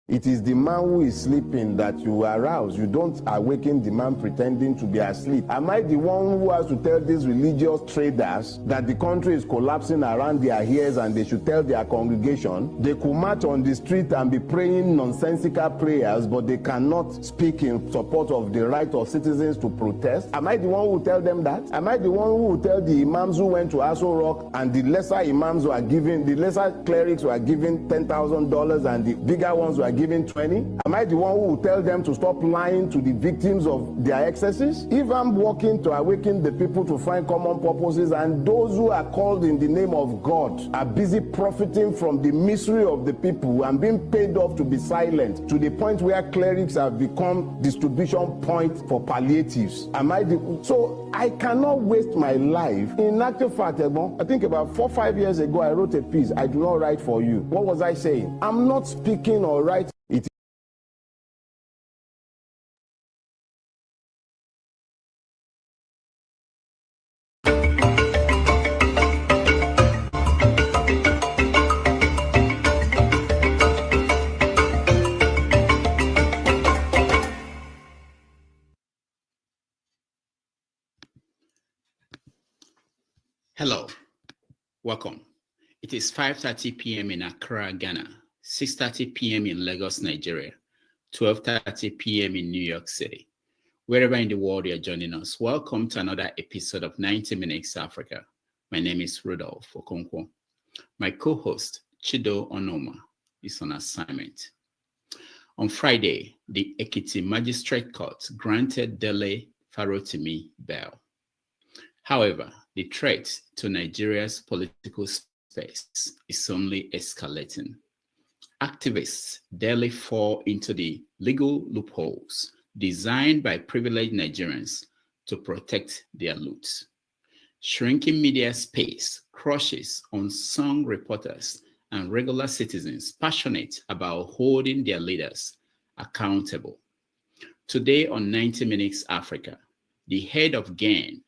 It is the man who is sleeping that you arouse. You don't awaken the man pretending to be asleep. Am I the one who has to tell these religious traders that the country is collapsing around their ears and they should tell their congregation? They could march on the street and be praying nonsensical prayers, but they cannot speak in support of the right of citizens to protest. Am I the one who will tell them that? Am I the one who will tell the imams who went to Aso Rock and the lesser imams were given, the lesser clerics were given $10,000 and the bigger ones were given 20? Am I the one who will tell them to stop lying to the victims of their excesses? If I'm working to awaken the people to find common purposes and those who are called in the name of God are busy profiting from the misery of the people and being paid off to be silent to the point where clerics have become distribution point for palliatives, so I cannot waste my life. In actual fact, I think about 4 or 5 years ago I wrote a piece, I do not write for you. What was I saying? I'm not speaking or writing. Hello, welcome. It is 5:30 p.m. in Accra, Ghana, 6:30 p.m. in Lagos, Nigeria, 12:30 p.m. in New York City. Wherever in the world you're joining us, welcome to another episode of 90 Minutes Africa. My name is Rudolph Okonkwo. My co-host, Chido Onoma, is on assignment. On Friday, the Ekiti Magistrate Court granted Dele Farotimi bail. However, the threat to Nigeria's political space is only escalating. Activists daily fall into the legal loopholes designed by privileged Nigerians to protect their loot. Shrinking media space crushes unsung reporters and regular citizens passionate about holding their leaders accountable. Today on 90 Minutes Africa, the head of GAIN,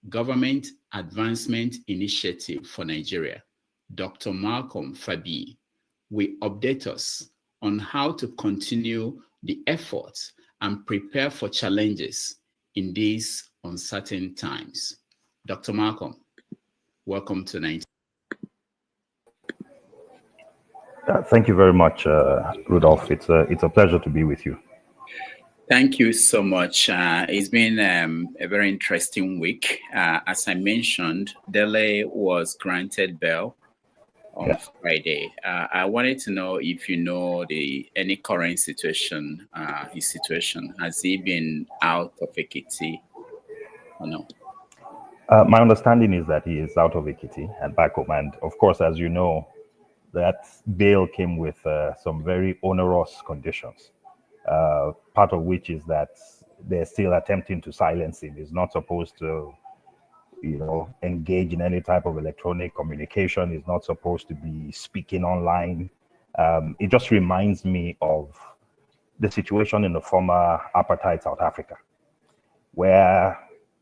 Government Advancement Initiative for Nigeria, Dr. Malcolm Fabiyi, will update us on how to continue the efforts and prepare for challenges in these uncertain times. Dr. Malcolm, welcome to 90. Thank you very much, Rudolph. It's a pleasure to be with you. Thank you so much. It's been a very interesting week. As I mentioned, Dele was granted bail on Friday. I wanted to know if you know any current situation, his situation. Has he been out of Ekiti or no? My understanding is that he is out of Ekiti and back home. And of course, as you know, that bail came with some very onerous conditions. Part of which is that they're still attempting to silence him. He's not supposed to, engage in any type of electronic communication. He's not supposed to be speaking online. It just reminds me of the situation in the former apartheid South Africa, where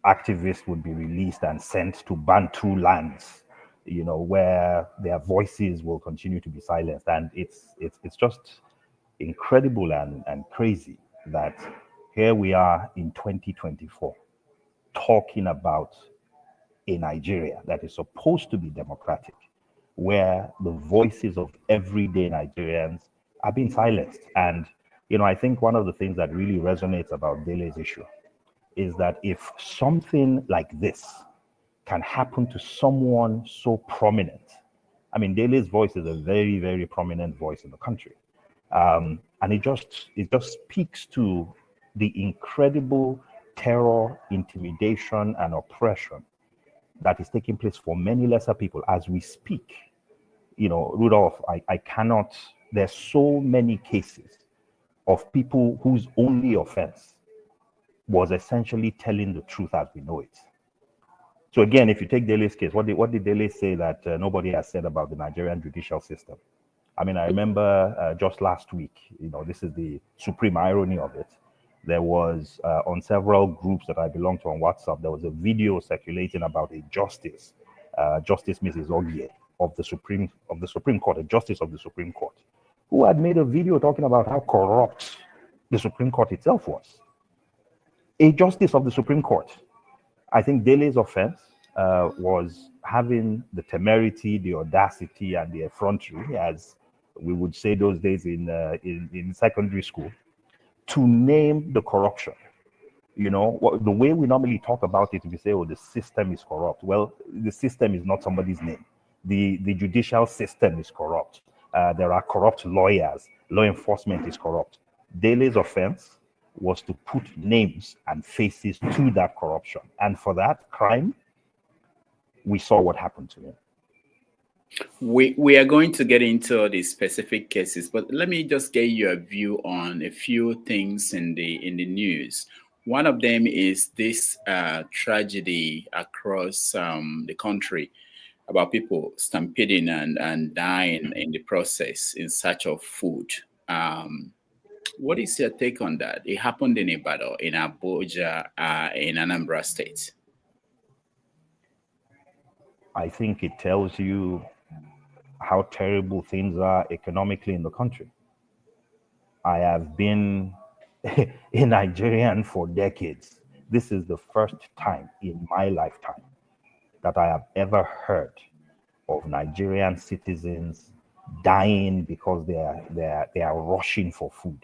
activists would be released and sent to Bantu lands, where their voices will continue to be silenced. And it's just incredible and crazy that here we are in 2024 talking about a Nigeria that is supposed to be democratic, where the voices of everyday Nigerians are being silenced. And I think one of the things that really resonates about Dele's issue is that if something like this can happen to someone so prominent, Dele's voice is a very, very prominent voice in the country. And it just speaks to the incredible terror, intimidation, and oppression that is taking place for many lesser people as we speak. Rudolph, I cannot, there's so many cases of people whose only offense was essentially telling the truth as we know it. So again, if you take Dele's case, what did Dele say that nobody has said about the Nigerian judicial system? I remember just last week, this is the supreme irony of it. There was on several groups that I belong to on WhatsApp, there was a video circulating about a justice, Justice Mrs. Ogie of the Supreme Court, a justice of the Supreme Court, who had made a video talking about how corrupt the Supreme Court itself was. A justice of the Supreme Court. I think Dele's offense was having the temerity, the audacity, and the effrontery, as we would say those days in secondary school, to name the corruption. You know, the way we normally talk about it, we say, oh, the system is corrupt. Well, the system is not somebody's name. The judicial system is corrupt. There are corrupt lawyers. Law enforcement is corrupt. Dele's offense was to put names and faces to that corruption. And for that crime, we saw what happened to him. We are going to get into the specific cases, but let me just get your view on a few things in the news. One of them is this tragedy across the country about people stampeding and dying in the process in search of food. What is your take on that? It happened in Ibadan, in Abuja, in Anambra State. I think it tells you how terrible things are economically in the country. I have been a Nigerian for decades. This is the first time in my lifetime that I have ever heard of Nigerian citizens dying because they are rushing for food.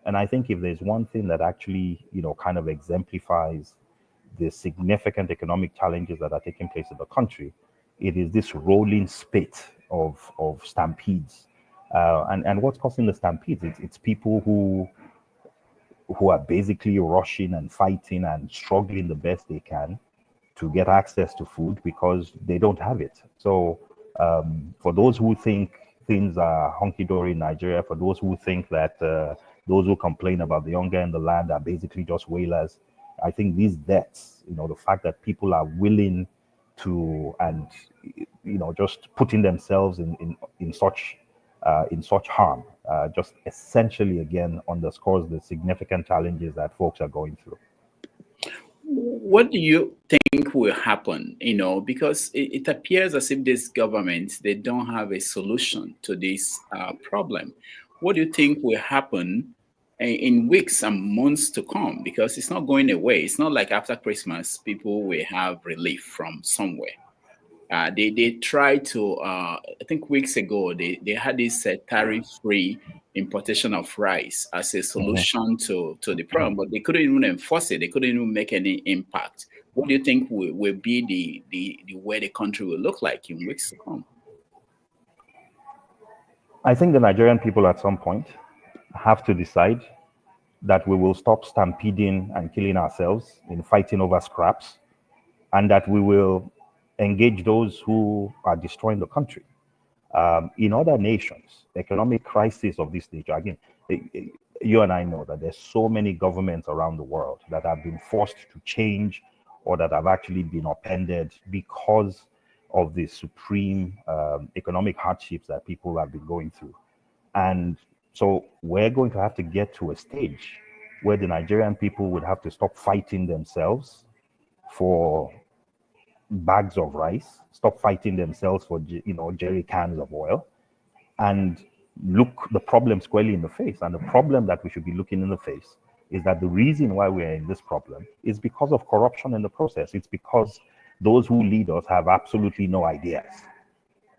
And I think if there's one thing that actually, you know, kind of exemplifies the significant economic challenges that are taking place in the country, it is this rolling spate of stampedes. And what's causing the stampedes? It's people who are basically rushing and fighting and struggling the best they can to get access to food because they don't have it. So for those who think things are hunky-dory in Nigeria, for those who think that those who complain about the hunger in the land are basically just whalers, I think these deaths, you know, the fact that people are willing to, and, you know, just putting themselves in such harm, just essentially again underscores the significant challenges that folks are going through. What do you think will happen? You know, because it appears as if this government, they don't have a solution to this problem. What do you think will happen in weeks and months to come? Because it's not going away. It's not like after Christmas, people will have relief from somewhere. They tried to, I think weeks ago, they had this tariff-free importation of rice as a solution to the problem, but they couldn't even enforce it. They couldn't even make any impact. What do you think will be the way the country will look like in weeks to come? I think the Nigerian people at some point have to decide that we will stop stampeding and killing ourselves in fighting over scraps, and that we will engage those who are destroying the country. In other nations, economic crisis of this nature, again, you and I know that there's so many governments around the world that have been forced to change or that have actually been upended because of the supreme economic hardships that people have been going through. And so we're going to have to get to a stage where the Nigerian people would have to stop fighting themselves for bags of rice, stop fighting themselves for, you know, jerry cans of oil, and look the problem squarely in the face. And the problem that we should be looking in the face is that the reason why we're in this problem is because of corruption in the process. It's because those who lead us have absolutely no ideas.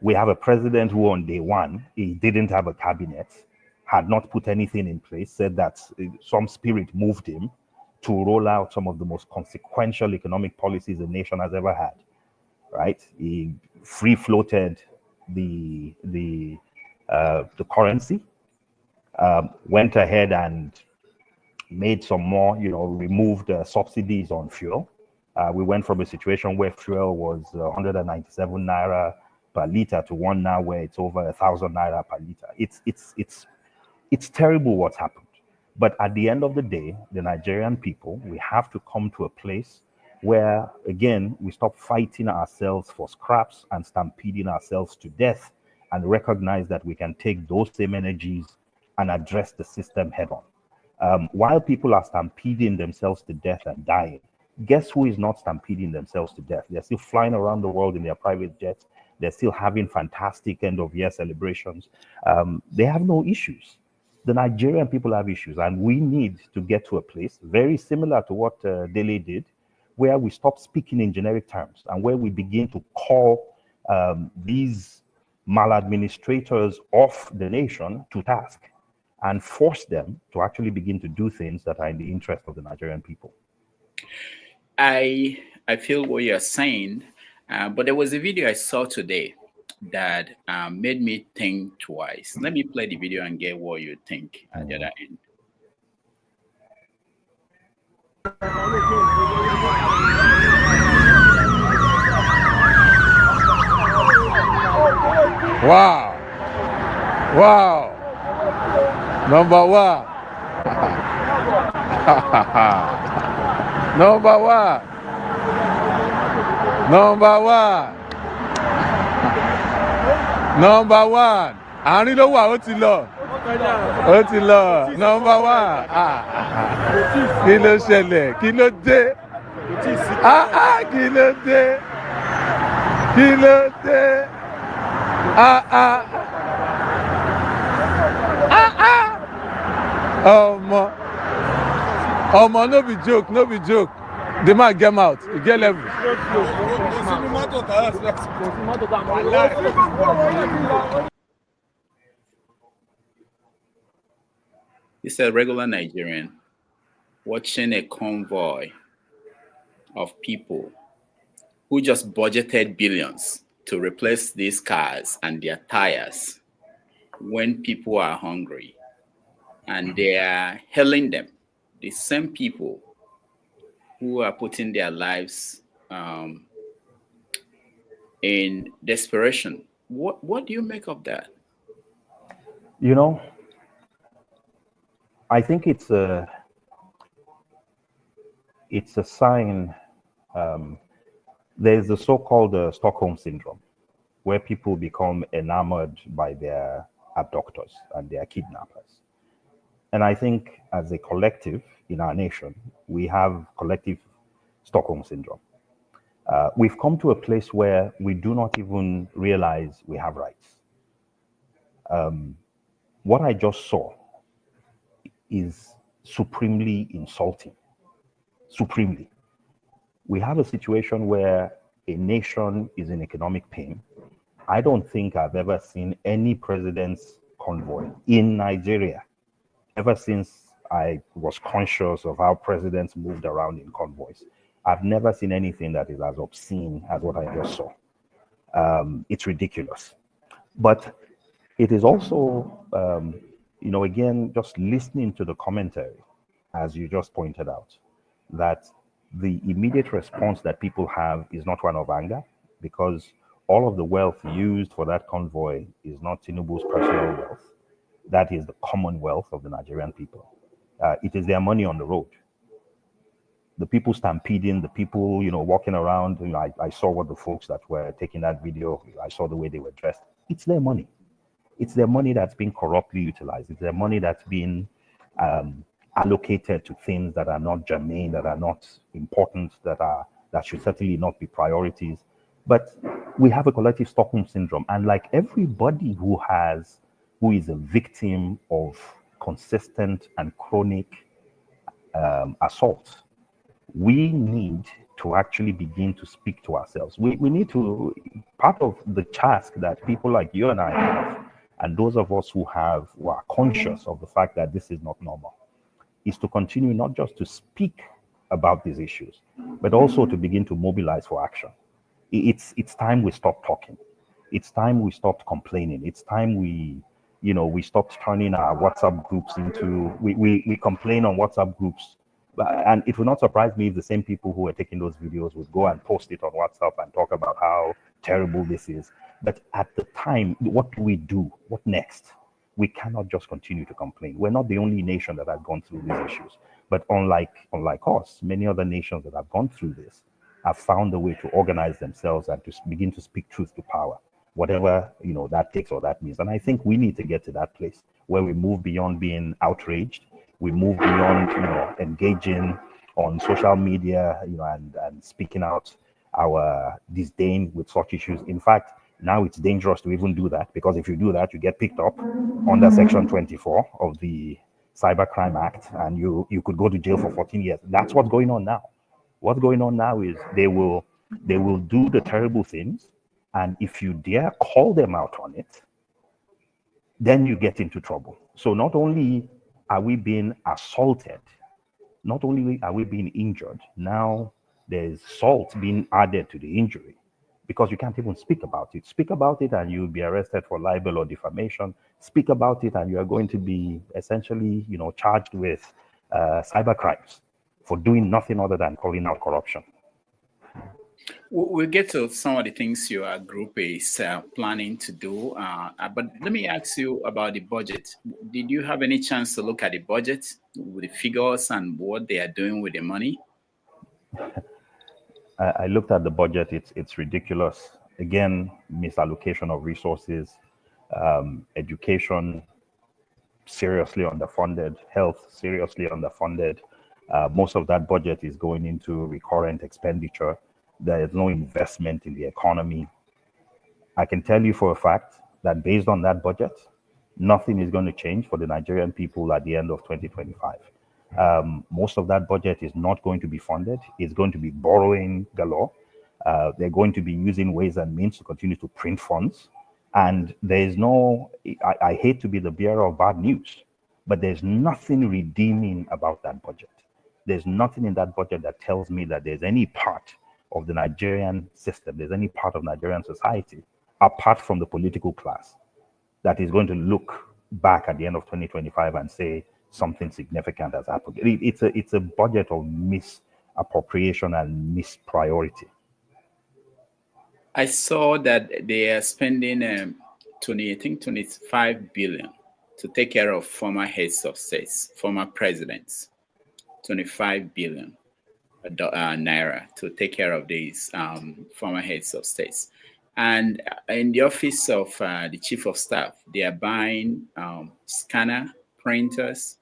We have a president who on day one, he didn't have a cabinet, had not put anything in place, said that some spirit moved him to roll out some of the most consequential economic policies the nation has ever had, right? He free-floated the currency, went ahead and made some more, you know, removed subsidies on fuel. We went from a situation where fuel was 197 naira per liter to one now where it's over 1,000 naira per liter. It's terrible what's happened. But at the end of the day, the Nigerian people, we have to come to a place where, again, we stop fighting ourselves for scraps and stampeding ourselves to death and recognize that we can take those same energies and address the system head on. While people are stampeding themselves to death and dying, guess who is not stampeding themselves to death? They're still flying around the world in their private jets. They're still having fantastic end of year celebrations. They have no issues. The Nigerian people have issues, and we need to get to a place very similar to what Dele did, where we stop speaking in generic terms and where we begin to call these maladministrators of the nation to task and force them to actually begin to do things that are in the interest of the Nigerian people. I feel what you're saying, but there was a video I saw today that made me think twice. Let me play the video and get what you think at the other end. Wow. Wow. Number one. Number one. Number one. Number one. Àárín ló wà, ó ti lọ. Ó ti lọ. Number one. Kí ló ṣẹlẹ̀? Kí ló dé? Kí ló dé? Kí ló dé? Omo, no be joke, no be joke. The man get out, he get level. It's a regular Nigerian watching a convoy of people who just budgeted billions to replace these cars and their tires when people are hungry, and they are hailing them, the same people who are putting their lives in desperation. What do you make of that? You know, I think it's a sign. There's the so-called Stockholm syndrome, where people become enamored by their abductors and their kidnappers. And I think as a collective in our nation, we have collective Stockholm syndrome. We've come to a place where we do not even realize we have rights. What I just saw is supremely insulting. Supremely. We have a situation where a nation is in economic pain. I don't think I've ever seen any president's convoy in Nigeria, ever since I was conscious of how presidents moved around in convoys. I've never seen anything that is as obscene as what I just saw. It's ridiculous. But it is also, again, just listening to the commentary, as you just pointed out, that the immediate response that people have is not one of anger, because all of the wealth used for that convoy is not Tinubu's personal wealth. That is the common wealth of the Nigerian people. It is their money on the road. The people stampeding, the people, walking around. I saw what the folks that were taking that video, I saw the way they were dressed. It's their money. It's their money that's being corruptly utilized. It's their money that's being allocated to things that are not germane, that are not important, that should certainly not be priorities. But we have a collective Stockholm syndrome, and like everybody who is a victim of consistent and chronic assault, we need to actually begin to speak to ourselves. We need to, part of the task that people like you and I have, and those of us who are conscious of the fact that this is not normal, is to continue not just to speak about these issues, but also to begin to mobilize for action. It's time we stop talking. It's time we stopped complaining. It's time we stopped turning our WhatsApp groups into, we complain on WhatsApp groups. And it will not surprise me if the same people who are taking those videos would go and post it on WhatsApp and talk about how terrible this is. But at the time, what do we do? What next? We cannot just continue to complain. We're not the only nation that has gone through these issues. But unlike us, many other nations that have gone through this have found a way to organize themselves and to begin to speak truth to power, whatever that takes or that means. And I think we need to get to that place where we move beyond being outraged. We move beyond engaging on social media and speaking out our disdain with such issues. In fact, Now it's dangerous to even do that, because if you do that, you get picked up under Section 24 of the Cybercrime Act, and you could go to jail for 14 years. That's what's going on now. What's going on now is they will do the terrible things, and if you dare call them out on it, then you get into trouble. So not only are we being assaulted, not only are we being injured, now there's salt being added to the injury, because you can't even speak about it. Speak about it and you'll be arrested for libel or defamation. Speak about it and you are going to be essentially, charged with cyber crimes for doing nothing other than calling out corruption. We'll get to some of the things your group is planning to do, but let me ask you about the budget. Did you have any chance to look at the budget, with the figures and what they are doing with the money? I looked at the budget. It's ridiculous. Again, misallocation of resources, education seriously underfunded, health seriously underfunded. Most of that budget is going into recurrent expenditure. There is no investment in the economy. I can tell you for a fact that based on that budget, nothing is going to change for the Nigerian people at the end of 2025. Most of that budget is not going to be funded. It's going to be borrowing galore. They're going to be using ways and means to continue to print funds. And there's I hate to be the bearer of bad news, but there's nothing redeeming about that budget. There's nothing in that budget that tells me that there's any part of the Nigerian system, there's any part of Nigerian society, apart from the political class, that is going to look back at the end of 2025 and say something significant has happened. It's a budget of misappropriation and mispriority. I saw that they are spending 25 billion to take care of former heads of states, former presidents. 25 billion naira to take care of these former heads of states. And in the office of the chief of staff, they are buying scanner printers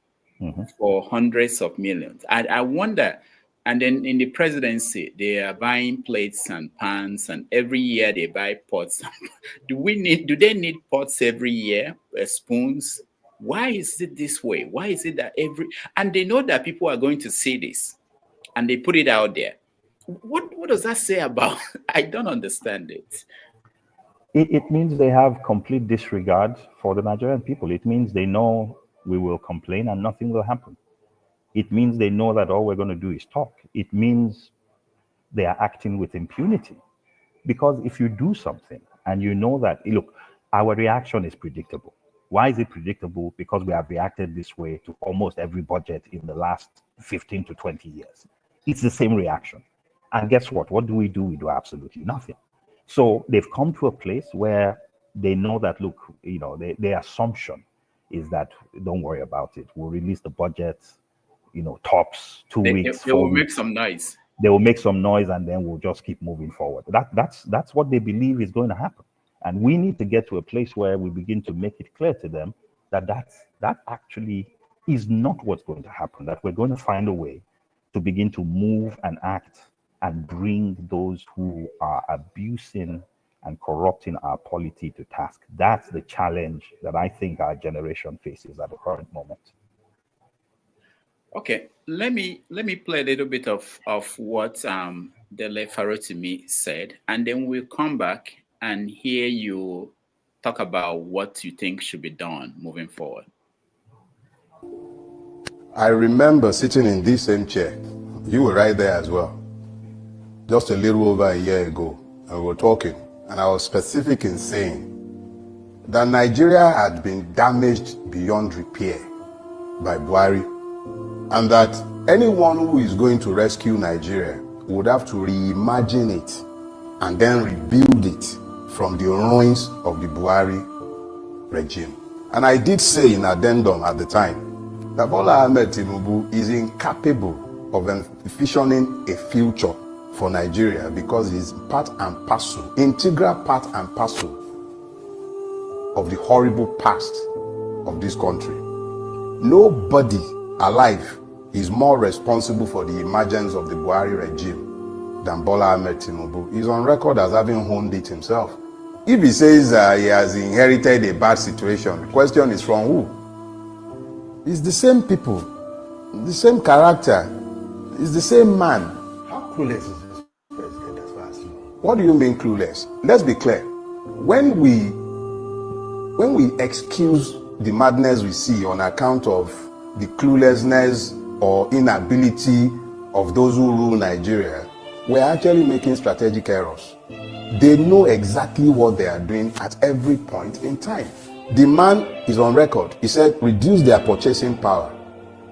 for hundreds of millions. I wonder, and then in the presidency, they are buying plates and pans, and every year they buy pots. Do they need pots every year, spoons? Why is it this way? Why is it that and they know that people are going to see this, and they put it out there. What does that say about? I don't understand it. It means they have complete disregard for the Nigerian people. It means they know we will complain and nothing will happen. It means they know that all we're going to do is talk. It means they are acting with impunity. Because if you do something and you know that, look, our reaction is predictable. Why is it predictable? Because we have reacted this way to almost every budget in the last 15 to 20 years. It's the same reaction. And guess what? What do? We do absolutely nothing. So they've come to a place where they know that, look, their assumption is that, don't worry about it. We'll release the budget, tops 2 weeks. They will make some noise. They will make some noise and then we'll just keep moving forward. That's what they believe is going to happen. And we need to get to a place where we begin to make it clear to them that that actually is not what's going to happen, that we're going to find a way to begin to move and act and bring those who are abusing and corrupting our polity to task. That's the challenge that I think our generation faces at the current moment. Okay, let me play a little bit of what Dele Farotimi said, and then we'll come back and hear you talk about what you think should be done moving forward. I remember sitting in this same chair. You were right there as well. Just a little over a year ago, and we were talking, and I was specific in saying that Nigeria had been damaged beyond repair by Buhari, and that anyone who is going to rescue Nigeria would have to reimagine it and then rebuild it from the ruins of the Buhari regime. And I did say in addendum at the time that Bola Ahmed Tinubu is incapable of envisioning a future for Nigeria because he's part and parcel, integral part and parcel of the horrible past of this country. Nobody alive is more responsible for the emergence of the Buhari regime than Bola Ahmed Tinubu. He's on record as having honed it himself. If he says he has inherited a bad situation, the question is from who? It's the same people, the same character, it's the same man. How clueless is this president as far as you know? What do you mean clueless? Let's be clear. When we excuse the madness we see on account of the cluelessness or inability of those who rule Nigeria, we're actually making strategic errors. They know exactly what they are doing at every point in time. The man is on record. He said, reduce their purchasing power,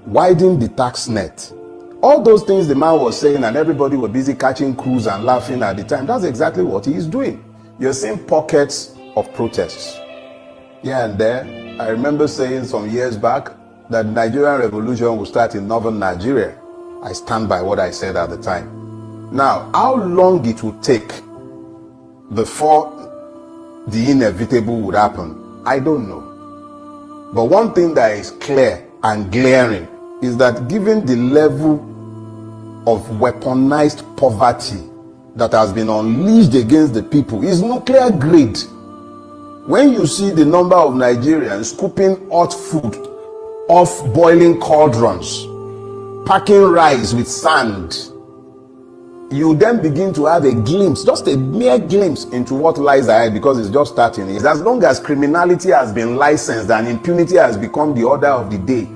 widen the tax net. All those things the man was saying, and everybody was busy catching crews and laughing at the time. That's exactly what he is doing. You're seeing pockets of protests here and there. I remember saying some years back that the Nigerian revolution will start in northern Nigeria. I stand by what I said at the time. Now, how long it will take before the inevitable would happen, I don't know. But one thing that is clear and glaring is that given the level of weaponized poverty that has been unleashed against the people, is nuclear grade. When you see the number of Nigerians scooping hot food off boiling cauldrons, packing rice with sand, you then begin to have a glimpse, just a mere glimpse into what lies ahead, because it's just starting. It's as long as criminality has been licensed and impunity has become the order of the day,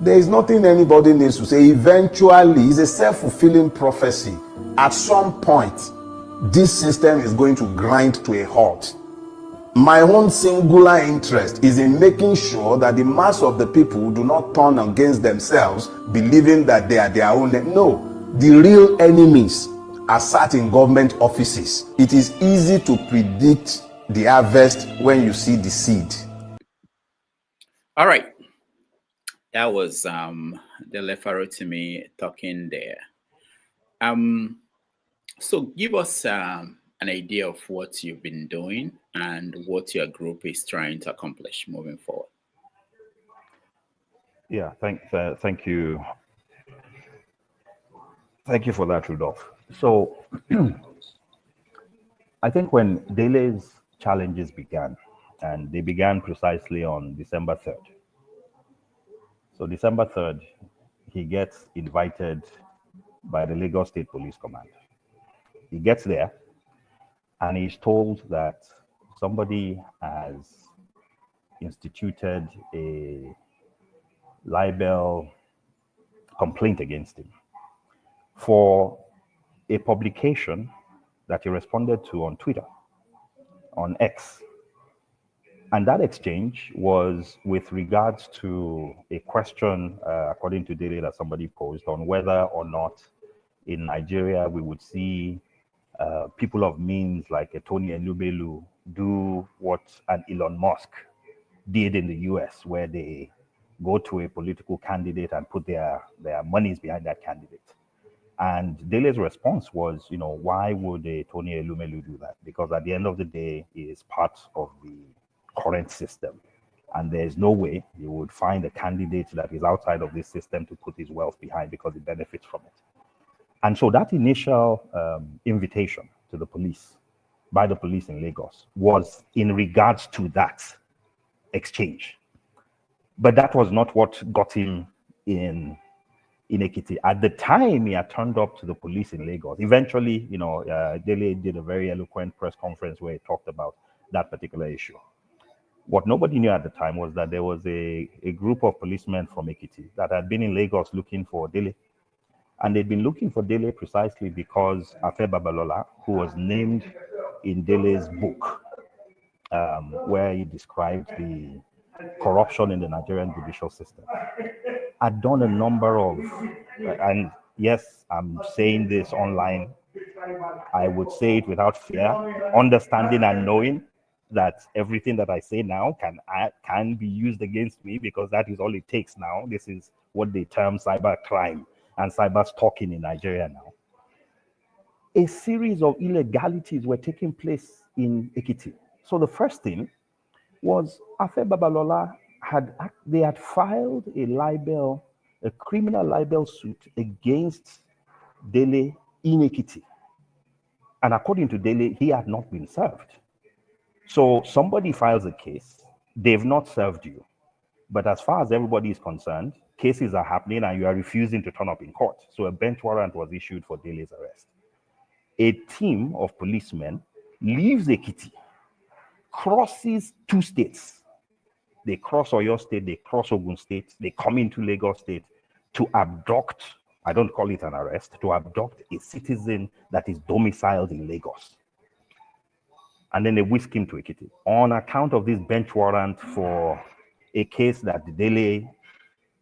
there is nothing anybody needs to say. Eventually, it's a self-fulfilling prophecy. At some point, this system is going to grind to a halt. My own singular interest is in making sure that the mass of the people do not turn against themselves, believing that they are their own. No, the real enemies are sat in government offices. It is easy to predict the harvest when you see the seed. All right. That was Dele Farotimi talking there. So give us an idea of what you've been doing and what your group is trying to accomplish moving forward. Yeah, thank you. Thank you for that, Rudolph. So I think when Dele's challenges began, and they began precisely on December 3rd. So December 3rd, he gets invited by the Lagos State Police Command. He gets there and he's told that somebody has instituted a libel complaint against him for a publication that he responded to on Twitter, on X. And that exchange was with regards to a question, according to Dele, that somebody posed on whether or not in Nigeria we would see people of means like a Tony Elumelu do what an Elon Musk did in the US, where they go to a political candidate and put their monies behind that candidate. And Dele's response was, why would a Tony Elumelu do that? Because at the end of the day, he is part of the current system. And there's no way you would find a candidate that is outside of this system to put his wealth behind because he benefits from it. And so that initial invitation to the police, by the police in Lagos, was in regards to that exchange. But that was not what got him in Ekiti. At the time he had turned up to the police in Lagos, eventually, Dele did a very eloquent press conference where he talked about that particular issue. What nobody knew at the time was that there was a group of policemen from Ekiti that had been in Lagos looking for Dele. And they'd been looking for Dele precisely because Afe Babalola, who was named in Dele's book, where he described the corruption in the Nigerian judicial system, had done a number of, and yes, I'm saying this online, I would say it without fear, understanding and knowing that everything that I say now can be used against me, because that is all it takes now. This is what they term cyber crime and cyber stalking in Nigeria now. A series of illegalities were taking place in Ekiti. So the first thing was Afe Babalola had filed a criminal libel suit against Dele in Ekiti. And according to Dele, he had not been served. So somebody files a case, they've not served you. But as far as everybody is concerned, cases are happening and you are refusing to turn up in court. So a bench warrant was issued for Dele's arrest. A team of policemen leaves Ekiti, crosses 2 states. They cross Oyo State, they cross Ogun State, they come into Lagos State to abduct, I don't call it an arrest, to abduct a citizen that is domiciled in Lagos. And then they whisk him to Ekiti on account of this bench warrant for a case that Dele,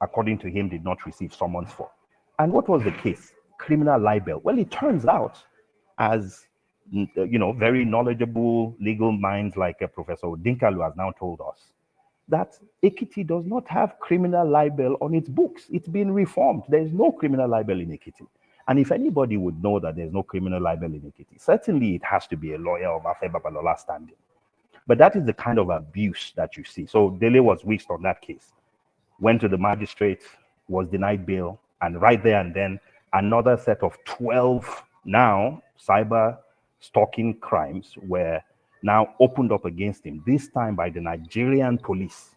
according to him, did not receive summons for. And what was the case? Criminal libel. Well, it turns out, as very knowledgeable legal minds like Professor Odinkalu has now told us, that Ekiti does not have criminal libel on its books. It's been reformed. There is no criminal libel in Ekiti. And if anybody would know that there's no criminal libel in Ekiti, certainly it has to be a lawyer of Afe Babalola standing. But that is the kind of abuse that you see. So Dele was whisked on that case, went to the magistrate, was denied bail, and right there and then, another set of 12 now cyber stalking crimes were now opened up against him, this time by the Nigerian police.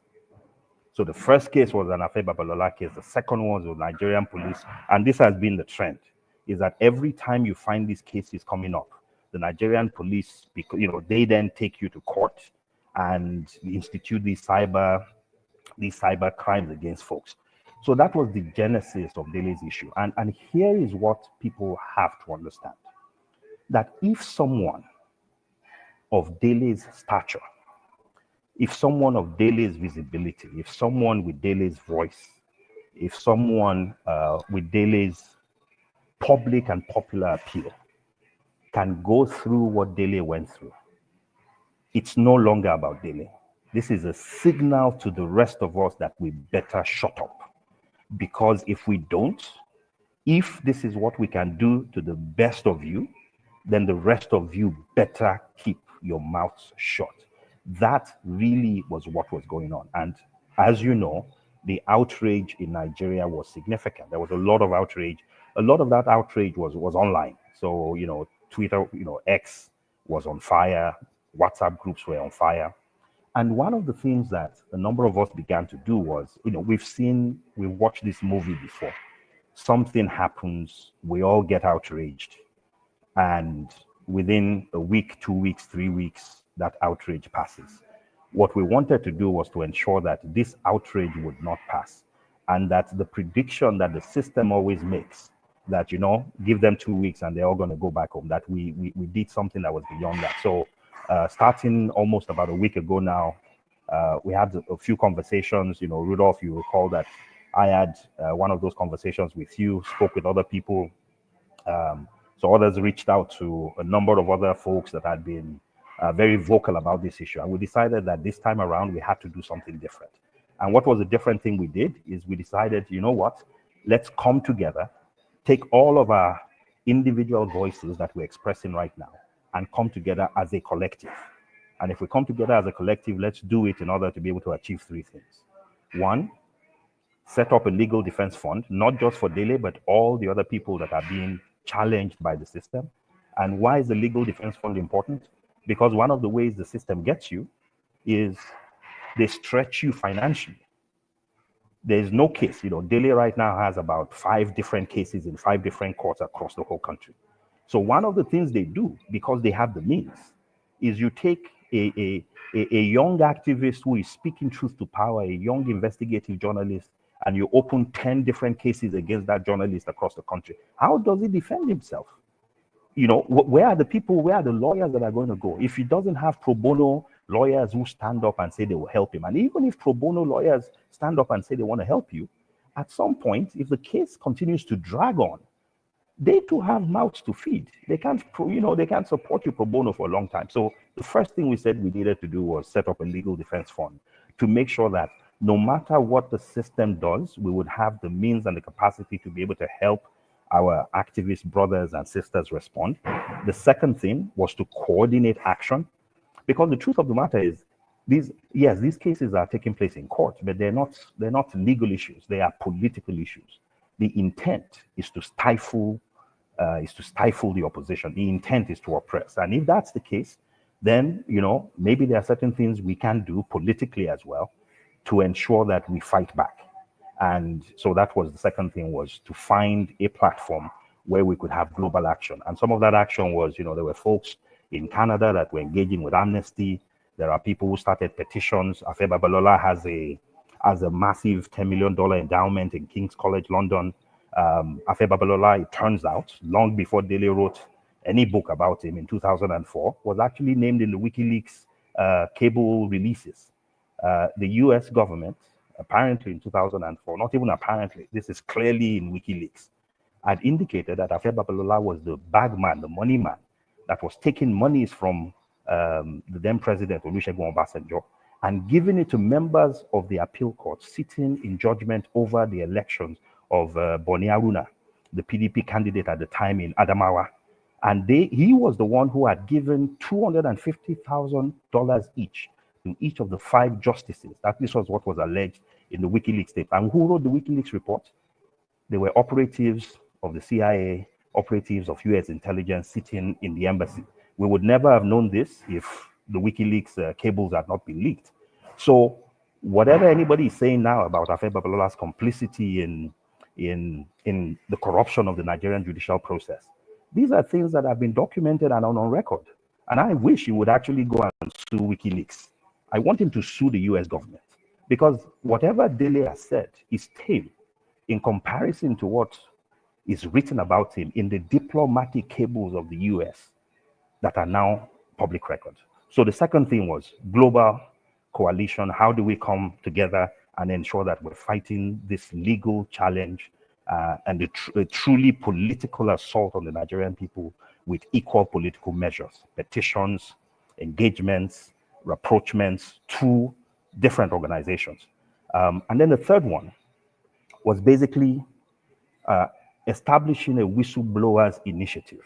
So the first case was an Afe Babalola case, the second one was the Nigerian police, and this has been the trend, is that every time you find these cases coming up, the Nigerian police, because they then take you to court and institute these cyber crimes against folks. So that was the genesis of Dele's issue. And here is what people have to understand. That if someone of Dele's stature, if someone of Dele's visibility, if someone with Dele's voice, if someone with Dele's public and popular appeal can go through what Dele went through, it's no longer about Dele. This is a signal to the rest of us that we better shut up. Because if we don't, if this is what we can do to the best of you, then the rest of you better keep your mouths shut. That really was what was going on. And as you know, the outrage in Nigeria was significant. There was a lot of outrage. A lot of that outrage was online. So, Twitter, X was on fire. WhatsApp groups were on fire. And one of the things that a number of us began to do was, we've watched this movie before. Something happens, we all get outraged. And within a week, 2 weeks, 3 weeks, that outrage passes. What we wanted to do was to ensure that this outrage would not pass. And that the prediction that the system always makes, that, give them 2 weeks and they're all going to go back home, that we did something that was beyond that. So starting almost about a week ago now, we had a few conversations. Rudolph, you recall that I had one of those conversations with you, spoke with other people. So others reached out to a number of other folks that had been very vocal about this issue. And we decided that this time around, we had to do something different. And what was the different thing we did is we decided, let's come together, take all of our individual voices that we're expressing right now and come together as a collective. And if we come together as a collective, let's do it in order to be able to achieve 3 things. 1, set up a legal defense fund, not just for Dele, but all the other people that are being challenged by the system. And why is the legal defense fund important? Because one of the ways the system gets you is they stretch you financially. There's no case, Dele right now has about 5 different cases in 5 different courts across the whole country. So one of the things they do, because they have the means, is you take a young activist who is speaking truth to power, a young investigative journalist, and you open 10 different cases against that journalist across the country. How does he defend himself? Where are the people, where are the lawyers that are going to go? If he doesn't have pro bono lawyers who stand up and say they will help him, and even if pro bono lawyers stand up and say they want to help you, at some point, if the case continues to drag on, they too have mouths to feed. They can't support you pro bono for a long time. So the first thing we said we needed to do was set up a legal defense fund to make sure that no matter what the system does, we would have the means and the capacity to be able to help our activist brothers and sisters respond. The second thing was to coordinate action, because the truth of the matter is, these cases are taking place in court, but they're not legal issues. They are political issues. The intent is to stifle the opposition. The intent is to oppress. And if that's the case, then, maybe there are certain things we can do politically as well to ensure that we fight back. And so that was the second thing, was to find a platform where we could have global action. And some of that action was, there were folks in Canada that were engaging with Amnesty. There are people who started petitions. Afe Babalola has a massive $10 million endowment in King's College London. Afe Babalola, it turns out, long before Dele wrote any book about him in 2004, was actually named in the WikiLeaks cable releases. The US government, apparently in 2004, not even apparently, this is clearly in WikiLeaks, had indicated that Afe Babalola was the bagman, the money man, that was taking monies from the then president, Olusegun Obasanjo, and giving it to members of the appeal court sitting in judgment over the elections of Boni Haruna, the PDP candidate at the time in Adamawa. And he was the one who had given $250,000 each to each of the 5 justices. This was what was alleged in the WikiLeaks tape. And who wrote the WikiLeaks report? They were operatives of the CIA, operatives of US intelligence sitting in the embassy. We would never have known this if the WikiLeaks cables had not been leaked. So whatever anybody is saying now about Afe Babalola's complicity in the corruption of the Nigerian judicial process, these are things that have been documented and on record. And I wish he would actually go and sue WikiLeaks. I want him to sue the US government, because whatever Dele has said is tame in comparison to what is written about him in the diplomatic cables of the US that are now public record. So the second thing was global coalition. How do we come together and ensure that we're fighting this legal challenge and the truly political assault on the Nigerian people with equal political measures, petitions, engagements, rapprochements to different organizations. And then the third one was basically establishing a whistleblowers initiative.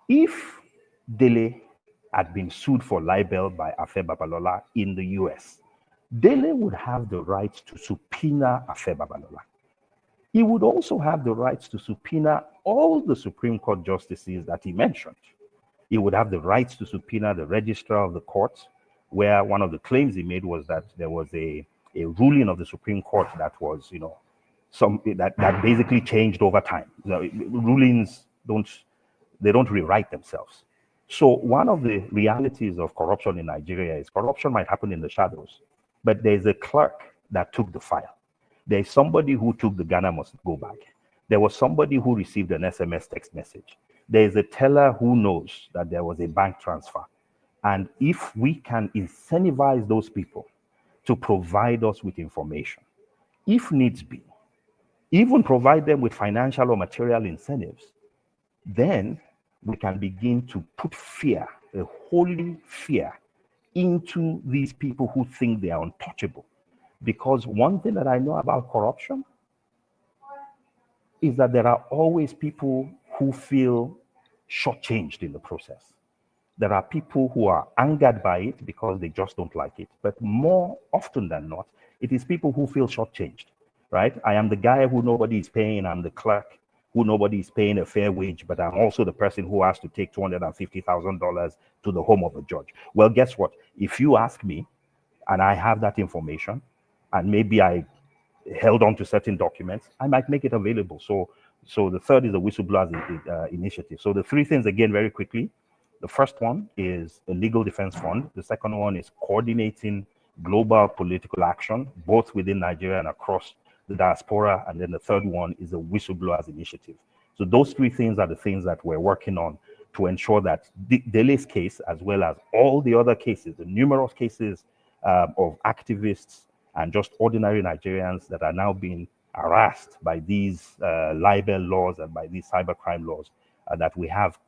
If Dele had been sued for libel by Afe Babalola in the US, Dele would have the right to subpoena Afe Babalola. He would also have the rights to subpoena all the Supreme Court justices that he mentioned. He would have the rights to subpoena the registrar of the court, where one of the claims he made was that there was a ruling of the Supreme Court that was, that basically changed over time. Rulings don't rewrite themselves. So one of the realities of corruption in Nigeria is corruption might happen in the shadows, but there's a clerk that took the file. There's somebody who took the Ghana must go back. There was somebody who received an SMS text message. There's a teller who knows that there was a bank transfer. And if we can incentivize those people to provide us with information, if needs be, even provide them with financial or material incentives, then we can begin to put fear, a holy fear, into these people who think they are untouchable. Because one thing that I know about corruption is that there are always people who feel shortchanged in the process. There are people who are angered by it because they just don't like it. But more often than not, it is people who feel shortchanged, right? I am the guy who nobody is paying. I'm the clerk who nobody is paying a fair wage, but I'm also the person who has to take $250,000 to the home of a judge. Well, guess what? If you ask me, and I have that information, and maybe I held on to certain documents, I might make it available. So the third is the whistleblowers initiative. So the three things, again, very quickly. The first one is a legal defense fund. The second one is coordinating global political action, both within Nigeria and across the diaspora. And then the third one is the whistleblowers initiative. So those three things are the things that we're working on to ensure that Dele's case, as well as all the other cases, the numerous cases of activists and just ordinary Nigerians that are now being harassed by these libel laws and by these cybercrime laws, that we have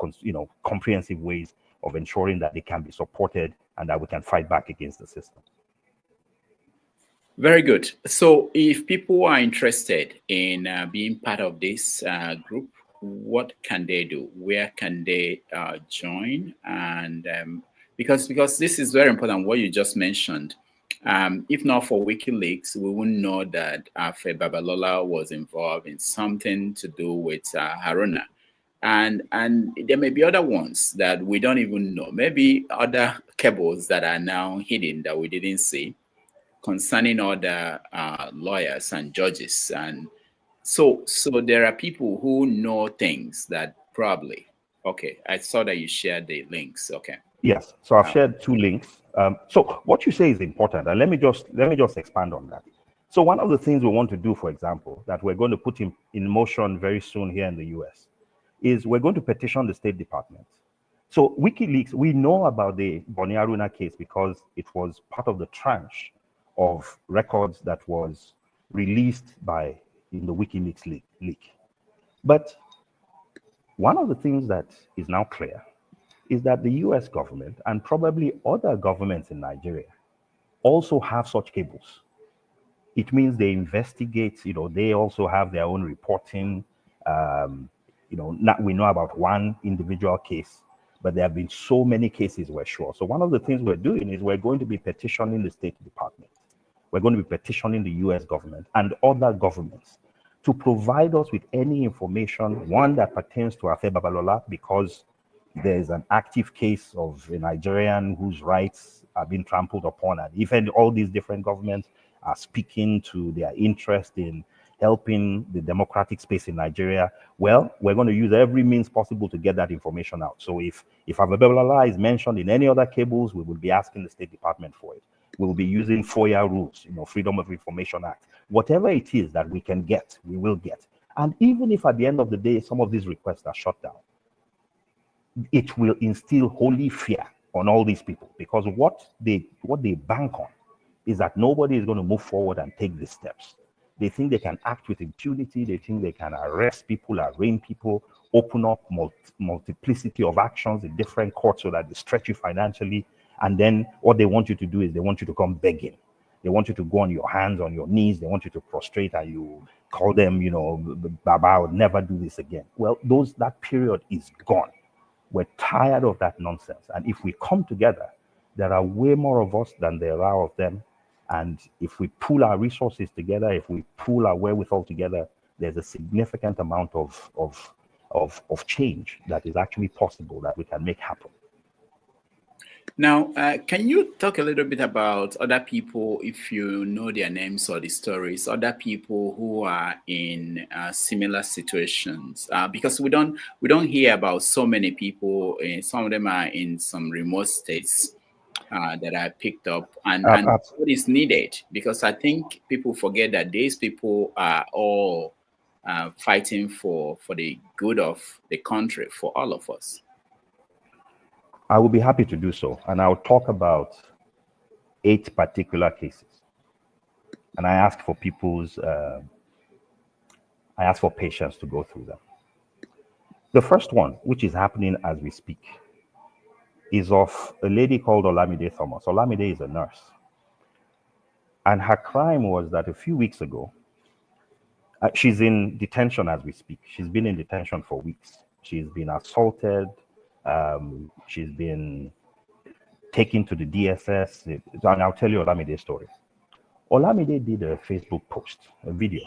comprehensive ways of ensuring that they can be supported and that we can fight back against the system. Very good. So if people are interested in being part of this group, what can they do? Where can they join? And because this is very important, what you just mentioned. If not for WikiLeaks, we wouldn't know that Afe Babalola was involved in something to do with Haruna. And there may be other ones that we don't even know. Maybe other cables that are now hidden that we didn't see concerning other lawyers and judges. And so there are people who know things that probably. Okay, I saw that you shared the links. Okay. Yes, so I've shared 2 links. So what you say is important, and let me just expand on that. So one of the things we want to do, for example, that we're going to put in motion very soon here in the US, is we're going to petition the State Department. So WikiLeaks, we know about the Boni Haruna case because it was part of the tranche of records that was released in the WikiLeaks leak. But one of the things that is now clear is that the US government and probably other governments in Nigeria also have such cables. It means they investigate, they also have their own reporting. We know about one individual case, but there have been so many cases, we're sure. So one of the things we're doing is we're going to be petitioning the State Department. We're going to be petitioning the US government and other governments to provide us with any information, one that pertains to Afe Babalola, because there's an active case of a Nigerian whose rights are being trampled upon. And even all these different governments are speaking to their interest in helping the democratic space in Nigeria, well, we're going to use every means possible to get that information out. So if Afe Babalola is mentioned in any other cables, we will be asking the State Department for it. We'll be using FOIA rules, Freedom of Information Act. Whatever it is that we can get, we will get. And even if at the end of the day, some of these requests are shut down, it will instill holy fear on all these people, because what they bank on is that nobody is going to move forward and take these steps. They think they can act with impunity. They think they can arrest people, arraign people, open up multiplicity of actions in different courts so that they stretch you financially. And then what they want you to do is they want you to come begging. They want you to go on your hands, on your knees. They want you to prostrate, and you call them, Baba, I would never do this again. Well, that period is gone. We're tired of that nonsense. And if we come together, there are way more of us than there are of them. And if we pool our resources together, if we pool our wherewithal together, there's a significant amount of change that is actually possible that we can make happen. Now, can you talk a little bit about other people, if you know their names or the stories, other people who are in similar situations? Because we don't hear about so many people. Some of them are in some remote states that are picked up, and what is needed? Because I think people forget that these people are all fighting for the good of the country, for all of us. I will be happy to do so. And I'll talk about 8 particular cases. And I ask for patience to go through them. The first one, which is happening as we speak, is of a lady called Olamide Thomas. Olamide is a nurse. And her crime was that a few weeks ago, she's in detention as we speak. She's been in detention for weeks. She's been assaulted. She's been taken to the DSS. And I'll tell you Olamide's story. Olamide did a Facebook post, a video,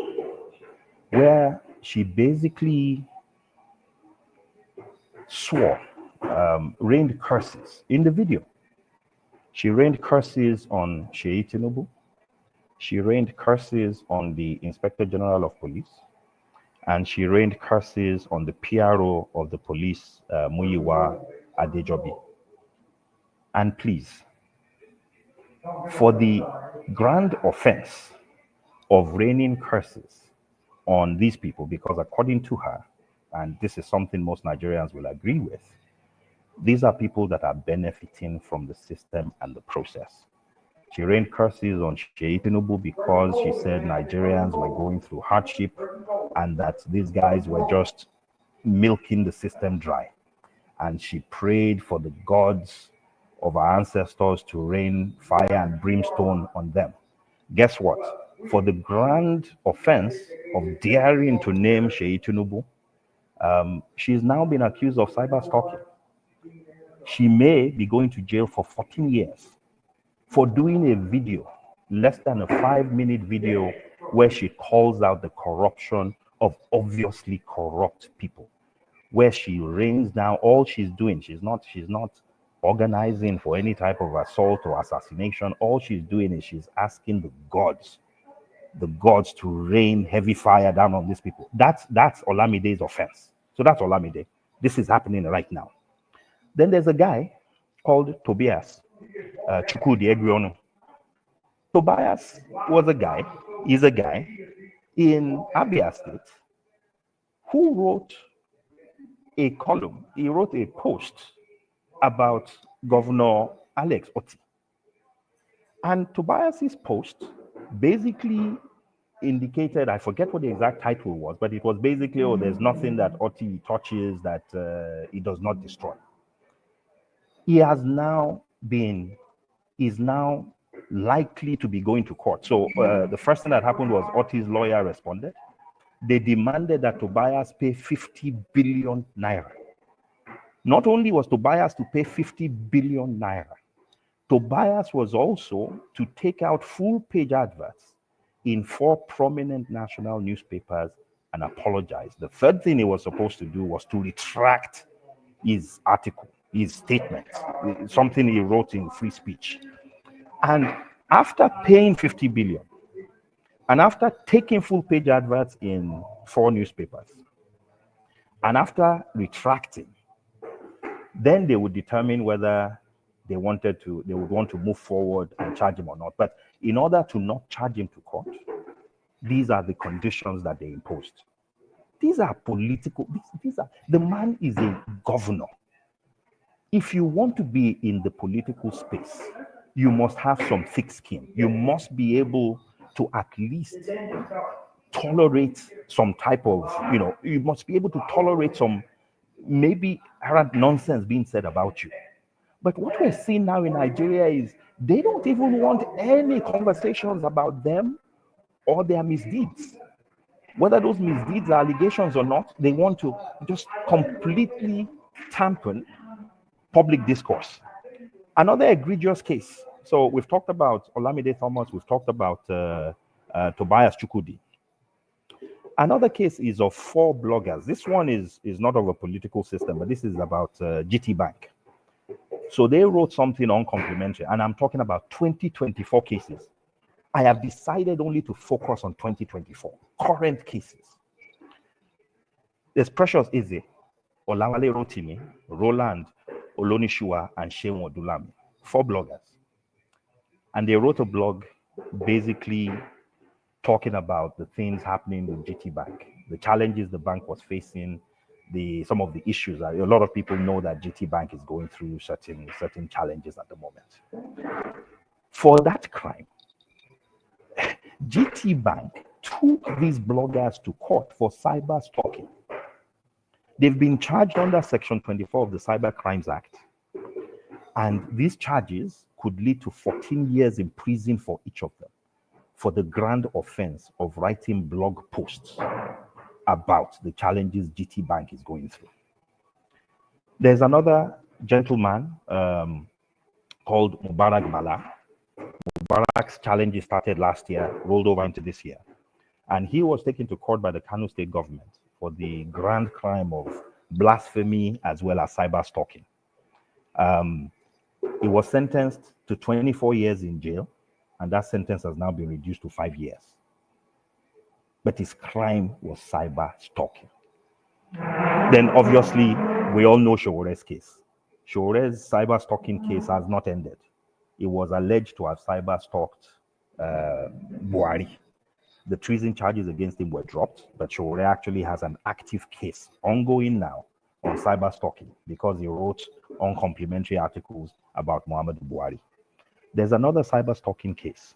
where she basically rained curses in the video. She rained curses on Seyi Tinubu. She rained curses on the Inspector General of Police. And she rained curses on the PRO of the police, Muyiwa Adejobi. And please, for the grand offense of raining curses on these people, because according to her, and this is something most Nigerians will agree with, these are people that are benefiting from the system and the process. She rained curses on Seyi Tinubu because she said Nigerians were going through hardship and that these guys were just milking the system dry. And she prayed for the gods of our ancestors to rain fire and brimstone on them. Guess what? For the grand offense of daring to name Seyi Tinubu, she's now been accused of cyber stalking. She may be going to jail for 14 years for doing a video, less than a 5-minute video, where she calls out the corruption of obviously corrupt people. where she rains down all she's doing. She's not organizing for any type of assault or assassination. All she's doing is she's asking the gods to rain heavy fire down on these people. That's Olamide's offense. So that's Olamide. This is happening right now. Then there's a guy called Tobias Chukwudi Egrionu. Tobias is a guy in Abia State who wrote a column. He wrote a post about Governor Alex Otti. And Tobias's post basically indicated, I forget what the exact title was, but it was basically, oh, there's nothing that Otti touches that he does not destroy. He is now likely to be going to court. So the first thing that happened was Otti's lawyer responded. They demanded that Tobias pay 50 billion naira. Not only was Tobias to pay 50 billion naira, Tobias was also to take out full-page adverts in 4 prominent national newspapers and apologize. The third thing he was supposed to do was to retract his article, his statement, something he wrote in Free Speech. And after paying 50 billion, and after taking full-page adverts in 4 newspapers, and after retracting, then they would determine whether they would want to move forward and charge him or not. But in order to not charge him to court, these are the conditions that they imposed. These are political. The man is a governor. If you want to be in the political space, you must have some thick skin. You must be able to at least tolerate some type of, you must be able to tolerate some maybe nonsense being said about you. But what we're seeing now in Nigeria is they don't even want any conversations about them or their misdeeds. Whether those misdeeds are allegations or not, they want to just completely tampen public discourse. Another egregious case. So we've talked about Olamide Thomas, we've talked about Tobias Chukwudi. Another case is of 4 bloggers. This one is not of a political system, but this is about GT Bank. So they wrote something uncomplimentary, and I'm talking about 2024 cases. I have decided only to focus on 2024, current cases. There's Precious Eze, Olawale Rotimi, Roland Olonishua, and Sheun Odulami, 4 bloggers. And they wrote a blog basically talking about the things happening with GT Bank, the challenges the bank was facing, some of the issues. A lot of people know that GT Bank is going through certain challenges at the moment. For that crime, GT Bank took these bloggers to court for cyber stalking. They've been charged under Section 24 of the Cyber Crimes Act. And these charges could lead to 14 years in prison for each of them for the grand offense of writing blog posts about the challenges GT Bank is going through. There's another gentleman called Mubarak Bala. Mubarak's challenges started last year, rolled over into this year. And he was taken to court by the Kano state government for the grand crime of blasphemy as well as cyber stalking. He was sentenced to 24 years in jail, and that sentence has now been reduced to 5 years. But his crime was cyber stalking. Then obviously, we all know Showore's case. Showore's cyber stalking case has not ended. He was alleged to have cyber stalked Buhari. The treason charges against him were dropped, but Showore actually has an active case ongoing now on cyber stalking because he wrote uncomplimentary articles about Muhammadu Buhari. There's another cyber stalking case.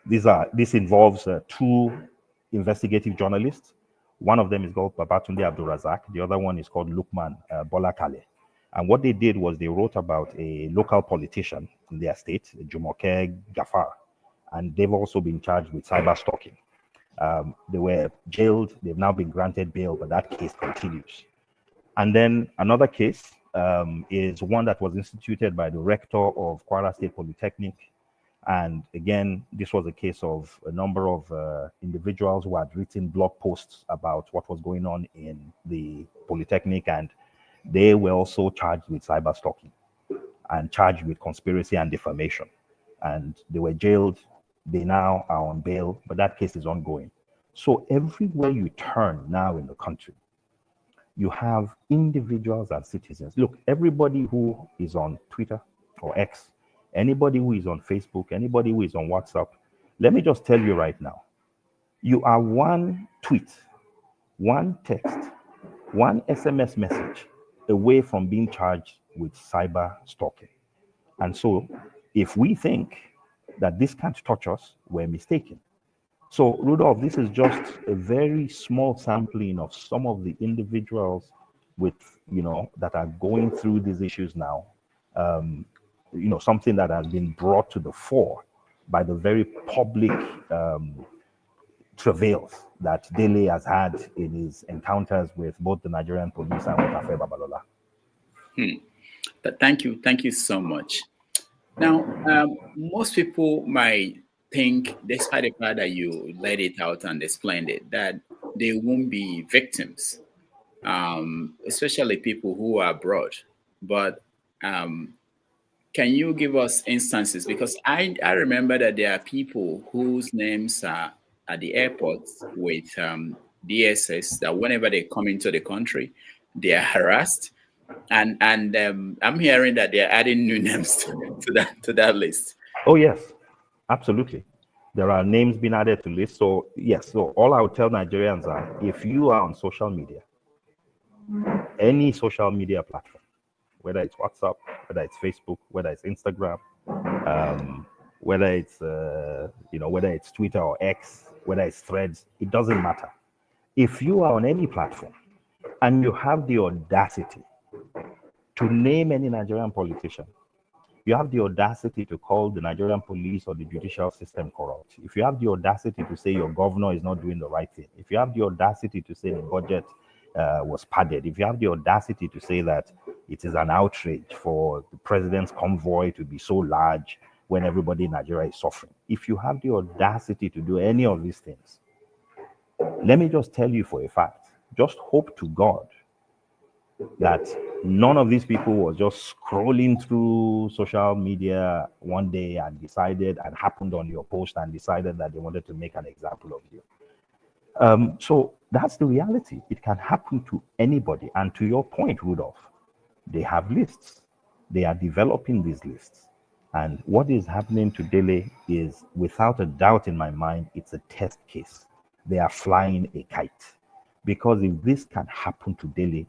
This involves 2 investigative journalists. One of them is called Babatunde Abdulrazak. The other one is called Lukman Bolakale. And what they did was they wrote about a local politician in their state, Jumoke Gafar. And they've also been charged with cyber stalking. They were jailed. They've now been granted bail, but that case continues. And then another case is one that was instituted by the rector of Kwara State Polytechnic And again, this was a case of a number of individuals who had written blog posts about what was going on in the Polytechnic, and they were also charged with cyber stalking and charged with conspiracy and defamation. And they were jailed. They now are on bail, but that case is ongoing. So everywhere you turn now in the country, you have individuals and citizens. Look, everybody who is on Twitter or X, anybody who is on Facebook, anybody who is on WhatsApp, let me just tell you right now, you are one tweet, one text, one SMS message away from being charged with cyber stalking. And so if we think that this can't touch us, we're mistaken. So, Rudolph, this is just a very small sampling of some of the individuals with, that are going through these issues now. Something that has been brought to the fore by the very public travails that Dele has had in his encounters with both the Nigerian police and with Afe Babalola. Thank you so much. Now, most people might think, despite the fact that you laid it out and explained it, that they won't be victims, especially people who are abroad. But can you give us instances? Because I remember that there are people whose names are at the airports with DSS, that whenever they come into the country, they are harassed. And I'm hearing that they're adding new names to that list. Oh, yes, absolutely. There are names being added to lists. So, yes, so all I would tell Nigerians are, if you are on social media, any social media platform, whether it's WhatsApp, whether it's Facebook, whether it's Instagram, whether it's Twitter or X, whether it's Threads, it doesn't matter. If you are on any platform and you have the audacity to name any Nigerian politician, you have the audacity to call the Nigerian police or the judicial system corrupt, if you have the audacity to say your governor is not doing the right thing, if you have the audacity to say the budget was padded, if you have the audacity to say that it is an outrage for the president's convoy to be so large when everybody in Nigeria is suffering, if you have the audacity to do any of these things, let me just tell you for a fact, just hope to God that none of these people was just scrolling through social media one day and decided and happened on your post and decided that they wanted to make an example of you. So that's the reality. It can happen to anybody. And to your point, Rudolph, they have lists. They are developing these lists. And what is happening to Dele is, without a doubt in my mind, it's a test case. They are flying a kite. Because if this can happen to Dele,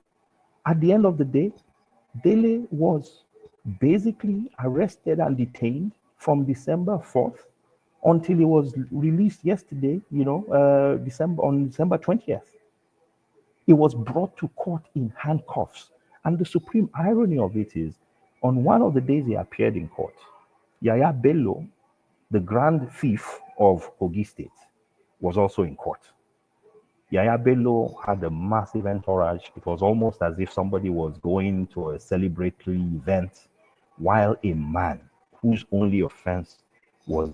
at the end of the day, Dele was basically arrested and detained from December 4th until he was released yesterday, on December 20th. He was brought to court in handcuffs. And the supreme irony of it is, on one of the days he appeared in court, Yaya Bello, the grand thief of Kogi State, was also in court. Yaya Bello had a massive entourage. It was almost as if somebody was going to a celebratory event, while a man whose only offense was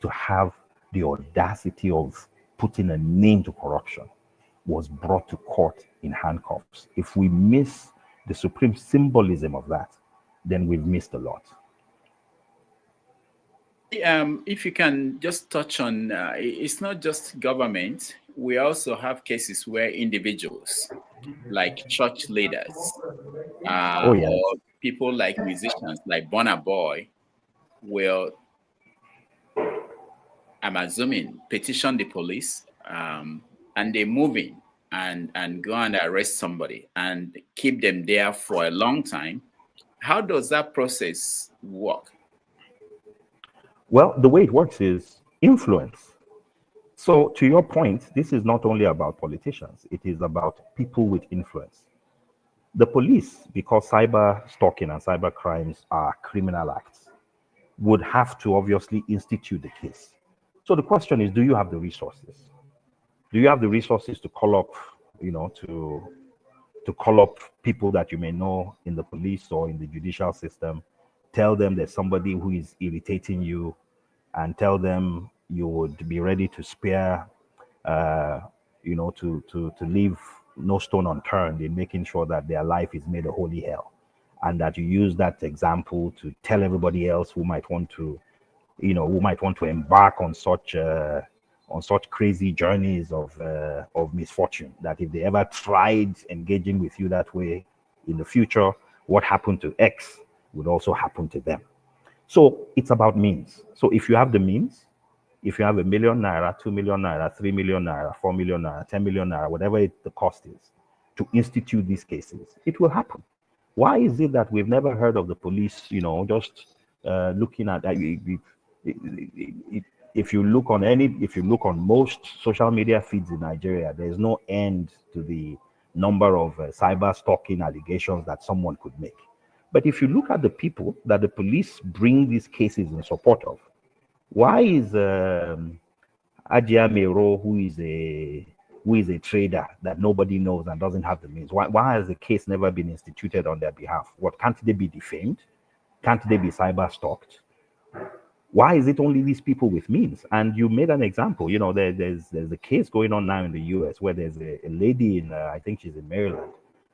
to have the audacity of putting a name to corruption was brought to court in handcuffs. If we miss the supreme symbolism of that, then we've missed a lot. If you can just touch on, it's not just government. We also have cases where individuals, like church leaders, or people like musicians, like Burna Boy, will, I'm assuming, petition the police, and they move in and go and arrest somebody and keep them there for a long time. How does that process work? Well, the way it works is influence. So to your point, this is not only about politicians, it is about people with influence. The police, because cyber stalking and cyber crimes are criminal acts, would have to obviously institute the case. So the question is, do you have the resources? Do you have the resources to call up, to call up people that you may know in the police or in the judicial system tell them there's somebody who is irritating you, and tell them you would be ready to spare, to leave no stone unturned in making sure that their life is made a holy hell, and that you use that example to tell everybody else who might want to embark on such crazy journeys of misfortune, that if they ever tried engaging with you that way in the future, what happened to X would also happen to them. So it's about means. So if you have the means, if you have ₦1 million, ₦2 million, ₦3 million, ₦4 million, ₦10 million, whatever the cost is, to institute these cases, it will happen. Why is it that we've never heard of the police, just looking at that? If you look on most social media feeds in Nigeria, there's no end to the number of cyber stalking allegations that someone could make. But if you look at the people that the police bring these cases in support of, why is Ajia Mero, who is a trader that nobody knows and doesn't have the means, why has the case never been instituted on their behalf? What, can't they be defamed? Can't they be cyber stalked? Why is it only these people with means? And you made an example. There's a case going on now in the US where there's a lady in, I think she's in Maryland,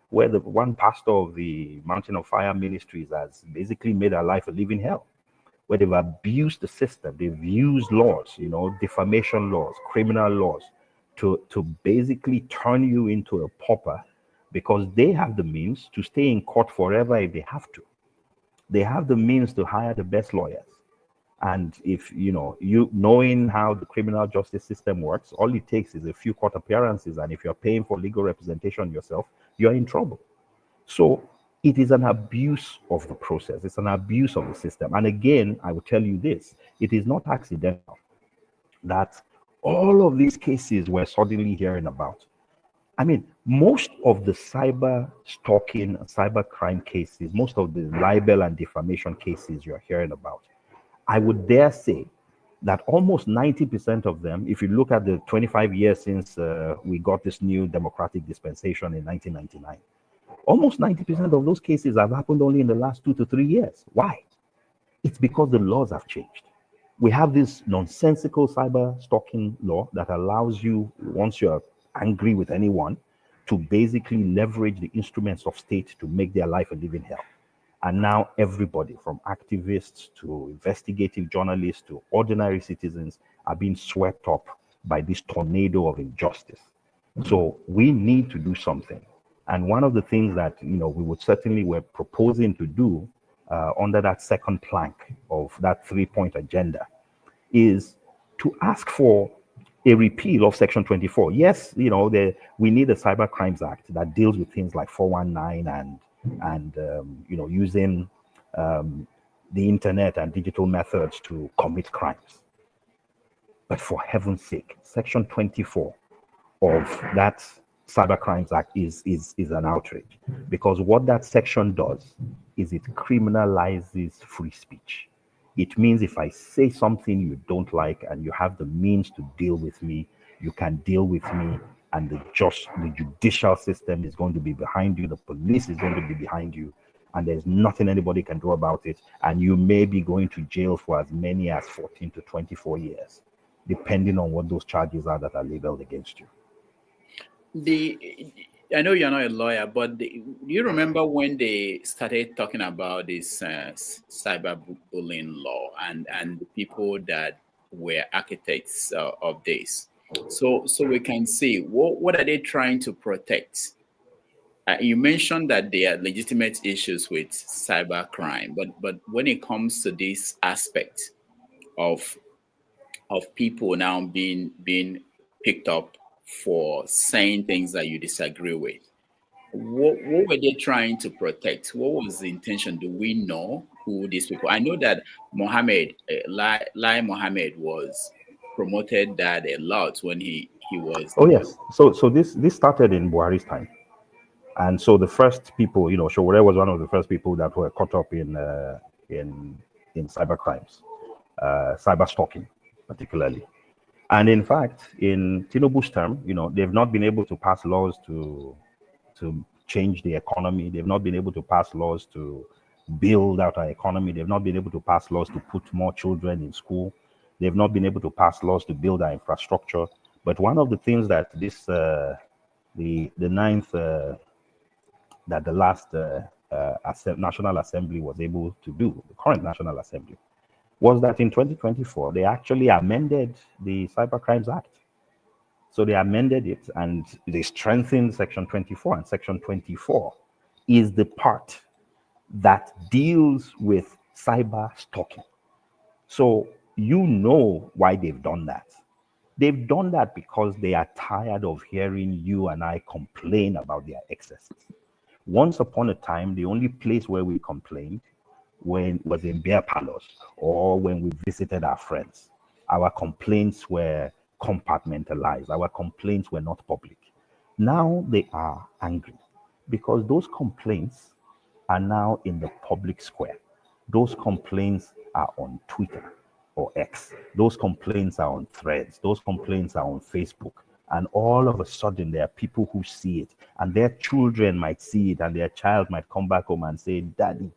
where the one pastor of the Mountain of Fire Ministries has basically made her life a living hell, where they've abused the system. They've used laws, defamation laws, criminal laws, to basically turn you into a pauper, because they have the means to stay in court forever if they have to. They have the means to hire the best lawyers. And if, you knowing how the criminal justice system works, all it takes is a few court appearances. And if you're paying for legal representation yourself, you're in trouble. So it is an abuse of the process. It's an abuse of the system. And again, I will tell you this, it is not accidental that all of these cases we're suddenly hearing about. I mean, most of the cyber stalking, cyber crime cases, most of the libel and defamation cases you're hearing about, I would dare say that almost 90% of them, if you look at the 25 years since we got this new democratic dispensation in 1999, almost 90% of those cases have happened only in the last 2 to 3 years. Why? It's because the laws have changed. We have this nonsensical cyber stalking law that allows you, once you're angry with anyone, to basically leverage the instruments of state to make their life a living hell. And now everybody, from activists to investigative journalists to ordinary citizens, are being swept up by this tornado of injustice. So we need to do something. And one of the things that we're proposing to do under that second plank of that 3-point agenda is to ask for a repeal of Section 24. Yes, we need a Cyber Crimes Act that deals with things like 419 and using the internet and digital methods to commit crimes. But for heaven's sake, Section 24 of that Cyber Crimes Act is an outrage, because what that section does is it criminalizes free speech. It means if I say something you don't like and you have the means to deal with me, you can deal with me, and the judicial system is going to be behind you, the police is going to be behind you, and there's nothing anybody can do about it. And you may be going to jail for as many as 14 to 24 years, depending on what those charges are that are labeled against you. I know you're not a lawyer, but do you remember when they started talking about this cyberbullying law and the people that were architects of this? So we can see what are they trying to protect? You mentioned that there are legitimate issues with cybercrime, but when it comes to this aspect of people now being picked up for saying things that you disagree with, what were they trying to protect? What was the intention? Do we know who these people? I know that Mohammed, Lai Mohammed, was promoted that a lot when he was. Oh yes. So this started in Buhari's time, and so the first people, Showore was one of the first people that were caught up in cyber crimes, cyber stalking, particularly. And in fact, in Tinubu's term, they've not been able to pass laws to change the economy. They've not been able to pass laws to build out our economy. They've not been able to pass laws to put more children in school. They've not been able to pass laws to build our infrastructure. But one of the things that this, the ninth, that the last National Assembly was able to do, the current National Assembly, was that in 2024, they actually amended the Cybercrimes Act. So they amended it and they strengthened Section 24, and Section 24 is the part that deals with cyber stalking. So you know why they've done that. They've done that because they are tired of hearing you and I complain about their excesses. Once upon a time, the only place where we complained was in beer parlors or when we visited our friends. Our complaints were compartmentalized. Our complaints were not public. Now they are angry because those complaints are now in the public square. Those complaints are on Twitter or X. Those complaints are on Threads. Those complaints are on Facebook. And all of a sudden, there are people who see it, and their children might see it, and their child might come back home and say, "Daddy,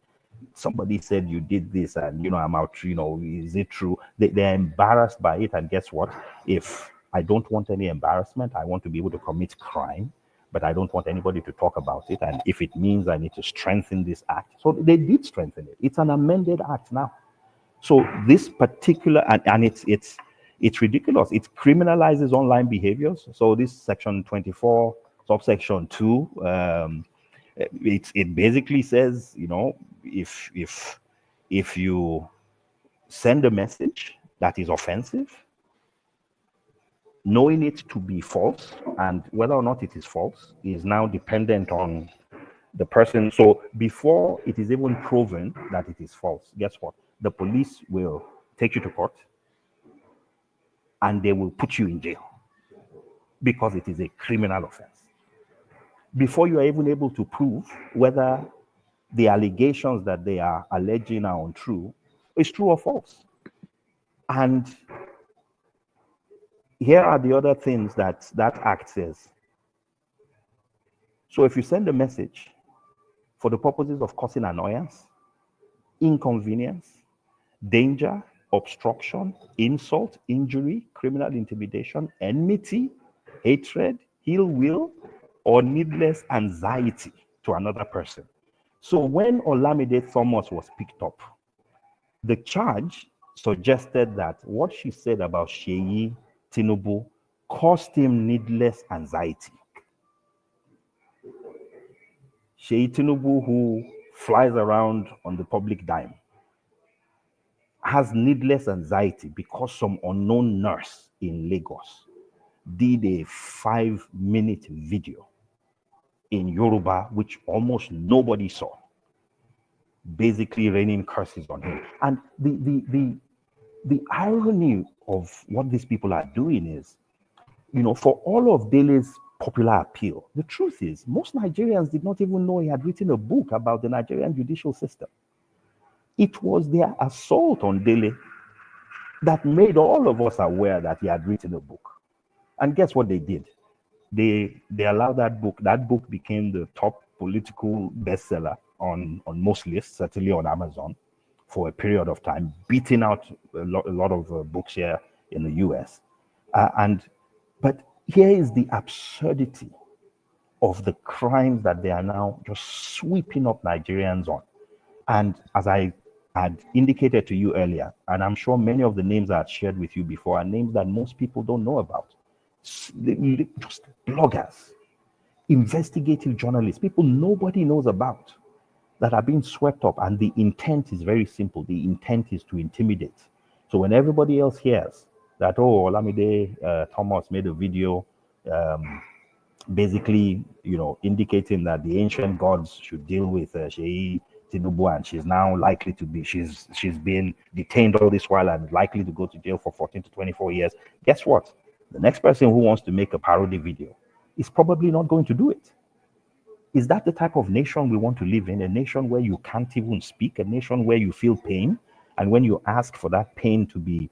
somebody said you did this, and I'm out. Is it true?" They're embarrassed by it, and guess what? If I don't want any embarrassment, I want to be able to commit crime, but I don't want anybody to talk about it. And if it means I need to strengthen this act, so they did strengthen it. It's an amended act now. So this particular, and it's ridiculous. It criminalizes online behaviors. So this Section 24, subsection 2, it basically says, if you send a message that is offensive, knowing it to be false, and whether or not it is false is now dependent on the person. So before it is even proven that it is false, guess what? The police will take you to court and they will put you in jail because it is a criminal offense. Before you are even able to prove whether the allegations that they are alleging are untrue, is true or false. And here are the other things that act says. So if you send a message for the purposes of causing annoyance, inconvenience, danger, obstruction, insult, injury, criminal intimidation, enmity, hatred, ill will, or needless anxiety to another person. So when Olamide Thomas was picked up, the charge suggested that what she said about Seyi Tinubu caused him needless anxiety. Seyi Tinubu, who flies around on the public dime, has needless anxiety because some unknown nurse in Lagos did a 5-minute video in Yoruba, which almost nobody saw, basically raining curses on him. And the irony of what these people are doing is, for all of Dele's popular appeal, the truth is most Nigerians did not even know he had written a book about the Nigerian judicial system. It was their assault on Dele that made all of us aware that he had written a book. And guess what they did? They allowed that book. That book became the top political bestseller on most lists, certainly on Amazon, for a period of time, beating out a lot of books here in the US. But here is the absurdity of the crimes that they are now just sweeping up Nigerians on. And as I had indicated to you earlier, and I'm sure many of the names I had shared with you before are names that most people don't know about. Just bloggers, investigative journalists, people nobody knows about that are being swept up. And the intent is very simple. The intent is to intimidate. So when everybody else hears that, Olamide Thomas made a video basically, indicating that the ancient gods should deal with Seyi Tinubu, and she's now likely to be, she's been detained all this while and likely to go to jail for 14 to 24 years. Guess what? The next person who wants to make a parody video is probably not going to do it. Is that the type of nation we want to live in? A nation where you can't even speak, a nation where you feel pain, and when you ask for that pain to be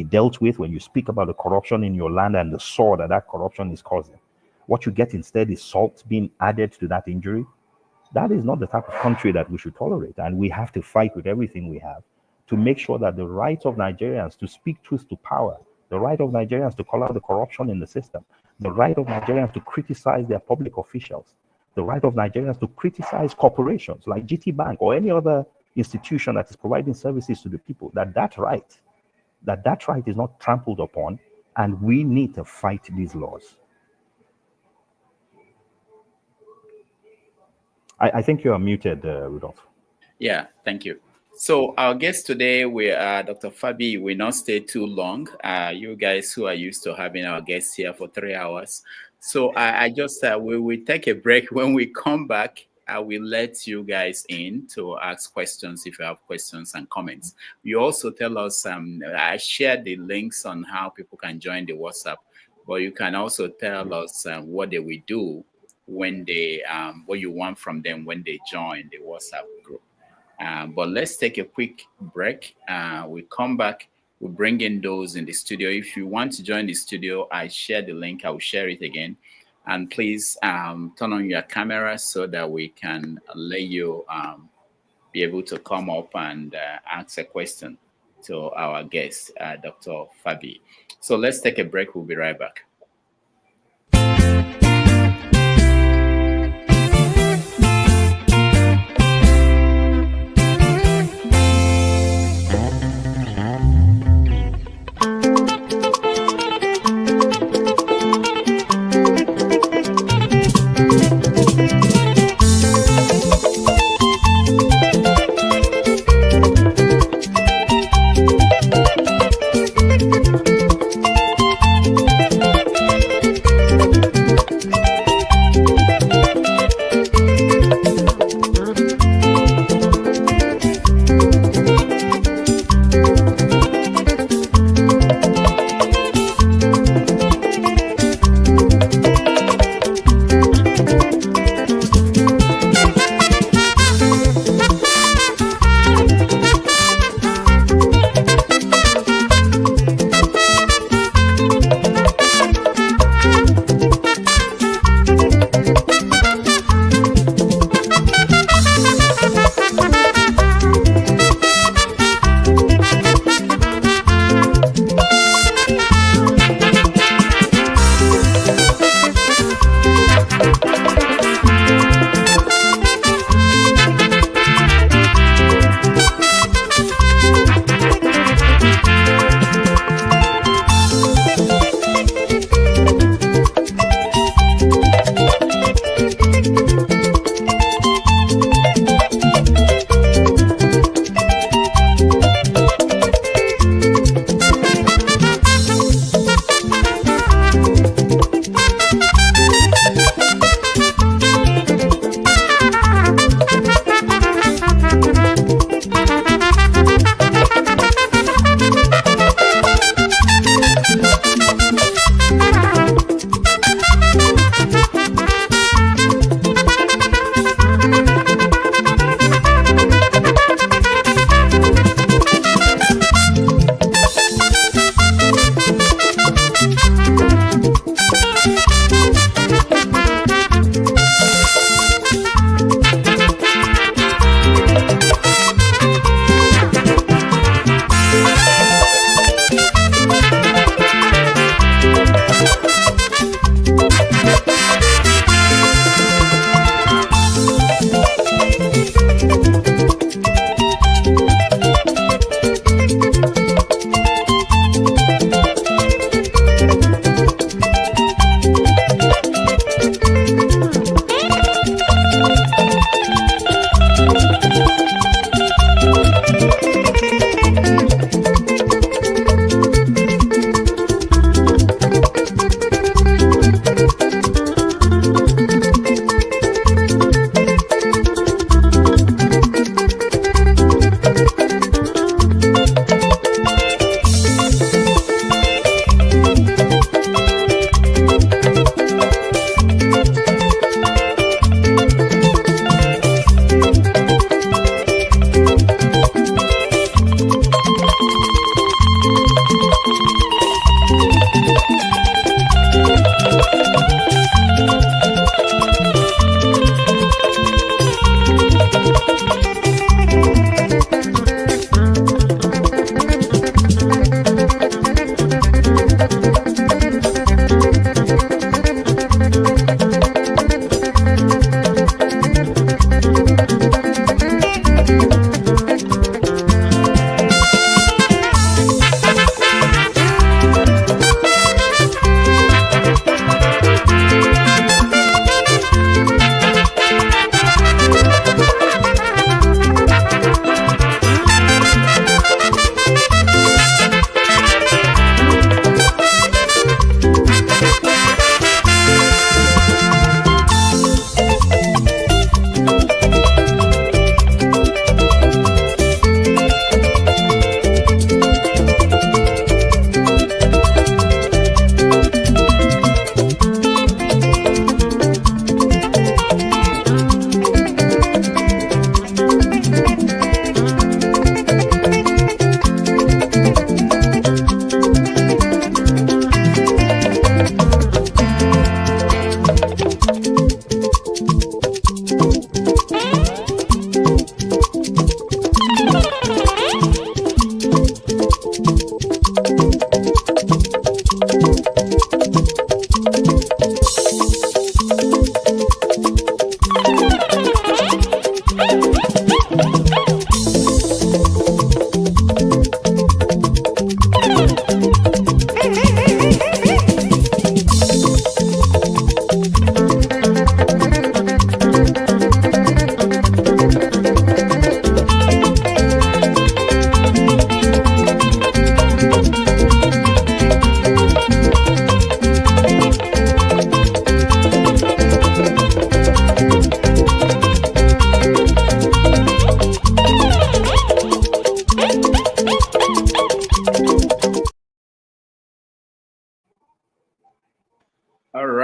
dealt with, when you speak about the corruption in your land and the sore that corruption is causing, what you get instead is salt being added to that injury? That is not the type of country that we should tolerate. And we have to fight with everything we have to make sure that the right of Nigerians to speak truth to power, the right of Nigerians to call out the corruption in the system, the right of Nigerians to criticize their public officials, the right of Nigerians to criticize corporations like GT Bank or any other institution that is providing services to the people, that right is not trampled upon, and we need to fight these laws. I think you are muted, Rudolph. Yeah, thank you. So our guest today, we are Dr. Fabiyi. We not stay too long. You guys who are used to having our guests here for 3 hours. So I just, we will take a break. When we come back, I will let you guys in to ask questions if you have questions and comments. You also tell us, I shared the links on how people can join the WhatsApp, but you can also tell us what they will do when they, what you want from them when they join the WhatsApp group. But let's take a quick break. We come back, we bring in those in the studio. If you want to join the studio, I share the link, I will share it again. And please turn on your camera so that we can let you be able to come up and ask a question to our guest, Dr. Fabiyi. So let's take a break, we'll be right back.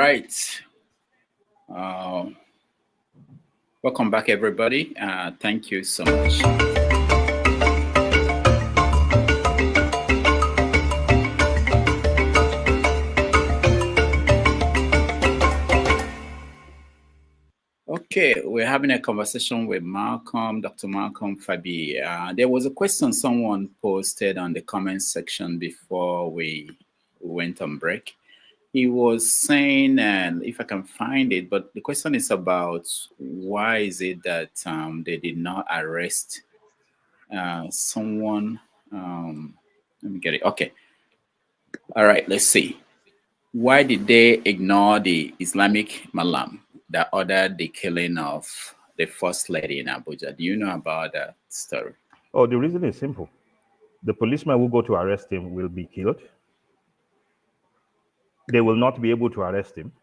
right. Welcome back, everybody. Thank you so much. Okay, we're having a conversation with Dr. Malcolm Fabiyi. There was a question someone posted on the comments section before we went on break. He was saying, and if I can find it, but the question is about why is it that they did not arrest someone. Let me get it. Okay. All right, let's see. Why did they ignore the Islamic Malam that ordered the killing of the first lady in Abuja? Do you know about that story? Oh, the reason is simple. The policeman who go to arrest him will be killed. They will not be able to arrest him.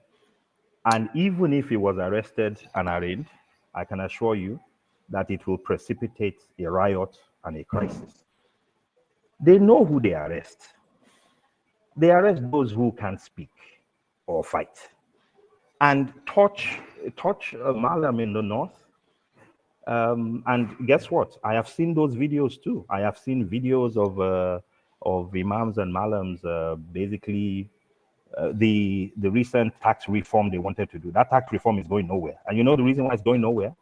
And even if he was arrested and arraigned, I can assure you that it will precipitate a riot and a crisis. They know who they arrest. They arrest those who can speak or fight. And touch Malam in the north. And guess what? I have seen those videos too. I have seen videos of imams and malams basically the recent tax reform they wanted to do. That tax reform is going nowhere. And you know the reason why it's going nowhere?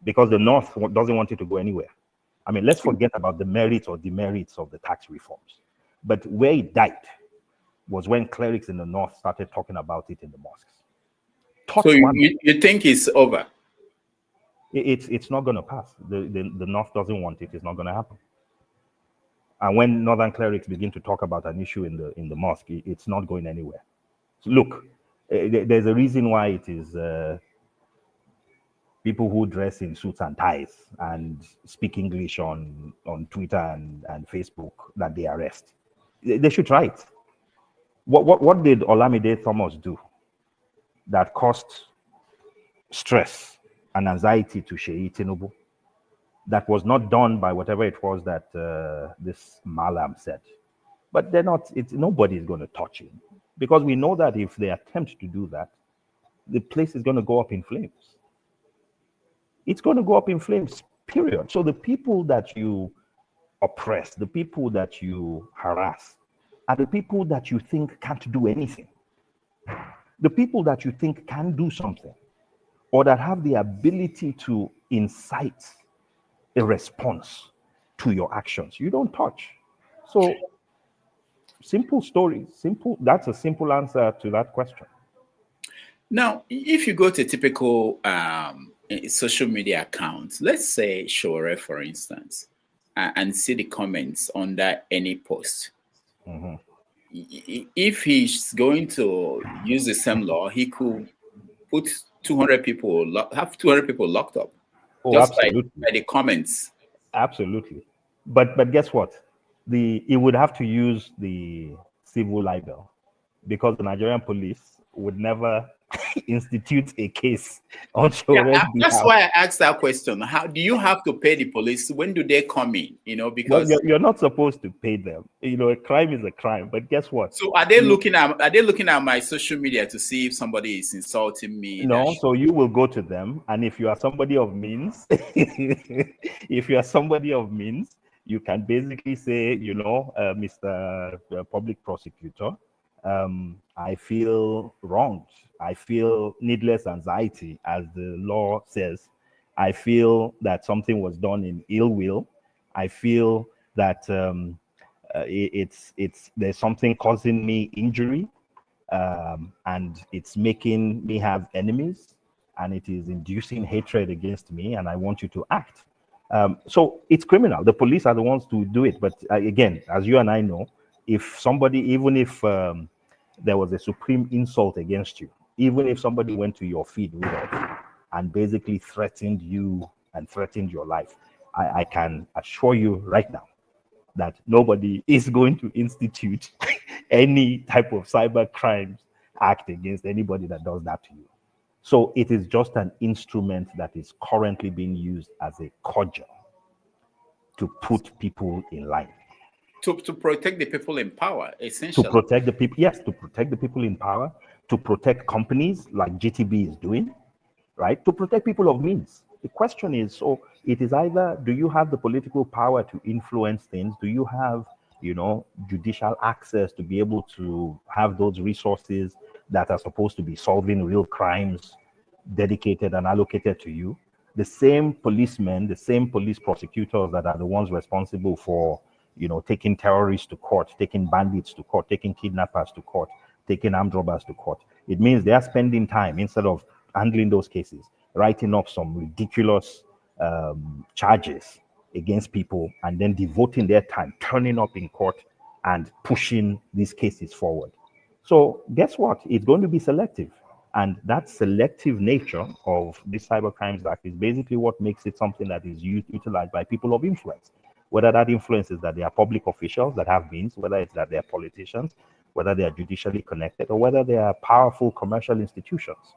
Because the north doesn't want it to go anywhere. I mean, let's forget about the merits or demerits of the tax reforms. But where it died was when clerics in the north started talking about it in the mosques. So you think it's over? It's not going to pass. The north doesn't want it. It's not going to happen. And when northern clerics begin to talk about an issue in the mosque, it's not going anywhere. So look, there's a reason why it is people who dress in suits and ties and speak English on Twitter and Facebook that they arrest. They should try it. What did Olamide Thomas do that caused stress and anxiety to Sheyi Tinubu? That was not done by whatever it was that this Malam said. But they're not, nobody is going to touch him. Because we know that if they attempt to do that, the place is going to go up in flames. It's going to go up in flames, period. So the people that you oppress, the people that you harass, are the people that you think can't do anything. The people that you think can do something, or that have the ability to incite a response to your actions, you don't touch. So simple story, that's a simple answer to that question. Now, if you go to typical social media accounts, let's say Shore, for instance, and see the comments under any post, if he's going to use the same law, he could put 200 people, have 200 people locked up. Oh, just absolutely. by the comments. Absolutely. But guess what? He would have to use the civil libel, because the Nigerian police would never institute a case on Shore's behalf. That's why I asked that question. How do you have to pay the police? When do they come in? You know, because you're not supposed to pay them. You know, a crime is a crime. But guess what? So are they looking at my social media to see if somebody is insulting me? No, so you will go to them, and if you are somebody of means, you can basically say, you know, Mr. Public Prosecutor, I feel wronged. I feel needless anxiety, as the law says. I feel that something was done in ill will. I feel that there's something causing me injury, and it's making me have enemies, and it is inducing hatred against me, and I want you to act. So it's criminal. The police are the ones to do it. But again, as you and I know, if somebody, even if there was a supreme insult against you, even if somebody went to your feed and basically threatened you and threatened your life, I can assure you right now that nobody is going to institute any type of cyber crimes act against anybody that does that to you. So it is just an instrument that is currently being used as a cudgel to put people in line. To protect the people in power, essentially. To protect the people, yes, to protect the people in power, to protect companies like GTB is doing, right? To protect people of means. The question is, so it is either, do you have the political power to influence things? Do you have, judicial access to be able to have those resources that are supposed to be solving real crimes dedicated and allocated to you? The same policemen, the same police prosecutors that are the ones responsible for, taking terrorists to court, taking bandits to court, taking kidnappers to court, taking armed robbers to court. It means they are spending time, instead of handling those cases, writing up some ridiculous charges against people, and then devoting their time turning up in court and pushing these cases forward. So guess what? It's going to be selective. And that selective nature of this Cybercrimes Act is basically what makes it something that is utilized by people of influence. Whether that influence is that they are public officials that have means, whether it's that they are politicians, whether they are judicially connected, or whether they are powerful commercial institutions.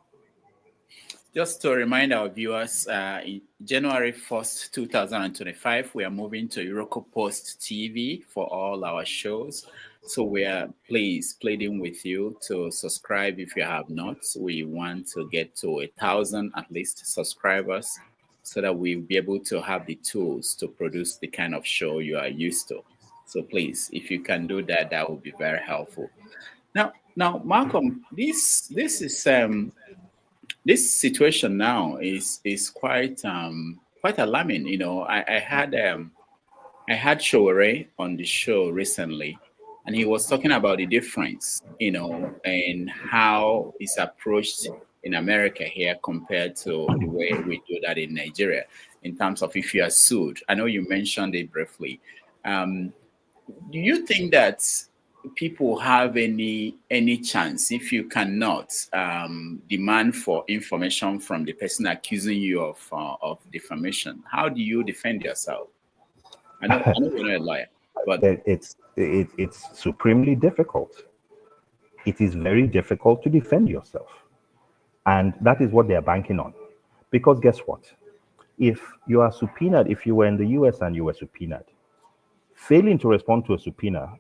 Just to remind our viewers, in January 1st, 2025, we are moving to Iroko Post TV for all our shows. So we are pleading with you to subscribe if you have not. We want to get to 1,000 at least subscribers so that we'll be able to have the tools to produce the kind of show you are used to. So please, if you can do that, that would be very helpful. Now, Malcolm, this is this situation now is quite alarming. I had Showore on the show recently, and he was talking about the difference, and how it's approached in America here compared to the way we do that in Nigeria, in terms of if you are sued. I know you mentioned it briefly. Do you think that people have any chance if you cannot demand for information from the person accusing you of defamation? How do you defend yourself? I know you're not a lawyer, but it's supremely difficult. It is very difficult to defend yourself, and that is what they are banking on. Because guess what? If you are subpoenaed, if you were in the US and you were subpoenaed, failing to respond to a subpoena,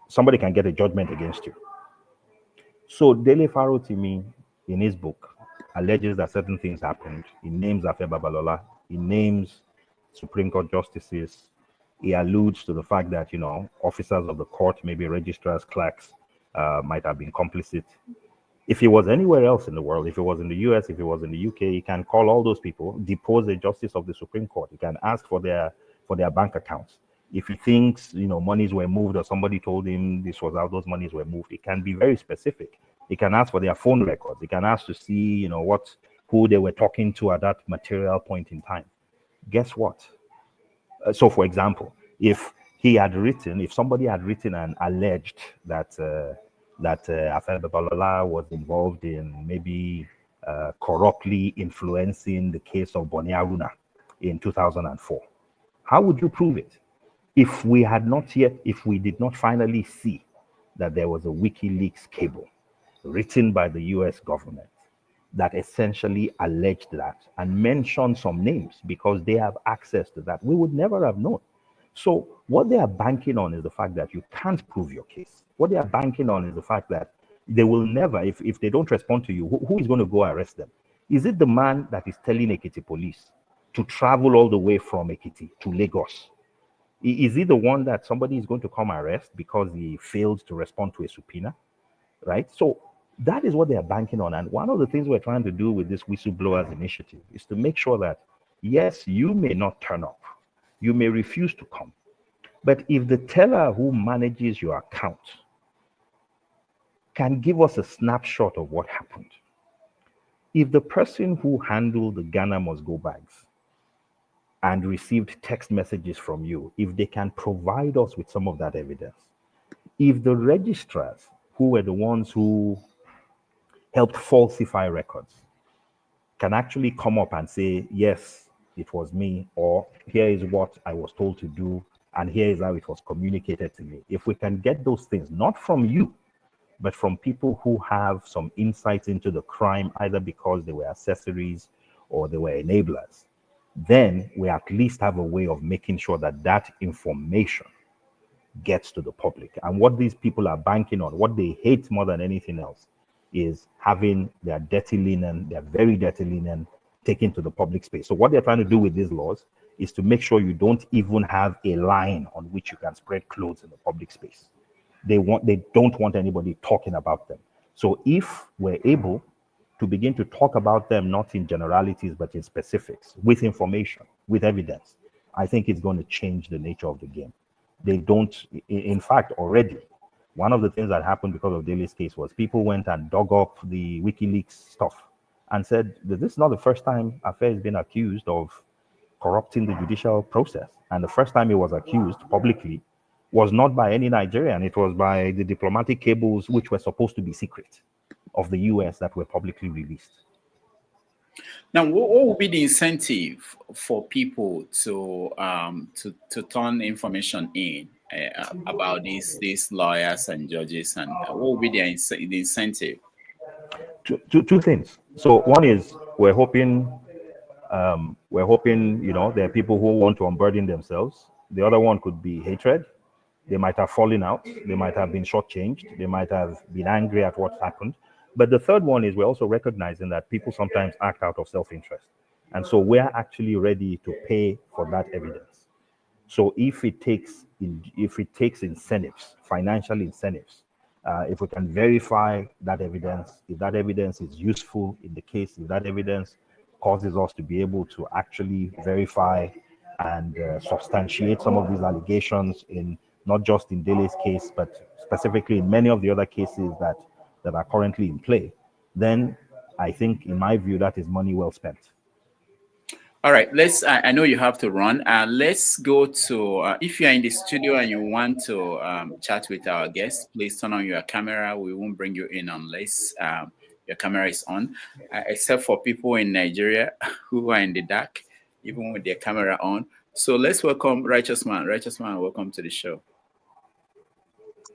somebody can get a judgment against you. So Dele Farotimi, in his book, alleges that certain things happened. He names Afe Babalola. He names Supreme Court justices. He alludes to the fact that, officers of the court, maybe registrars, clerks, might have been complicit. If he was anywhere else in the world, if he was in the US, if he was in the UK, he can call all those people, depose a justice of the Supreme Court. He can ask for their bank accounts. If he thinks, monies were moved, or somebody told him this was how those monies were moved, it can be very specific. He can ask for their phone records. He can ask to see, who they were talking to at that material point in time. Guess what? So, for example, if somebody had written and alleged that Afe Babalola was involved in maybe corruptly influencing the case of Boni Aruna in 2004, how would you prove it? If we did not finally see that there was a WikiLeaks cable written by the US government that essentially alleged that and mentioned some names because they have access to that, we would never have known. So what they are banking on is the fact that you can't prove your case. What they are banking on is the fact that they will never, if they don't respond to you, who is going to go arrest them? Is it the man that is telling Ekiti police to travel all the way from Ekiti to Lagos? Is he the one that somebody is going to come arrest because he failed to respond to a subpoena, right? So that is what they are banking on. And one of the things we're trying to do with this whistleblowers initiative is to make sure that, yes, you may not turn up. You may refuse to come. But if the teller who manages your account can give us a snapshot of what happened, if the person who handled the Ghana Must Go bags and received text messages from you, if they can provide us with some of that evidence, if the registrars who were the ones who helped falsify records can actually come up and say, yes, it was me, or here is what I was told to do, and here is how it was communicated to me. If we can get those things, not from you, but from people who have some insights into the crime, either because they were accessories or they were enablers, then we at least have a way of making sure that that information gets to the public. And what these people are banking on, what they hate more than anything else, is having their dirty linen, their very dirty linen, taken to the public space. So what they're trying to do with these laws is to make sure you don't even have a line on which you can spread clothes in the public space. They don't want anybody talking about them. So if we're able to begin to talk about them, not in generalities, but in specifics, with information, with evidence, I think it's going to change the nature of the game. They don't, in fact, already, one of the things that happened because of Dele's case was people went and dug up the WikiLeaks stuff and said that this is not the first time Affair has been accused of corrupting the judicial process. And the first time he was accused publicly was not by any Nigerian, it was by the diplomatic cables which were supposed to be secret of the US that were publicly released. Now, what will be the incentive for people to turn information in about these lawyers and judges, and what will be the incentive? Two things. So one is we're hoping, you know, there are people who want to unburden themselves. The other one could be hatred. They might have fallen out. They might have been shortchanged. They might have been angry at what's happened. But the third one is we're also recognizing that people sometimes act out of self-interest. And so we're actually ready to pay for that evidence. So if it takes incentives, financial incentives, if we can verify that evidence, if that evidence is useful in the case, if that evidence causes us to be able to actually verify and substantiate some of these allegations in not just in Dele's case, but specifically in many of the other cases that are currently in play, then I think, in my view, that is money well spent. All right, I know you have to run. Let's go to, if you're in the studio and you want to chat with our guests, please turn on your camera. We won't bring you in unless your camera is on, except for people in Nigeria who are in the dark, even with their camera on. So let's welcome Righteous Man. Righteous Man, welcome to the show.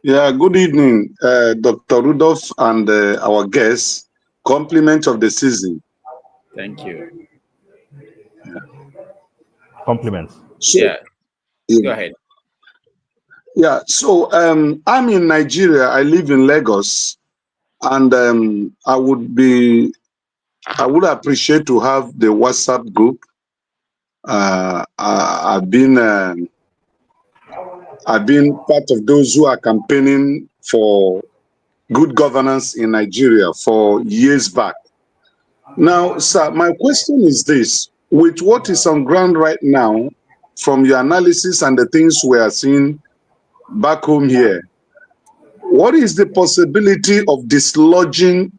Yeah, good evening, Dr. Rudolph and our guests. Compliment of the season. Thank you. Compliments. So, yeah, go ahead. Yeah, so I'm in Nigeria. I live in Lagos, and I would appreciate to have the WhatsApp group. I've been part of those who are campaigning for good governance in Nigeria for years back. Now, sir, my question is this: with what is on ground right now, from your analysis and the things we are seeing back home here, what is the possibility of dislodging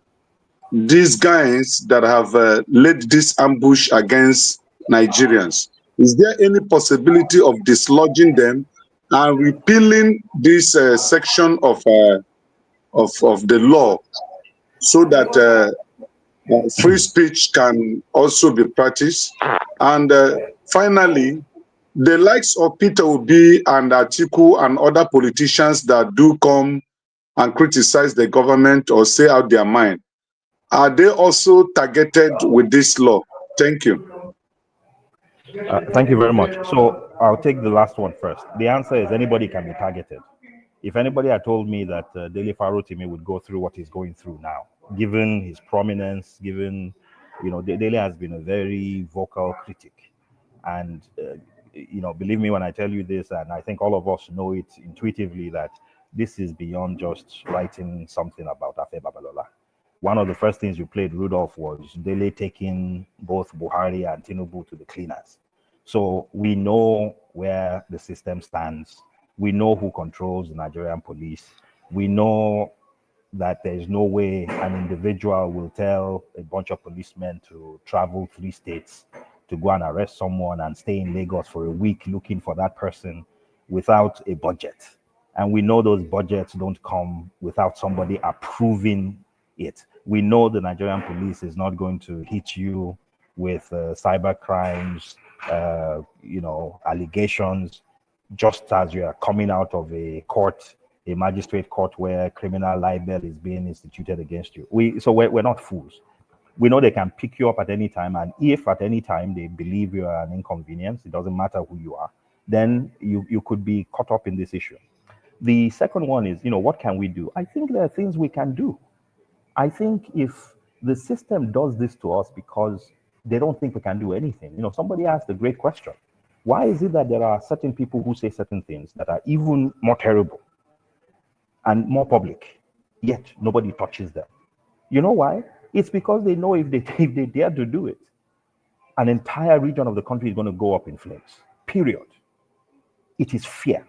these guys that have led this ambush against Nigerians? Is there any possibility of dislodging them and repealing this section of the law so that free speech can also be practiced? And finally, the likes of Peter Obi and Atiku and other politicians that do come and criticize the government or say out their mind, are they also targeted with this law? Thank you. Thank you very much. So I'll take the last one first. The answer is anybody can be targeted. If anybody had told me that Dele Farotimi would go through what he's going through now, given his prominence, given, you know, Dele has been a very vocal critic. And, you know, believe me when I tell you this, and I think all of us know it intuitively, that this is beyond just writing something about Afe Babalola. One of the first things you played, Rudolph, was Dele taking both Buhari and Tinubu to the cleaners. So we know where the system stands. We know who controls the Nigerian police. We know that there is no way an individual will tell a bunch of policemen to travel 3 states to go and arrest someone and stay in Lagos for a week looking for that person without a budget. And we know those budgets don't come without somebody approving it. We know the Nigerian police is not going to hit you with cyber crimes, you know, allegations, just as you are coming out of a court, a magistrate court where criminal libel is being instituted against you. So we're not fools. We know they can pick you up at any time, and if at any time they believe you are an inconvenience, it doesn't matter who you are, then you could be caught up in this issue. The second one is, you know, what can we do? I think there are things we can do. I think if the system does this to us because they don't think we can do anything, somebody asked a great question. Why is it that there are certain people who say certain things that are even more terrible and more public, yet nobody touches them? You know why? It's because they know if they dare to do it, an entire region of the country is going to go up in flames, period. It is fear.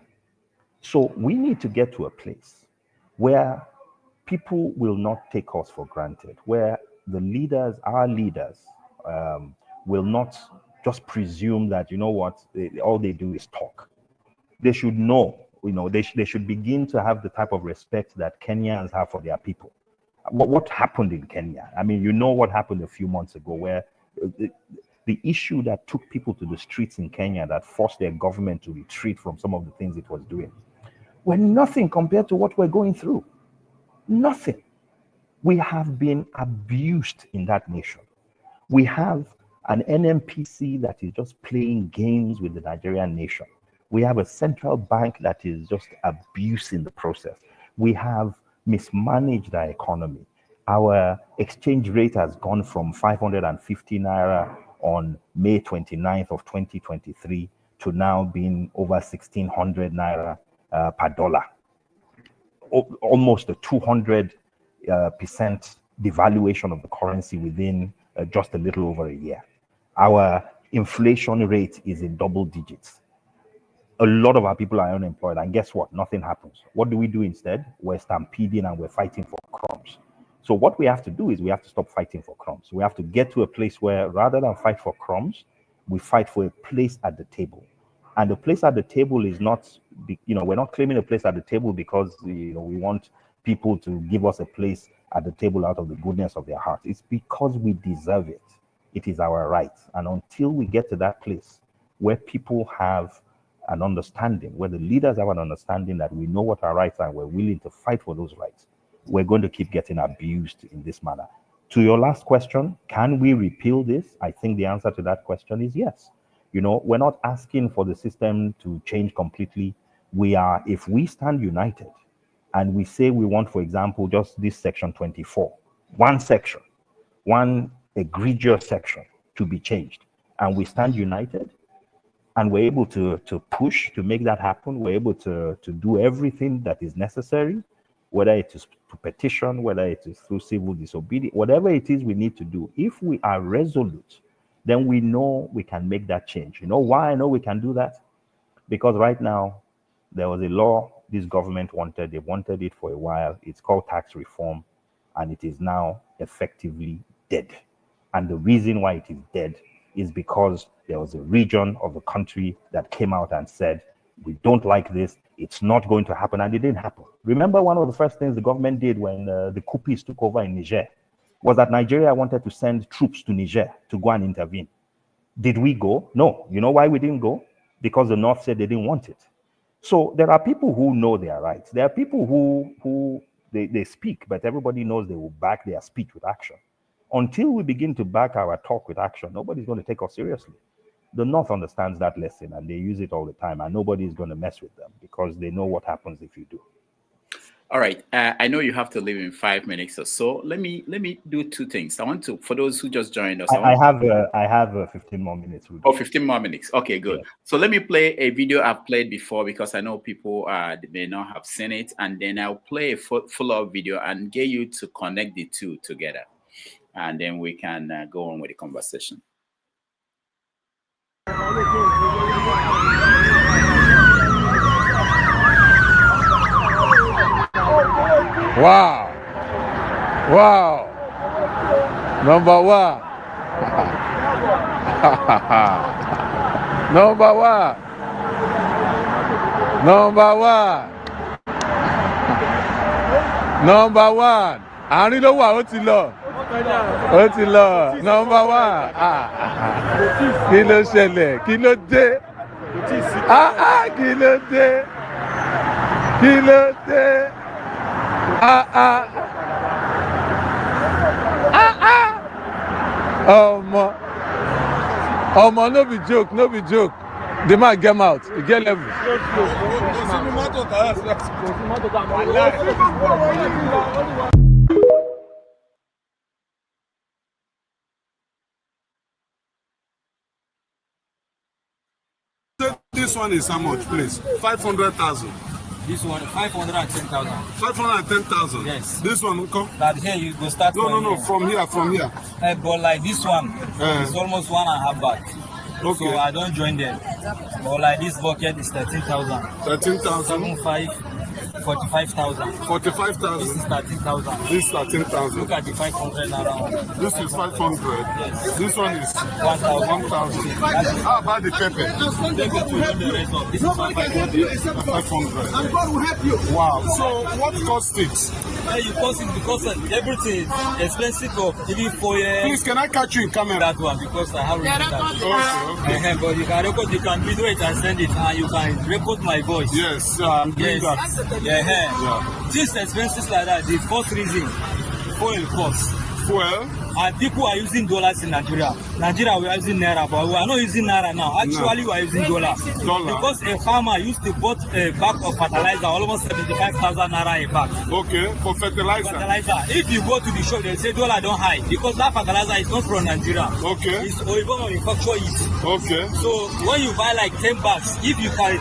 So we need to get to a place where people will not take us for granted, where the leaders, our leaders, will not just presume that, all they do is talk. They should know, they should begin to have the type of respect that Kenyans have for their people. What happened in Kenya? I mean, what happened a few months ago, where the issue that took people to the streets in Kenya, that forced their government to retreat from some of the things it was doing, were nothing compared to what we're going through. Nothing. We have been abused in that nation. We have an NMPC that is just playing games with the Nigerian nation. We have a central bank that is just abusing the process. We have mismanaged our economy. Our exchange rate has gone from 550 naira on May 29th of 2023 to now being over 1,600 naira per dollar. Almost a 200% devaluation of the currency within just a little over a year. Our inflation rate is in double digits. A lot of our people are unemployed, and guess what? Nothing happens. What do we do instead? We're stampeding and we're fighting for crumbs. So what we have to do is we have to stop fighting for crumbs. We have to get to a place where rather than fight for crumbs, we fight for a place at the table. And the place at the table is not, we're not claiming a place at the table because, we want people to give us a place at the table out of the goodness of their heart. It's because we deserve it. It is our right. And until we get to that place where people have an understanding, where the leaders have an understanding that we know what our rights are and we're willing to fight for those rights, we're going to keep getting abused in this manner. To your last question, can we repeal this? I think the answer to that question is yes. We're not asking for the system to change completely. If we stand united and we say we want, for example, just this section 24, one section, one egregious section to be changed, and we stand united, and we're able to push to make that happen, we're able to do everything that is necessary, whether it is to petition, whether it is through civil disobedience, whatever it is we need to do, if we are resolute, then we know we can make that change. You know why I know we can do that? Because right now, there was a law this government wanted. They wanted it for a while. It's called tax reform, and it is now effectively dead. And the reason why it is dead is because there was a region of the country that came out and said, we don't like this, it's not going to happen, and it didn't happen. Remember, one of the first things the government did when the coupists took over in Niger was that Nigeria wanted to send troops to Niger to go and intervene. Did we go? No. You know why we didn't go? Because the North said they didn't want it. So there are people who know their rights. There are people who they speak, but everybody knows they will back their speech with action. Until we begin to back our talk with action, nobody's going to take us seriously. The North understands that lesson, and they use it all the time, and nobody's going to mess with them because they know what happens if you do. All right. I know you have to leave in 5 minutes or so. Let me do two things. I want to, for those who just joined us. I have 15 more minutes. Oh, 15 more minutes. Okay, good. Yeah. So let me play a video I've played before because I know people may not have seen it. And then I'll play a follow-up video and get you to connect the two together. And then we can go on with the conversation. Wow. Wow. Number one. Number one. Number one. Number one. Àárín ló wà, ó ti lọ. Ó ti lọ. Number one. Kí ló ṣẹlẹ̀? Kí ló dé? Kí ló dé? Kí ló dé? No be joke, no be joke. The man get out, he get level. This one is how much, please? 500,000. This one 510,000. 510,000. Yes. This one, come. That here you go start. No. From here. But like this one, it's almost 1.5 bag. Okay. So I don't join them. But like this bucket is 13,000. 13,000. 75, 45,000. 45,000. This is 13,000. This is 13,000. Look at the 500 around. This is 500. Yes. This one is 1,000. 1,000. How about the pepper? Pepper to the rest of this is 500. 500. Wow. So what cost it? You cost it because everything is expensive for even for Please, can I catch you in camera? that one because I have recorded that. Okay. But you can record, you can video it and send it, and you can record my voice. Yes, I'm doing that. Yeah. This expenses like that. The first reason, fuel cost. Fuel? And people are using dollars in Nigeria. Nigeria, we are using naira, but we are not using naira now. Actually, we are using dollar. Because a farmer used to bought a bag of fertilizer, almost 75,000 naira a bag. Okay, for fertilizer. If you go to the shop, they say dollar don't high because that fertilizer is not from Nigeria. Okay. It's Oibo manufacture it. Okay. So when you buy like 10 bags, if you can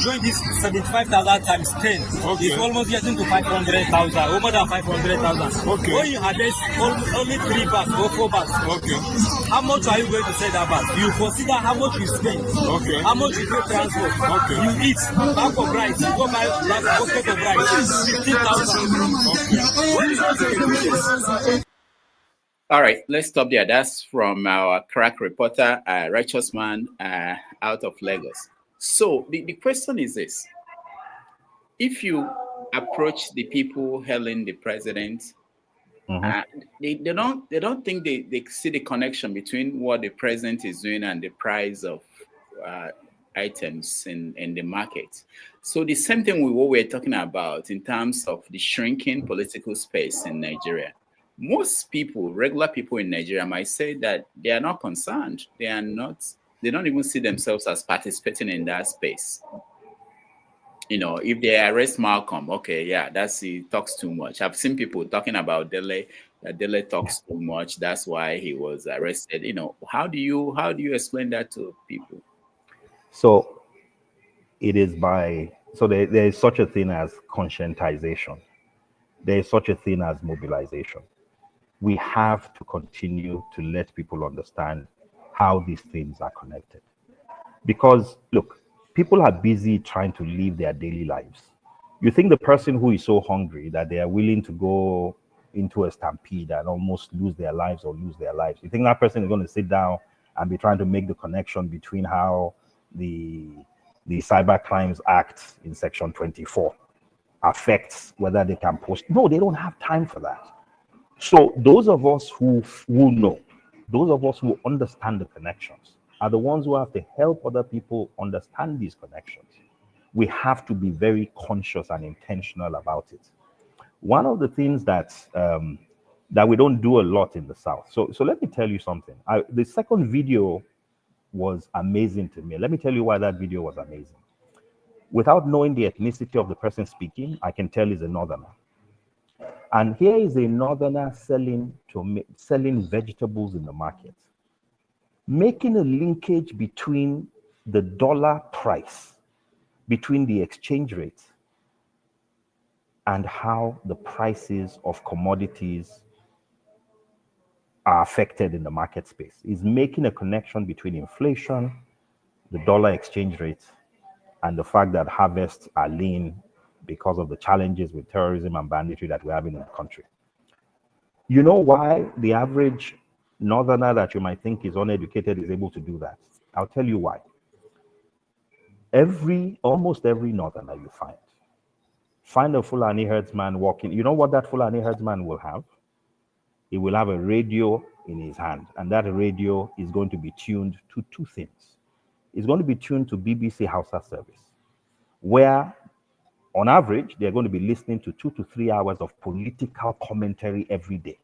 join this 75,000 times 10, it's almost getting to 500,000, or more than 500,000. Okay. When you harvest only 3 bags or 4 bags, how much are you going to sell that bag? You consider how much you spend, how much you pay transport, you eat, bag of rice, you go buy a bucket of rice, 15,000. All right, let's stop there. That's from our crack reporter, Righteous Man out of Lagos. So the question is this. If you approach the people hailing the president, they don't think they see the connection between what the president is doing and the price of items in the market. So the same thing with what we're talking about in terms of the shrinking political space in Nigeria. Most people, regular people in Nigeria, might say that they are not concerned. They don't even see themselves as participating in that space. You know, if they arrest Malcolm, okay, yeah, he talks too much. I've seen people talking about Dele, that Dele talks too much. That's why he was arrested. You know, how do you explain that to people? So it is there is such a thing as conscientization. There is such a thing as mobilization. We have to continue to let people understand how these things are connected. Because, look, people are busy trying to live their daily lives. You think the person who is so hungry that they are willing to go into a stampede and almost lose their lives, you think that person is going to sit down and be trying to make the connection between how the Cyber Crimes Act in Section 24 affects whether they can post? No, they don't have time for that. So those of us who know, those of us who understand the connections, are the ones who have to help other people understand these connections. We have to be very conscious and intentional about it. One of the things that we don't do a lot in the South. So let me tell you something. The second video was amazing to me. Let me tell you why that video was amazing. Without knowing the ethnicity of the person speaking, I can tell he's a northerner. And here is a northerner selling vegetables in the market, making a linkage between the dollar price, between the exchange rate, and how the prices of commodities are affected in the market space. Is making a connection between inflation, the dollar exchange rate, and the fact that harvests are lean because of the challenges with terrorism and banditry that we're having in the country. You know why the average northerner that you might think is uneducated is able to do that? I'll tell you why. Almost every northerner you find a Fulani herdsman walking. You know what that Fulani herdsman will have? He will have a radio in his hand, and that radio is going to be tuned to two things. It's going to be tuned to BBC Hausa service, where on average, they're going to be listening to 2 to 3 hours of political commentary every day.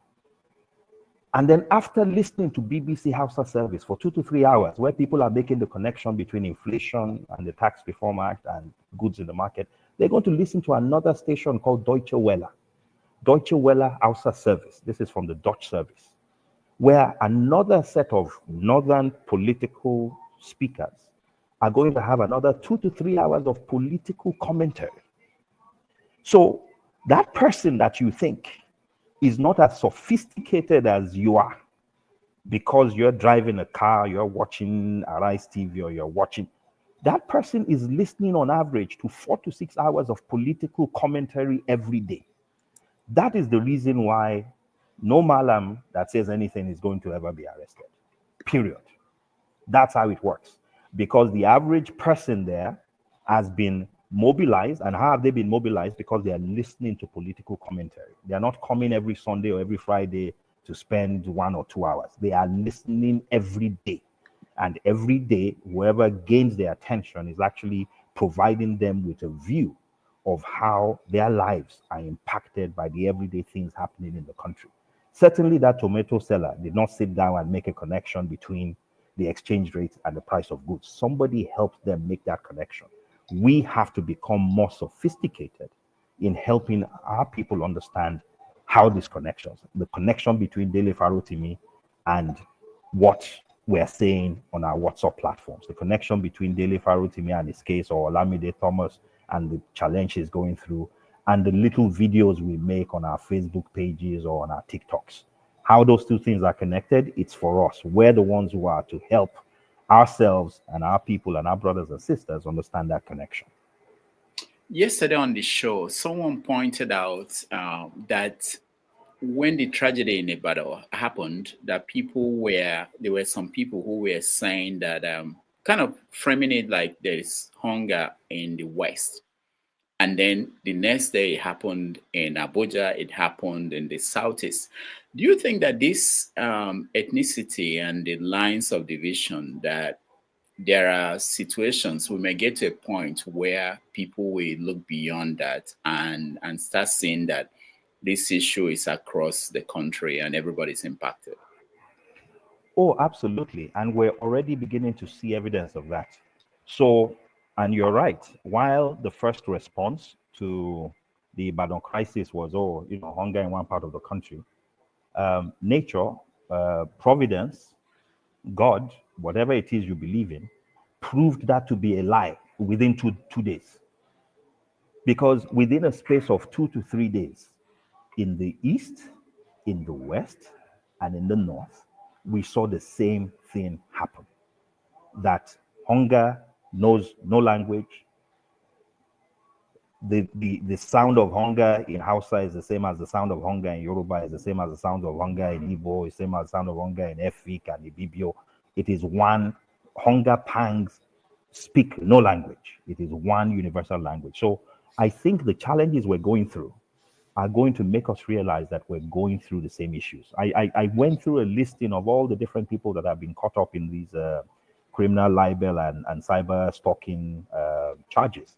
And then after listening to BBC Hausa service for 2 to 3 hours, where people are making the connection between inflation and the Tax Reform Act and goods in the market, they're going to listen to another station called Deutsche Welle. Deutsche Welle Hausa service. This is from the Dutch service, where another set of northern political speakers are going to have another 2 to 3 hours of political commentary. So that person that you think is not as sophisticated as you are because you're driving a car, you're watching Arise TV, or you're watching, that person is listening on average to 4 to 6 hours of political commentary every day. That is the reason why no Malam that says anything is going to ever be arrested, period. That's how it works. Because the average person there has been mobilized. And how have they been mobilized? Because they are listening to political commentary. They are not coming every Sunday or every Friday to spend 1 or 2 hours. They are listening every day. And every day, whoever gains their attention is actually providing them with a view of how their lives are impacted by the everyday things happening in the country. Certainly that tomato seller did not sit down and make a connection between the exchange rate and the price of goods. Somebody helped them make that connection. We have to become more sophisticated in helping our people understand how these connections, the connection between Dele Farotimi and what we're saying on our WhatsApp platforms, the connection between Dele Farotimi and his case, or Olamide Thomas and the challenge he's going through, and the little videos we make on our Facebook pages or on our TikToks. How those two things are connected, it's for us. We're the ones who are to help ourselves and our people and our brothers and sisters understand that connection. Yesterday on the show, someone pointed out that when the tragedy in Ibadan happened, that there were some people who were saying that, kind of framing it like there is hunger in the West. And then the next day it happened in Abuja, it happened in the Southeast. Do you think that this ethnicity and the lines of division, that there are situations we may get to a point where people will look beyond that and start seeing that this issue is across the country and everybody's impacted? Oh, absolutely. And we're already beginning to see evidence of that. So, and you're right, while the first response to the Ibadan crisis was, hunger in one part of the country, nature, providence, God, whatever it is you believe in, proved that to be a lie within two days. Because within a space of 2 to 3 days, in the East, in the West, and in the North, we saw the same thing happen. That hunger knows no language. The sound of hunger in Hausa is the same as the sound of hunger in Yoruba, is the same as the sound of hunger in Igbo, is the same as the sound of hunger in Efik and Ibibio. It is one. Hunger pangs speak no language. It is one universal language. So I think the challenges we're going through are going to make us realize that we're going through the same issues. I went through a listing of all the different people that have been caught up in these criminal libel and cyber stalking charges.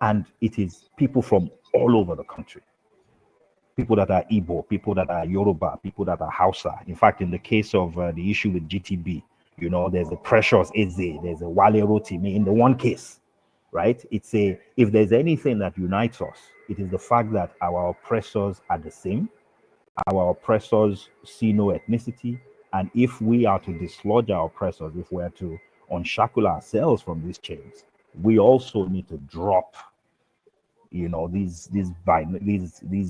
And it is people from all over the country. People that are Igbo, people that are Yoruba, people that are Hausa. In fact, in the case of the issue with GTB, there's a Precious Eze, there's a Wale Rotimi. In the one case, right? If there's anything that unites us, it is the fact that our oppressors are the same. Our oppressors see no ethnicity. And if we are to dislodge our oppressors, if we are to unshackle ourselves from these chains, we also need to drop, these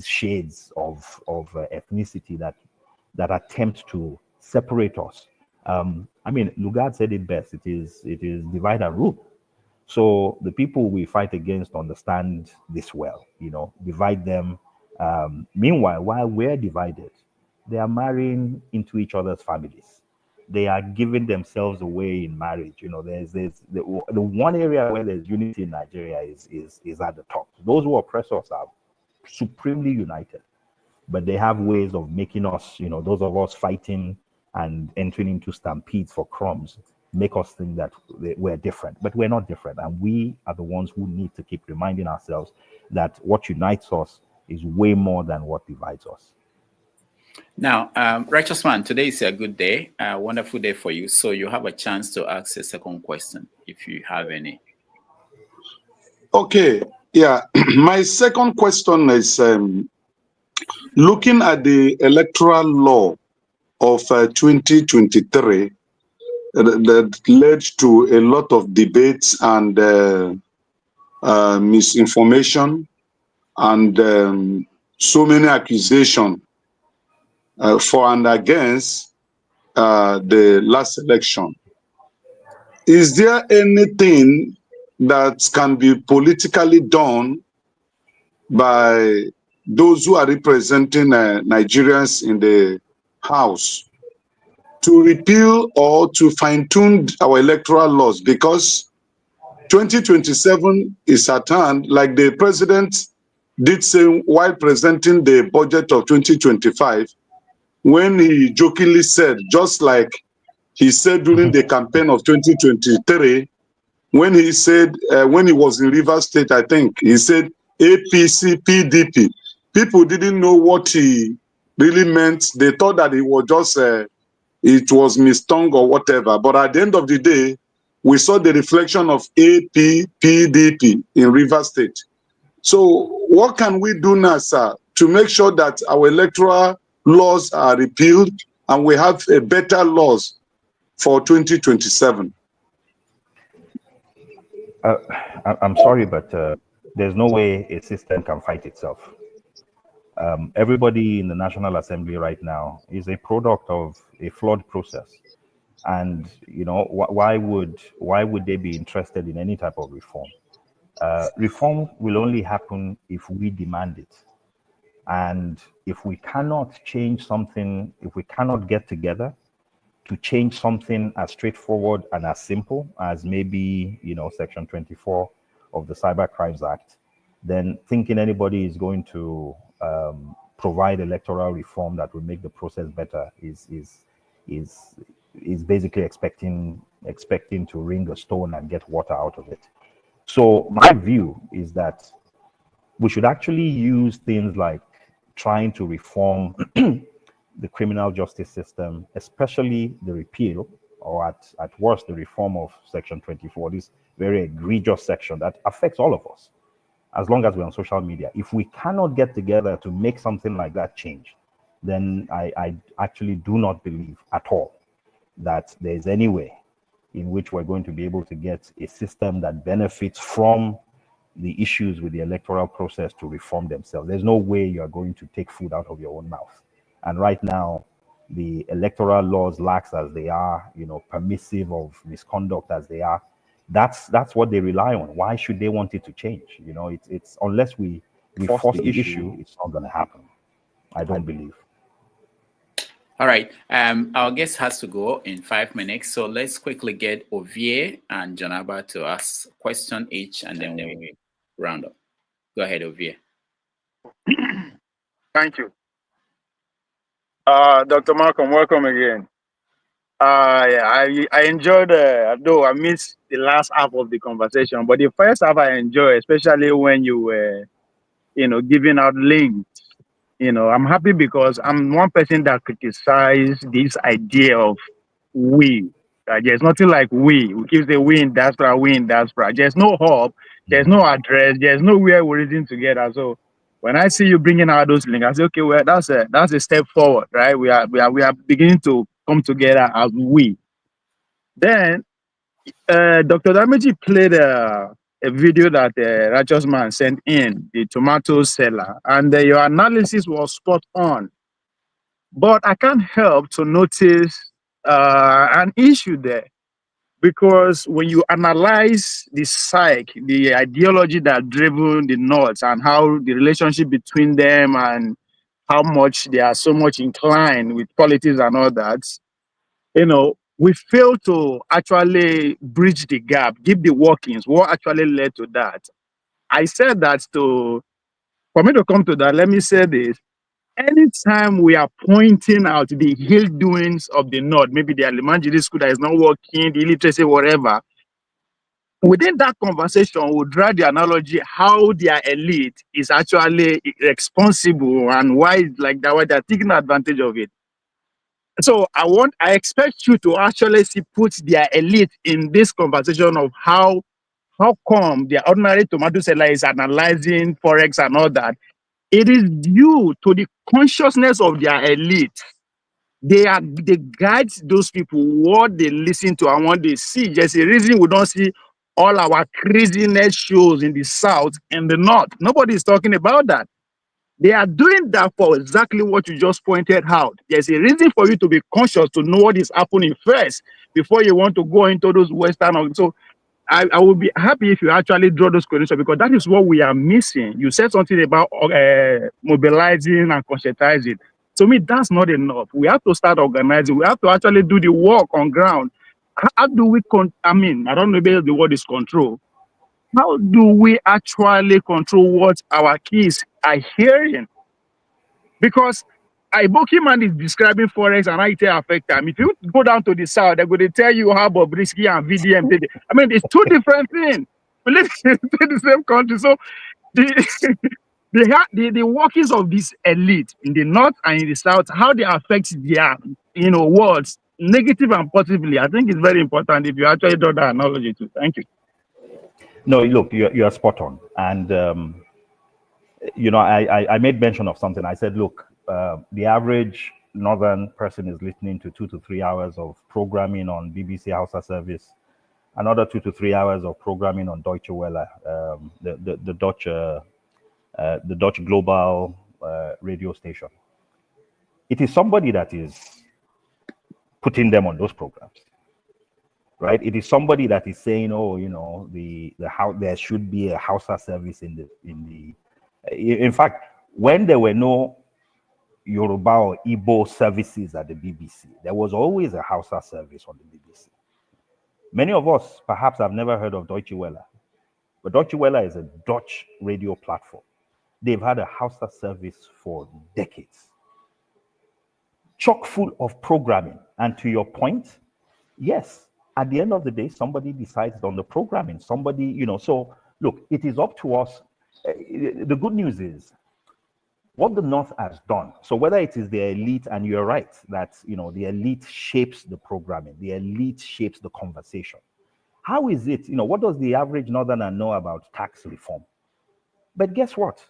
shades of ethnicity that attempt to separate us. Lugard said it best. It is divide and rule. So the people we fight against understand this well. Divide them. Meanwhile, while we're divided, they are marrying into each other's families. They are giving themselves away in marriage. There's the one area where there's unity in Nigeria is at the top. Those who oppress us are supremely united, but they have ways of making us, those of us fighting and entering into stampedes for crumbs, make us think that we're different, but we're not different. And we are the ones who need to keep reminding ourselves that what unites us is way more than what divides us. Now, Righteous Man, today is a good day, a wonderful day for you. So you have a chance to ask a second question, if you have any. Okay, yeah. My second question is looking at the electoral law of 2023. that led to a lot of debates and misinformation and so many accusations for and against the last election. Is there anything that can be politically done by those who are representing Nigerians in the House to repeal or to fine-tune our electoral laws? Because 2027 is at hand, like the president did say while presenting the budget of 2025, when he jokingly said, just like he said during the campaign of 2023, when he said, when he was in Rivers State, I think, he said APC, PDP. People didn't know what he really meant. They thought that it was just, it was mistongue or whatever. But at the end of the day, we saw the reflection of AP, PDP in Rivers State. So what can we do now, sir, to make sure that our electoral laws are repealed and we have a better laws for 2027? I'm sorry, but there's no way a system can fight itself. Everybody in the National Assembly right now is a product of a flawed process. And, you know, why would they be interested in any type of reform? Reform will only happen if we demand it. And if we cannot change something, if we cannot get together to change something as straightforward and as simple as maybe, you know, Section 24 of the Cyber Crimes Act, then thinking anybody is going to provide electoral reform that will make the process better is basically expecting to wring a stone and get water out of it. So my view is that we should actually use things like trying to reform the criminal justice system, especially the repeal, or at worst, the reform of Section 24, this very egregious section that affects all of us, as long as we're on social media. If we cannot get together to make something like that change, then I actually do not believe at all that there's any way in which we're going to be able to get a system that benefits from the issues with the electoral process to reform themselves. There's no way you're going to take food out of your own mouth. And right now, the electoral laws, lax as they are, you know, permissive of misconduct as they are, that's what they rely on. Why should they want it to change? You know, it's unless we force the issue, it's not going to happen. I don't believe. All right. Our guest has to go in 5 minutes, so let's quickly get Ovie and Janaba to ask a question each, and then we round up. Go ahead, Ovie. Thank you. Dr. Malcolm, welcome again. I enjoyed, though I missed the last half of the conversation, but the first half I enjoyed, especially when you were, you know, giving out links. You know, I'm happy because I'm one person that criticized this idea of we. There's nothing like we. We keep saying we in diaspora. There's no hub, there's no address, there's nowhere we're reading together. So when I see you bringing out those links, I say, okay, well, that's a step forward, right? We are beginning to come together as we. Then Dr. Damaji played a video that Righteous Man sent in, the tomato seller, and your analysis was spot on. But I can't help to notice an issue there, because when you analyze the psyche, the ideology that driven the North, and how the relationship between them and how much they are so much inclined with politics and all that, you know, we fail to actually bridge the gap, give the workings, what actually led to that. I said that for me to come to that, let me say this. Anytime we are pointing out the ill doings of the North, maybe the Alimanjiri school that is not working, the illiteracy, whatever, within that conversation, we'll draw the analogy how their elite is actually responsible and why, like that, why they're taking advantage of it. So I expect you to actually put their elite in this conversation of how come the ordinary tomato seller is analyzing Forex and all that. It is due to the consciousness of their elite they guide those people what they listen to and what they see. There's a reason we don't see all our craziness shows in the South and the North. Nobody is talking about that. They are doing that for exactly what you just pointed out. There's a reason for you to be conscious to know what is happening first before you want to go into those Western. So I would be happy if you actually draw those credentials, because that is what we are missing. You said something about mobilizing and conscientizing. To me, that's not enough. We have to start organizing. We have to actually do the work on ground. How do we, I don't know if the word is control. How do we actually control what our kids are hearing? Because Iboki man is describing forex and how it affect them. If you go down to the South, they're going to tell you how Bobrisky and VDM did it. It's two different things. We live in the same country. So the workings of this elite in the North and in the South, how they affect their words, negative and positively, I think it's very important if you actually draw that analogy too. Thank you. No, look, you're spot on. And, I made mention of something. I said, look, the average Northern person is listening to 2 to 3 hours of programming on BBC Hausa service, another 2 to 3 hours of programming on Deutsche Welle, the Dutch global radio station. It is somebody that is putting them on those programs. Right, it is somebody that is saying, "Oh, there should be a Hausa service in fact, when there were no Yoruba or Igbo services at the BBC, there was always a Hausa service on the BBC. Many of us perhaps have never heard of Deutsche Welle, but Deutsche Welle is a Dutch radio platform. They've had a Hausa service for decades, chock full of programming. And to your point, yes. At the end of the day, somebody decides on the programming. Somebody, so look, it is up to us. The good news is what the North has done. So whether it is the elite, and you're right, that, the elite shapes the programming, the elite shapes the conversation. How is it, what does the average Northerner know about tax reform? But guess what?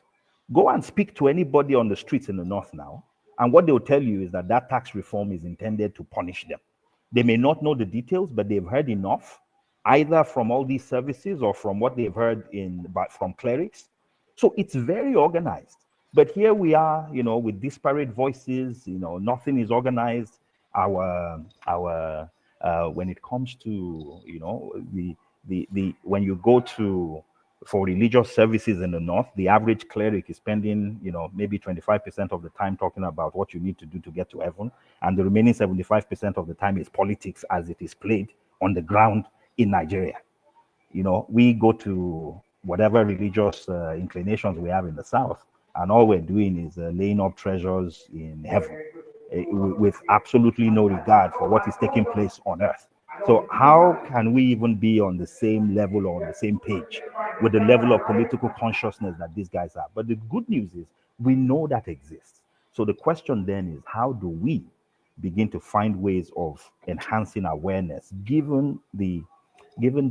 Go and speak to anybody on the streets in the North now, and what they'll tell you is that tax reform is intended to punish them. They may not know the details, but they've heard enough, either from all these services or from what they've heard from clerics. So it's very organized. But here we are, with disparate voices. Nothing is organized. When it comes to, when you go for religious services in the North, the average cleric is spending, maybe 25% of the time talking about what you need to do to get to heaven. And the remaining 75% of the time is politics as it is played on the ground in Nigeria. We go to whatever religious inclinations we have in the South, and all we're doing is laying up treasures in heaven with absolutely no regard for what is taking place on earth. So how can we even be on the same level or on the same page with the level of political consciousness that these guys have? But the good news is we know that exists. So the question then is, how do we begin to find ways of enhancing awareness, given the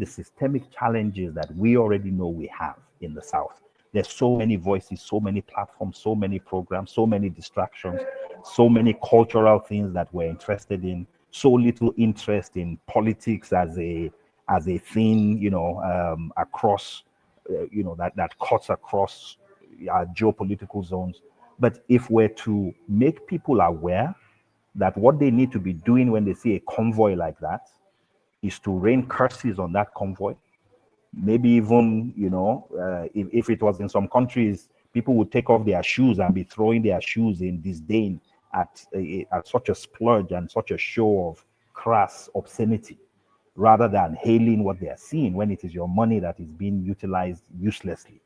systemic challenges that we already know we have in the South? There's so many voices, so many platforms, so many programs, so many distractions, so many cultural things that we're interested in, so little interest in politics as a thing, across, that cuts across our geopolitical zones. But if we're to make people aware that what they need to be doing when they see a convoy like that is to rain curses on that convoy, maybe even, if it was in some countries, people would take off their shoes and be throwing their shoes in disdain at such a splurge and such a show of crass obscenity, rather than hailing what they are seeing when it is your money that is being utilized uselessly.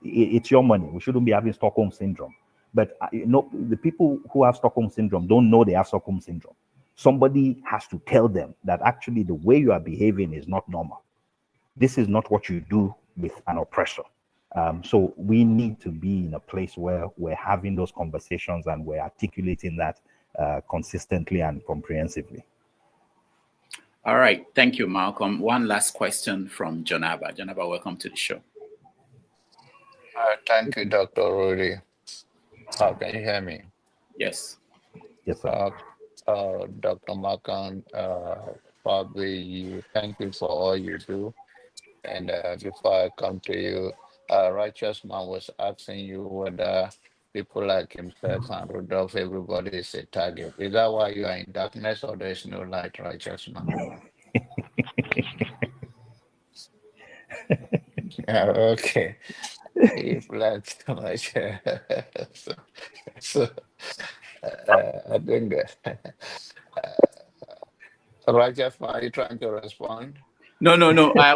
It's your money. We shouldn't be having Stockholm syndrome. But the people who have Stockholm syndrome don't know they have Stockholm syndrome. Somebody has to tell them that actually the way you are behaving is not normal. This is not what you do with an oppressor. So we need to be in a place where we're having those conversations and we're articulating that consistently and comprehensively. All right. Thank you, Malcolm. One last question from Jonaba. Jonaba, welcome to the show. Thank you, Dr. Rudy. How can you hear me? Yes. Yes, sir. Dr. Makan, Fabiyi, thank you for all you do. And before I come to you, Righteous Man was asking you whether people like himself and Rudolph, everybody is a target. Is that why you are in darkness or there is no light, Righteous Man? Okay. If that's too much. so, so I think Righteous Man, are you trying to respond? No.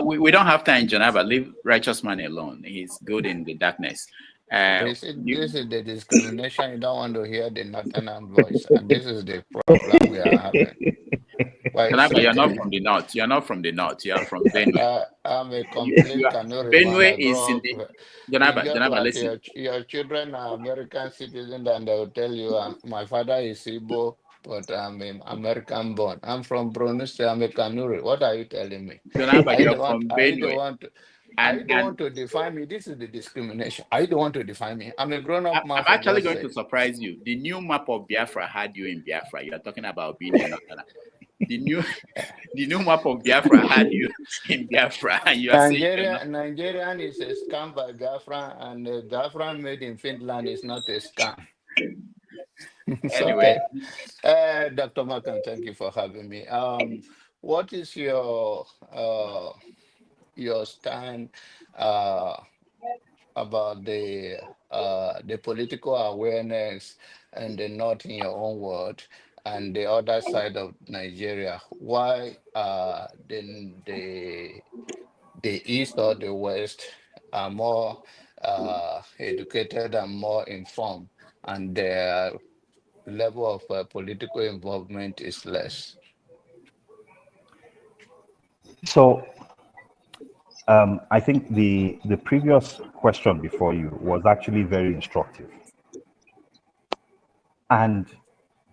We don't have time, Janaba. Leave Righteous Man alone. He's good in the darkness. This is the discrimination. You don't want to hear the Northern voice, and this is the problem we are having. Janaba, you're not from the north. You're not from the north. You are from Benue. I'm a complete Kanuri man. Benue I is grow in up. the It's just Janaba, like listen. your children are American citizens, and they will tell you, my father is Igbo, but I'm American born. I'm from Brunei, I'm a Kanuri. What are you telling me? Janaba, you're from Benue. Are you the one to define me? This is the discrimination. Are you the one to define me? I'm a grown-up man. I'm actually going to surprise you. The new map of Biafra had you in Biafra. You are talking about being a Northerner. The new map of Biafra had you in Biafra, and you are saying Nigerian is a scam by Biafra, and Biafra made in Finland is not a scam. Anyway, okay. Dr. Makan, thank you for having me. What is your stand about the political awareness and the North, in your own word, and the other side of Nigeria? Why the East or the West are more educated and more informed, and their level of political involvement is less? So I think the previous question before you was actually very instructive. And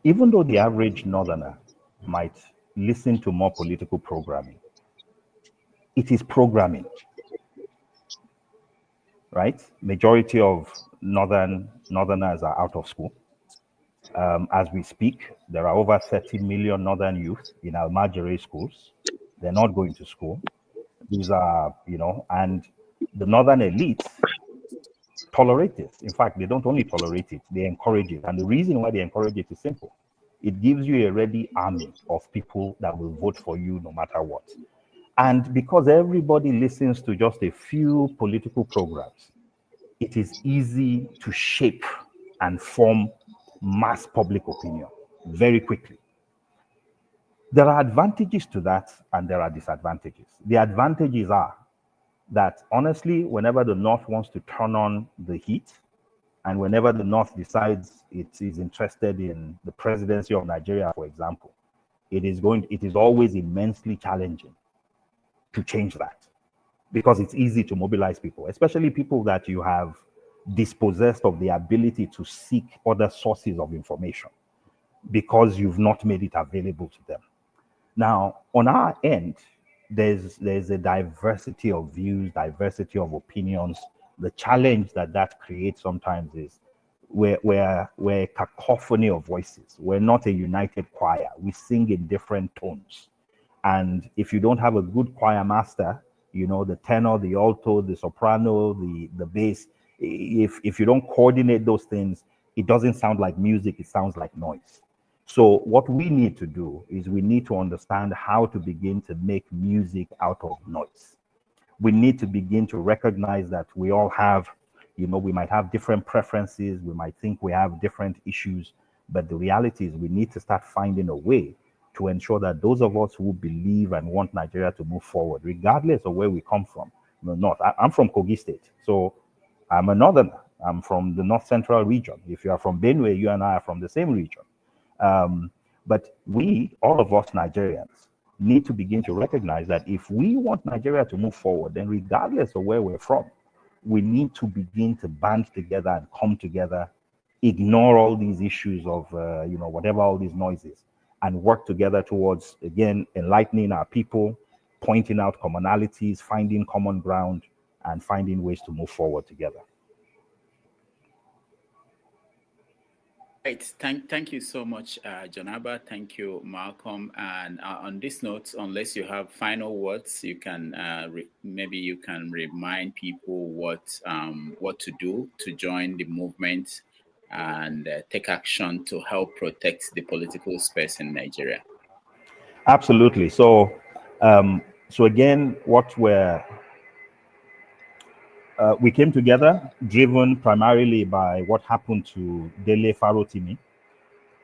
even though the average Northerner might listen to more political programming, it is programming, right? Majority of Northerners are out of school. As we speak, there are over 30 million Northern youth in Almajere schools. They're not going to school. These are, and the Northern elites tolerate this. In fact, they don't only tolerate it, they encourage it. And the reason why they encourage it is simple. It gives you a ready army of people that will vote for you no matter what. And because everybody listens to just a few political programs, it is easy to shape and form mass public opinion very quickly. There are advantages to that and there are disadvantages. The advantages are that honestly, whenever the North wants to turn on the heat, and whenever the North decides it is interested in the presidency of Nigeria, for example, it is always immensely challenging to change that, because it's easy to mobilize people, especially people that you have dispossessed of the ability to seek other sources of information because you've not made it available to them. Now, on our end, there's a diversity of views, diversity of opinions. The challenge that creates sometimes is we're a cacophony of voices. We're not a united choir. We sing in different tones. And if you don't have a good choir master, the tenor, the alto, the soprano, the bass, if you don't coordinate those things, it doesn't sound like music, it sounds like noise. So what we need to do is we need to understand how to begin to make music out of noise. We need to begin to recognize that we all have, we might have different preferences, we might think we have different issues, but the reality is we need to start finding a way to ensure that those of us who believe and want Nigeria to move forward, regardless of where we come from, I'm from Kogi State, so I'm a Northerner. I'm from the North Central region. If you are from Benue, you and I are from the same region. But all of us Nigerians, need to begin to recognize that if we want Nigeria to move forward, then regardless of where we're from, we need to begin to band together and come together, ignore all these issues of, whatever all these noises, and work together towards, again, enlightening our people, pointing out commonalities, finding common ground, and finding ways to move forward together. Thank you so much, Jonaba. Thank you, Malcolm. And on this note, unless you have final words, you can maybe you can remind people what to do to join the movement and take action to help protect the political space in Nigeria. Absolutely. So, again, we came together, driven primarily by what happened to Dele Farotimi,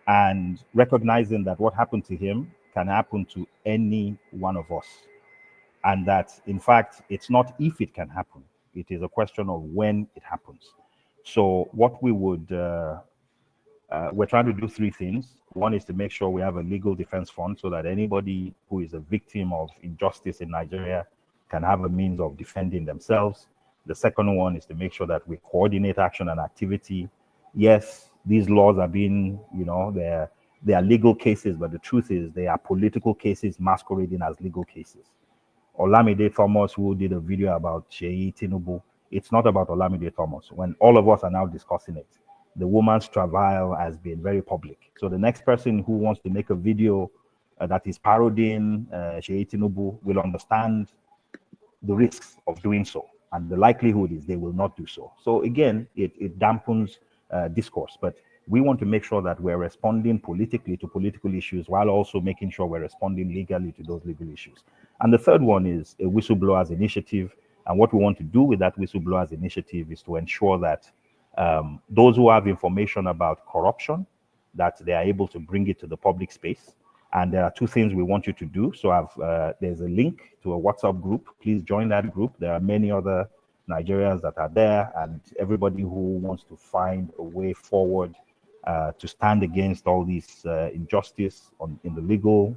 and recognizing that what happened to him can happen to any one of us. And that, in fact, it's not if it can happen, it is a question of when it happens. So what we would, we're trying to do three things. One is to make sure we have a legal defense fund so that anybody who is a victim of injustice in Nigeria can have a means of defending themselves. The second one is to make sure that we coordinate action and activity. Yes, these laws are being, they are legal cases, but the truth is they are political cases masquerading as legal cases. Olamide Thomas, who did a video about Sheyi Tinubu, it's not about Olamide Thomas. When all of us are now discussing it, the woman's travail has been very public. So the next person who wants to make a video that is parodying Sheyi Tinubu will understand the risks of doing so. And the likelihood is they will not do so. So again, it dampens discourse. But we want to make sure that we're responding politically to political issues while also making sure we're responding legally to those legal issues. And the third one is a whistleblowers initiative. And what we want to do with that whistleblowers initiative is to ensure that those who have information about corruption, that they are able to bring it to the public space. And there are two things we want you to do. So there's a link to a WhatsApp group. Please join that group. There are many other Nigerians that are there, and everybody who wants to find a way forward to stand against all these injustice in the legal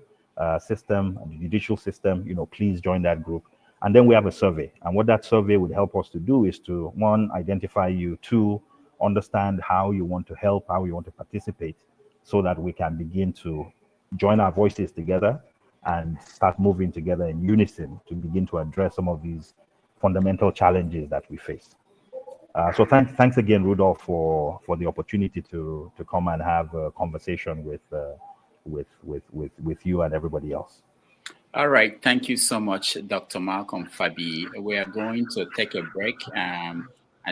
system and the judicial system, please join that group. And then we have a survey. And what that survey would help us to do is to, one, identify you, two, understand how you want to help, how you want to participate, so that we can begin to join our voices together and start moving together in unison to begin to address some of these fundamental challenges that we face. So thanks again, Rudolph, for the opportunity to come and have a conversation with you and everybody else. All right, thank you so much, Dr. Malcolm Fabiyi. We are going to take a break and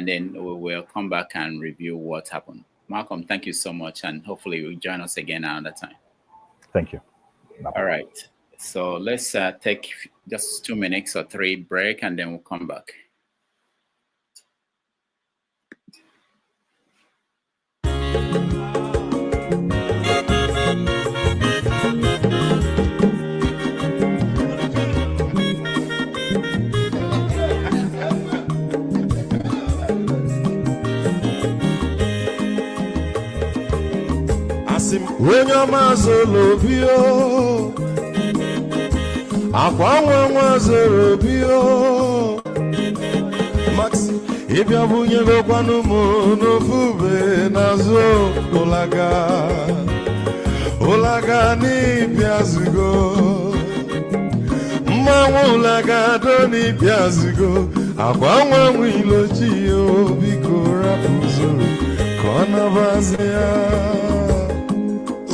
then we will come back and review what happened. Malcolm, thank you so much, and hopefully you'll join us again another time. Thank you. Bye-bye. All right, so let's take just 2 minutes or 3 break, and then we'll come back. Onye ọma zoro obi o, akwa nwa zoro obi o, Maxi ịbịa bunyegokwanụ m n'ofube n'azụ ụlaga n'ịbịa zigo, mmanwụ ụlaga do n'ịbịa zigo, akwa nwa ilochi o, biko rapụ zoro ka ọ nabazi ya.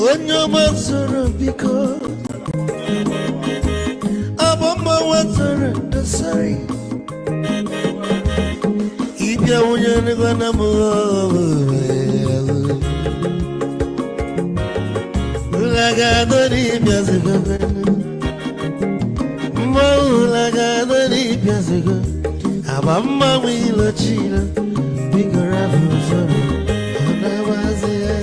Onye ọma zoro biko, abọmma wazoro ndasari, ịbịa wunye n'ịgwana m ụlagado n'ịbịa zigo, mma ụlagado n'ịbịa zigo, abọmma ilochilo, biko rapụ zoro ọ na-abazi ya.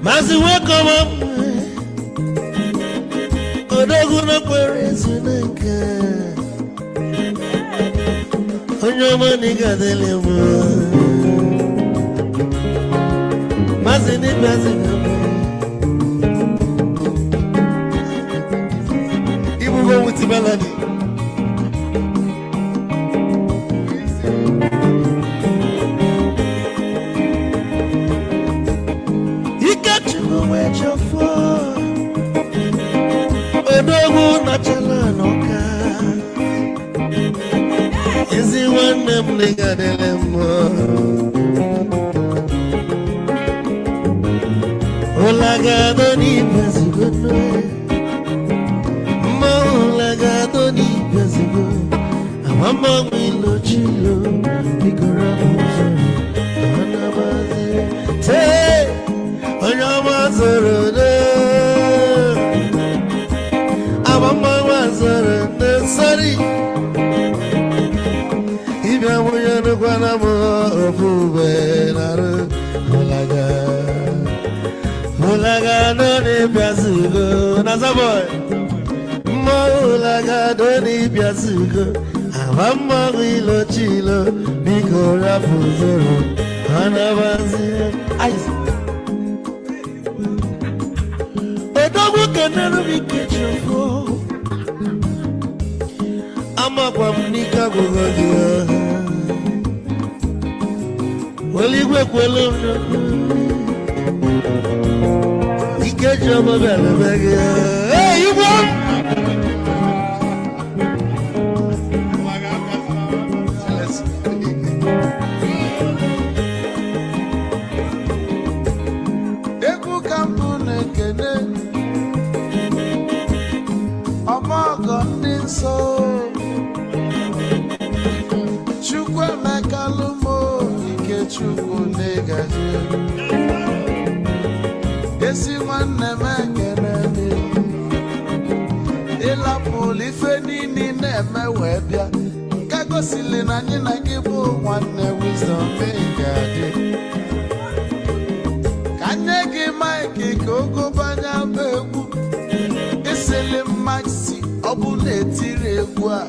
Mazi welcome up. Odoguna kwere neka. Onyo maniga dele mo. Mazi ni mazi ngame. Ibu go with melody. Odogu na chala noka, ezi wane mliga dele mo. Mulagado ni bezigono, mulagado ni bezigo. Mama milo chilo, bigora muzo, anabazi. Say, onyamazoro ne, amamazoro ne sorry. Ibya muya no kwana mo ofube naru, mulagado ni bezigo, nazaboy. Mulagado ni bezigo. Mama wilo chilo, bigora fuzoro, anabazi. Odogu kenero bikechoko, ama kwa mnika gogodia. Waligwe kwelo, ikechobo bele bege. Hey, you want? So chukwe mekalumo ike chukwu negaji esi nwanne mekene mi ịlapụlụ ife niile na-eme wee bịa nke gosili na anyị na gị bụ nwanne wisdom ga-adị ka nye gị maịkị ka ogobanya bụ egwu isili mmaksi ọ bụ na-etiri egwu a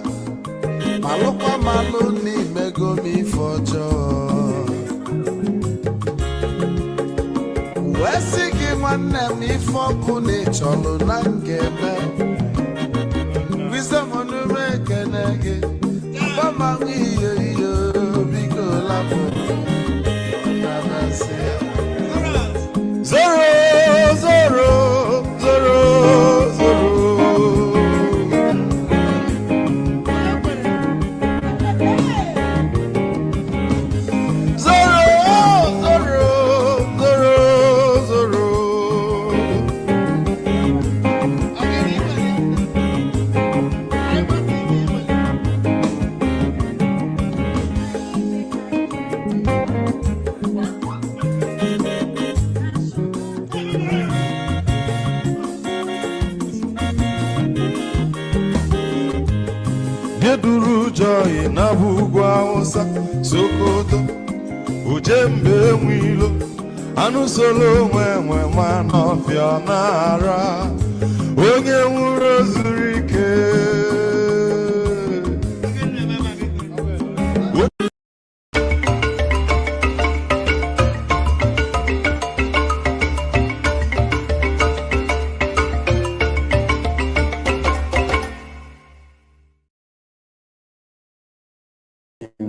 malụkwa malụ n'imego m ife ọjọọ wee sị gị nwanne m ife ọkụ na ịchọlụ na ngeme wisdom onume ekene gị agbamanwụ iyo iyo biko lapụ na masị zoro zoro zoro zoro Joy na bugwa osa Sokoto ujembe mwilo anu solo mwe manofia nara onye nwuro zuru ike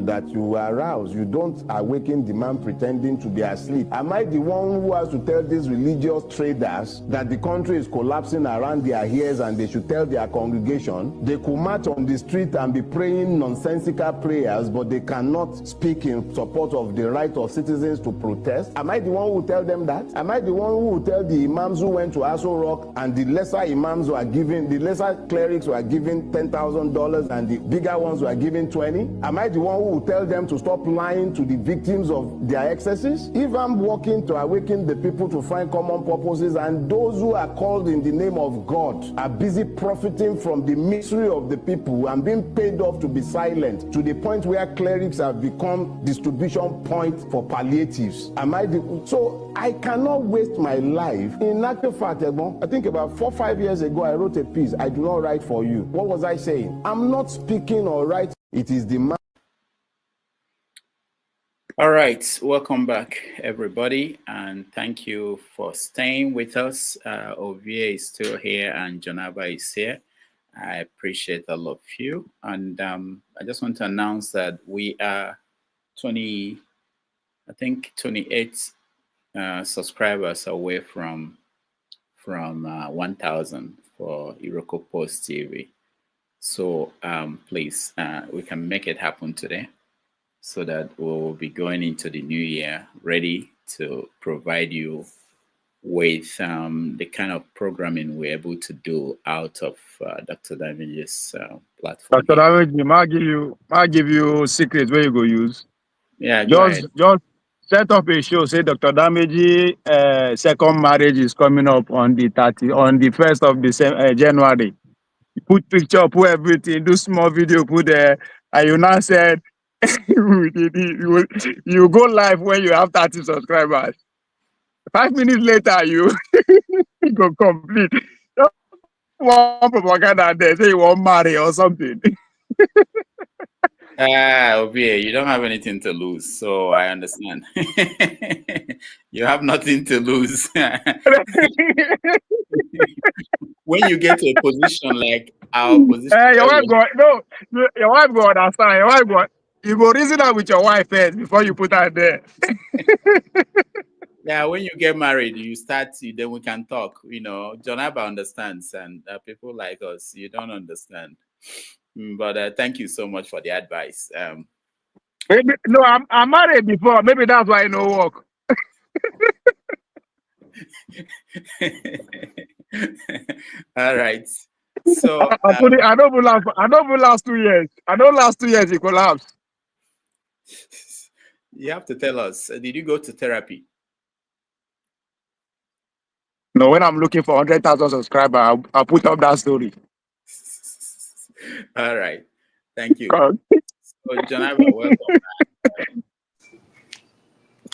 that you arouse, you don't awaken the man pretending to be asleep. Am I the one who has to tell these religious traders that the country is collapsing around their ears and they should tell their congregation? They could march on the street and be praying nonsensical prayers, but they cannot speak in support of the right of citizens to protest. Am I the one who will tell them that? Am I the one who will tell the imams who went to Aso Rock and the lesser imams were given, the lesser clerics were given $10,000 and the bigger ones were given 20? Am I the one who will tell them to stop lying to the victims of their excesses? If I'm working to awaken the people to find common purposes and those who are called in the name of God are busy profiting from the misery of the people and being paid off to be silent to the point where clerics have become distribution point for palliatives, so I cannot waste my life. In actual fact, I think about 4 or 5 years ago I wrote a piece, I do not write for you. What was I saying? I'm not speaking or writing. It is the man. All right, welcome back, everybody, and thank you for staying with us. Ovie is still here and Jonaba is here. I appreciate all of you, and I just want to announce that we are 28 subscribers away from 1,000 for Iroko Post TV. So please, we can make it happen today, so that we'll be going into the new year ready to provide you with the kind of programming we're able to do out of Dr. Damage's platform Dr. here. Damage, I give you secret where you go use. Yeah, go ahead. Just set up a show. Say Dr. Damage second marriage is coming up on the 1st of December, January. Put picture, put everything, do small video, put there, and you now said you go live when you have 30 subscribers. 5 minutes later, you go complete. Just one propaganda there, say you want marry or something. Obie, you don't have anything to lose, so I understand. You have nothing to lose. When you get to a position like our position, Your wife go understand. Your wife go. You go reason that with your wife first before you put her there. yeah, when you get married, you start. Then we can talk. John Abba understands, and people like us, you don't understand. But thank you so much for the advice. Maybe, no, I'm married before. Maybe that's why I no work. All right. So I don't last 2 years. I don't last 2 years. It collapse. You have to tell us. Did you go to therapy? No, when I'm looking for 100,000 subscribers, I'll put up that story. All right. Thank you. So, Janaba, welcome.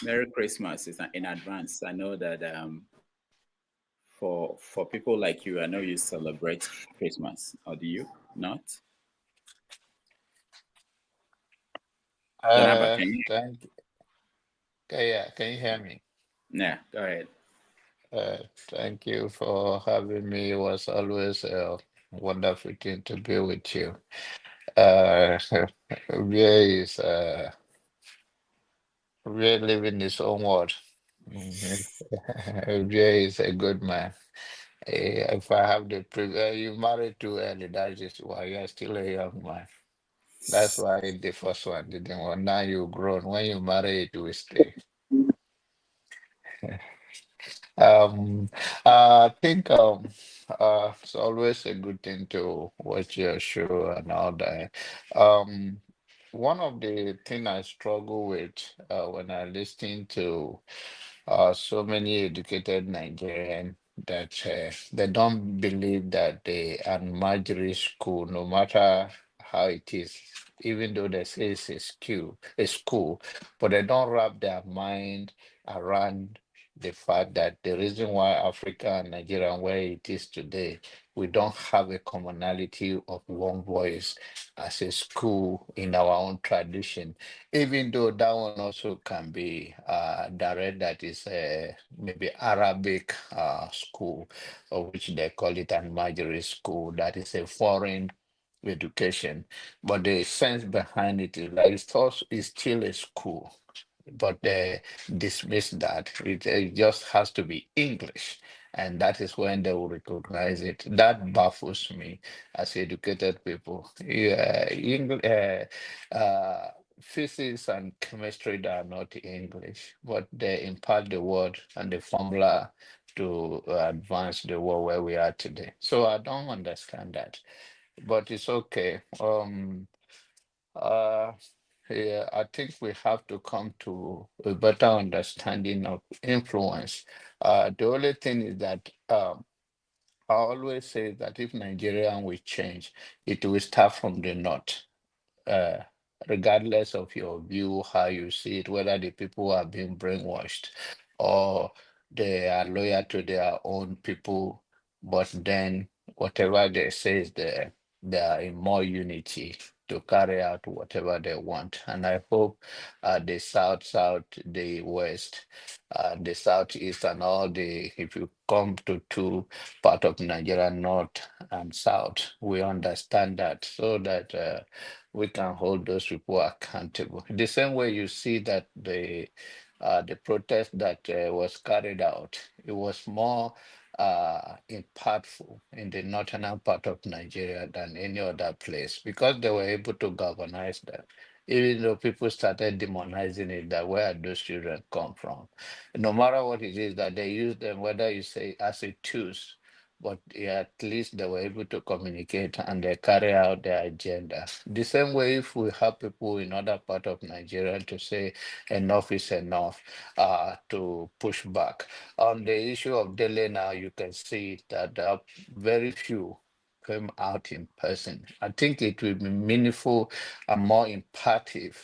Merry Christmas in advance. I know that for people like you, I know you celebrate Christmas, or do you not? Janaba, can you? Thank you. Okay, yeah, can you hear me? Yeah, go ahead. Thank you for having me. It was always a wonderful thing to be with you. Rie is Rie living his own world. Rie is a good man. If I have the privilege, you married too early. That is why you are still a young man. That's why the first one didn't want. Now you grown. When you marry, it will stay. I think it's always a good thing to watch your show and all that. One of the thing I struggle with when I listen to so many educated Nigerians that they don't believe that they are Marjorie school, no matter how it is, even though they say it's a school, but they don't wrap their mind around the fact that the reason why Africa and Nigeria and where it is today, we don't have a commonality of one voice as a school in our own tradition, even though that one also can be direct, that is maybe Arabic school, or which they call it an Majori school, that is a foreign education, but the sense behind it is like it's still a school, but they dismiss that. It just has to be English. And that is when they will recognize it. That baffles me as educated people. Yeah, physics and chemistry are not English, but they impart the word and the formula to advance the world where we are today. So I don't understand that, but it's okay. Uh, yeah, I think we have to come to a better understanding of influence. The only thing is that I always say that if Nigeria will change, it will start from the north. Uh, Regardless of your view, how you see it, whether the people are being brainwashed or they are loyal to their own people, but then whatever they say is they are in more unity to carry out whatever they want. And I hope the south, the west, the southeast, and all if you come to two part of Nigeria, north and south, we understand that, so that we can hold those people accountable. The same way you see that the protest that was carried out, it was more impactful in the northern part of Nigeria than any other place, because they were able to galvanize them. even though people started demonizing it, that where those children come from. No matter what it is that they use them, whether you say as a tools, but yeah, at least they were able to communicate and they carry out their agenda. The same way if we have people in other part of Nigeria to say enough is enough, to push back. On the issue of Dele now, you can see that there are very few came out in person. I think it will be meaningful and more impactful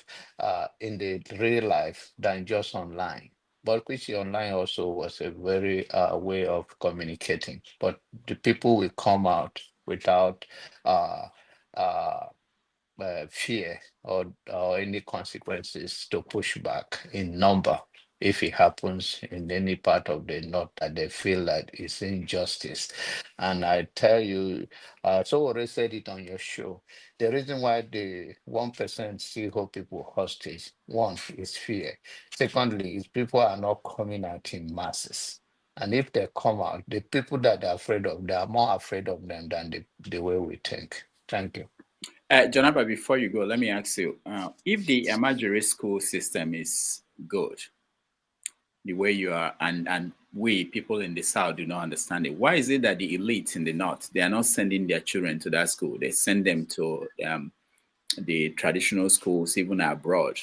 in the real life than just online. But which online also was a very way of communicating. But the people will come out without uh, uh, fear or any consequences to push back in number if it happens in any part of the north that they feel that it's injustice. And I tell you, so already said it on your show, the reason why the 1% still hold people hostage, one is fear. Secondly, is people are not coming out in masses. And if they come out, the people that are afraid of, they are more afraid of them than the way we think. Thank you. Jonaba, before you go, let me ask you, if the Amajiri school system is good, the way you are, and we people in the South do not understand it, why is it that the elite in the North, they are not sending their children to that school? They send them to the traditional schools, even abroad.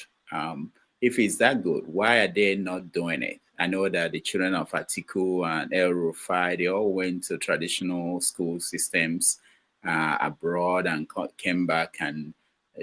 If it's that good, why are they not doing it? I know that the children of Atiku and El Rufai, they all went to traditional school systems abroad and came back, and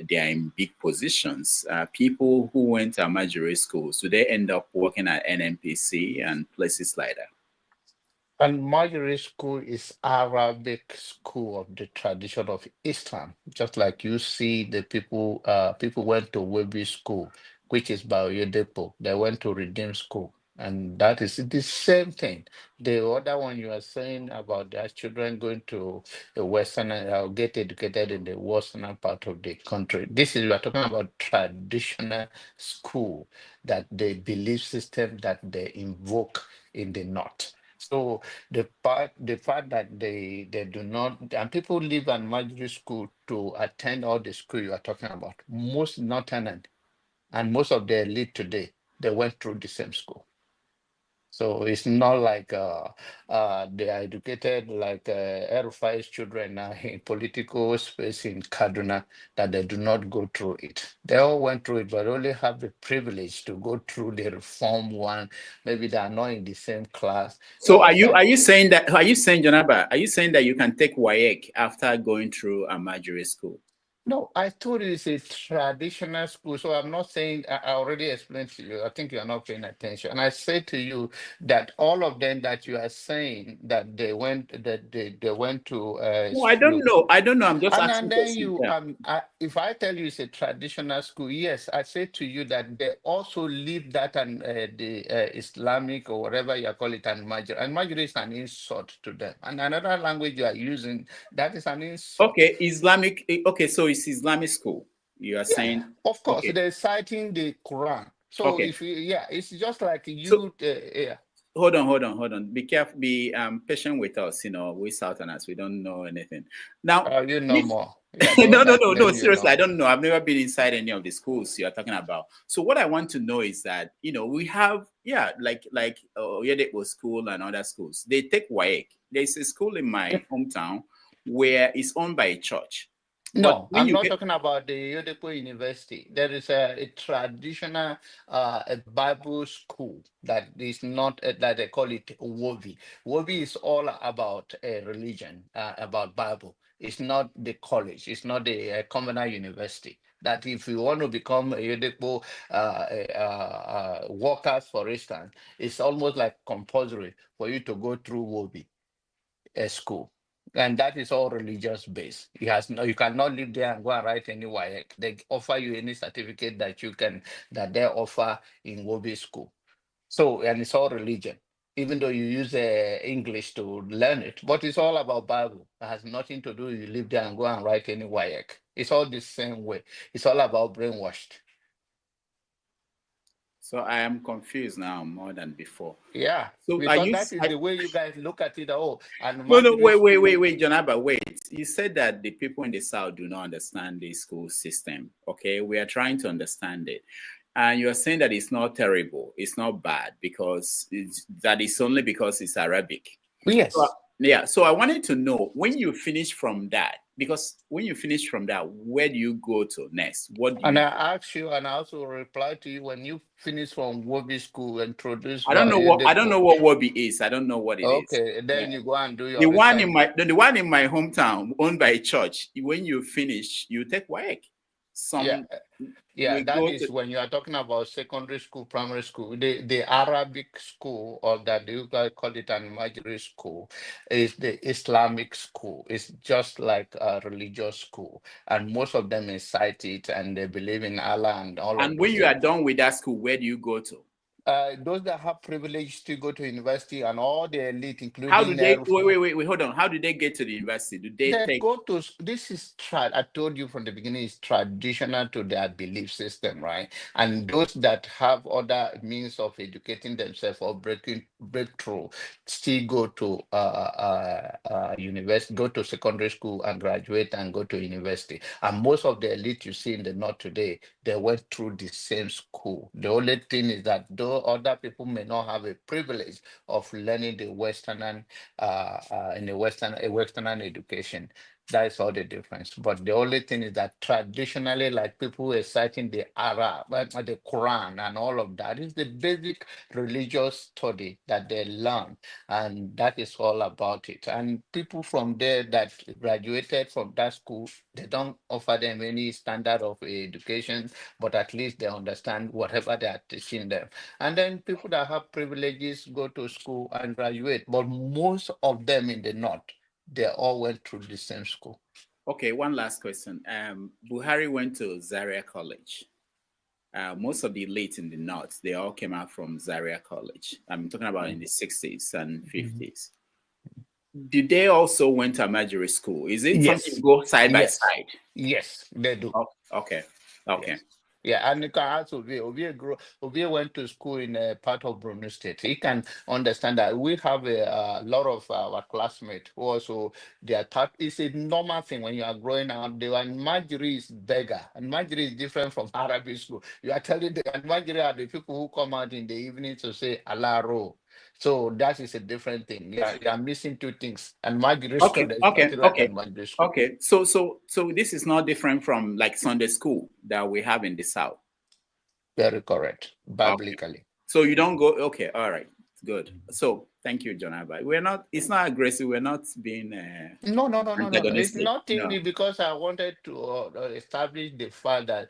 they are in big positions. People who went to Amajiri schools, do they end up working at NNPC and places like that? And Marjorie School is Arabic school of the tradition of Islam, just like you see the people people went to Webi school, which is Bayodepo. They went to Redeem school, and that is the same thing. The other one you are saying about their children going to the western get educated in the western part of the country. This is we are talking about traditional school, that the belief system that they invoke in the north. So the fact that they do not, and people leave an Majority school to attend all the school you are talking about, most northern and most of the elite today, they went through the same school. So it's not like they are educated like Erufai's children now in political space in Kaduna, that they do not go through it. They all went through it, but only have the privilege to go through the reform one. Maybe they are not in the same class. So are you saying that, Jonaba, are you saying that you can take WAEC after going through a Amajiri school? No, I told you it's a traditional school. So I'm not saying, I already explained to you. I think you are not paying attention. And I said to you that all of them that you are saying that they went to no, I don't know. I don't know. I'm just asking. And then you if I tell you it's a traditional school, yes, I say to you that they also leave that and the Islamic or whatever you call it and Majuri is an insult to them. And another language you are using, that is an insult. Okay, Islamic. Okay, so it's Islamic school. You are saying, of course, okay. They're citing the Quran. So okay. if you, it's just like you. So, hold on. Be careful. Be patient with us. You know, we Southerners, we don't know anything. Now, you know more. No. Seriously, I don't know. I've never been inside any of the schools you're talking about. So what I want to know is that, you know, we have like Oyedepo school and other schools. They take WAEC. There's a school in my hometown where it's owned by a church. No, I'm not talking about the Oyedepo University. There is a traditional a Bible school that is not that they call it Wobi. Wobi is all about religion, about Bible. It's not the college. It's not the Covenant University. That if you want to become a Oyedepo workers, for instance, it's almost like compulsory for you to go through Wobi, a school. And that is all religious based. You cannot live there and go and write any WAEC. They offer you any certificate that they offer in Wobi school. So, and it's all religion, even though you use English to learn it, but it's all about Bible. It has nothing to do, you live there and go and write any WAEC. It's all the same way. It's all about brainwashed. So I am confused now more than before. Yeah, So are because you? that is the way you guys look at it. Oh, and No, wait, Jonaba, wait. You said that the people in the South do not understand the school system. Okay, we are trying to understand it. And you're saying that it's not terrible, it's not bad, because that is only because it's Arabic. Yes. So, yeah. So I wanted to know, when you finish from that, because when you finish from that, where do you go to next? What do And you? I asked you, and I also reply to you when you finish from Wobi school introduced I don't by know what Wobi is. I don't know what it is. Okay, then you go and do your the one research. in the one in my hometown, owned by a church. When you finish, you take work. That is when you are talking about secondary school, primary school. The Arabic school, or that you guys call it an imaginary school, is the Islamic school. It's just like a religious school, and most of them incite it, and they believe in Allah and all. And when you are done with that school, where do you go to? Those that have privilege to go to university, and all the elite, including how do they wait, hold on. How do they get to the university? Do they go to this is I told you from the beginning, it's traditional to their belief system, right? And those that have other means of educating themselves or breakthrough still go to university, go to secondary school and graduate and go to university. And most of the elite you see in the north today, they went through the same school. The only thing is that though other people may not have a privilege of learning the Western in the Western education, that is all the difference. But the only thing is that traditionally, like people were citing the Arab, the Quran, and all of that is the basic religious study that they learn, and that is all about it. And people from there that graduated from that school, they don't offer them any standard of education, but at least they understand whatever they are teaching them. And then people that have privileges go to school and graduate, but most of them in the north, they all went through the same school. Okay, one last question. Buhari went to Zaria College. Most of the elite in the north, they all came out from Zaria College. I'm talking about in the 60s and 50s. Did they also went to Amajiri school? Is it something go side by side? Yes, they do. Okay. Yes. Yeah, and you can also Ovie went to school in a part of Borno State. He can understand that we have a lot of our classmates who also their type. It's a normal thing when you are growing up. The Almajiri is beggar, and Almajiri is different from Arabic school. You are telling the Almajiri are the people who come out in the evening to say Allah Ro. So that is a different thing. You are missing two things. And Almajiri school is nothing like Almajiri school. Okay. So this is not different from like Sunday school that we have in the South. Very correct. Biblically. Okay. So you don't go. Okay. All right. Good. So thank you, John Abai. We're not. It's not aggressive. We're not being. No. It's nothing because I wanted to establish the fact that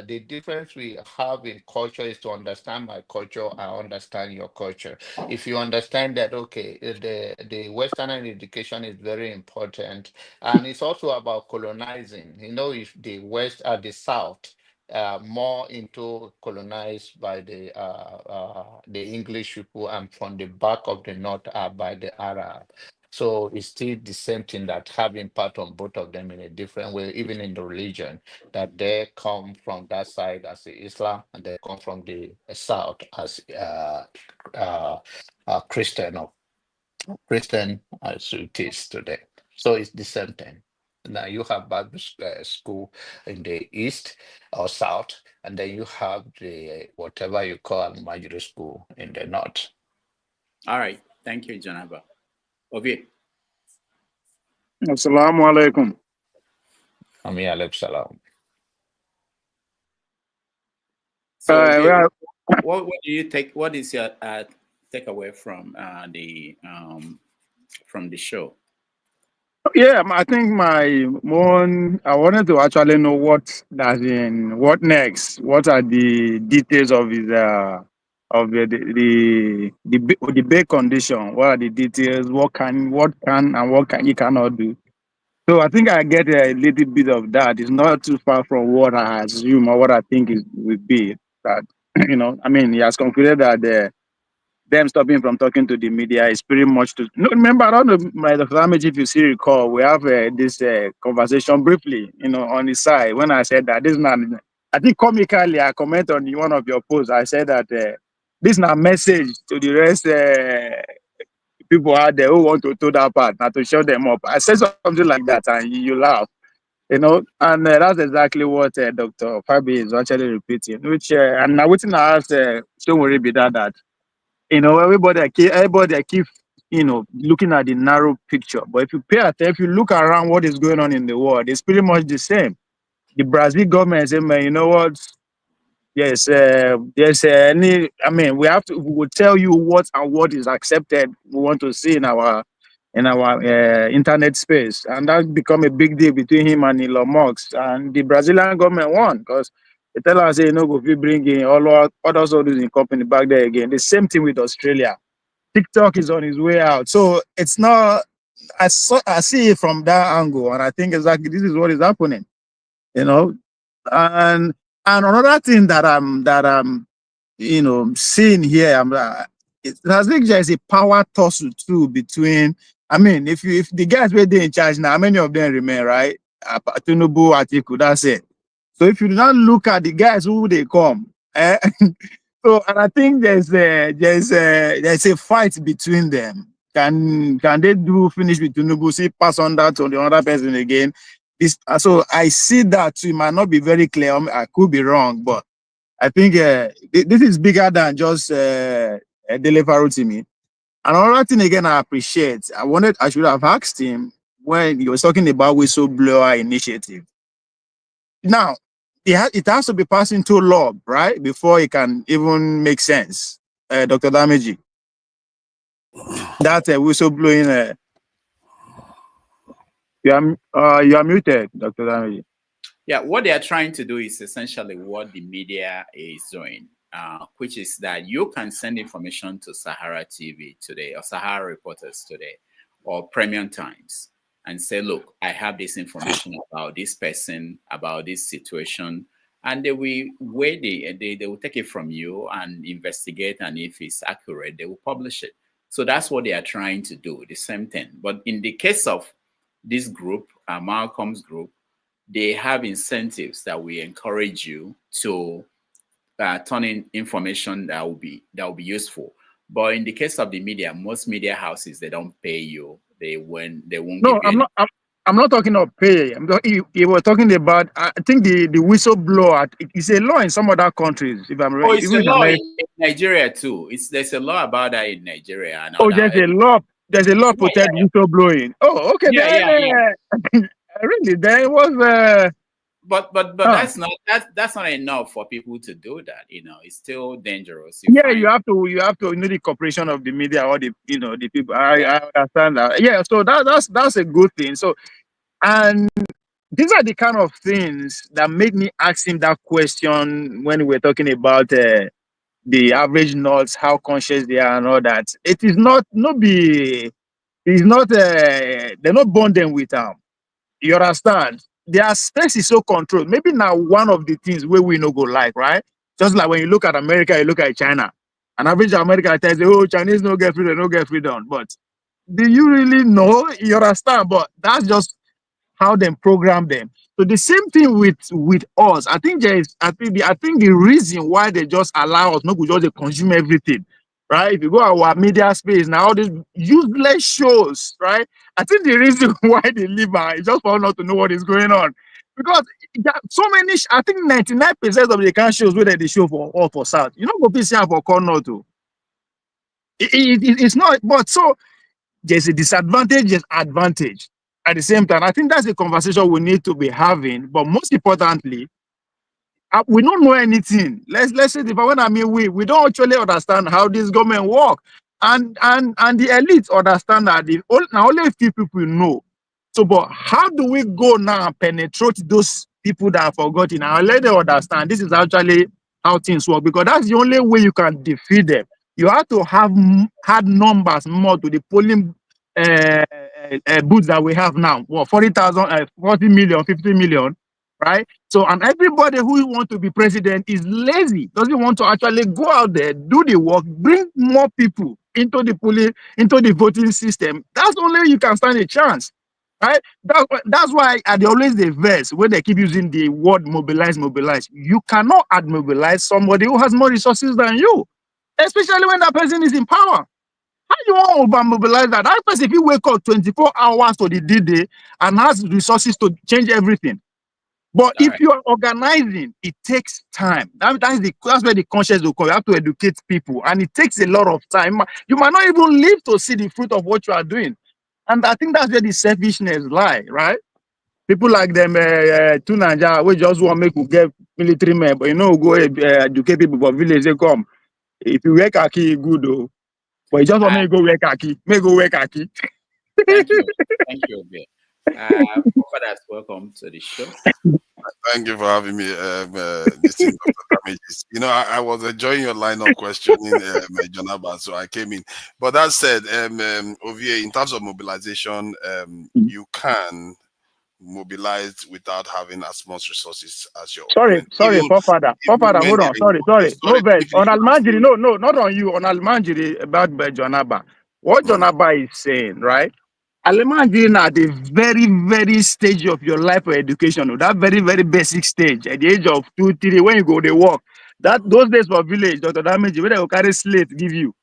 the difference we have in culture is to understand my culture. I understand your culture. If you understand that, okay, the Western education is very important, and it's also about colonizing. You know, if the West or the South. More into colonized by the English people, and from the back of the north are by the Arab. So it's still the same thing that having part on both of them in a different way, even in the religion, that they come from that side as the Islam and they come from the south as Christian as it is today. So it's the same thing. Now you have Bible school in the east or south, and then you have the whatever you call Major school in the north. All right. Thank you, Janaba. Ovie. Assalamu alaikum. Alaikum salam. So what do you take? What is your takeaway from the show? Yeah, I think I wanted to actually know what next. What are the details of his the big condition? What are the details? What can and what he cannot do? So I think I get a little bit of that. It's not too far from what I assume or what I think it would be. That I mean, he has concluded that them stopping from talking to the media is pretty much to. No, remember, I don't know, my Dr. Amich, if you still recall, we have this conversation briefly, on his side when I said that this man I think comically, I comment on one of your posts. I said that this is a message to the rest people out there who want to do that part, not to shut them up. I said something like that, and you laugh, you know, and that's exactly what Dr. Fabiyi is actually repeating. Which and now waiting to ask, don't worry, be that you know, everybody keep you know looking at the narrow picture. But if you pay attention, if you look around what is going on in the world, it's pretty much the same. The Brazil government say, man, you know what? Yes, there's any. I mean, we will tell you what and what is accepted. We want to see in our internet space, and that become a big deal between him and Elon Musk. And the Brazilian government won because they tell us, you know, if we bring in all others in company back there again. The same thing with Australia. TikTok is on his way out, so it's not. I see it from that angle, and I think exactly this is what is happening. You know, and another thing that I'm you know seeing here, it has like there's a power tussle too between. I mean, if the guys were there in charge now, how many of them remain, right? Tinubu, Atiku, that's it. So if you do not look at the guys who they come, so and I think there's a fight between them. Can they do finish with Tinubu? See, pass on that to the other person again. So I see that too. It might not be very clear. I could be wrong, but I think this is bigger than just Dele Farotimi. And another thing again, I appreciate. I should have asked him when he was talking about whistleblower initiative. Now, it has to be passed into law, right, before it can even make sense. Dr. Dameji, that whistleblowing. You are muted, Dr. Dameji. Yeah, what they are trying to do is essentially what the media is doing, which is that you can send information to Sahara TV today or Sahara Reporters today or Premium Times and say, look, I have this information about this person, about this situation, and they will they will take it from you and investigate, and if it's accurate, they will publish it. So that's what they are trying to do, the same thing. But in the case of this group, Malcolm's group, they have incentives that we encourage you to turn in information that will be useful. But in the case of the media, most media houses, they don't pay you. They won't. No, I'm not talking about pay. You were talking about. I think the whistleblower. It's a law in some other countries. If I'm right, it's a law in Nigeria too. There's a law about that in Nigeria. And there's a law. There's a law protect whistleblowing. Oh, okay. Really, there was. But that's not enough for people to do that. You know, it's still dangerous. You have to know the cooperation of the media or the the people. I understand that. Yeah, so that's a good thing. So, and these are the kind of things that made me ask him that question when we were talking about the average Norths, how conscious they are and all that. It is not they're not bonding with them. You understand? Their space is so controlled. Maybe now one of the things where we no go like, right? Just like when you look at America, you look at China. An average American tells you, oh, Chinese no get freedom. But do you really know? You understand? But that's just how they program them. So the same thing with us. I think the reason why they just allow us not to just consume everything, right? If you go our media space now, all these useless shows, right? I think the reason why they leave is just for us not to know what is going on, because so many. I think 99% of the kind shows where they show for South. You know, go be for corner too. It's not, but so there's a disadvantage, there's advantage. At the same time, I think that's the conversation we need to be having. But most importantly, we don't know anything. Let's say when I mean we don't actually understand how this government work, and the elites understand that only a few people know. So, but how do we go now and penetrate those people that are forgotten and let them understand this is actually how things work? Because that's the only way you can defeat them. You have to have had numbers more to the polling booths that we have now. Well, 40,000, 40 million, 50 million, right? So, and everybody who wants to be president is lazy, doesn't want to actually go out there, do the work, bring more people into the polling, into the voting system. That's only you can stand a chance. Right? That's why at always the verse where they keep using the word mobilize, mobilize. You cannot mobilize somebody who has more resources than you, especially when that person is in power. How you want to over mobilize that? That person, if you wake up 24 hours to the D-Day and has resources to change everything. But if you are organizing, it takes time. That's where the conscience will come. You have to educate people, and it takes a lot of time. You might not even live to see the fruit of what you are doing. And I think that's where the selfishness lie, right? People like them, to Nigeria, we just want to make you get military men, but go educate people for village. They come. If you wear khaki, good though. But you just want me to go wear khaki. May go wear khaki. Thank you. Thank you, Obi. Fathers, welcome to the show. Thank you for having me. You know, I was enjoying your line of questioning, Jonaba, so I came in. But that said, Ovie, in terms of mobilization, you can mobilize without having as much resources as your opponent. Sorry, Father, hold on. Sorry. No verse. On Almanjiri, no, not on you. On Almanjiri about Jonaba. What Jonaba is saying, right? Almanjiri at the very, very stage of your life for education, that very, very basic stage, at the age of 2, 3, when you go to work, those days for village, Dr. Damage, where they will carry slate, give you,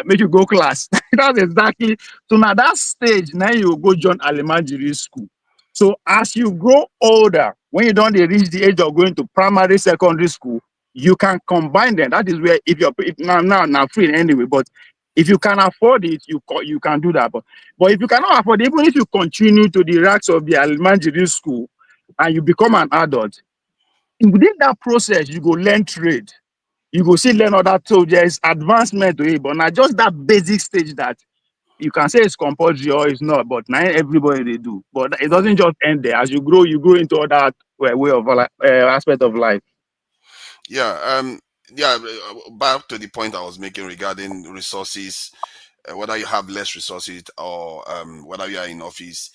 make you go class. That's exactly. So now that stage, now you go join Almanjiri school. So as you grow older, when you don't reach the age of going to primary, secondary school, you can combine them. That is where if now free anyway, but if you can afford it, you can do that. But if you cannot afford it, even if you continue to the ranks of the elementary school and you become an adult, within that process, you go learn trade. You go see learn other tools. There is advancement to it, but not just that basic stage that you can say it's compulsory or it's not, but not everybody they do. But it doesn't just end there. As you grow into other way of aspect of life. Back to the point I was making regarding resources, whether you have less resources or whether you are in office.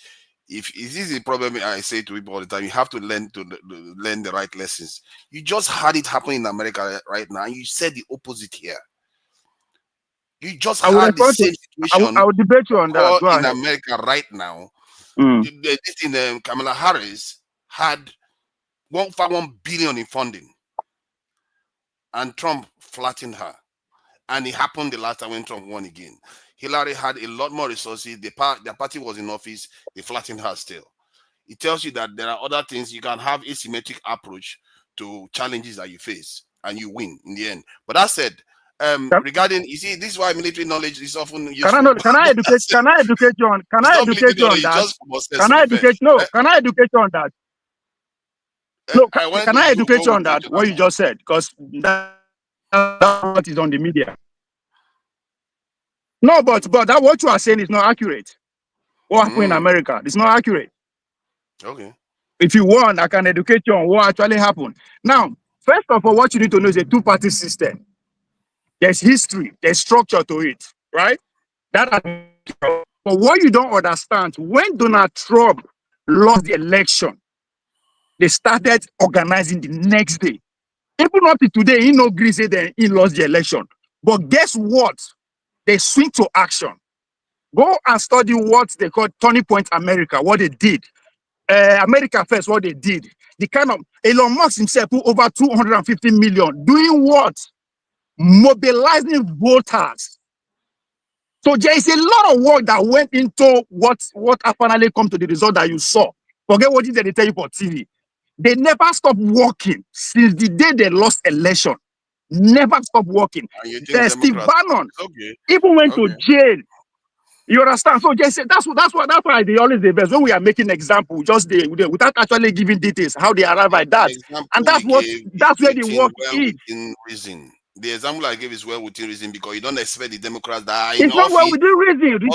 If this is a problem, I say to people all the time, you have to learn the right lessons. You just had it happen in America right now, and you said the opposite here. You just had the same situation. I will debate you on that. In America right now. Kamala Harris had 1 billion in funding, and Trump flattened her. And it happened the last time when Trump won again. Hillary had a lot more resources. Their party was in office. They flattened her still. It tells you that there are other things. You can have asymmetric approach to challenges that you face, and you win in the end. But that said, regarding, you see, this is why military knowledge is often useful. Can I educate you on that? Can I educate you on that? No, can I educate you on that? What you just said, because that's what is on the media. No, but that what you are saying is not accurate. What happened in America? It's not accurate. Okay. If you want, I can educate you on what actually happened. Now, first of all, what you need to know is a two-party system. There's history, there's structure to it, right? But what you don't understand, when Donald Trump lost the election, they started organizing the next day. Even up to today, he no agree say that he lost the election. But guess what? They swing to action. Go and study what they call Turning Point America, what they did. America First, what they did. The kind of Elon Musk himself put over 250 million. Doing what? Mobilizing voters. So there is a lot of work that went into what finally come to the result that you saw. Forget what they tell you for TV. They never stopped working since the day they lost election. Never stopped working. Steve Bannon even went to jail. You understand? So just that's why they always the best when we are making example, just without actually giving details how they arrive at that. And that's where the work is. Reason. The example I gave is well within reason, because you don't expect the Democrats that are in it's not well within reason.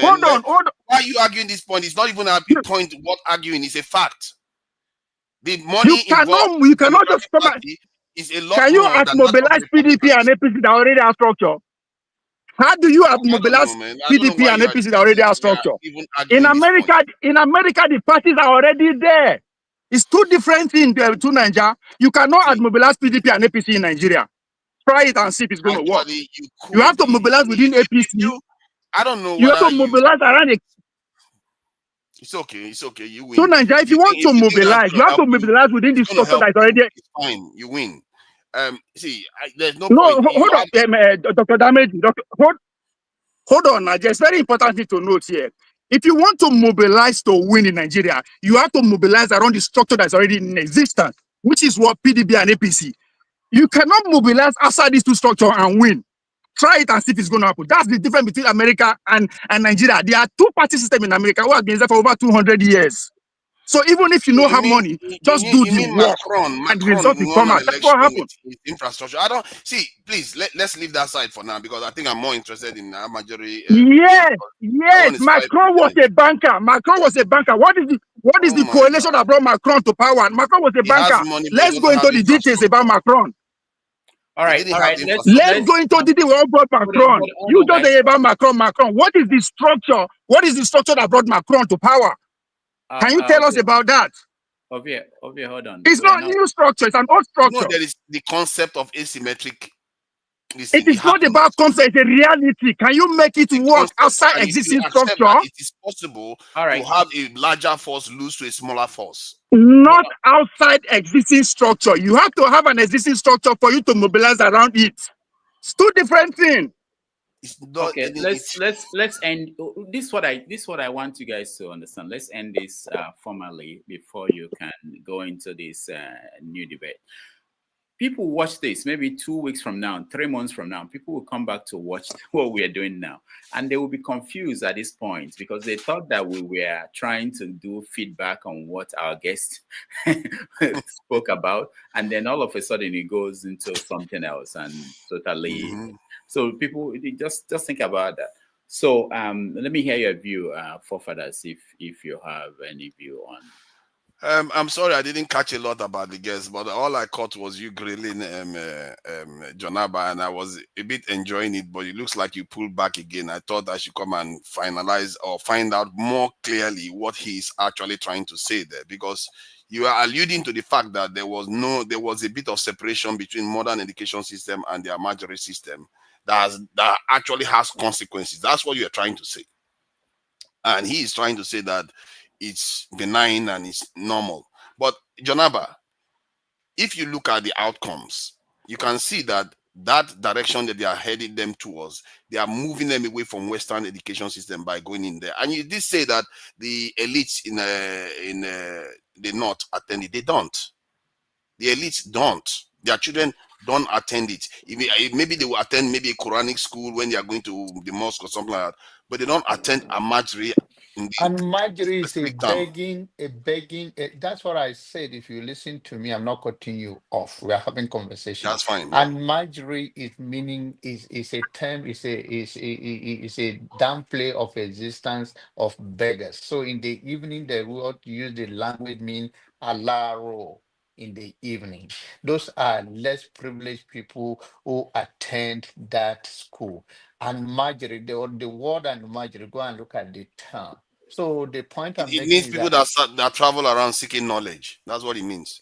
Hold on. Why are you arguing this point? It's not even a point what arguing, it's a fact. The money you cannot just come back. Is a lot. Can you mobilize PDP and APC that already have structure? How do you mobilize PDP and APC that already have structure? In America, the parties are already there. It's two different things to Nigeria. You cannot mobilize PDP and APC in Nigeria. Try it and see if it's going to work. You have to mobilize within APC. I don't know. You have to mobilize around it. It's okay. It's okay. You win. So Nigeria, if you want to mobilize, you have to mobilize within the structure that is already. It's fine. You win. See, there's no No, point. hold on, Dr. Damage, hold on, Nigeria. It's very important thing to note here. If you want to mobilize to win in Nigeria, you have to mobilize around the structure that's already in existence, which is what PDB and APC. You cannot mobilize outside these two structures and win. Try it and see if it's going to happen. That's the difference between America and Nigeria. There are two-party system in America who have been there for over 200 years. So even if you don't have money, just do the work and the result will come out. That's what happened. Infrastructure. I don't see. Please let's leave that side for now because I think I'm more interested in majority. Yes. Macron was a banker. What is the coalition that brought Macron to power? Macron was a banker. Let's go into the details about Macron. All right. Let's go into the details what brought Macron. You just say about Macron. What is the structure? What is the structure that brought Macron to power? Can you tell us about that? Ovie, hold on. It's not a new structure, it's an old structure. No, there is the concept of asymmetric. It is not about concept, it's a reality. Can you make it work outside existing structure? It is possible to have a larger force lose to a smaller force. Not outside existing structure. You have to have an existing structure for you to mobilize around it. It's two different things. Okay, let's end. This is what I want you guys to understand. Let's end this formally before you can go into this new debate. People watch this maybe 2 weeks from now, 3 months from now. People will come back to watch what we are doing now, and they will be confused at this point because they thought that we were trying to do feedback on what our guest spoke about, and then all of a sudden it goes into something else and totally. So people just think about that. So let me hear your view, forefathers, if you have any view on. I'm sorry I didn't catch a lot about the guests, but all I caught was you grilling Jonaba, and I was a bit enjoying it. But it looks like you pulled back again. I thought I should come and finalize or find out more clearly what he's actually trying to say there, because you are alluding to the fact that there was a bit of separation between modern education system and their majority system that actually has consequences. That's what you are trying to say, and he is trying to say that it's benign and it's normal. But Jonaba, if you look at the outcomes, you can see that direction that they are heading them towards, they are moving them away from Western education system by going in there. And you did say that the elites in the North attend it. They don't. The elites don't. Their children don't attend it. Maybe they will attend maybe a Quranic school when they are going to the mosque or something like that, but they don't attend a majri. And Marjorie is a begging. That's what I said. If you listen to me, I'm not cutting you off. We are having conversation. That's fine. Yeah. And Marjorie is meaning is a term, is a downplay of existence of beggars. So in the evening, they will use the language mean alaro in the evening. Those are less privileged people who attend that school. And Marjorie, the word and Marjorie, go and look at the term. So the point I'm making means people that travel around seeking knowledge. That's what it means.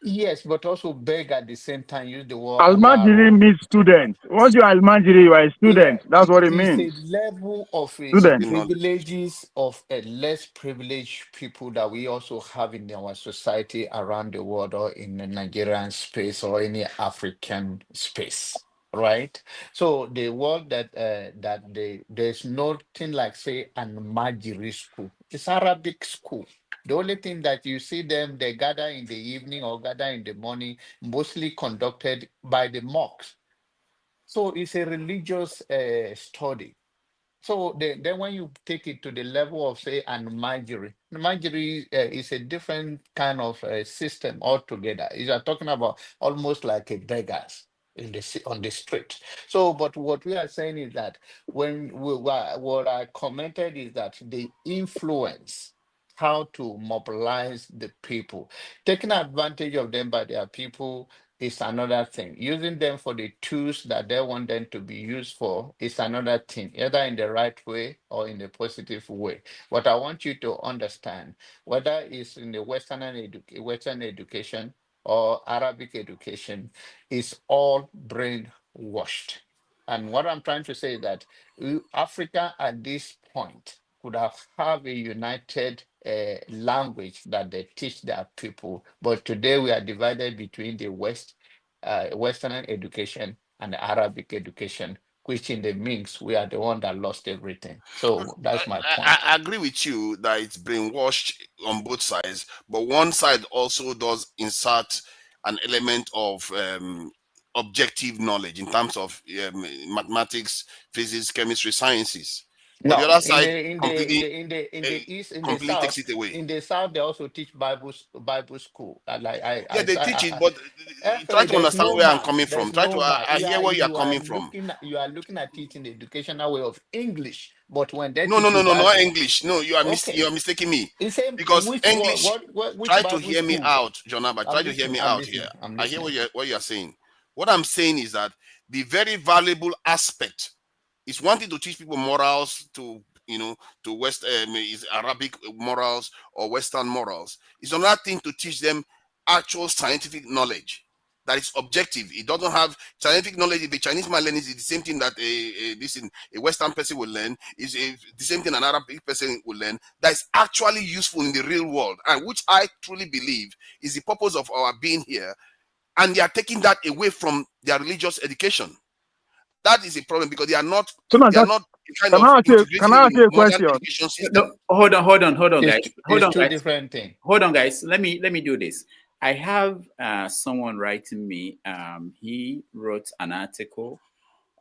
Yes, but also beg at the same time. Use the word Almajiri means student. Once you're Almajiri, you are a student. Yeah, that's what it means. It's a level of privileges of a less privileged people that we also have in our society around the world, or in the Nigerian space or any African space. Right, so the word that there's nothing like say an Majiri school. It's Arabic school. The only thing that you see them, they gather in the evening or gather in the morning, mostly conducted by the mosques. So it's a religious study. So then when you take it to the level of say an Majiri is a different kind of system altogether. You are talking about almost like a beggars on the street. So, but what we are saying is that what I commented is that the influence how to mobilize the people, taking advantage of them by their people is another thing. Using them for the tools that they want them to be used for is another thing, either in the right way or in a positive way. What I want you to understand, whether it's in the Western education or Arabic education, is all brainwashed. And what I'm trying to say is that Africa at this point, could have a united language that they teach their people. But today we are divided between the Western education and the Arabic education, which in the mix, we are the one that lost everything. So that's my point. I agree with you that it's brainwashed on both sides, but one side also does insert an element of objective knowledge in terms of mathematics, physics, chemistry, sciences. But the other side in the east, in the south, takes it away. In the south, they also teach Bible school. They teach it, but try to understand where I'm coming from. I hear where you are coming from. You are looking at it in the educational way of English, but when they no, not English. No, you are mistaking me. Because English. Try to hear me out, Jonaba. Try to hear me out here. I hear what you are saying. What I'm saying is that the very valuable aspect is wanting to teach people morals to West is Arabic morals or Western morals. It's another thing to teach them actual scientific knowledge that is objective. It doesn't have scientific knowledge. If a Chinese man learns, it's the same thing that a Western person will learn. Is the same thing an Arabic person will learn. That is actually useful in the real world, and which I truly believe is the purpose of our being here. And they are taking that away from their religious education. That is a problem because they are not kind of can I ask you a question? No, hold on, guys. Hold on, two guys. Different things. Hold on, guys. Let me do this. I have someone writing me. He wrote an article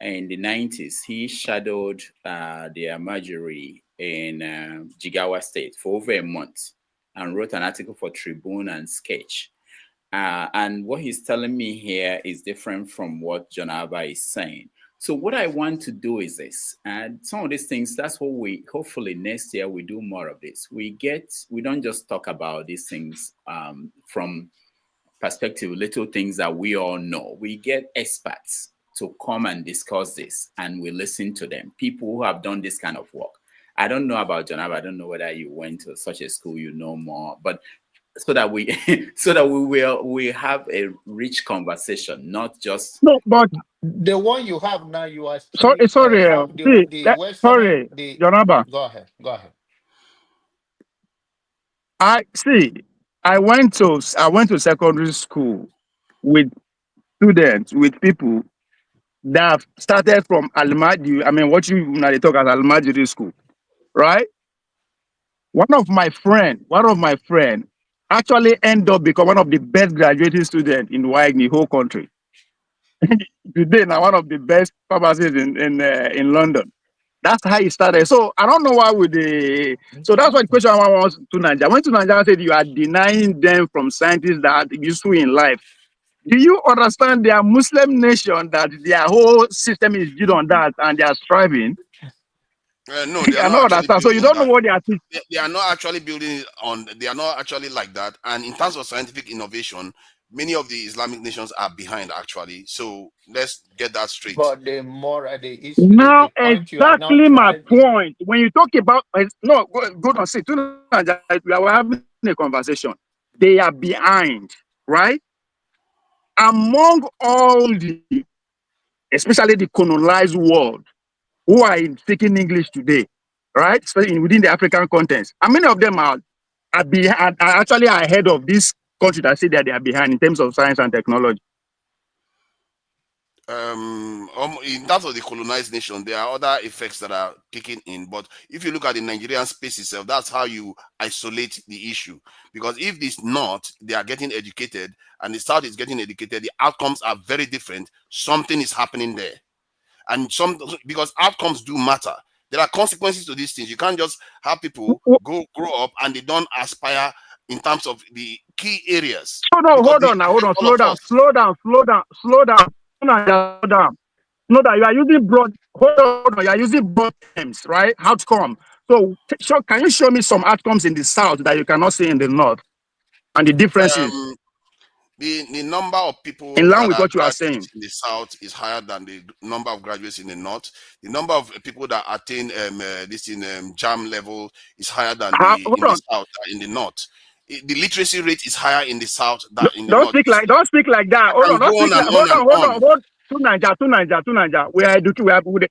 in the 90s. He shadowed the Amajiri in Jigawa State for over a month and wrote an article for Tribune and Sketch. And what he's telling me here is different from what John Abba is saying. So what I want to do is this, and some of these things, that's what we, hopefully next year we do more of this. We don't just talk about these things from perspective, little things that we all know. We get experts to come and discuss this, and we listen to them, people who have done this kind of work. I don't know about John Abba. I don't know whether you went to such a school, you know more, but so that we we have a rich conversation, not just but the one you have now. You are sorry. Jonaba. Go ahead. I went to secondary school with students, with people that have started from Almajiri. I mean, what you now they talk as Almajiri school, right? One of my friend actually ended up becoming one of the best graduating students in the whole country. Today, now one of the best pharmacists in London. That's how he started. So I don't know why would they. So that's what the question I was to Nigeria. I went to Nigeria and said you are denying them from scientists that are useful in life. Do you understand they are Muslim nation that their whole system is built on that and they are striving? No, they are not. So you don't know what they are teaching. They are not actually building it on. They are not actually like that. And in terms of scientific innovation, many of the Islamic nations are behind actually. So let's get that straight. But the more the issue. Now exactly my point. When you talk about go on. See, we are having a conversation. They are behind, right? Among all especially the colonized world, who are speaking English today, right? Especially within the African continent. And many of them are actually ahead of this country that say that they are behind in terms of science and technology. In terms of the colonized nation, there are other effects that are kicking in. But if you look at the Nigerian space itself, that's how you isolate the issue. Because if this North, they are getting educated, and the South is getting educated, the outcomes are very different. Something is happening there. And because outcomes do matter. There are consequences to these things. You can't just have people grow up and they don't aspire in terms of the key areas. Hold on. Slow down. You are using broad. You are using broad terms, right? Outcome. So, can you show me some outcomes in the South that you cannot see in the North, and the differences? The number of people in line with what you are saying in the South is higher than the number of graduates in the North. The number of people that attain JAM level is higher than in the South in the North. The literacy rate is higher in the South than in the North. Don't speak like that. Hold on. To Niger. We are educated.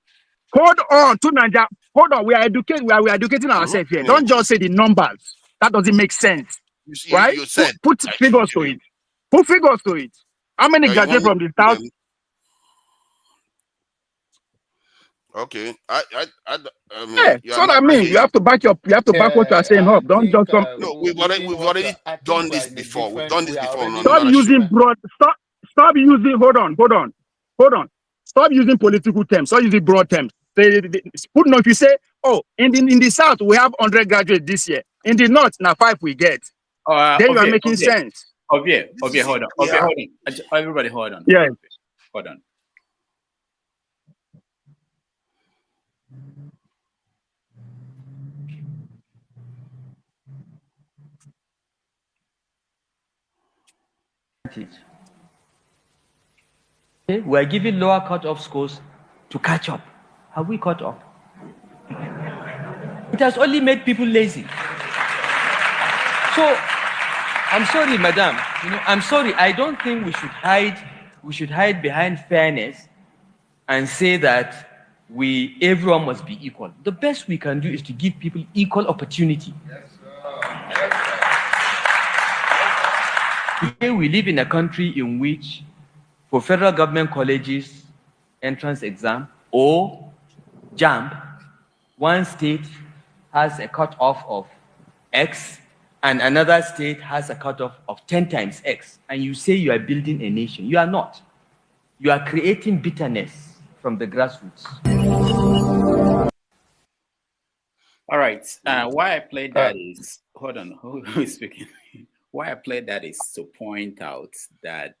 Hold on to Nigeria. Hold on. We are educating ourselves here. Don't just say the numbers. That doesn't make sense. Right? You said put figures to it. Put figures to it. How many graduate from the south? Okay. So I mean, you have to back what you are saying up. Don't just come. No, we've already done this before. We've done this before. Stop using broad. Stop using. Hold on. Stop using political terms. Stop using broad terms. Put no. If you say, oh, in the south we have 100 graduates this year. In the north, now 5 we get. Then you are making sense. Hold on. Everybody, hold on. Yeah. Hold on. Okay, we are giving lower cut-off scores to catch up. Have we caught up? It has only made people lazy. So, I'm sorry, madam. I'm sorry. I don't think we should hide. We should hide behind fairness and say that everyone must be equal. The best we can do is to give people equal opportunity. Yes, Today we live in a country in which, for federal government colleges entrance exam or JAMB, one state has a cutoff of X and another state has a cutoff of 10 times X, and you say you are building a nation. You are not. You are creating bitterness from the grassroots. All right. Why I played that is, hold on, who is speaking? Why I played that is to point out that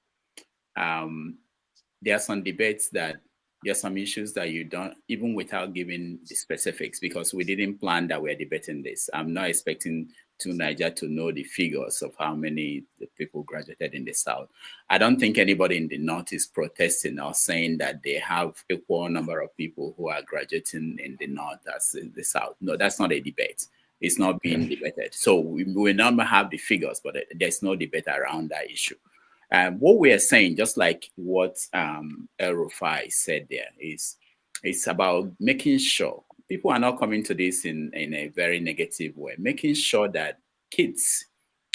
there are some debates that there are some issues that you don't, even without giving the specifics, because we didn't plan that we're debating this. I'm not expecting Niger to know the figures of how many people graduated in the South. I don't think anybody in the North is protesting or saying that they have equal number of people who are graduating in the North as in the South. No, that's not a debate. It's not being debated. So we will not have the figures, but there's no debate around that issue. What we are saying, just like what El-Rufai said there, is it's about making sure people are not coming to this in a very negative way, making sure that kids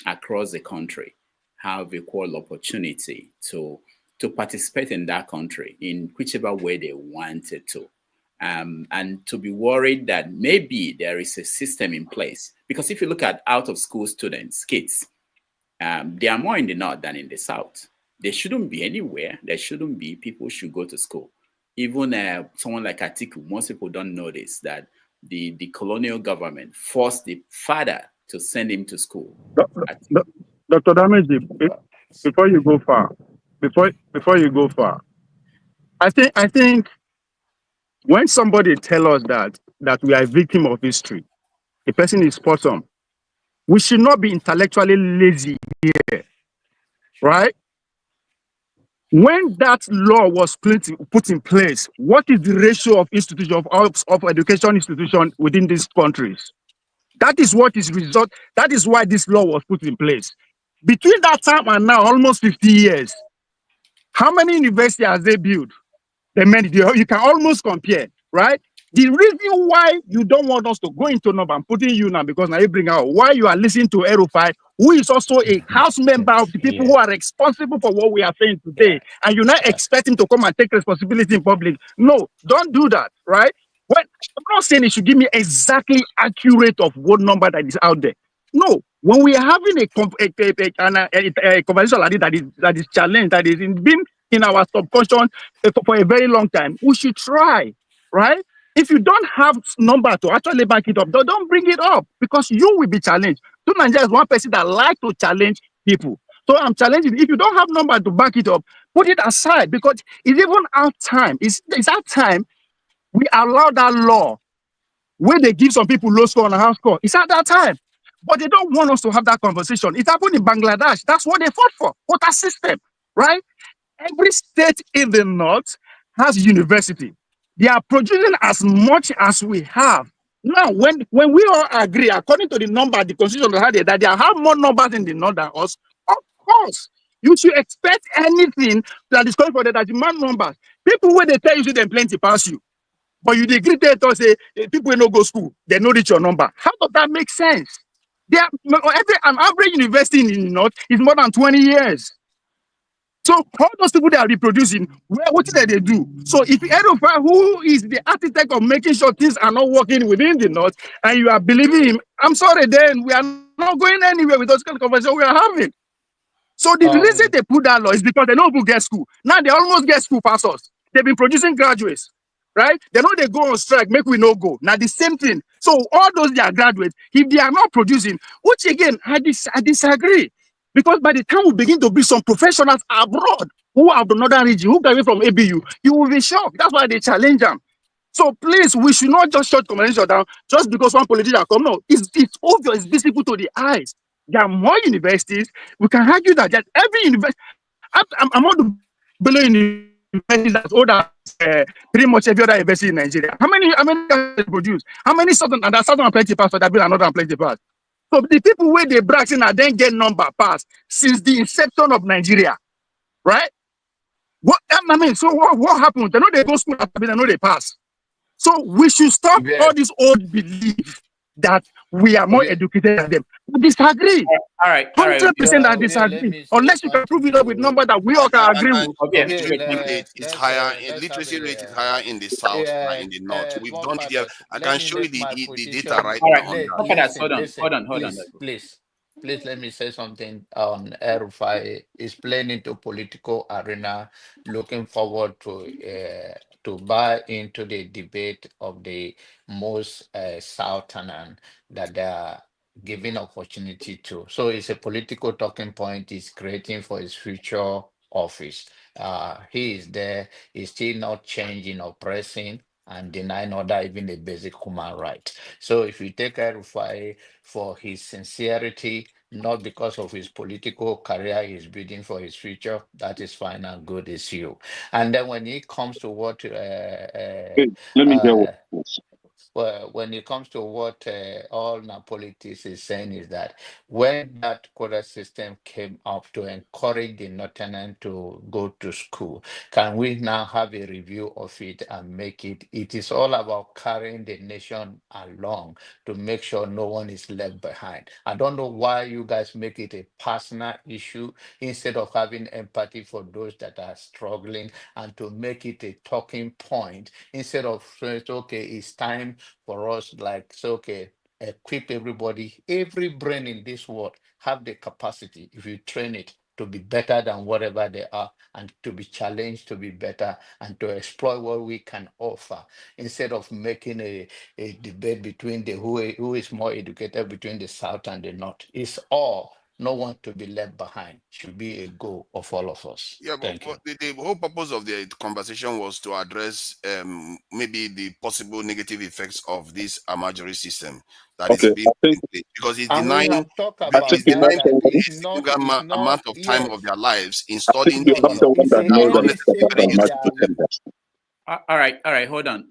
across the country have equal opportunity to participate in that country in whichever way they wanted to. And to be worried that maybe there is a system in place. Because if you look at out-of-school students, kids, they are more in the North than in the South. They shouldn't be anywhere. There shouldn't be. People should go to school. Even someone like Atiku, most people don't know this, that the colonial government forced the father to send him to school. Dr. Dameji, before you go far, I think when somebody tells us that we are a victim of history, the person is spot on. We should not be intellectually lazy here, right? When that law was put in place, what is the ratio of institution of education institution within these countries? That is what is result. That is why this law was put in place. Between that time and now, almost 50 years, how many universities has they built? You can almost compare, right? The reason why you don't want us to go into number, I'm putting you now because now you bring out why you are listening to El-Rufai, who is also a house member of the people who are responsible for what we are saying today, and you're not expecting to come and take responsibility in public. No, don't do that, right? When I'm not saying it should give me exactly accurate of what number that is out there. No, when we are having a conversation like this that is challenged, that is been in our subconscious for a very long time, we should try, right? If you don't have number to actually back it up, don't bring it up because you will be challenged. So Nigeria is one person that likes to challenge people. So I'm challenging. If you don't have number to back it up, put it aside because it's even our time. It's that time we allow that law where they give some people low score and a high score. It's at that time. But they don't want us to have that conversation. It happened in Bangladesh. That's what they fought for. Quota system, right? Every state in the north has university. They are producing as much as we have. Now, when we all agree, according to the number, the constitution that they have more numbers in the north than us, of course, you should expect anything that is coming for that demand numbers. People, when they tell you, them plenty pass you. But you agree to say people no go school, they no reach your number. How does that make sense? They are, an average university in the North is more than 20 years. So all those people that are reproducing, what did they do? So if Erufai, who is the architect of making sure things are not working within the North, and you are believing him, I'm sorry, then we are not going anywhere with those kind of conversations we are having. So the reason they put that law is because they know who get school. Now they almost get school pastors. They've been producing graduates, right? They know they go on strike, make we no go. Now the same thing. So all those they are graduates, if they are not producing, which again, I disagree. Because by the time we begin to bring some professionals abroad who are the northern region, who come from ABU, you will be shocked. That's why they challenge them. So please, we should not just shut conversation down just because one politician come. No, it's obvious, it's visible to the eyes. There are more universities. We can argue that every university, I'm not the billion universities that's older pretty much every other university in Nigeria. How many they produce? How many southern and plenty pass for that bill and northern plenty pass? So the people where they brag in and then get number pass since the inception of Nigeria, right? What I mean, so what happened? They know they go school, they know they pass. So we should stop all this old belief that we are more educated than them. I disagree. All right. 100% I disagree. Unless you can prove it up with numbers that we all can agree with. Literacy rate is higher in the south than in the north. We've done it here. I can show you the data right now. Hold on. Please let me say something on Erufai. Is playing into political arena, looking forward to buy into the debate of the most southern that they are giving opportunity to. So it's a political talking point he's creating for his future office. He is there, he's still not changing or pressing and denying other even a basic human right. So if you take Erufai for his sincerity, not because of his political career he's building for his future, that is fine and good as you. And then when it comes to what when it comes to what all Napolitis is saying is that when that quota system came up to encourage the Northern to go to school, can we now have a review of it and make it? It is all about carrying the nation along to make sure no one is left behind. I don't know why you guys make it a personal issue instead of having empathy for those that are struggling and to make it a talking point instead of saying, okay, it's time for us, like, so okay, equip everybody, every brain in this world have the capacity, if you train it, to be better than whatever they are and to be challenged to be better and to exploit what we can offer instead of making a debate between the who is more educated between the South and the North. It's all, no one to be left behind, should be a goal of all of us. Yeah, but the whole purpose of the conversation was to address maybe the possible negative effects of this Amajori system that is being because it's denying a significant amount of time of their lives in studying things that are not necessarily useful. All right. Hold on,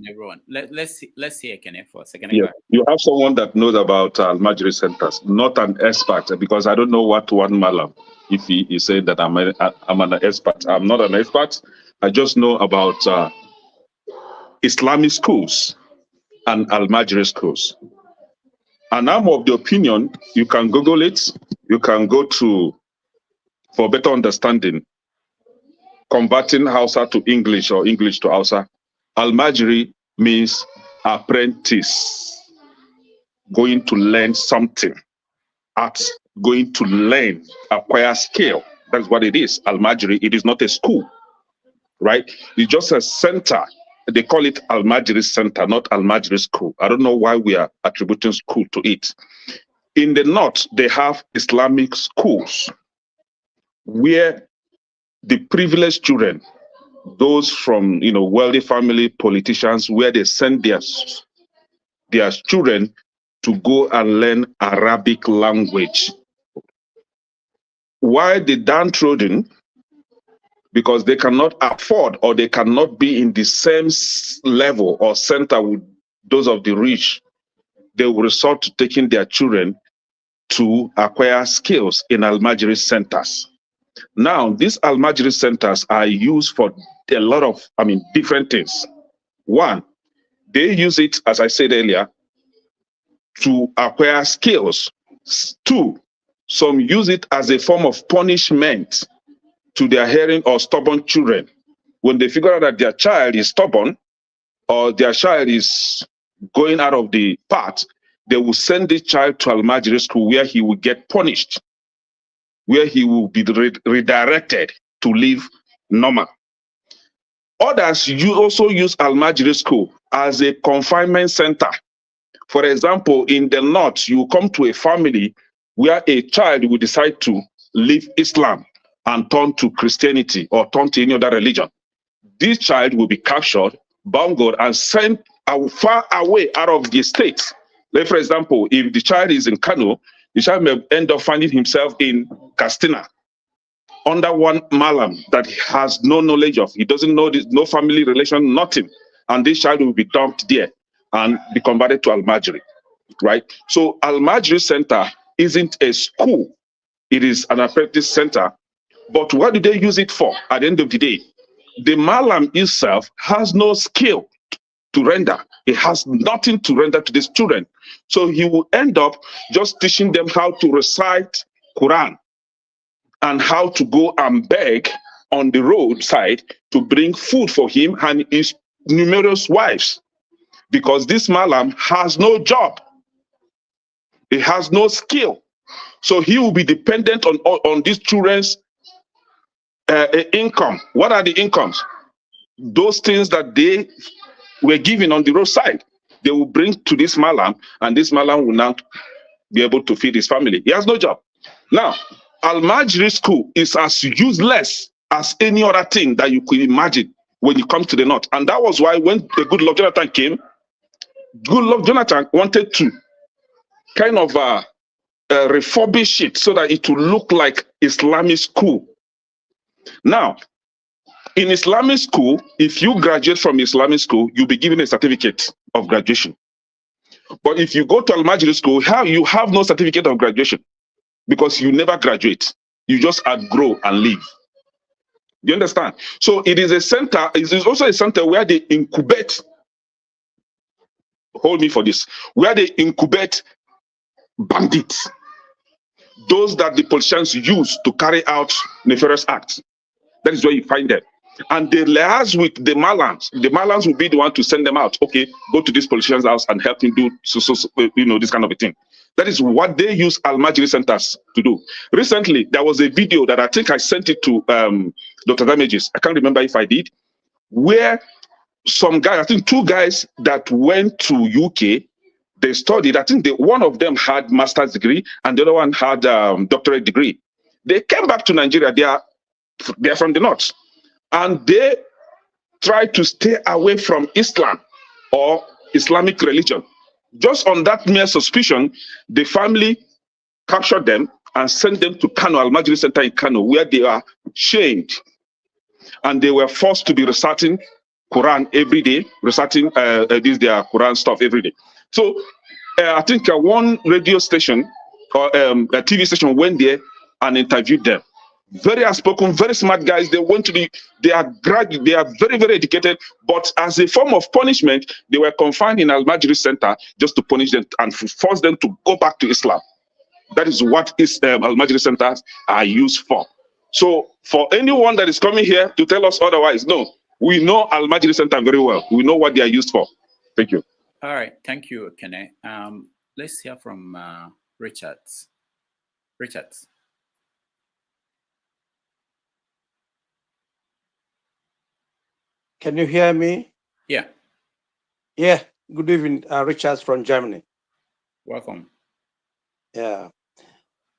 everyone. Let's see Ekene for a second. Yeah, you have someone that knows about Almajiri centers, not an expert, because I don't know what one malam if he is saying that I'm an expert. I'm not an expert. I just know about Islamic schools and Almajiri schools. And I'm of the opinion, you can Google it, you can go to, for better understanding, converting Hausa to English or English to Hausa. Almajiri means apprentice, going to learn something, going to learn, acquire skill. That's what it is. Almajiri, it is not a school, right? It's just a center. They call it Almajiri Center, not Almajiri School. I don't know why we are attributing school to it. In the north, they have Islamic schools where the privileged children, those from wealthy family, politicians, where they send their children to go and learn Arabic language. Why the downtrodden? Because they cannot afford or they cannot be in the same level or center with those of the rich. They will resort to taking their children to acquire skills in Almajiri centers. Now, these Almajiri centers are used for a lot of, different things. One, they use it, as I said earlier, to acquire skills. Two, some use it as a form of punishment to their erring or stubborn children. When they figure out that their child is stubborn or their child is going out of the path, they will send the child to Almajiri school where he will get punished, where he will be redirected to live normal. Others also use Almajiri school as a confinement center. For example, in the north, you come to a family where a child will decide to leave Islam and turn to Christianity or turn to any other religion. This child will be captured, bungled, and sent far away out of the state. Like, for example, if the child is in Kano, the child may end up finding himself in Katsina under one malam that he has no knowledge of. He doesn't know this, no family relation, nothing. And this child will be dumped there and be converted to Almajiri, right? So Almajiri Center isn't a school. It is an apprentice center. But what do they use it for at the end of the day? The malam itself has no skill to render. It has nothing to render to these children. So he will end up just teaching them how to recite Quran and how to go and beg on the roadside to bring food for him and his numerous wives. Because this malam has no job. He has no skill. So he will be dependent on these children's income. What are the incomes? Those things that they were given on the roadside, they will bring to this malam, and this malam will now be able to feed his family. He has no job. Now, Almajiri school is as useless as any other thing that you could imagine when you come to the north. And that was why when the Goodluck Jonathan came, Goodluck Jonathan wanted to kind of refurbish it so that it will look like Islamic school. Now, in Islamic school, if you graduate from Islamic school, you'll be given a certificate of graduation. But if you go to Almajiri school, you have no certificate of graduation because you never graduate. You just outgrow and leave. You understand? So it is a center, it is also a center where they incubate, hold me for this, where they incubate bandits, those that the politicians use to carry out nefarious acts. That is where you find them. And they liaise with the malams. The malams will be the one to send them out. Okay, go to this politician's house and help him do this kind of a thing. That is what they use Almajiri centers to do. Recently, there was a video that I think I sent it to Dr. Damages. I can't remember if I did, where some guys, I think two guys that went to UK, they studied. I think one of them had master's degree and the other one had doctorate degree. They came back to Nigeria. They are from the north. And they try to stay away from Islam or Islamic religion. Just on that mere suspicion, the family captured them and sent them to Kano, Almajiri Center in Kano, where they are shamed. And they were forced to be reciting Quran every day, reciting their Quran stuff every day. So I think one radio station or a TV station went there and interviewed them. Very outspoken, very smart guys. They went to they are very, very educated, but as a form of punishment, they were confined in Almajiri Center just to punish them and force them to go back to Islam. That is what Almajiri centers are used for. So for anyone that is coming here to tell us otherwise, no, we know Almajiri Center very well. We know what they are used for. Thank you. All right, thank you, Kene. Let's hear from Richard. Richard. Can you hear me? Yeah. Yeah. Good evening, Richard from Germany. Welcome. Yeah.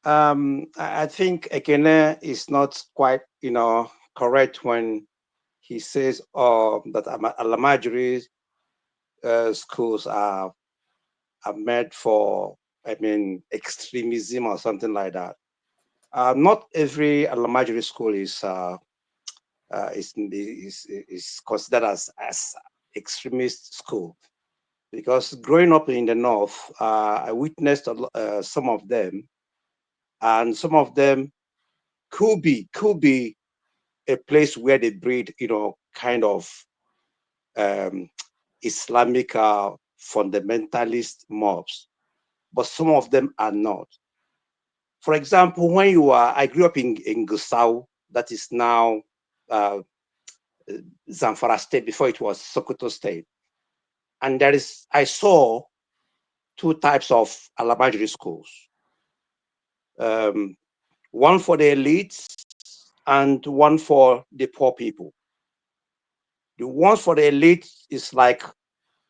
I think Ekene is not quite, correct when he says that Almajiri schools are made for, extremism or something like that. Not every Almajiri school is considered as extremist school, because growing up in the north, I witnessed some of them, and some of them could be a place where they breed, kind of Islamic fundamentalist mobs, but some of them are not. For example, I grew up in Gusau, that is now Zamfara State, before it was Sokoto State. And I saw two types of Alabajiri schools. One for the elites and one for the poor people. The one for the elite is like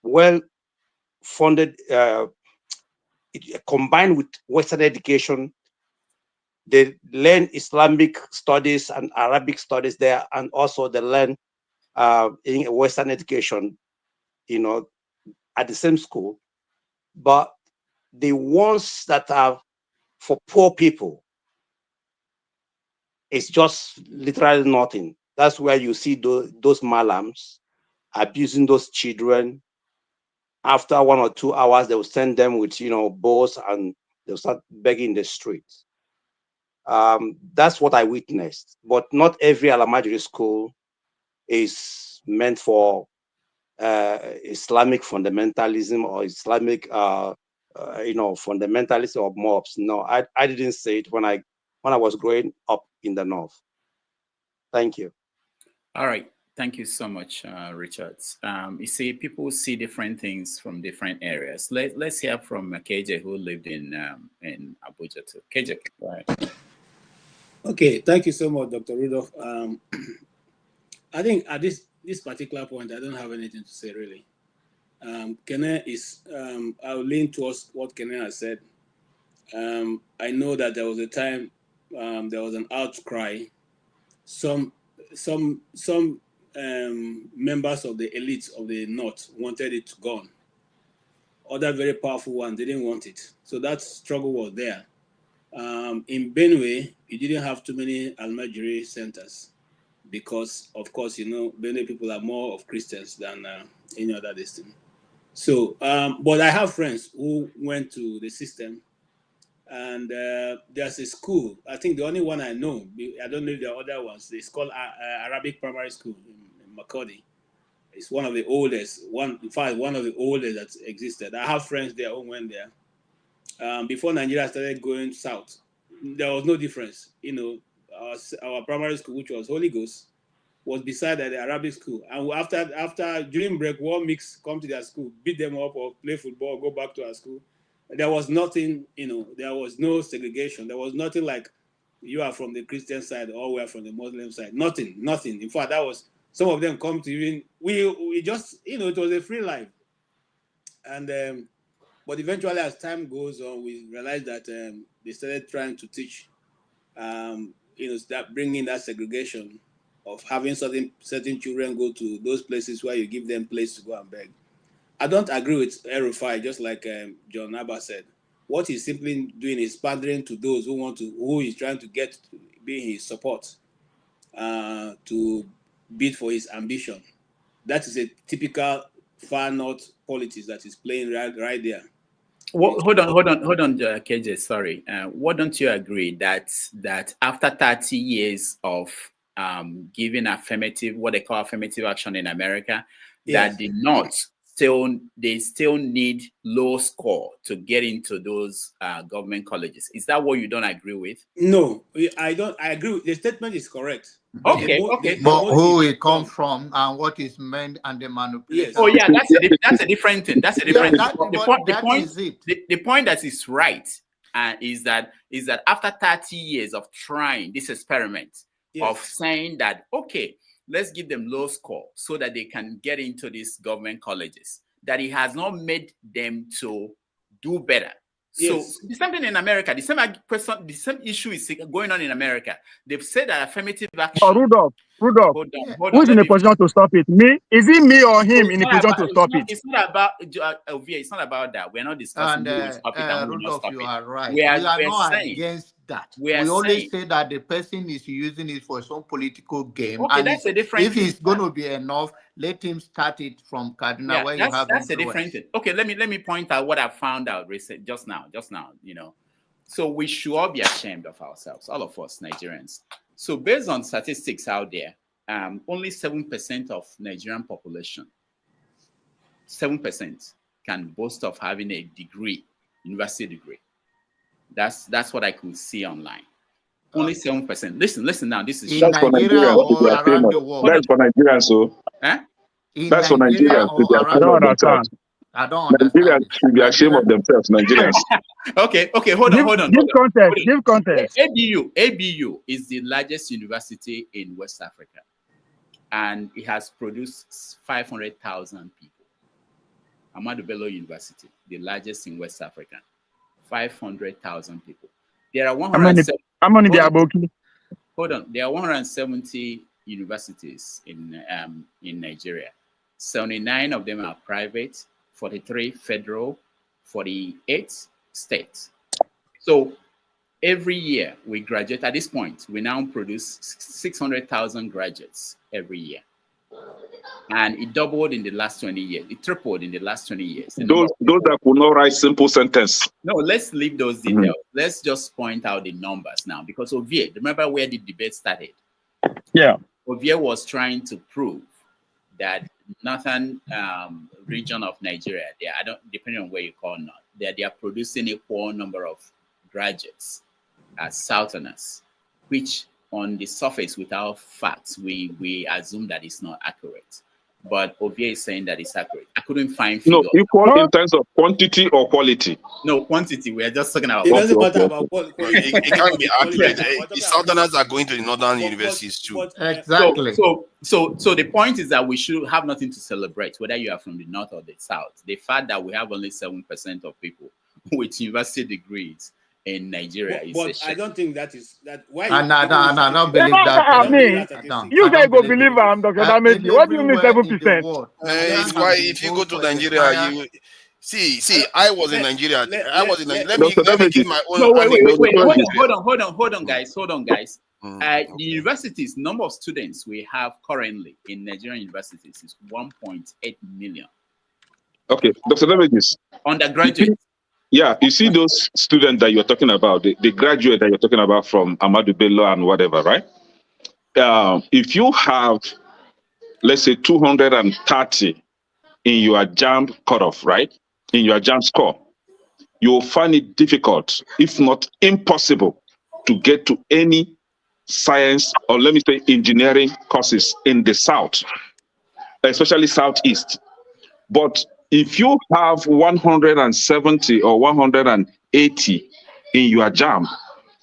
well-funded, combined with Western education. They learn Islamic studies and Arabic studies there, and also they learn in Western education, at the same school. But the ones that are for poor people, it's just literally nothing. That's where you see those malams abusing those children. After 1 or 2 hours, they will send them with balls, and they'll start begging in the streets. That's what I witnessed. But not every Alamajiri school is meant for Islamic fundamentalism or Islamic fundamentalism or mobs. No, I didn't say it when I was growing up in the north. Thank you. All right. Thank you so much, Richard. You see, people see different things from different areas. Let's hear from KJ, who lived in Abuja too. KJ, go ahead. Okay, thank you so much, Dr. Rudolph. I think at this particular point, I don't have anything to say really. Kene is, I'll lean towards what Kene has said. I know that there was a time there was an outcry. Some members of the elites of the North wanted it gone. Other very powerful ones didn't want it. So that struggle was there. In Benue, you didn't have too many Almajiri centers because, of course, Benue people are more of Christians than any other district. So, but I have friends who went to the system, and there's a school. I think the only one I know, I don't know if there are other ones. It's called Arabic Primary School in Makurdi. It's one of the oldest, in fact, one of the oldest that existed. I have friends there who went there. Before Nigeria started going south, there was no difference. Our primary school, which was Holy Ghost, was beside the Arabic school. And after during break, one mix come to their school, beat them up or play football, go back to our school. There was nothing, there was no segregation. There was nothing like you are from the Christian side or we are from the Muslim side. Nothing. In fact, that was, some of them come to even, we just, it was a free life. And, but eventually as time goes on, we realized that they started trying to teach, start bringing that segregation of having certain children go to those places where you give them place to go and beg. I don't agree with Erufai, just like John Abba said. What he's simply doing is pandering to those who he's trying to get to be in his support, to bid for his ambition. That is a typical far north politics that is playing right there. Hold on, KJ. Sorry. Why don't you agree that after 30 years of giving affirmative, what they call affirmative action in America, yes, that the North they still need low score to get into those government colleges? Is that what you don't agree with? No, I don't. I agree. The statement is correct. Okay. But who it comes from and what is meant and the manipulation. Yes. Oh yeah, that's a different thing. That's a different thing. The point that is right is that after 30 years of trying this experiment, yes, of saying that, okay, let's give them low score so that they can get into these government colleges, that it has not made them to do better. Yes. So the same thing in America, the same issue is going on in America. They've said that affirmative action. Oh, Rudolph, Hold on, who's in a position to stop it? Me? Is it me or him in a position to stop it? It's not about it's not about that. We're not discussing who will stop it and who will not stop it. You are right. We are not against that. We only say that the person is using it for some political game. Okay, and that's a different thing. If it's going to be enough, let him start it from Kaduna where you have that's a different thing. Okay, let me point out what I found out recently, just now. So we should all be ashamed of ourselves, all of us Nigerians. So based on statistics out there, only 7% of Nigerian population, 7% can boast of having a degree, university degree. That's what I could see online. Only 7%. Listen now. This is in Nigeria or around the world. That's for Nigerians, so. Huh? That's for Nigerians. I don't understand. I don't understand. Nigerians should be ashamed of themselves, Nigerians. Okay, hold on. Give context. ABU is the largest university in West Africa, and it has produced 500,000 people. Ahmadu Bello University, the largest in West Africa, 500,000 people. There are 170. How many there are Boki? Hold on. There are 170 universities in Nigeria. 79 of them are private, 43 federal, 48 state. So every year we graduate. At this point, we now produce 600,000 graduates every year. And it doubled in the last 20 years. It tripled in the last 20 years. Those that could not write simple sentence. No, let's leave those details. Let's just point out the numbers now. Because Ovie, remember where the debate started? Yeah. Ovie was trying to prove that northern region of Nigeria, depending on where you call not, they are producing equal number of graduates as southerners, which on the surface, without facts, we assume that it's not accurate. But Ovie is saying that it's accurate. I couldn't find figures. No, equal in terms of quantity or quality. No, quantity. We are just talking about. It doesn't matter about quality. It can't be accurate. The southerners are going to the northern universities too. Exactly. So the point is that we should have nothing to celebrate, whether you are from the north or the south. The fact that we have only 7% of people with university degrees in Nigeria is but I don't think that is that. Why? I don't believe that. I mean, you guys go believe I'm Dr. Dameji. What do you mean 7%? It's why if you go to Nigeria, you see. I was in Nigeria. Let me give my own. No, wait. Hold on, guys. The universities, number of students we have currently in Nigerian universities is 1.8 million. Okay, Dr. Dameji. Undergraduates. Yeah, you see those students that you're talking about, the graduate that you're talking about from Ahmadu Bello and whatever, right? If you have, let's say, 230 in your JAMB cutoff, right? In your JAMB score, you'll find it difficult, if not impossible, to get to any science or let me say engineering courses in the South, especially Southeast. But if you have 170 or 180 in your JAMB,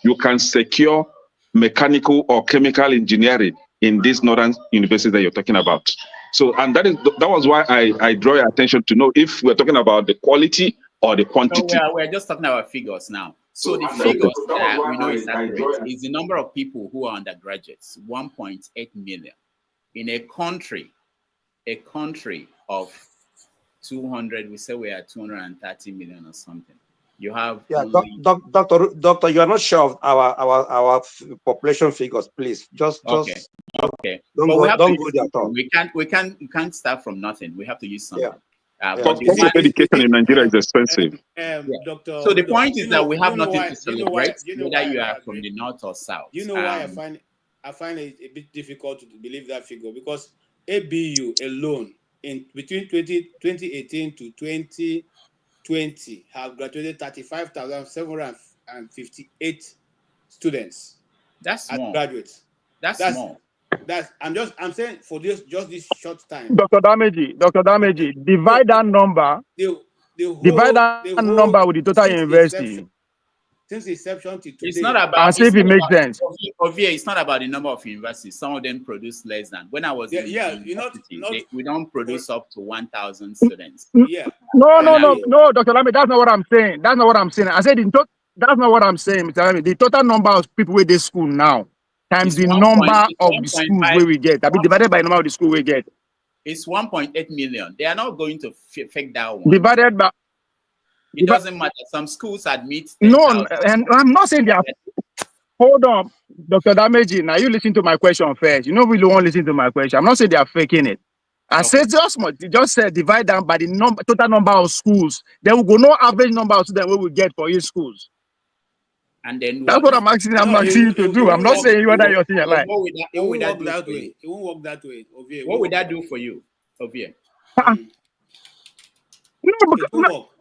you can secure mechanical or chemical engineering in these northern universities that you're talking about. So, and that was why I draw your attention to know if we're talking about the quality or the quantity. So we're just talking about figures now. So the figures that we know is accurate is the number of people who are undergraduates, 1.8 million. In a country of 200, we say we are 230 million or something. You have Doctor, you are not sure of our population figures, please. Okay. Don't go there at all. We can't start from nothing. We have to use something. Education in Nigeria is expensive. Doctor, so the point is that we have nothing to celebrate, whether you are from the north or south. You know why I find it a bit difficult to believe that figure, because ABU alone in between 2018 to 2020 have graduated 35,758 students. That's small. Graduates. That's small. I'm saying for this short time. Dr. Dameji, divide that number. Divide that number with the total university. Since inception to today. It's not about. And see if it makes sense. It's not about the number of universities. Some of them produce less than. When I was in university, we don't produce up to 1,000 students. Yeah. No, Dr. Dameji, that's not what I'm saying. That's not what I'm saying. I said that's not what I'm saying, Mr. Dameji. The total number of people with this school now times the number of the schools where we get. That be divided by the number of the school we get. It's 1.8 million. They are not going to fake that one. Divided by. It doesn't matter. Some schools admit. No, and I'm not saying they are. Hold on, Dr. Dameji. Now you listen to my question first. You know, we don't listen to my question. I'm not saying they are faking it. I said just said divide them by the total number of schools. Then we go no average number of students we will get for each schools. And then that's what I'm asking. I'm asking you to do. I'm not saying whether you're saying like. It won't work that way. It won't work that way. What would that do for you, Ovie?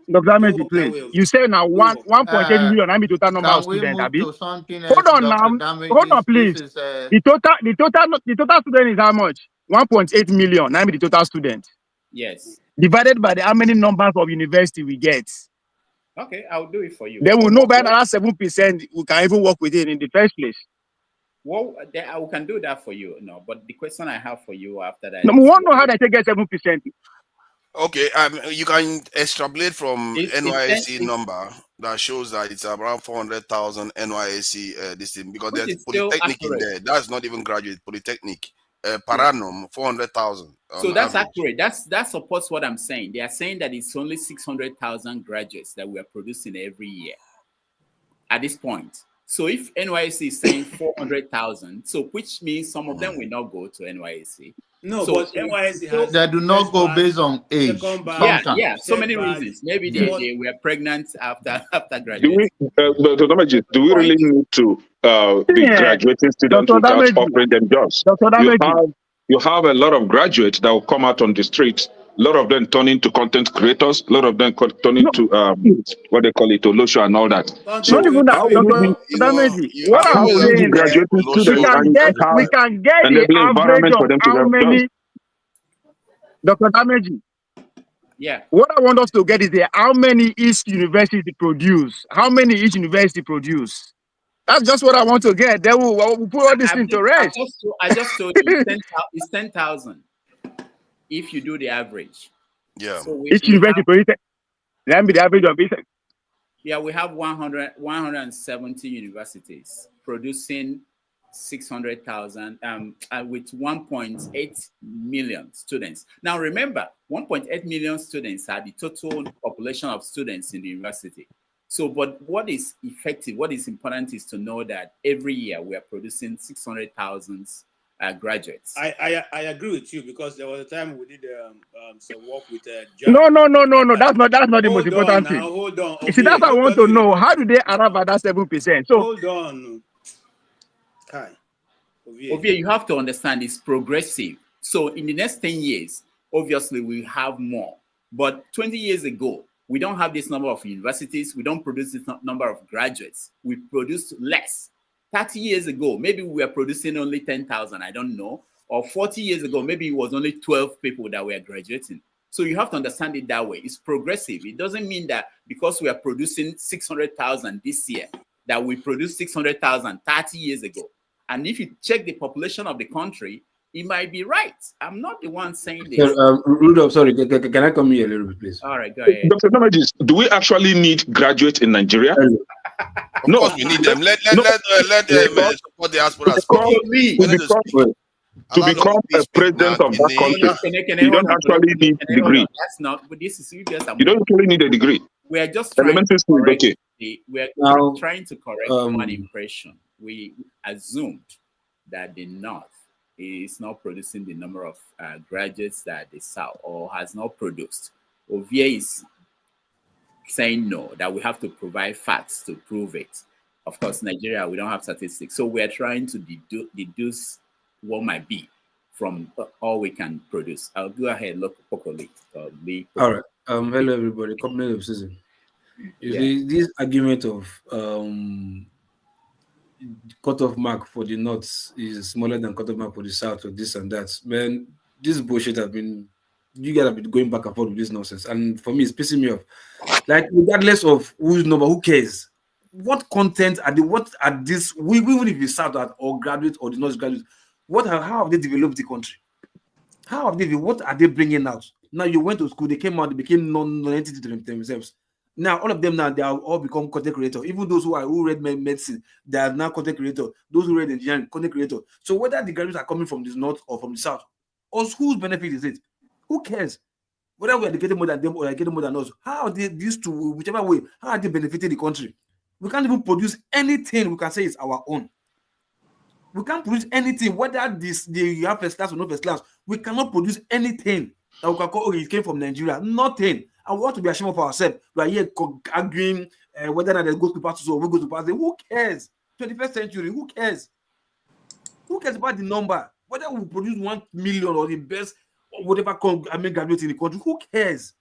Dr. Meji, please. You say now 1.8 million. I mean total number of students. Abi. Hold on now. Hold on, please. The total student is how much? 1.8 million. I mean the total student. Yes. Divided by how many numbers of university we get. Okay, I'll do it for you. Then we'll know by another 7% we can even work with it in the first place. Well, I can do that for you. No, but the question I have for you after that. No, we won't know how they get 7%. Okay, you can extrapolate from NYSC number that shows that it's around 400,000 NYSC this thing, because there's polytechnic in there. That's not even graduate polytechnic. Per annum, 400,000. So that's average. Accurate. That supports what I'm saying. They are saying that it's only 600,000 graduates that we are producing every year at this point. So if NYSC is saying 400,000, so which means some of them will not go to NYSC. No, so but NYSC has they do not go based on age. Yeah, so many reasons. Maybe they were pregnant after graduating. Do we really need to be graduating students without offering them jobs? You have a lot of graduates that will come out on the streets. A lot of them turn into content creators. A lot of them turn into what they call it, Olosho and all that. So how will you be graduating students and we can get the average of how many? Dr. Dameji. Yeah. What I want us to get is how many each university produce. How many each university produce? That's just what I want to get. Then we'll put all this into rest. I just told you it's 10,000 if you do the average. Yeah. So each university produces. Let me be the average of it. Yeah, we have 170 universities producing 600,000 with 1.8 million students. Now remember, 1.8 million students are the total population of students in the university. So, but what is effective, what is important is to know that every year we are producing 600,000 graduates. I agree with you, because there was a time we did some work with No. That's not the most important thing. Hold on. Okay. You see, that's what I want to know. How do they arrive at that 7%? So hold on. Kai. Ovie, you have to understand it's progressive. So in the next 10 years, obviously we have more. But 20 years ago, we don't have this number of universities. We don't produce this number of graduates. We produce less. 30 years ago, maybe we were producing only 10,000, I don't know. Or 40 years ago, maybe it was only 12 people that were graduating. So you have to understand it that way. It's progressive. It doesn't mean that because we are producing 600,000 this year, that we produced 600,000 30 years ago. And if you check the population of the country, it might be right. I'm not the one saying this. Rudolph, sorry, can I come here a little bit, please? All right, go ahead. Dr. Nomagis, do we actually need graduates in Nigeria? Of course we need them. Let them support the diaspora. To become a president of that country, you don't actually need a degree. That's not, but this is serious. You don't actually need a degree. We are just trying to correct one impression. We assumed that the North is not producing the number of graduates that the South or has not produced. Ovie is saying no, that we have to provide facts to prove it. Of course, Nigeria, we don't have statistics. So we're trying to deduce what might be from all we can produce. I'll go ahead, look Pokoli. All right. Hello, everybody. Company of Season. This argument of cutoff mark for the North is smaller than cutoff mark for the South, or this and that. Man, this bullshit has been, you guys have been going back and forth with this nonsense. And for me, it's pissing me off. Like, regardless of whose number, who cares? What content are they, what are this, even if you South or graduate or the North graduate, how have they developed the country? How have they, what are they bringing out? Now you went to school, they came out, they became non-entity to themselves. Now, all of them now, they are all become content creators. Even those who read medicine, they are now content creators. Those who read engineering, content creators. So whether the graduates are coming from the North or from the South, or whose benefit is it? Who cares? Whether we are getting more than them or getting more than us, how are they, these two, whichever way, how are they benefiting the country? We can't even produce anything we can say is our own. We can't produce anything, whether you have first class or not first class. We cannot produce anything that we can call, it came from Nigeria. Nothing. And we want to be ashamed of ourselves. We are here arguing whether or not they go to parties or we go to parties. Who cares? 21st century, who cares? Who cares about the number? Whether we produce 1 million or the best, or whatever graduates in the country, who cares?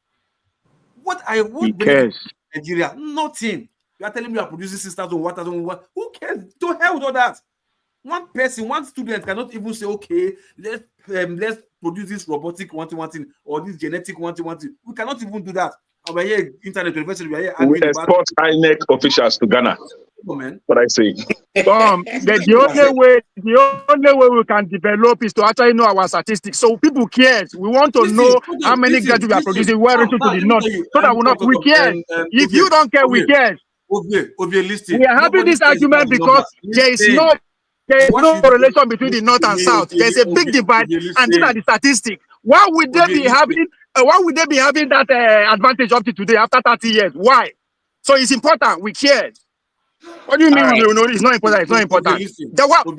What cares? Nigeria? Nothing. You are telling me you are producing 6,000, 1,000, who cares? To hell with all that. One person, one student cannot even say, okay, let's produce this robotic one thing or this genetic one thing. We cannot even do that. We're here, internet university, we're here We export INEC officials to Ghana. What I say. The only way we can develop is to actually know our statistics. So people care. We want to know how many graduates we are producing. We're reaching to the north, so that we care. If you don't care, we care. We are having this argument because there is no relation between the north and south. There's a big divide, and these are the statistics. Why would they be having? Why would they be having that advantage up to today after 30 years? Why? So it's important. We care. What do you mean? It's not important. It's not important.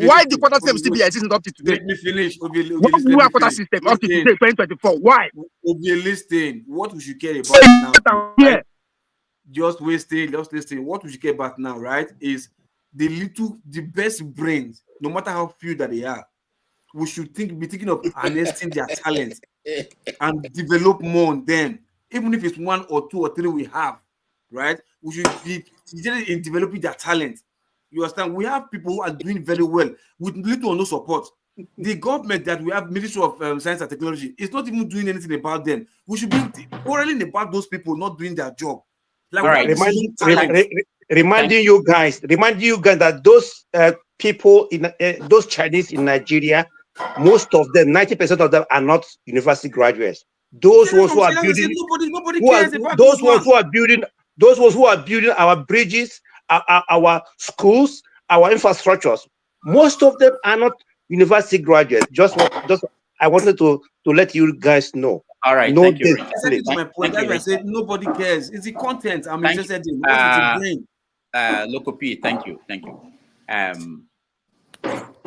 Why the quota system still be existing up to today? Let me finish. Why quota system up to today, 2024? Why? Listen, what we should care about now? Yeah. Just listen. What we should care about now, right, is the best brains, no matter how few that they are. We should be thinking of harnessing their talents and develop more on them, even if it's 1 or 2 or 3 we have, right? We should be in developing their talent. You understand? We have people who are doing very well with little or no support. The government that we have, Ministry of Science and Technology, is not even doing anything about them. We should be quarreling about those people not doing their job. Like, all right, reminding you guys that those people in those Chinese in Nigeria, most of them, 90% of them are not university graduates. Those ones who are building, those ones who are building our bridges, our schools, our infrastructures, most of them are not university graduates. Just I wanted to let you guys know. All right, no, thank you. My point. That's why I said nobody cares. It's the content I'm interested in. Local P, thank you.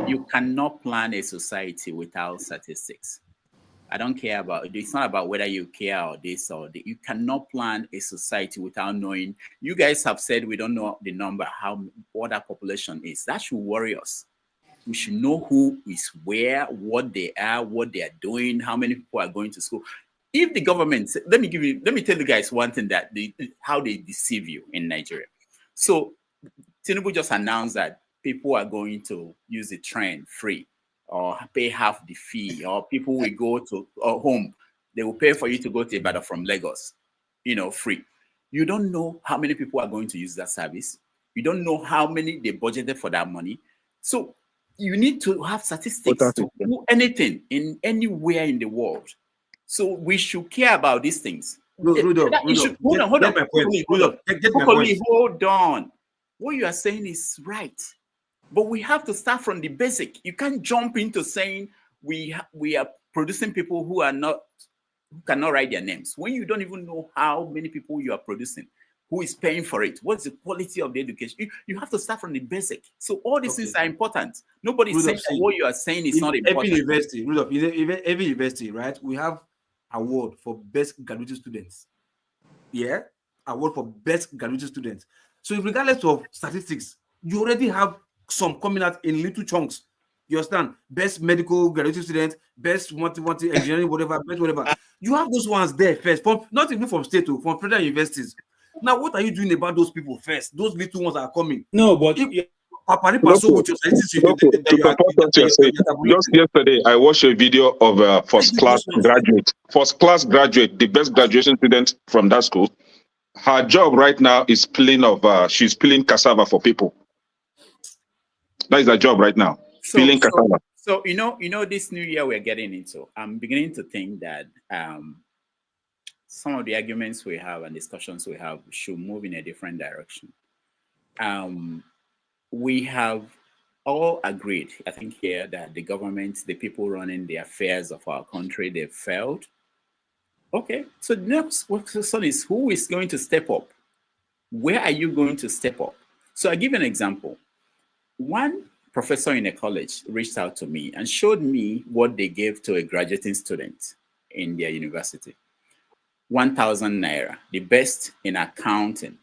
You cannot plan a society without statistics. I don't care about it. It's not about whether you care or this or that. You cannot plan a society without knowing. You guys have said we don't know the number, what our population is. That should worry us. We should know who is where, what they are doing, how many people are going to school. If the government, let me tell you guys one thing that how they deceive you in Nigeria. So Tinubu just announced that people are going to use the train free or pay half the fee, or people will go to home. They will pay for you to go to Ibadan from Lagos, free. You don't know how many people are going to use that service. You don't know how many they budgeted for that money. So you need to have statistics to do anything in anywhere in the world. So we should care about these things. Hold on. What you are saying is right. But we have to start from the basic. You can't jump into saying we are producing people who cannot write their names when you don't even know how many people you are producing, who is paying for it, what's the quality of the education. You have to start from the basic. So all these things are important. Nobody's saying that what you are saying is not important. Every university, right? We have award for best graduate students. Yeah, award for best graduate students. So regardless of statistics, you already have some coming out in little chunks. You understand? Best medical graduate student, best multi engineering, whatever, best whatever. You have those ones there first, not even from state, from federal universities. Now, what are you doing about those people first? Those little ones are coming. No, but Just yesterday, I watched a video of a first class graduate, the best graduation student from that school. Her job right now is she's peeling cassava for people. That is her job right now, peeling cassava. So this new year we're getting into, I'm beginning to think that some of the arguments we have and discussions we have should move in a different direction. We have all agreed, I think here, that the government, the people running the affairs of our country, they've failed. Okay, so the next question is, who is going to step up? Where are you going to step up? So I give an example. One professor in a college reached out to me and showed me what they gave to a graduating student in their university. 1,000 naira, the best in accounting.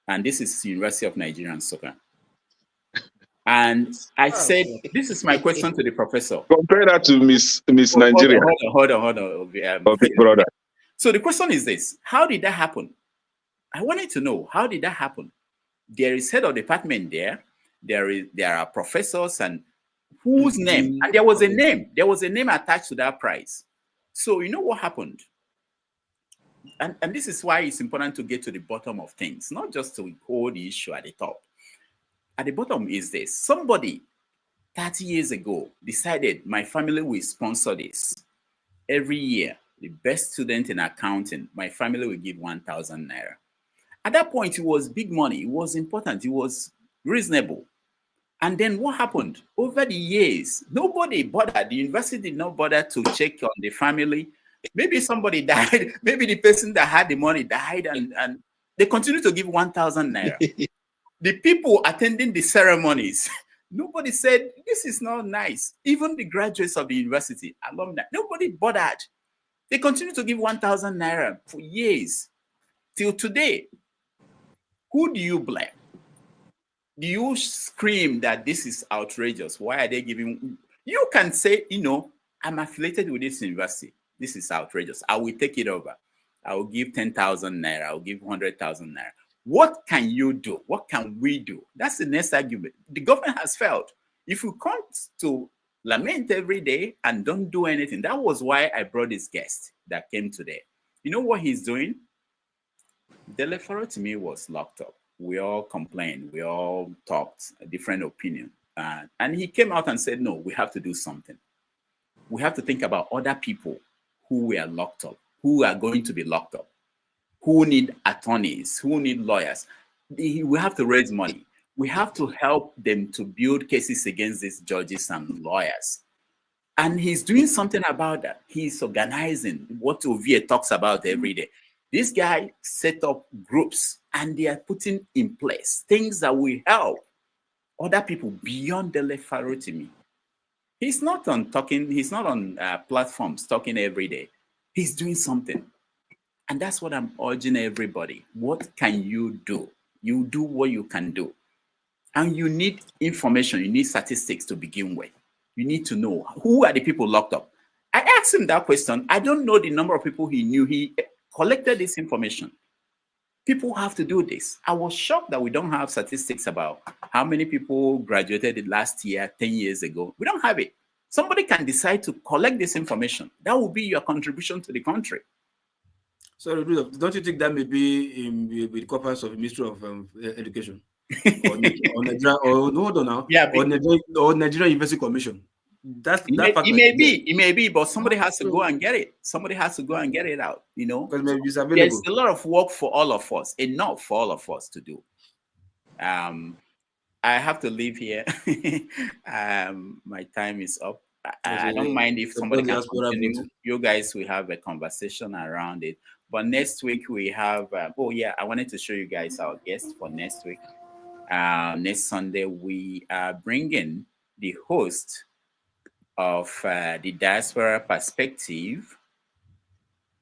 And this is University of Nigeria and Nsukka. And I said, this is my question to the professor. Compare that to Miss Nigeria. Hold on. Okay, brother. So the question is this: how did that happen? I wanted to know, how did that happen? There is head of department there. There are professors, and whose name? And there was a name. There was a name attached to that prize. So you know what happened? And this is why it's important to get to the bottom of things, not just to hold the issue at the top. At the bottom is this. Somebody 30 years ago decided my family will sponsor this. Every year, the best student in accounting, my family will give 1,000 naira. At that point, it was big money. It was important. It was reasonable. And then what happened? Over the years, nobody bothered. The university did not bother to check on the family. Maybe somebody died. Maybe the person that had the money died, and they continue to give 1,000 naira. The people attending the ceremonies, nobody said, this is not nice. Even the graduates of the university, alumni, nobody bothered. They continue to give 1,000 naira for years. Till today. Who do you blame? Do you scream that this is outrageous? Why are they giving? You can say, you know, I'm affiliated with this university. This is outrageous. I will take it over. I will give 10,000 naira. I will give 100,000 naira. What can you do? What can we do? That's the next argument. The government has failed. If you come to lament every day and don't do anything, that was why I brought this guest that came today. You know what he's doing? Dele Farotimi was locked up. We all complained. We all talked a different opinion. And he came out and said, no, we have to do something. We have to think about other people who were locked up, who are going to be locked up, who need attorneys, who need lawyers. We have to raise money. We have to help them to build cases against these judges and lawyers. And he's doing something about that. He's organizing what Ovie talks about every day. This guy set up groups, and they are putting in place things that will help other people beyond Dele Farotimi. He's not on talking, he's not on platforms talking every day. He's doing something. And that's what I'm urging everybody. What can you do? You do what you can do. And you need information, you need statistics to begin with. You need to know who are the people locked up. I asked him that question. I don't know the number of people he knew. He collected this information. People have to do this. I was shocked that we don't have statistics about how many people graduated last year, 10 years ago. We don't have it. Somebody can decide to collect this information. That will be your contribution to the country. So, don't you think that may be in the corpus of the Ministry of Education? or Nigerian University Commission? It may be, but somebody has to go and get it. Somebody has to go and get it out, you know. Because maybe it's available. There's a lot of work for all of us, enough for all of us to do. I have to leave here. My time is up. I don't mind if somebody can continue. You guys will have a conversation around it. But next week we have, I wanted to show you guys our guest for next week. Next Sunday, we are bringing the host of the diaspora perspective.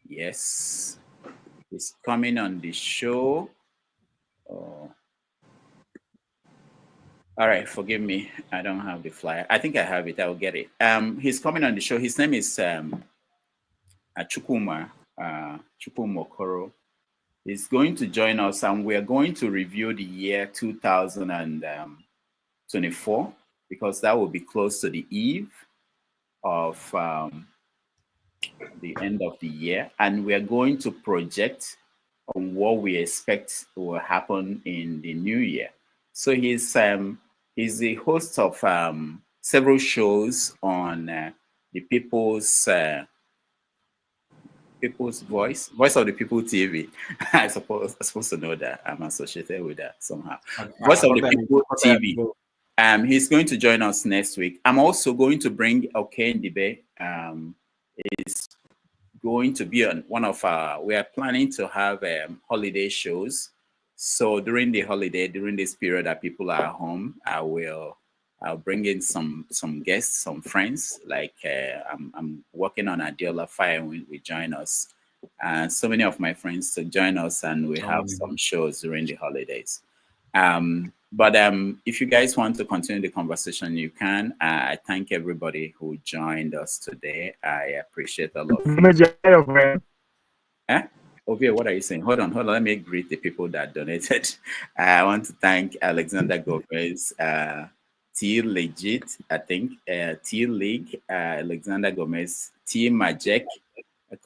Yes, he's coming on the show. All right, forgive me. I don't have the flyer. I think I have it. I'll get it. He's coming on the show. His name is Chukwuma Okoro. He's going to join us, and we're going to review the year 2024, because that will be close to the eve of the end of the year, and we're going to project on what we expect will happen in the new year. So he's the host of several shows on the People's Voice of the People TV. I'm supposed to know that. I'm associated with that somehow. Voice of the People TV. He's going to join us next week. I'm also going to bring Okendebe. Is going to be on one of our, we are planning to have holiday shows. So during the holiday, during this period that people are home, I'll bring in some guests, some friends. Like I'm working on Adiola Fire will join us, and so many of my friends to join us, and we have some shows during the holidays. But if you guys want to continue the conversation, you can. I thank everybody who joined us today. I appreciate a lot. Ovia, what are you saying? Hold on. Let me greet the people that donated. I want to thank Alexander Gomez, T Legit, I think, T League, Alexander Gomez, T Majek,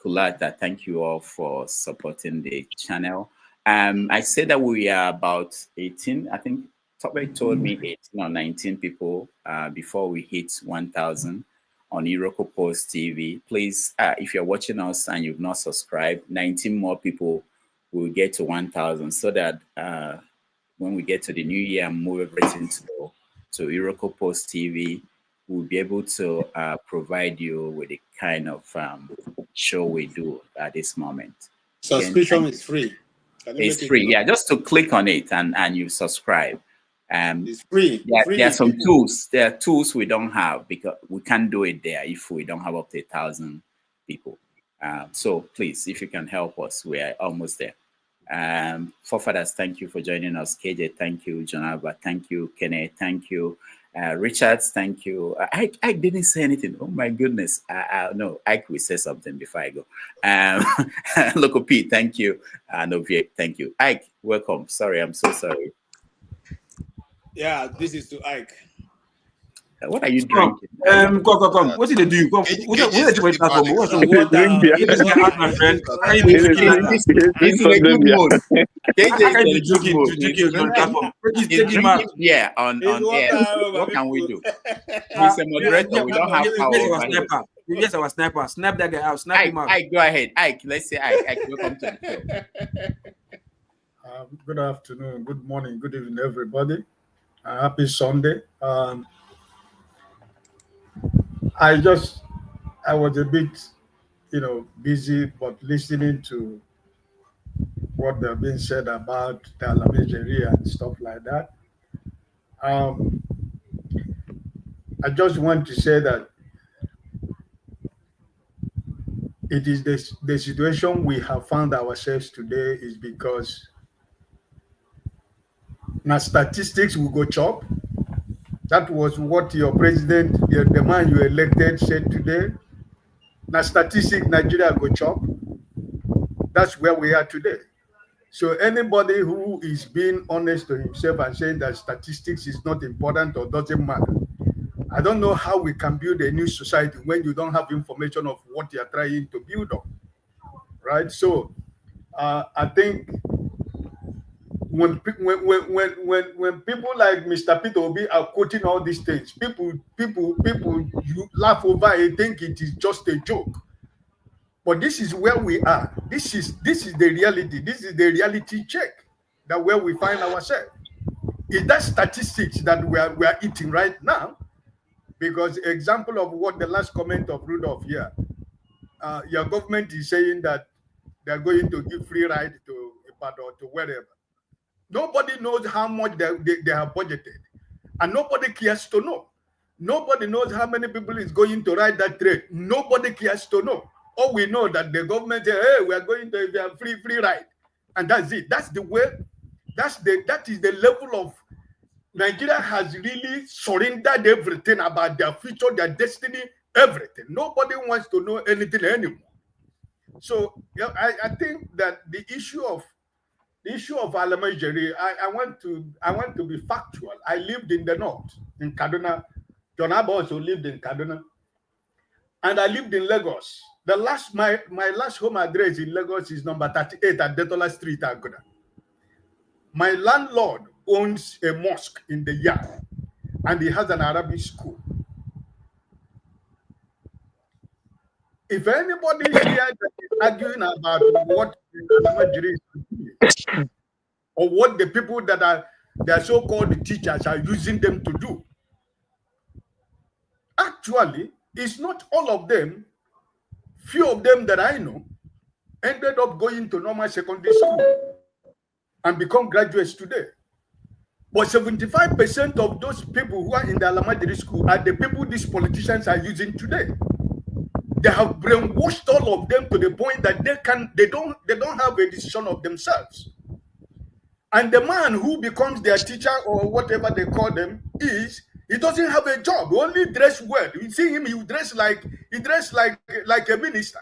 Kulata. Thank you all for supporting the channel. I said that we are about 18, I think Topic told me 18 or 19 people before we hit 1,000 on Iroko Post TV. Please, if you're watching us and you've not subscribed, 19 more people will get to 1,000 so that when we get to the new year and move everything to Iroko Post TV, we'll be able to provide you with the kind of show we do at this moment. Subscription is free. It's free, yeah. Just to click on it and you subscribe. It's free. There are some tools. There are tools we don't have because we can't do it there if we don't have up to 1,000 people. So please, if you can help us, we are almost there. Forefathers, thank you for joining us. KJ, thank you. Jonaba, thank you. Kenneth, thank you. Richards, thank you. I didn't say anything. Oh my goodness. No, Ike will say something before I go. Loco P, thank you. Novie, thank you. Ike, welcome. Sorry, I'm so sorry. Yeah, this is to Ike. What are you drinking? Come. What did they do? Come. What did you wait for? What's wrong? This guy out, my friend. How can you be drinking like that? He's in a good mood. How can you be drinking on platform? Take him out. Yeah, on air. What can we do? He's a moderator. We don't have power. Yes, our sniper. Snap that guy out. Snap him out. Ike, go ahead. Ike, let's say Ike, welcome to the show. Good afternoon, good morning, good evening, everybody. Happy Sunday. I was a bit, busy, but listening to what they've been said about the Alamajeria and stuff like that. I just want to say that it is the situation we have found ourselves today is because now statistics will go chop. That was what your president, the man you elected, said today. Now statistics, Nigeria go chop. That's where we are today. So anybody who is being honest to himself and saying that statistics is not important or doesn't matter, I don't know how we can build a new society when you don't have information of what you're trying to build on, right? So I think when people like Mr. Peter Obi are quoting all these things, people you laugh over it, think it is just a joke. But this is where we are. This is the reality. This is the reality check that where we find ourselves. Is that statistics that we are eating right now? Because example of what the last comment of Rudolph here, your government is saying that they're going to give free ride to Ibadan or to wherever. Nobody knows how much they have budgeted, and nobody cares to know. Nobody knows how many people is going to ride that train. Nobody cares to know. All we know that the government say, hey, we are going to have free ride, and that's it. That's the way. That is the level of Nigeria has really surrendered everything about their future, their destiny, everything. Nobody wants to know anything anymore. So I think that the issue of Alamajeri, I want to be factual. I lived in the north, in Kaduna. John Abba also lived in Kaduna. And I lived in Lagos. My last home address in Lagos is number 38 at Detola Street, Agoda. My landlord owns a mosque in the yard, and he has an Arabic school. If anybody here that is arguing about what Alamajeri is doing, or what the people that are their so-called teachers are using them to do, actually, it's not all of them. Few of them that I know ended up going to normal secondary school and become graduates today. But 75% of those people who are in the Alamajeri school are the people these politicians are using today. They have brainwashed all of them to the point that they don't have a decision of themselves. And the man who becomes their teacher or whatever they call them he doesn't have a job. He only dress well. You see him, he dress like a minister.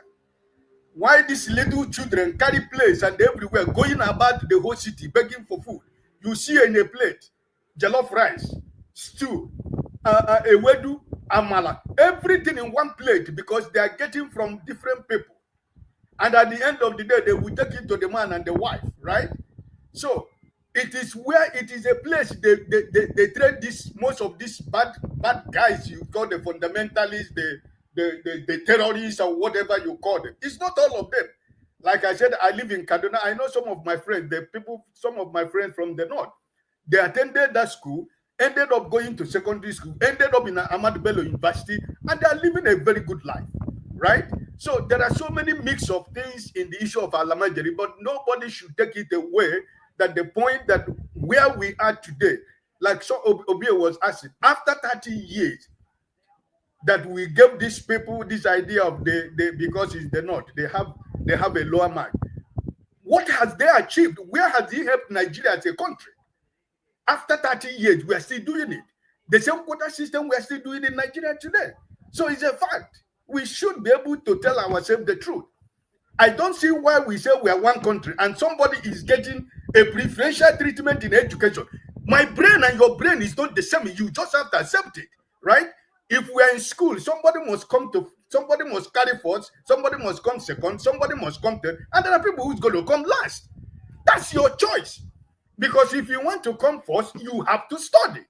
Why these little children carry plates and everywhere, going about the whole city begging for food? You see in a plate, jollof rice, stew, ewedu, amala, everything in one plate because they are getting from different people. And at the end of the day, they will take it to the man and the wife, right? So it is where it is a place they train this most of these bad guys you call the fundamentalists, the terrorists or whatever you call them. It's not all of them. Like I said, I live in Kaduna. I know some of my friends, some of my friends from the north. They attended that school, ended up going to secondary school, ended up in Ahmadu Bello University, and they are living a very good life, right? So there are so many mix of things in the issue of Alamajeri, but nobody should take it away that the point that where we are today, like so Obie was asking, after 30 years that we gave these people this idea of because it's the north, they have a lower mark. What has they achieved? Where has he helped Nigeria as a country? After 30 years, we are still doing it. The same quota system we are still doing in Nigeria today. So it's a fact. We should be able to tell ourselves the truth. I don't see why we say we are one country and somebody is getting a preferential treatment in education. My brain and your brain is not the same. You just have to accept it, right? If we are in school, somebody must carry first, somebody must come second, somebody must come third, and there are people who's going to come last. That's your choice. Because if you want to come first, you have to study.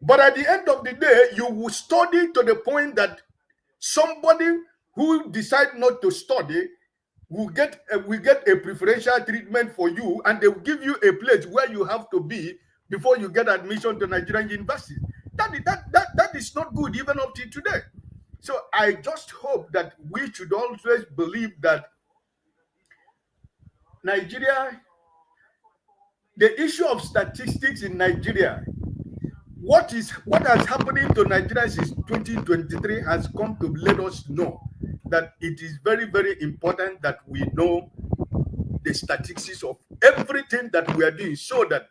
But at the end of the day, you will study to the point that somebody who decide not to study will get a preferential treatment for you, and they will give you a place where you have to be before you get admission to Nigerian university. That is not good even up to today. So I just hope that we should always believe that Nigeria, the issue of statistics in Nigeria, what has happening to Nigeria since 2023 has come to let us know that it is very, very important that we know the statistics of everything that we are doing so that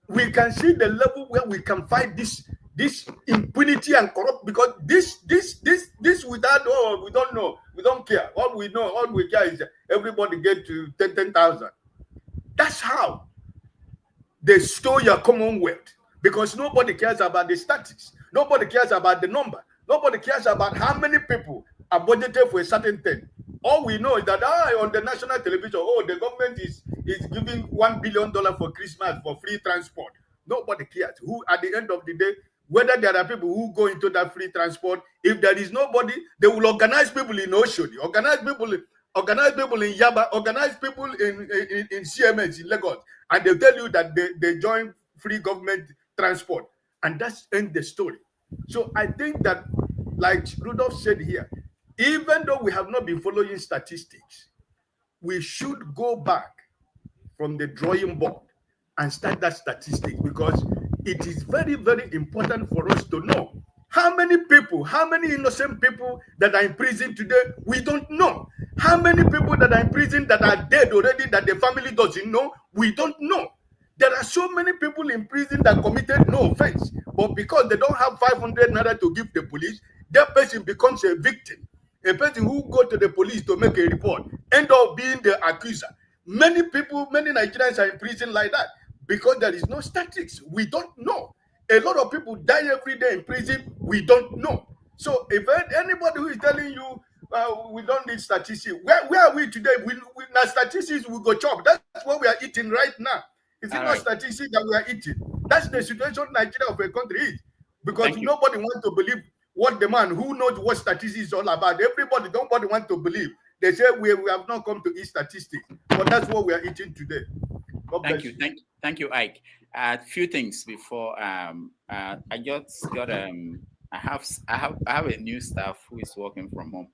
we can see the level where we can fight this impunity and corrupt, because this without, we don't know, we don't care. All we care is everybody get to 10,000. That's how they stole your Commonwealth, because nobody cares about the statistics. Nobody cares about the number. Nobody cares about how many people are budgeted for a certain thing. All we know is that on the national television, the government is giving $1 billion for Christmas for free transport. Nobody cares. Who, at the end of the day, whether there are people who go into that free transport, if there is nobody, they will organize people in Oshodi, organize people in Yaba, organize people in CMS in Lagos, and they tell you that they join free government transport, and that's end the story. So I think that, like Rudolph said here, even though we have not been following statistics, we should go back from the drawing board and start that statistics, because it is very, very important for us to know how many people, how many innocent people that are in prison today, we don't know. How many people that are in prison that are dead already that the family doesn't know, we don't know. There are so many people in prison that committed no offense, but because they don't have 500 naira to give the police, that person becomes a victim. A person who go to the police to make a report end up being the accuser. Many people, many Nigerians are in prison like that because there is no statistics. We don't know. A lot of people die every day in prison. We don't know. So if anybody who is telling you we don't need statistics, where are we today? We now statistics will go chop. That's what we are eating right now. Is it not statistics that we are eating? That's the situation Nigeria of a country is. Because nobody wants to believe what the man who knows what statistics is all about. Nobody wants to believe. They say we have not come to eat statistics, but that's what we are eating today. Thank you, Ike. A few things before I just got I have a new staff who is working from home.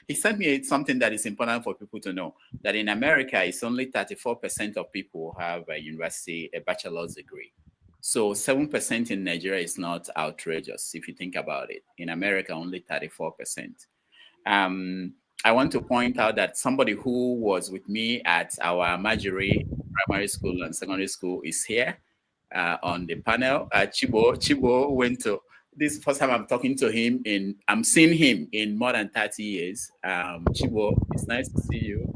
He sent me something that is important for people to know, that in America it's only 34% of people who have a bachelor's degree. So 7% in Nigeria is not outrageous if you think about it. In America, only 34%. I want to point out that somebody who was with me at our Majiri primary school and secondary school is here on the panel. Chibo went to this is the first time I'm talking to him I'm seeing him in more than 30 years. Chibo, it's nice to see you.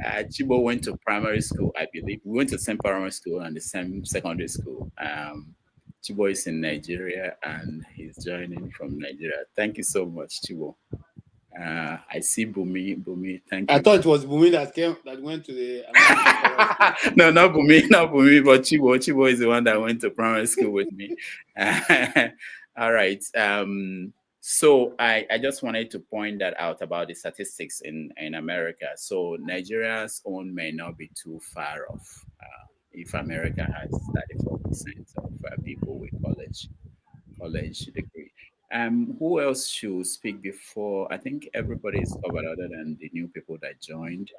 Chibo went to primary school, I believe. We went to the same primary school and the same secondary school. Chibo is in Nigeria and he's joining from Nigeria. Thank you so much, Chibo. I see Bumi, thank you. I thought it was Bumi that went to the No, not Bumi, but Chibo is the one that went to primary school with me. All right. So I just wanted to point that out about the statistics in America. So Nigeria's own may not be too far off. If America has 34% of people with college degree. Who else should speak before? I think everybody is covered other than the new people that joined.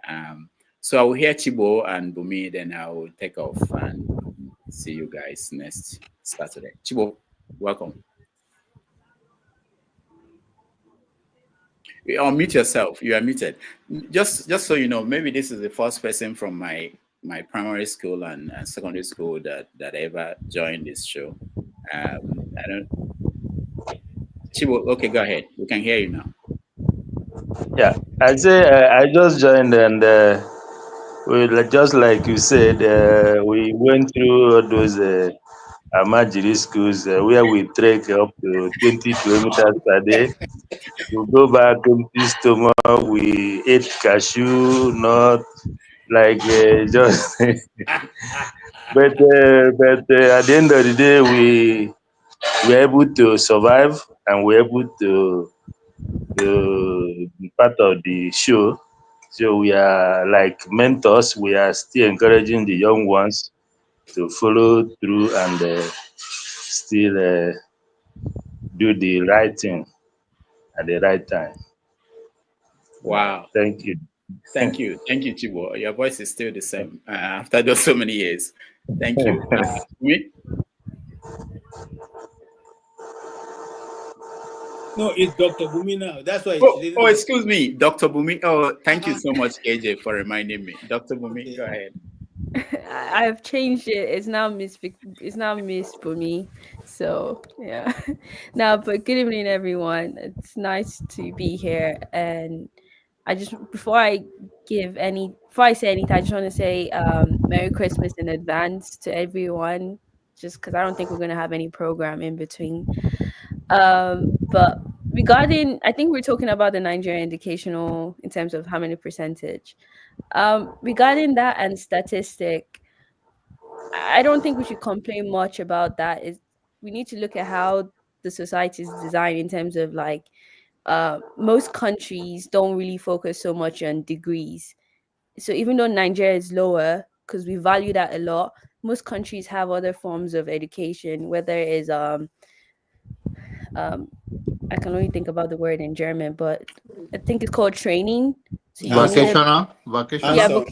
So I will hear Chibo and Bumi, then I will take off and see you guys next Saturday. Chibo, welcome. You unmute yourself. You are muted. Just so you know, maybe this is the first person from my primary school and secondary school that ever joined this show. I don't. Chibo, okay, go ahead. We can hear you now. Yeah, I say I just joined, and just like you said, we went through all those Amajiri schools where we trek up to 20 kilometers per day. We go back empty stomach. We ate cashew, not like just. but at the end of the day, we were able to survive, and we're able to be part of the show. So we are like mentors. We are still encouraging the young ones to follow through and still do the right thing at the right time. Wow. Thank you. Thank you, Chibo. Your voice is still the same after those so many years. Thank you. Me? No, it's Dr. Bumi now. That's why. Oh, excuse me, Dr. Bumi. Oh, thank you so much, KJ, for reminding me. Dr. Bumi, go ahead. I've changed it. It's now Miss Bumi. So yeah. Now, but good evening, everyone. It's nice to be here. And before I say anything, I just want to say Merry Christmas in advance to everyone. Just because I don't think we're gonna have any program in between. But regarding, I think we're talking about the Nigerian educational in terms of how many percentage. Regarding that and statistic, I don't think we should complain much about that. We need to look at how the society is designed in terms of like most countries don't really focus so much on degrees. So even though Nigeria is lower, because we value that a lot, most countries have other forms of education, whether it is I can only think about the word in German, but I think it's called training. So vocational. Yeah,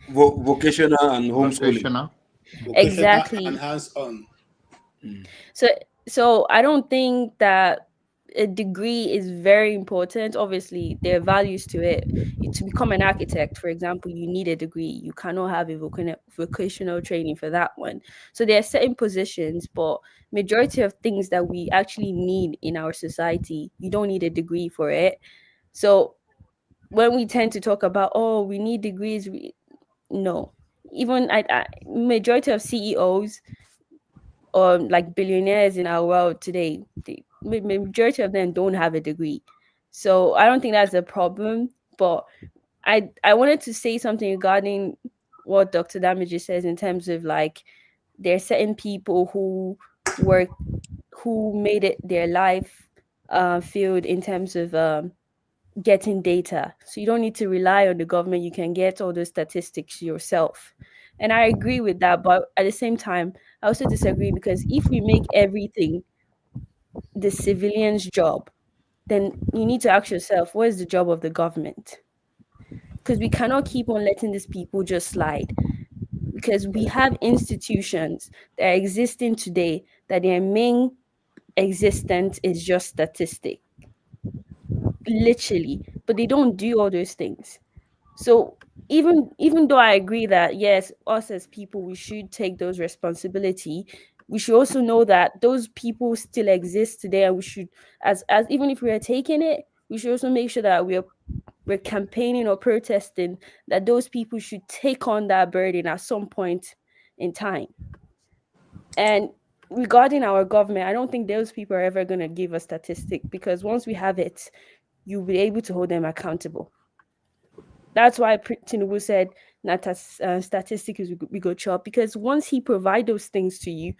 vocational and homeschooling. Exactly. And hands-on. So I don't think that a degree is very important. Obviously, there are values to it. To become an architect, for example, you need a degree. You cannot have a vocational training for that one. So there are certain positions, but majority of things that we actually need in our society, you don't need a degree for it. So when we tend to talk about, oh, we need degrees, no. Even majority of CEOs or like billionaires in our world today, the majority of them don't have a degree. So I don't think that's a problem. But I wanted to say something regarding what Dr. Damage says in terms of like there are certain people who made it their life field in terms of getting data. So you don't need to rely on the government. You can get all those statistics yourself. And I agree with that. But at the same time, I also disagree, because if we make everything the civilian's job, then you need to ask yourself, what is the job of the government? Because we cannot keep on letting these people just slide. Because we have institutions that are existing today that their main existence is just statistic. Literally. But they don't do all those things. So even though I agree that yes, us as people, we should take those responsibility, we should also know that those people still exist today, and we should, as even if we are taking it, we should also make sure that we're campaigning or protesting that those people should take on that burden at some point in time. And regarding our government, I don't think those people are ever going to give a statistic, because once we have it, you'll be able to hold them accountable. That's why Tinubu said that statistic is we go chop, because once he provide those things to you,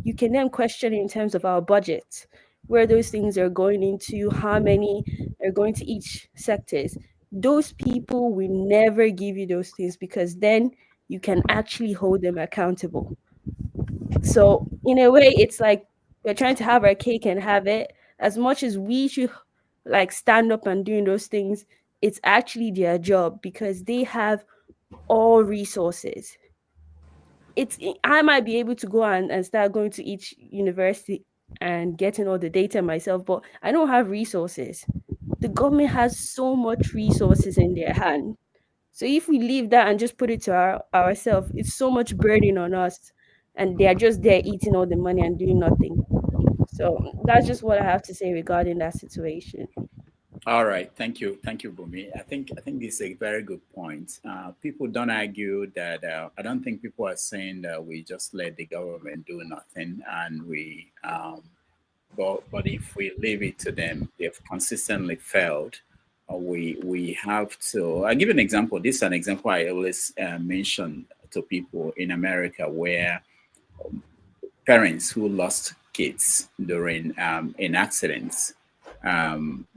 you can then question in terms of our budget, where those things are going into, how many are going to each sectors. Those people will never give you those things, because then you can actually hold them accountable. So in a way, it's like we're trying to have our cake and have it. As much as we should like stand up and doing those things, it's actually their job, because they have all resources. I might be able to go and start going to each university and getting all the data myself, but I don't have resources. The government has so much resources in their hand. So if we leave that and just put it to ourselves, it's so much burden on us, and they are just there eating all the money and doing nothing. So that's just what I have to say regarding that situation. All right, thank you, Bumi. I think this is a very good point. People don't argue that. I don't think people are saying that we just let the government do nothing, and we. But if we leave it to them, they've consistently failed. We have to. I'll give you an example. This is an example I always mention to people in America, where parents who lost kids during in accidents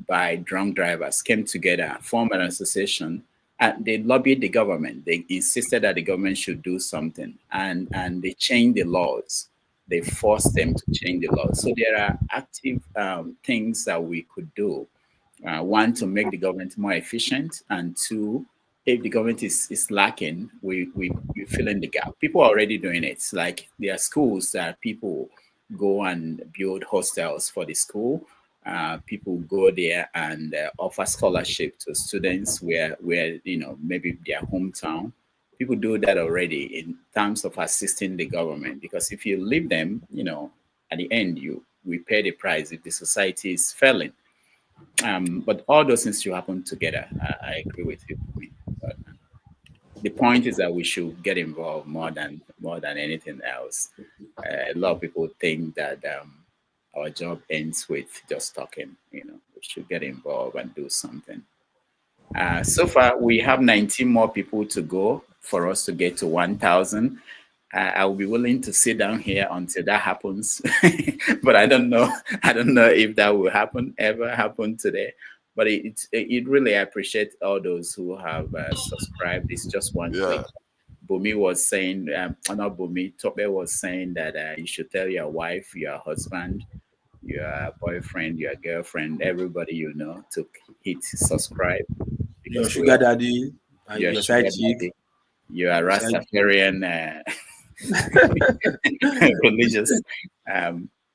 by drunk drivers came together, formed an association, and they lobbied the government. They insisted that the government should do something, and they changed the laws. They forced them to change the laws. So there are active things that we could do. One, to make the government more efficient, and two, if the government is lacking, we fill in the gap. People are already doing it. It's like there are schools that people go and build hostels for the school. People go there and offer scholarship to students where maybe their hometown. People do that already in terms of assisting the government, because if you leave them, at the end we pay the price if the society is failing. But all those things should happen together. I agree with you. But the point is that we should get involved more than anything else. A lot of people think that our job ends with just talking. We should get involved and do something. So far, we have 19 more people to go for us to get to 1,000. I will be willing to sit down here until that happens, but I don't know. I don't know if that will ever happen today. But it really, I appreciate all those who have subscribed. It's just one click. Bumi was saying, not Bumi, Tope was saying that you should tell your wife, your husband, your boyfriend, your girlfriend, everybody to hit subscribe. Your sugar daddy, and your side chick. You are Rastafarian religious.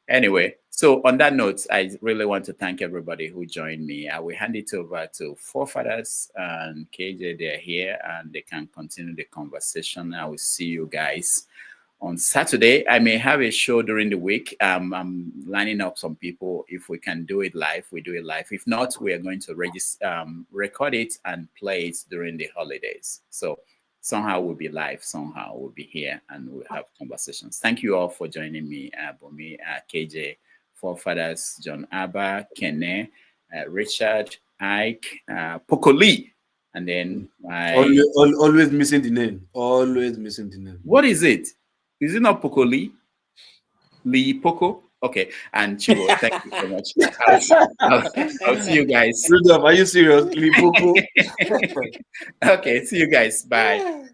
Anyway, so on that note, I really want to thank everybody who joined me. I will hand it over to Forefathers and KJ. They're here and they can continue the conversation. I will see you guys on Saturday. I may have a show during the week. I'm lining up some people. If we can do it live, we do it live. If not, we are going to record it and play it during the holidays. So somehow we'll be live, somehow we'll be here and we'll have conversations. Thank you all for joining me, Bumi, KJ, Forefathers, John Abba, Kene, Richard, Ike, Pokoli, and then always missing the name. Always missing the name. What is it? Is it not Pokoli? Lee Poco? Okay, and Chibo, thank you so much. I'll see you guys. Rudolph, are you serious? Lee Poco? Okay, see you guys. Bye.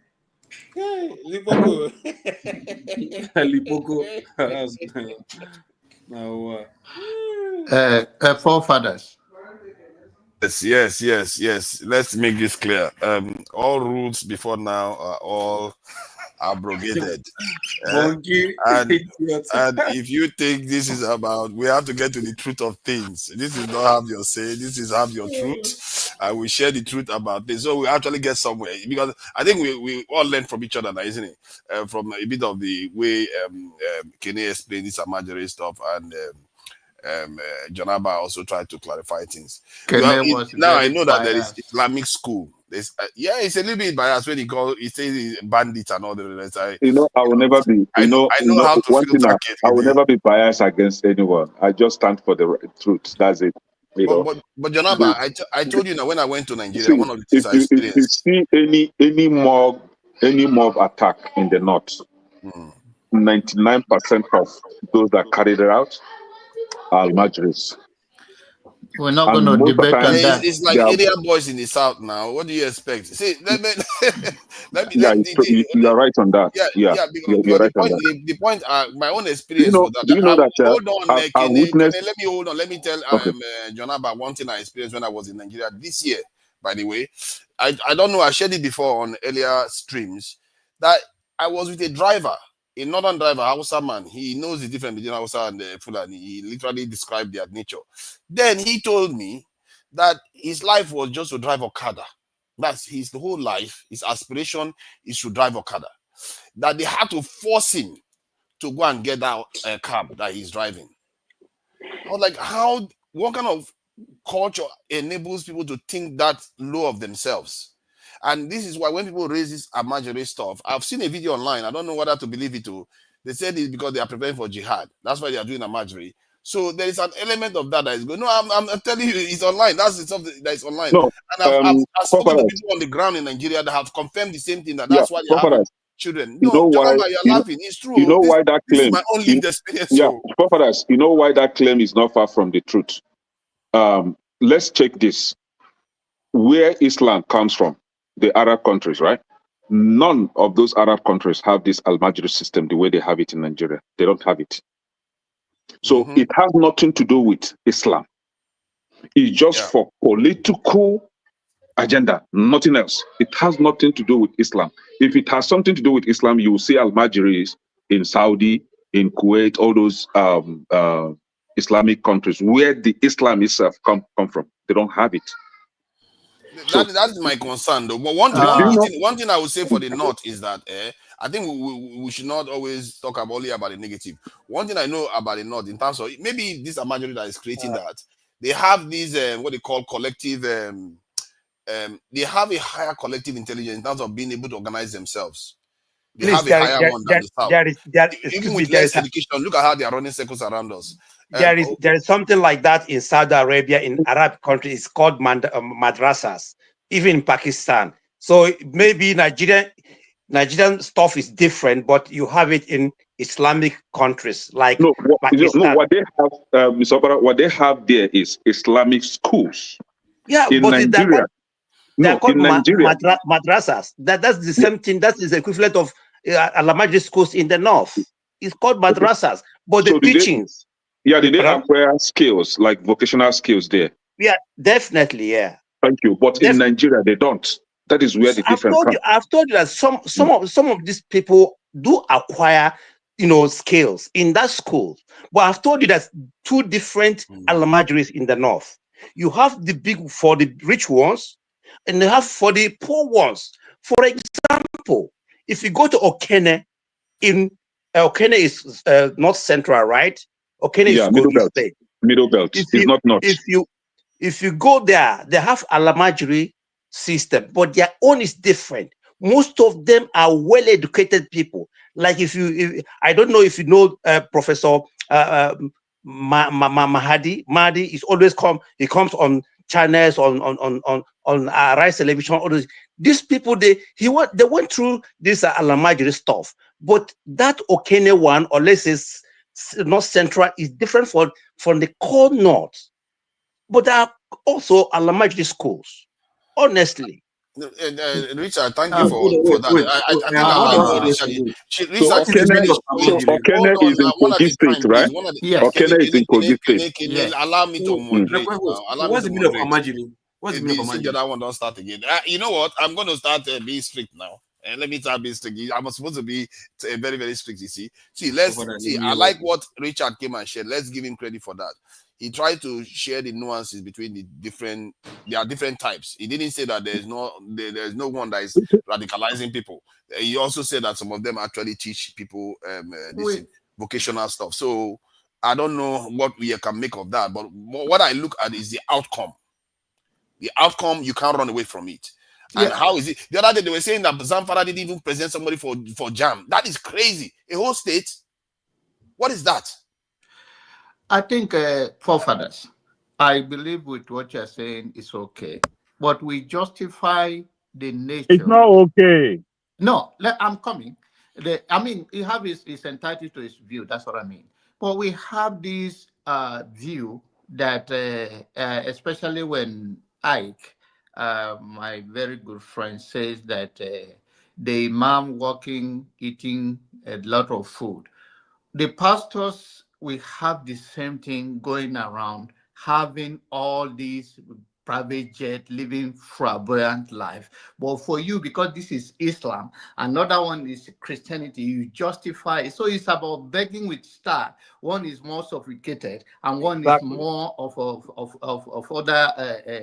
Lee Poco. Lee Poco. Now, Forefathers. Yes. Let's make this clear. All rules before now are all abrogated. And if you think this is about, we have to get to the truth of things. This is not have your say. This is have your truth. And we share the truth about this. So we actually get somewhere, because I think we all learn from each other now, isn't it? From a bit of the way Kenny explained this Amajiri stuff, and Jonaba also tried to clarify things. Now I know that there is Islamic school. There's, it's a little bit biased when he says bandits and all the rest. I will never be. I know how to filter. I will never be biased against anyone. I just stand for the truth. That's it. But Jonaba, I told you now, when I went to Nigeria, one of the things I experienced. If you see any mob attack in the north, 99% of those that carried it out are Almajiris. We're not going to debate on that. It's like area boys in the south now. What do you expect? See, you're right on that. Because the point, my own experience was that. Hold on, let me hold on. Let me tell Jonaba one thing I experienced when I was in Nigeria this year. By the way, I don't know. I shared it before on earlier streams that I was with a driver. A northern driver, Hausa man, he knows the difference between Hausa and Fulani. He literally described their nature. Then he told me that his life was just to drive Okada. That's his whole life. His aspiration is to drive Okada. That they had to force him to go and get that cab that he's driving. I was like, what kind of culture enables people to think that low of themselves? And this is why when people raise this Amajiri stuff, I've seen a video online. I don't know whether to believe it or they said it's because they are preparing for jihad. That's why they are doing Amajiri. So there is an element of that is going. No, I'm telling you, it's online. That's the stuff that is online. No, and I've spoken to people on the ground in Nigeria that have confirmed the same thing. That's why they have children. No, you're laughing. It's true. You know why that claim? This is my own lived experience. You know why that claim is not far from the truth. Let's check this. Where Islam comes from. The Arab countries, right? None of those Arab countries have this Almajiri system the way they have it in Nigeria. They don't have it. So it has nothing to do with Islam. It's just for political agenda, nothing else. It has nothing to do with Islam. If it has something to do with Islam, you will see Almajiris in Saudi, in Kuwait, all those Islamic countries where the Islam itself come from. They don't have it. That is my concern, though. But one thing I would say for the North is that I think we should not always talk only about the negative. One thing I know about the North, in terms of maybe this Amajiri that is creating that, they have these what they call collective. They have a higher collective intelligence in terms of being able to organize themselves. They have a higher one than the South. Even with less education, look at how they are running circles around us. There is something like that in Saudi Arabia, in Arab countries. It's called madrasas, even in Pakistan. So maybe Nigerian stuff is different, but you have it in Islamic countries like Pakistan. What they have, Mr. Opera, what they have there is Islamic schools. Yeah, in but Nigeria. They're called madrasas. That's the same thing. That is the equivalent of Al-Majri schools in the north. It's called madrasas, but the teachings. Did they acquire skills, like vocational skills there? Yeah, definitely, yeah. Thank you. But in Nigeria, they don't. That is where the difference comes. I've told you that some of these people do acquire, skills in that school. But I've told you that two different Al-Majris in the north. You have the big for the rich ones, and they have for the poor ones. For example, if you go to Okene, Okene is North Central, right? Okene is Middle Belt. State. Middle Belt. It's not North. If you go there, they have Al-Majri system, but their own is different. Most of them are well-educated people. Like I don't know if you know Professor Mahdi. Mahdi is always he comes on channels on Rise Television. All these people they went through this Al-Majri stuff, but that Okene one, or let's say North Central, is different from the core North. But there are also Al-Majri schools. Honestly, Richard, thank you for that. Okene is in Kogi State, right? Yes. Okene is in Kogi State. Allow me to moderate. What's the meaning of Amajiri? What's the meaning of Amajiri? The other one don't start again. You know what? I'm going to start being strict now. And let me tell you, I'm supposed to be very, very strict, you see. I like what Richard came and shared. Let's give him credit for that. He tried to share the nuances between there are different types. He didn't say that there's no one that is radicalizing people. He also said that some of them actually teach people this vocational stuff. So I don't know what we can make of that, but what I look at is the outcome. The outcome, you can't run away from it. And how is it? The other day they were saying that Zamfara didn't even present somebody for JAM. That is crazy. A whole state. What is that? I think forefathers, I believe with what you're saying is okay, but we justify the nature. It's not okay. No, I'm coming. He have his entitled to his view. That's what I mean. But we have this view that, especially when Ike, my very good friend, says that the imam walking, eating a lot of food. The pastors, we have the same thing going around, having all these private jet, living flamboyant life. But for you, because this is Islam, another one is Christianity, you justify it. So it's about begging with star. One is more sophisticated, and one is more of other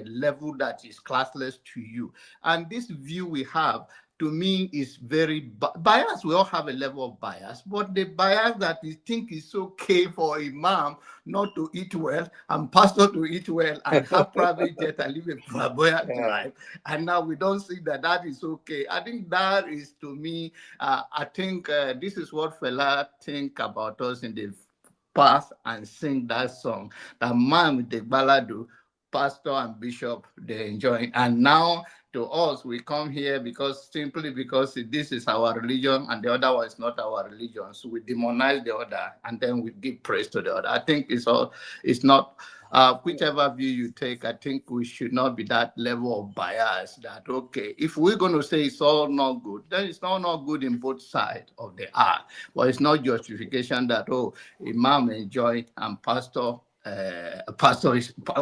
level that is classless to you. And this view we have, to me, is very biased. We all have a level of bias, but the bias that we think is okay for imam not to eat well and pastor to eat well and have private jet and live a flamboyant life, and now we don't see that is okay. I think that is, to me, I think this is what Fela think about us in the past and sing that song, that man with the balado, pastor and bishop, they enjoy. And now to us, we come here simply because this is our religion and the other one is not our religion. So we demonize the other and then we give praise to the other. I think it's not, whichever view you take, I think we should not be that level of bias that, okay, if we're going to say it's all not good, then it's not good in both sides of the art. But it's not justification that, imam enjoy and pastor,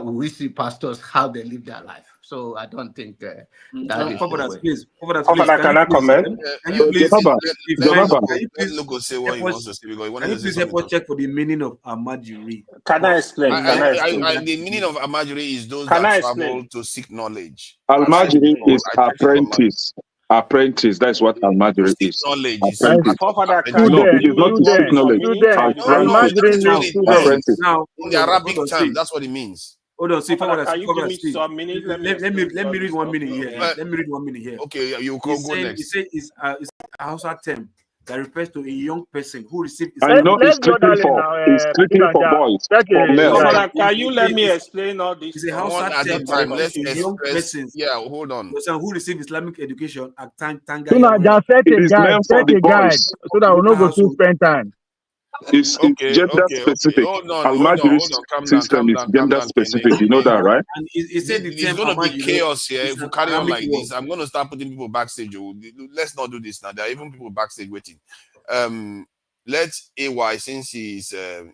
we see pastors how they live their life. So I don't think that is the way. Please, can I comment? Can you please help us check for the meaning of Amajiri? Can I explain? The meaning of Amajiri is those that travel to seek knowledge. Almajiri is apprentice. Apprentice, that's what Almajiri is. Knowledge. No, it is not to seek knowledge. Apprentice. Now, in the Arabic term, that's what it means. Hold on, see, can you give me some minutes? Let me read 1 minute here. Let me read 1 minute here. Okay, you can go next. He said it's a Hausa term that refers to a young person who received. I know it's strictly for boys, for males. Can you let me explain all this? It's a Hausa term that refers to young persons. Yeah, hold on. Who receive Islamic education at Tanga. It is meant for the boys, so that we not go to spend time. It's gender specific. Almajiri system is gender specific. You know that, right? And he said it's going to be chaos here if we carry on like this. I'm going to start putting people backstage. Let's not do this now. There are even people backstage waiting. Let AY, since he's AY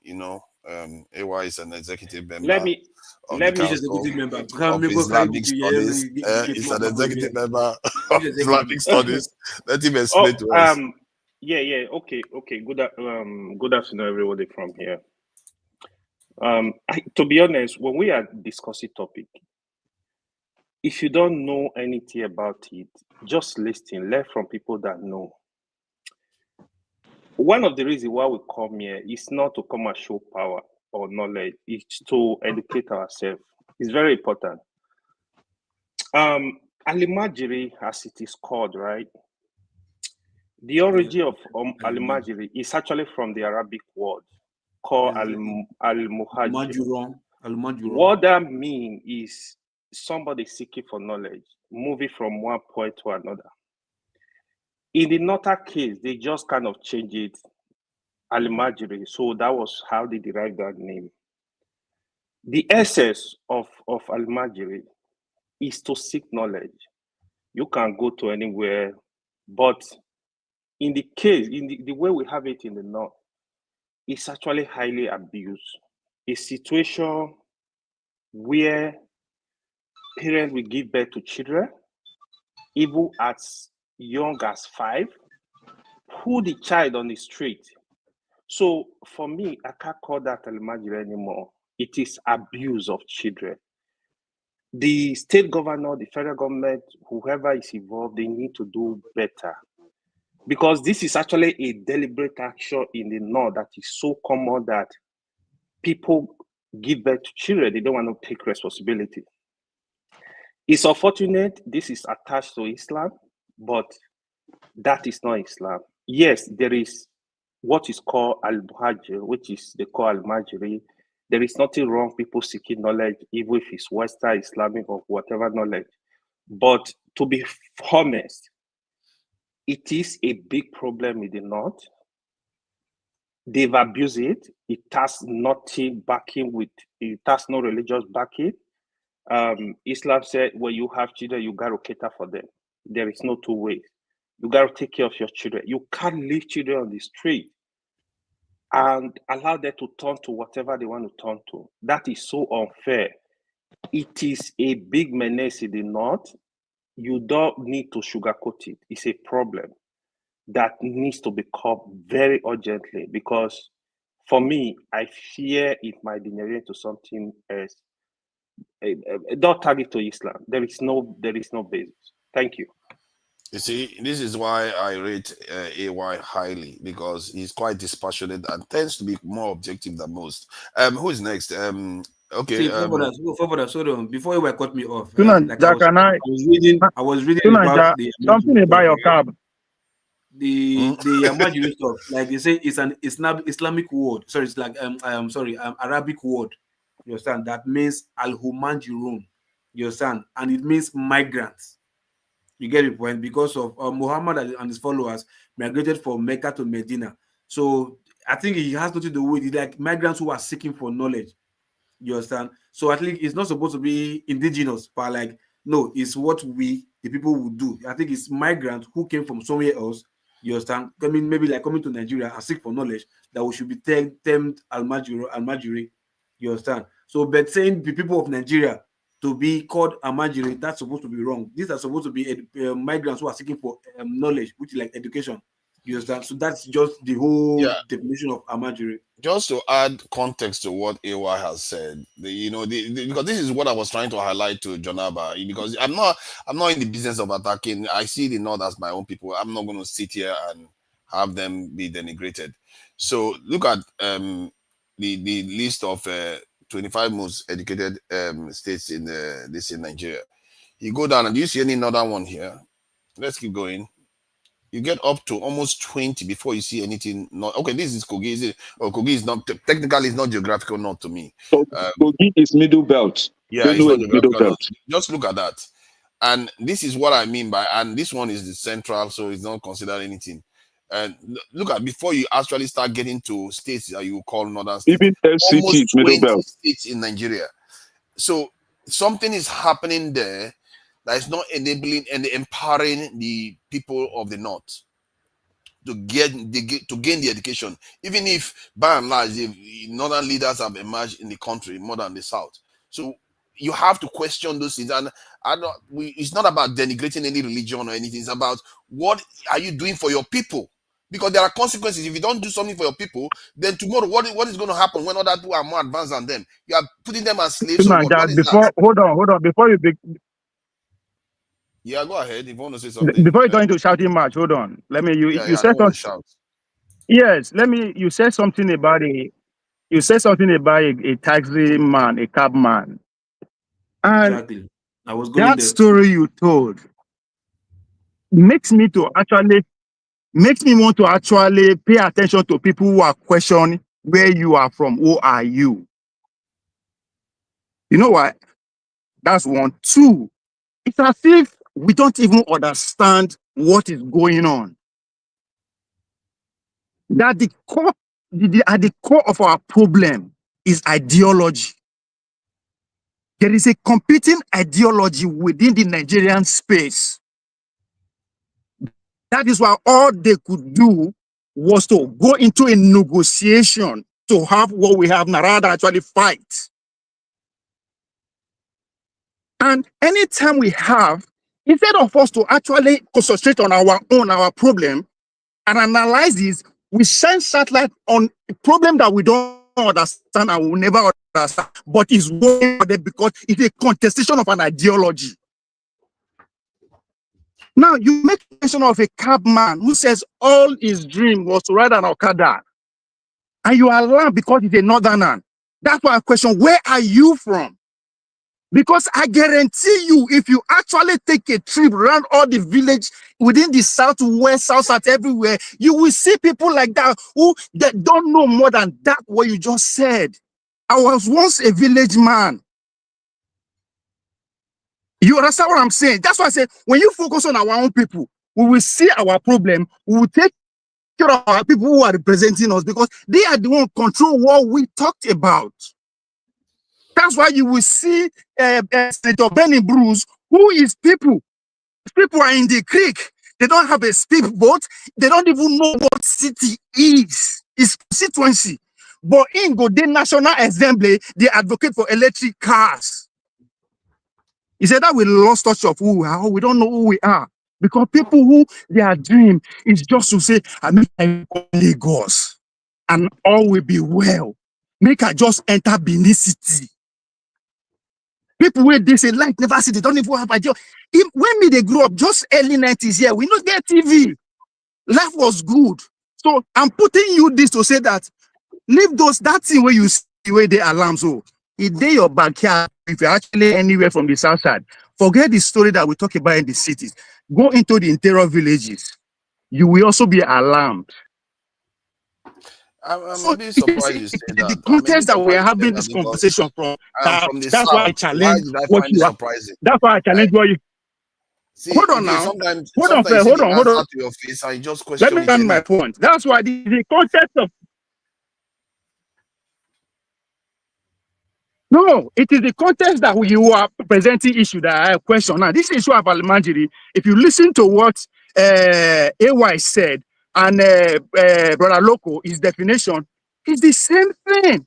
is an executive member. Let me executive member. Islamic studies. He's an executive member of Islamic studies. Let him explain to us. Yeah. Okay. Good afternoon, everybody from here. To be honest, when we are discussing topic, if you don't know anything about it, just listen, learn from people that know. One of the reasons why we come here is not to come and show power or knowledge, it's to educate ourselves. It's very important. Al-Majiri, as it is called, right? The origin of Al-Majiri is actually from the Arabic word called Al-Muhajir. What that means is somebody seeking for knowledge, moving from one point to another. In the Nota case, they just kind of changed it, Al-Majiri, so that was how they derived that name. The essence of Al-Majiri is to seek knowledge. You can go to anywhere, but in the case, in the way we have it in the North, it's actually highly abused. A situation where parents will give birth to children, even at young as 5, put the child on the street. So for me, I can't call that Alimajiri anymore. It is abuse of children. The state governor, the federal government, whoever is involved, they need to do better. Because this is actually a deliberate action in the north that is so common that people give birth to children. They don't want to take responsibility. It's unfortunate this is attached to Islam, but that is not Islam. Yes, there is what is called al-muhajir, which is they call al-majiri. There is nothing wrong people seeking knowledge, even if it's Western, Islamic, or whatever knowledge. But to be honest, it is a big problem in the north. They've abused it. It has nothing backing with, it has no religious backing. Islam said, when you have children, you got to cater for them. There is no two ways. You got to take care of your children. You can't leave children on the street and allow them to turn to whatever they want to turn to. That is so unfair. It is a big menace in the north. You don't need to sugarcoat it. It's a problem that needs to be caught very urgently, because for me, I fear it might degenerate to something else. Don't target to Islam. There is no basis. Thank you. You see, this is why I rate AY highly, because he's quite dispassionate and tends to be more objective than most. Who is next? Okay. See, sorry, before you cut me off, like I was reading about the something about your cab. The Amajiri stuff, like they say, it's an Islamic word. Sorry, it's like Arabic word. You understand? That means al-humajirun. You understand? And it means migrants. You get the point? Because of Muhammad and his followers migrated from Mecca to Medina. So I think it has nothing to do with it, like migrants who are seeking for knowledge. You understand? So at least it's not supposed to be indigenous, but like, no, it's what we, the people, would do. I think it's migrants who came from somewhere else. You understand? I mean, maybe like coming to Nigeria and seek for knowledge, that we should be termed al-Majiri. You understand? So, but saying the people of Nigeria to be called Amajiri, that's supposed to be wrong. These are supposed to be migrants who are seeking for knowledge, which is like education. You understand? So that's just the whole definition of Amajiri. Just to add context to what AY has said, because this is what I was trying to highlight to Jonaba, because I'm not in the business of attacking. I see the North as my own people. I'm not going to sit here and have them be denigrated. So look at the list of 25 most educated states in Nigeria. You go down and do you see any northern one here? Let's keep going. You get up to almost 20 before you see anything. Okay, this is Kogi. Kogi is not technically, it's not geographical north to me. Kogi is middle belt. Yeah, it's not middle belt. Just look at that, and this is what I mean by. And this one is the central, so it's not considered anything. And look at before you actually start getting to states that you call northern states. Even FCT is middle belt. States in Nigeria. So something is happening there that is not enabling and empowering the people of the north to gain the education, even if by and large the northern leaders have emerged in the country more than the south. So you have to question those things, and it's not about denigrating any religion or anything. It's about what are you doing for your people, because there are consequences if you don't do something for your people. Then tomorrow, what is going to happen when other people are more advanced than them? You are putting them as slaves. Hold on. Before you yeah, go ahead. If you want to say something. Before you go into shouting match, hold on. Let me. You said something. Yes, let me. You said something about a taxi man, a cab man. And exactly. I was going that there. story you told makes me want to actually pay attention to people who are questioning where you are from. Who are you? You know what? That's one. Two, it's as if we don't even understand what is going on. That at the core of our problem is ideology. There is a competing ideology within the Nigerian space. That is why all they could do was to go into a negotiation to have what we have now, rather actually fight. And anytime we have Instead of us to actually concentrate on our problem and analyze this, we shine satellite on a problem that we don't understand and will never understand, but it's working because it's a contestation of an ideology. Now, you make mention of a cabman who says all his dream was to ride an Okada, and you are alarmed because he's a northerner. That's why I question, where are you from? Because I guarantee you, if you actually take a trip around all the village within the southwest, south, everywhere, you will see people like that who that don't know more than that what you just said. I was once a village man. You understand what I'm saying? That's why I say, when you focus on our own people, we will see our problem, we will take care of our people who are representing us because they are the one control what we talked about. That's why you will see Senator Benny Bruce, who is people. People are in the creek. They don't have a speedboat. They don't even know what city is. It's constituency. But in Gode National Assembly, they advocate for electric cars. He said that we lost touch of who we are. We don't know who we are. Because people who their dream is just to say, I make Lagos and all will be well. Make I just enter Benin City. People where they say like never see, they don't even have idea. When they grew up, just early 90s here, we not get TV. Life was good. So I'm putting you this to say that leave that thing where you see where they alarm. So if they your backyard, if you're actually anywhere from the south side, forget the story that we talk about in the cities. Go into the interior villages. You will also be alarmed. I'm a bit surprised you say that. The context that we are having this conversation from the that's South. why I challenge Why did I what find you it are. surprising? That's why I challenge what you. See, Hold on now. Sometimes Hold you on. see the Hold answer on. to your face and you just question Let me it. end my point. That's why the context of. No, it is the context that you are presenting issue that I have question. Now, this issue of Almanjiri, if you listen to what AY said and Brother Loco, his definition, is the same thing.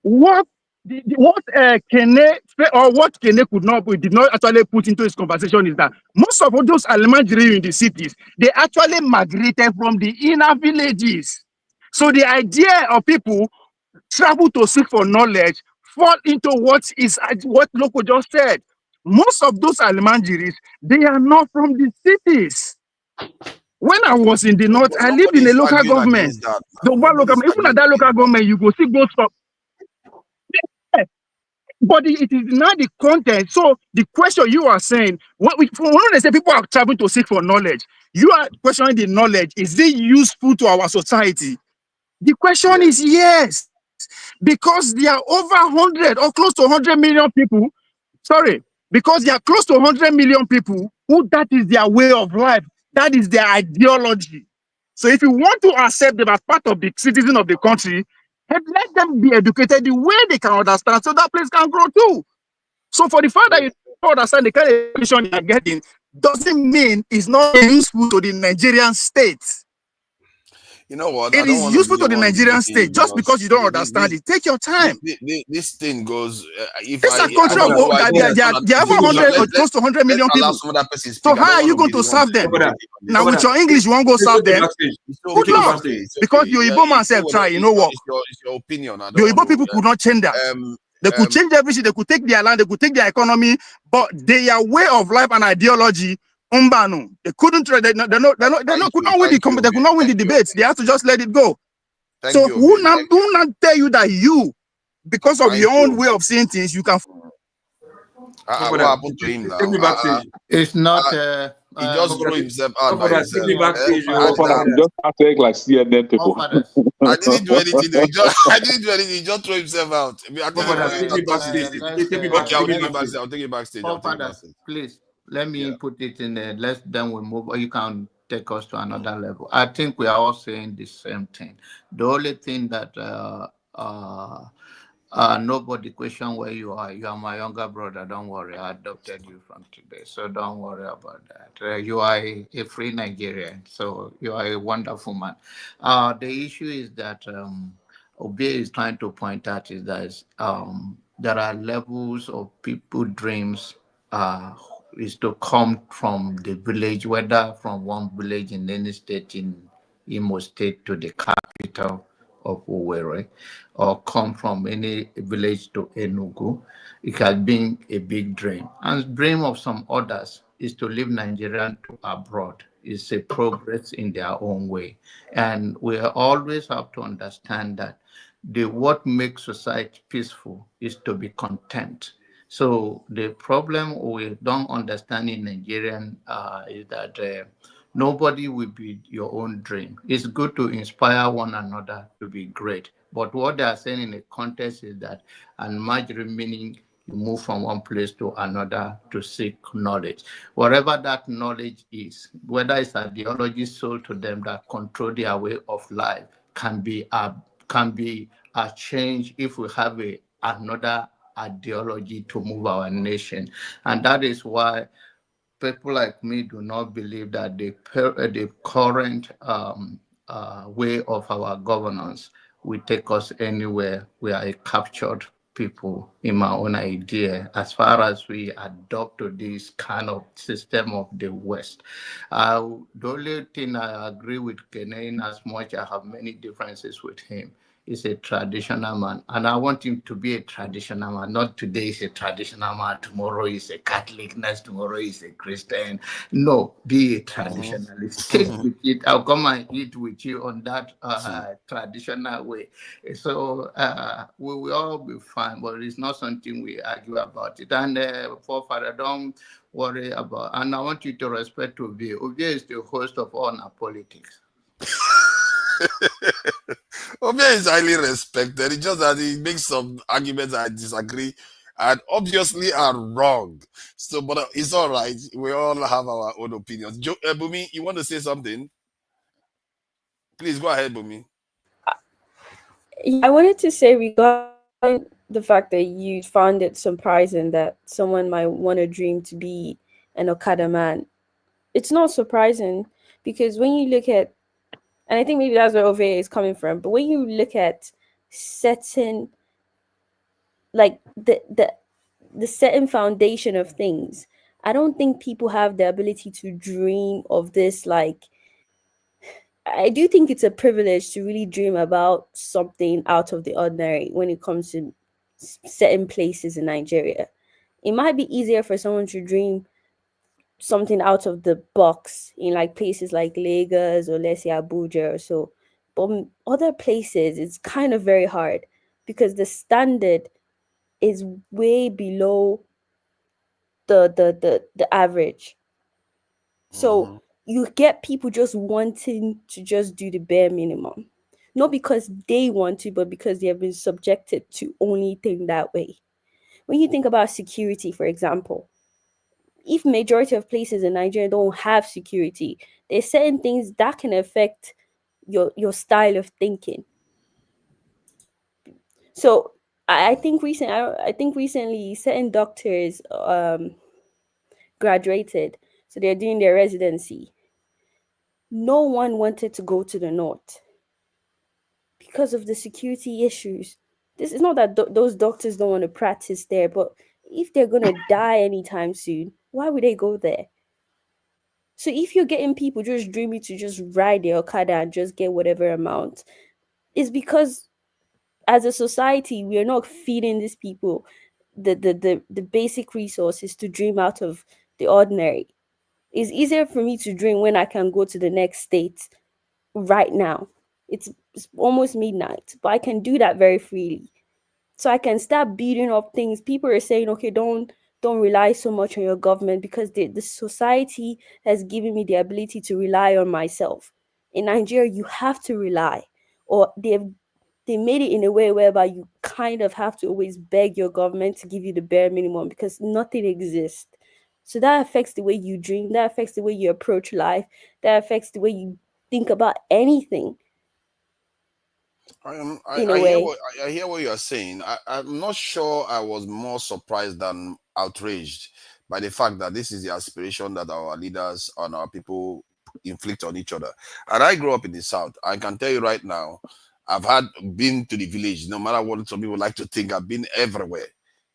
What Kene or what Kene did not actually put into his conversation is that most of those Almanjiri in the cities, they actually migrated from the inner villages. So the idea of people travel to seek for knowledge fall into what Loco just said. Most of those Almanjiris, they are not from the cities. When I was in the north, I lived in a local government. The one local, even at that local government, you go see ghost stop. Yeah. But it is not the content. So the question you are saying, when they say people are traveling to seek for knowledge, you are questioning the knowledge. Is it useful to our society? The question is yes. Because there are over 100 or close to 100 million people. Sorry, because there are close to 100 million people who that is their way of life. That is their ideology. So if you want to accept them as part of the citizen of the country, let them be educated the way they can understand so that place can grow too. So for the fact that you don't understand the kind of education you are getting doesn't mean it's not useful to the Nigerian state. You know what? It is useful to the Nigerian state just because you don't understand it. Take your time. This thing goes. If it's a country of they have 100 or close to 100 million people. So how are you going to serve them? Now with your English, you won't go serve them. Good luck. Because your Igbo man self try, you know what? It's your opinion. The Igbo people could not change that. They could change everything. They could take their land. They could take their economy. But their way of life and ideology. They couldn't. They could not win the debates. They have to just let it go. So who not tell you that you, because of your own way of seeing things, you can. What happened to him now? It's not. He just threw himself out by himself. Just act like CNN people. I didn't do anything. I didn't do anything. He just threw himself out. I'll take it backstage. Please. Let me put it in there. Then we move, or you can take us to another level. I think we are all saying the same thing. The only thing that nobody question where you are. You are my younger brother. Don't worry. I adopted you from today, so don't worry about that. You are a free Nigerian, so you are a wonderful man. The issue is that Obe is trying to point out is that there are levels of people dreams. is to come from the village, whether from one village in any state in Imo State to the capital of Owerri, or come from any village to Enugu. It has been a big dream. And dream of some others is to leave Nigeria to abroad. It's a progress in their own way. And we always have to understand that what makes society peaceful is to be content. So the problem we don't understand in Nigerian is that nobody will be your own dream. It's good to inspire one another to be great. But what they are saying in the context is that unmarried meaning you move from one place to another to seek knowledge. Whatever that knowledge is, whether it's ideology sold to them that control their way of life, can be a change if we have another ideology to move our nation. And that is why people like me do not believe that the current way of our governance will take us anywhere. We are a captured people, in my own idea, as far as we adopt to this kind of system of the West. The only thing I agree with Kenan, as much I have many differences with him, is a traditional man. And I want him to be a traditional man. Not today he's a traditional man, tomorrow he's a Catholic, next tomorrow he's a Christian. No, be a traditionalist. Stick with it. I'll come and eat with you on that traditional way. So we will all be fine, but it's not something we argue about it. And for Father, don't worry about. And I want you to respect Ovie. Ovie is the host of All Our Politics. Obia is highly respected. It's just that he makes some arguments I disagree and obviously are wrong. So, but it's all right. We all have our own opinions. Bumi, you want to say something? Please go ahead, Bumi. I wanted to say regarding the fact that you found it surprising that someone might want to dream to be an Okada man. It's not surprising because when you look at, and I think maybe that's where Ove is coming from, but when you look at certain, like the certain foundation of things, I don't think people have the ability to dream of this. Like, I do think it's a privilege to really dream about something out of the ordinary when it comes to certain places in Nigeria. It might be easier for someone to dream something out of the box in like places like Lagos or let's say Abuja or so. But other places, it's kind of very hard because the standard is way below the average. So you get people just wanting to just do the bare minimum. Not because they want to, but because they have been subjected to only think that way. When you think about security, for example, if majority of places in Nigeria don't have security, there's certain things that can affect your style of thinking. So I think recently certain doctors graduated, so they're doing their residency. No one wanted to go to the north because of the security issues. This is not that those doctors don't want to practice there, but if they're going to die anytime soon, why would they go there? So if you're getting people just dreaming to just ride their Okada and just get whatever amount, it's because as a society, we are not feeding these people the basic resources to dream out of the ordinary. It's easier for me to dream when I can go to the next state right now. It's almost midnight, but I can do that very freely. So I can start building up things. People are saying, okay, don't rely so much on your government because the society has given me the ability to rely on myself. In Nigeria, you have to rely, or they made it in a way whereby you kind of have to always beg your government to give you the bare minimum because nothing exists. So that affects the way you dream, that affects the way you approach life, that affects the way you think about anything. I hear what you are saying. I'm not sure I was more surprised than outraged by the fact that this is the aspiration that our leaders and our people inflict on each other. And I grew up in the South. I can tell you right now, I've been to the village, no matter what some people like to think, I've been everywhere.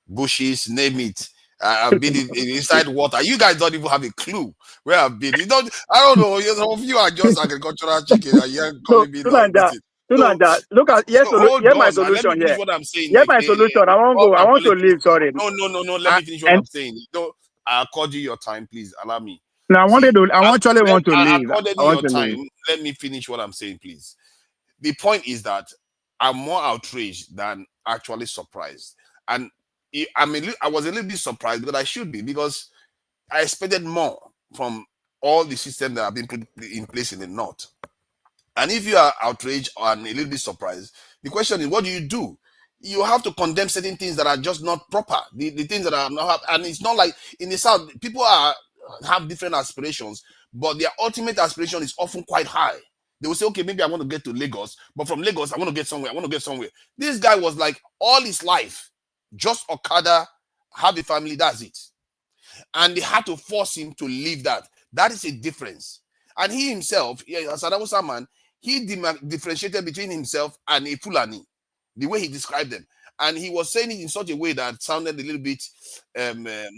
Bushes, name it. I've been inside water. You guys don't even have a clue where I've been. You don't. I don't know. Some of you are just agricultural chicken, and you're calling me now. Look at Hold here's my on. Now, let me solution finish here. what I'm saying. Here's my solution. I won't go. I want to leave. Sorry. No. Let me finish what I'm saying. Don't. I accorded you your time, please allow me. Now I actually want to leave. Accorded you your time. Let me finish what I'm saying, please. The point is that I'm more outraged than actually surprised, and I was a little bit surprised, but I should be, because I expected more from all the systems that have been put in place in the North. And if you are outraged and a little bit surprised, the question is, what do? You have to condemn certain things that are just not proper. The things that are not, and it's not like in the South, people have different aspirations, but their ultimate aspiration is often quite high. They will say, okay, maybe I want to get to Lagos, but from Lagos, I want to get somewhere. This guy was like, all his life, just Okada, have a family, that's it. And they had to force him to leave that. That is a difference. And he himself, as an Hausa man, he differentiated between himself and a Fulani, the way he described them. And he was saying it in such a way that sounded a little bit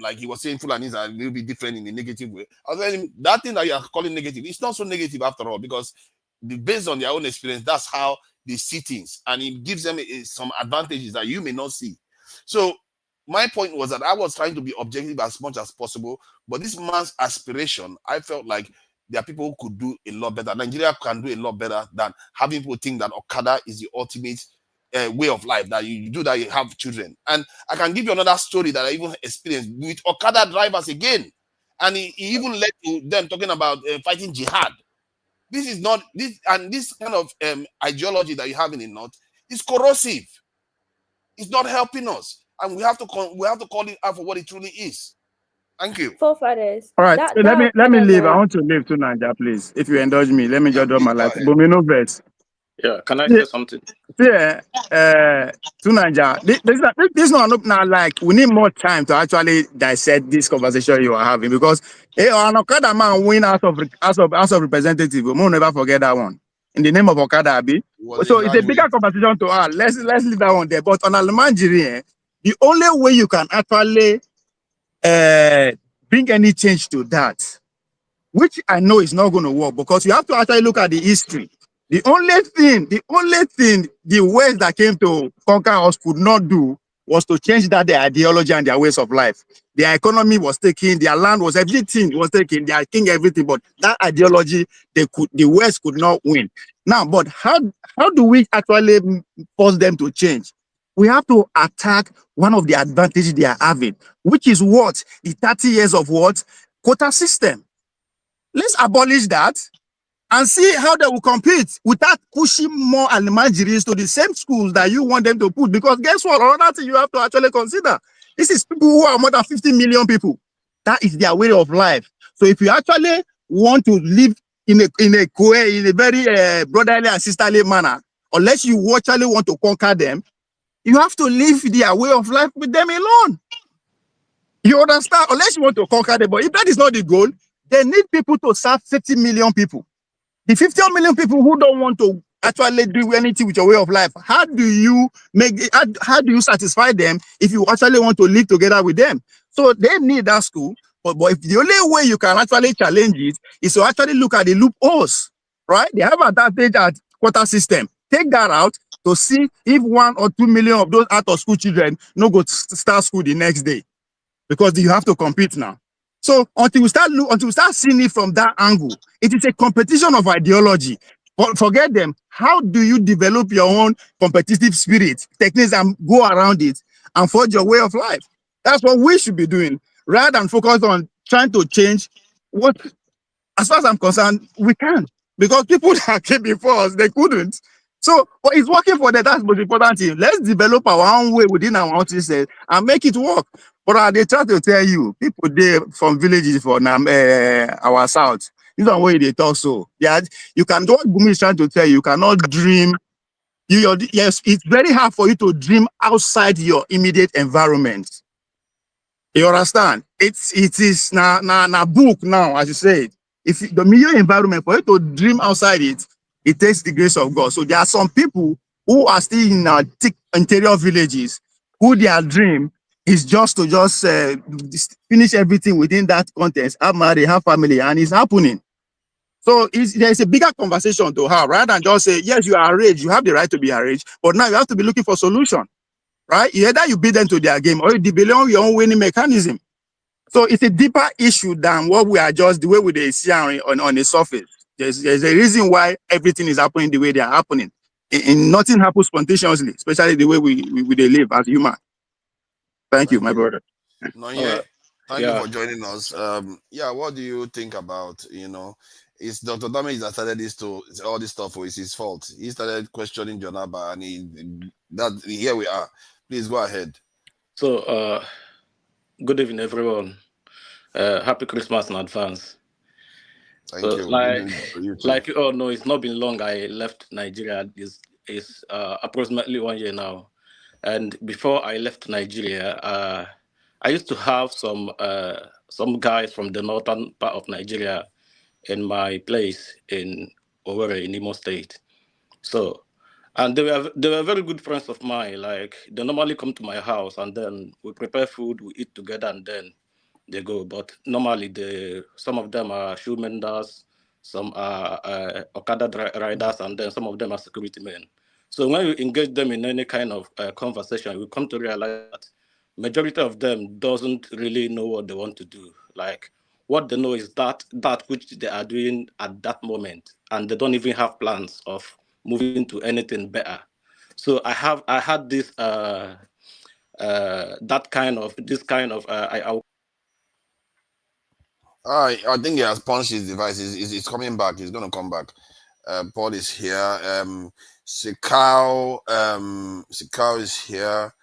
like he was saying Fulanis are a little bit different in a negative way. I was telling him, that thing that you are calling negative, it's not so negative after all, because based on their own experience, that's how they see things. And it gives them some advantages that you may not see. So my point was that I was trying to be objective as much as possible, but this man's aspiration, I felt like there are people who could do a lot better. Nigeria can do a lot better than having people think that Okada is the ultimate way of life, that you do that, you have children. And I can give you another story that I even experienced with Okada drivers again. And he even led to them talking about fighting jihad. This is not, this kind of ideology that you have in the North is corrosive. It's not helping us. And we have to call it out for what it truly is. Thank you. Forefathers. All right, let me leave. I want to leave to Nigeria, please. If you indulge me, let me just drop my life. But me no vex. Yeah, can I say something? Yeah, to Nigeria. This one now, like, we need more time to actually dissect this conversation you are having, because an Okada man win House of Representative. We will never forget that one. In the name of Okada, Abi. So it's a bigger conversation to us. Let's leave that one there. But on Almanjiri, the only way you can actually bring any change to that, which I know is not going to work, because you have to actually look at the history. The only thing the West that came to conquer us could not do was to change their ideology and their ways of life. Their economy was taken, their land was everything was taken, their king everything, but that ideology the West could not win. Now, but how do we actually force them to change? We have to attack one of the advantages they are having, which is what? The 30 years of what? Quota system. Let's abolish that and see how they will compete without pushing more Almanjiris to the same schools that you want them to put. Because guess what? Another thing you have to actually consider. This is people who are more than 50 million people. That is their way of life. So if you actually want to live in a very brotherly and sisterly manner, unless you actually want to conquer them, you have to live their way of life with them alone. You understand? Unless you want to conquer them. But if that is not the goal, they need people to serve 50 million people. The 50 million people who don't want to actually do anything with your way of life, how do you satisfy them if you actually want to live together with them? So they need that school. But if the only way you can actually challenge it is to actually look at the loopholes, right? They have advantage at quota system. Take that out to see if 1 or 2 million of those out of school children no go start school the next day, because you have to compete now. So until we start seeing it from that angle, it is a competition of ideology. Forget them. How do you develop your own competitive spirit, techniques, and go around it and forge your way of life? That's what we should be doing, rather than focus on trying to change what, as far as I'm concerned, we can. Because people that came before us, they couldn't. So, but it's working for them. That's the most important thing. Let's develop our own way within our own system and make it work. But they try to tell you, people there from villages from our south, this is why they talk so. Yeah, you can do what Gumi is trying to tell you. You cannot dream. Yes, it's very hard for you to dream outside your immediate environment. You understand? It is na book now, as you said. If the immediate environment, for you to dream outside it, it takes the grace of God. So there are some people who are still in thick interior villages who their dream is just to finish everything within that context, have married, have family, and it's happening. So there's a bigger conversation to have, rather than just say, yes, you are enraged, you have the right to be enraged, but now you have to be looking for solution, right? Either you beat them to their game or you develop your own winning mechanism. So it's a deeper issue than what we are just the way we see on the surface. There's a reason why everything is happening the way they are happening. And nothing happens spontaneously, especially the way we live as human. Thank you, my brother. Nonye, thank you for joining us. Yeah, what do you think about, it's Dr. Damage that started all this stuff, it's his fault. He started questioning Jonaba, and here we are. Please go ahead. So, good evening, everyone. Happy Christmas in advance. Thank so, you. Like you all know, it's not been long. I left Nigeria. It's approximately 1 year now. And before I left Nigeria, I used to have some guys from the northern part of Nigeria in my place in Owerri, in Imo State. So, and they were very good friends of mine. Like, they normally come to my house and then we prepare food, we eat together, and then they go. But normally, some of them are shoe menders, some are Okada riders, and then some of them are security men. So when you engage them in any kind of conversation, we come to realize that majority of them doesn't really know what they want to do. Like, what they know is that which they are doing at that moment, and they don't even have plans of moving to anything better. So I had this I think he has punched his device. He's coming back. He's going to come back. Paul is here. Sikau is here.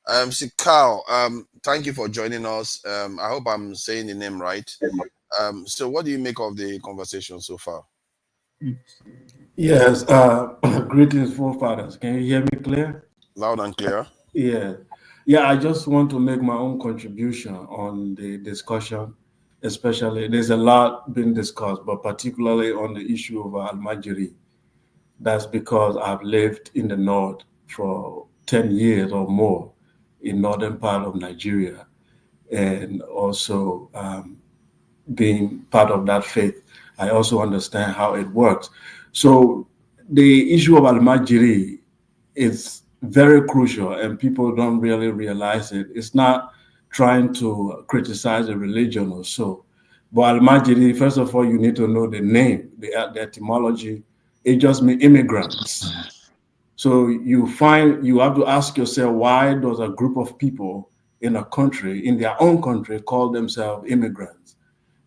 Sikau, thank you for joining us. I hope I'm saying the name right. So what do you make of the conversation so far? Yes, greetings, forefathers. Can you hear me clear? Loud and clear. Yeah, I just want to make my own contribution on the discussion, especially there's a lot being discussed, but particularly on the issue of Almajiri. That's because I've lived in the north for 10 years or more in northern part of Nigeria, and also being part of that faith, I also understand how it works. So the issue of Almajiri is very crucial, and people don't really realize it. It's not trying to criticize a religion or so. But Almajiri, first of all, you need to know the name, the etymology. It just means immigrants. So you have to ask yourself, why does a group of people in a country, in their own country, call themselves immigrants?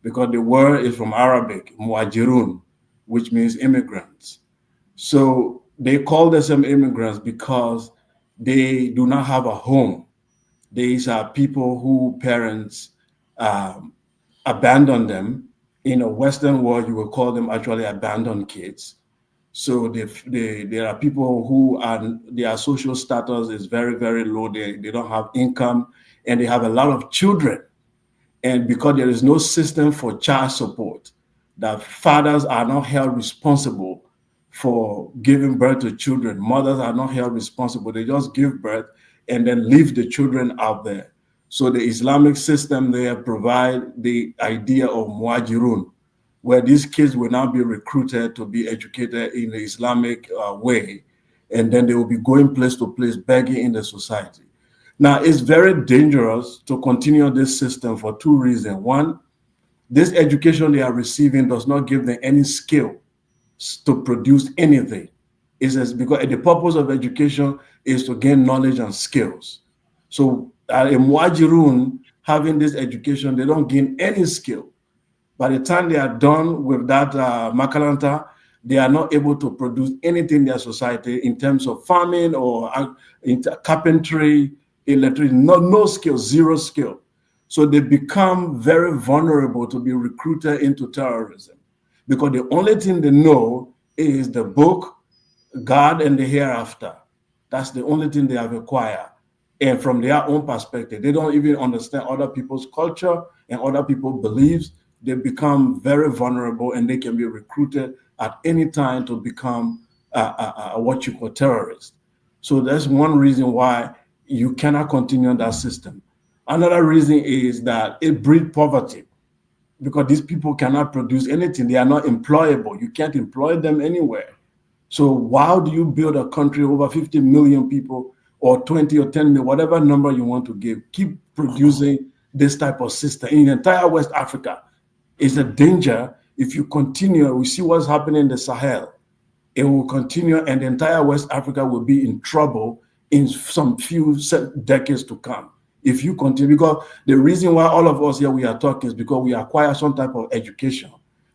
Because the word is from Arabic, muajirun, which means immigrants. So they call themselves immigrants because they do not have a home. These are people who parents abandon them. In a Western world, you will call them actually abandoned kids. So there are people who their social status is very, very low. They don't have income, and they have a lot of children. And because there is no system for child support, that fathers are not held responsible for giving birth to children. Mothers are not held responsible. They just give birth and then leave the children out there. So the Islamic system there provide the idea of muajirun, where these kids will now be recruited to be educated in the Islamic way, and then they will be going place to place begging in the society. Now, it's very dangerous to continue this system for two reasons. One, this education they are receiving does not give them any skill to produce anything. It's just because the purpose of education is to gain knowledge and skills. So in Muajirun, having this education, they don't gain any skill. By the time they are done with that Makalanta, they are not able to produce anything in their society in terms of farming or carpentry, electricity, no skill, zero skill. So they become very vulnerable to be recruited into terrorism because the only thing they know is the book, God, and the hereafter. That's the only thing they have acquired. And from their own perspective, they don't even understand other people's culture and other people's beliefs. They become very vulnerable, and they can be recruited at any time to become what you call terrorists. So that's one reason why you cannot continue that system. Another reason is that it breeds poverty because these people cannot produce anything. They are not employable. You can't employ them anywhere. So why do you build a country over 50 million people or 20 or 10 million, whatever number you want to give, keep producing this type of system in the entire West Africa? Is a danger if you continue. We see what's happening in the Sahel. It will continue and the entire West Africa will be in trouble in some few decades to come. If you continue, because the reason why all of us here we are talking is because we acquire some type of education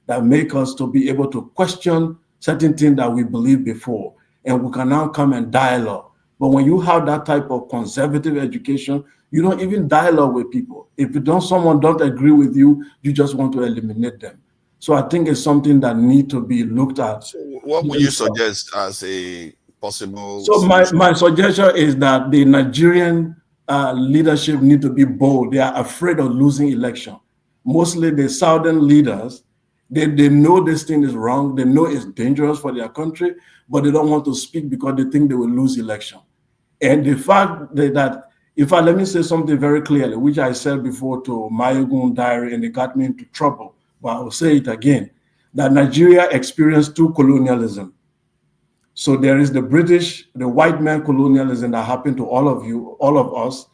that make us to be able to question certain things that we believed before, and we can now come and dialogue. But when you have that type of conservative education, you don't even dialogue with people. If someone don't agree with you, you just want to eliminate them. So I think it's something that need to be looked at. So what would you suggest as a possible So my suggestion is that the Nigerian leadership need to be bold. They are afraid of losing election. Mostly the southern leaders, they know this thing is wrong. They know it's dangerous for their country, but they don't want to speak because they think they will lose election. And the fact that, in fact, let me say something very clearly, which I said before to Mayogun Diary, and it got me into trouble, but I will say it again, that Nigeria experienced two colonialism. So there is the British, the white man colonialism that happened to all of you, all of us.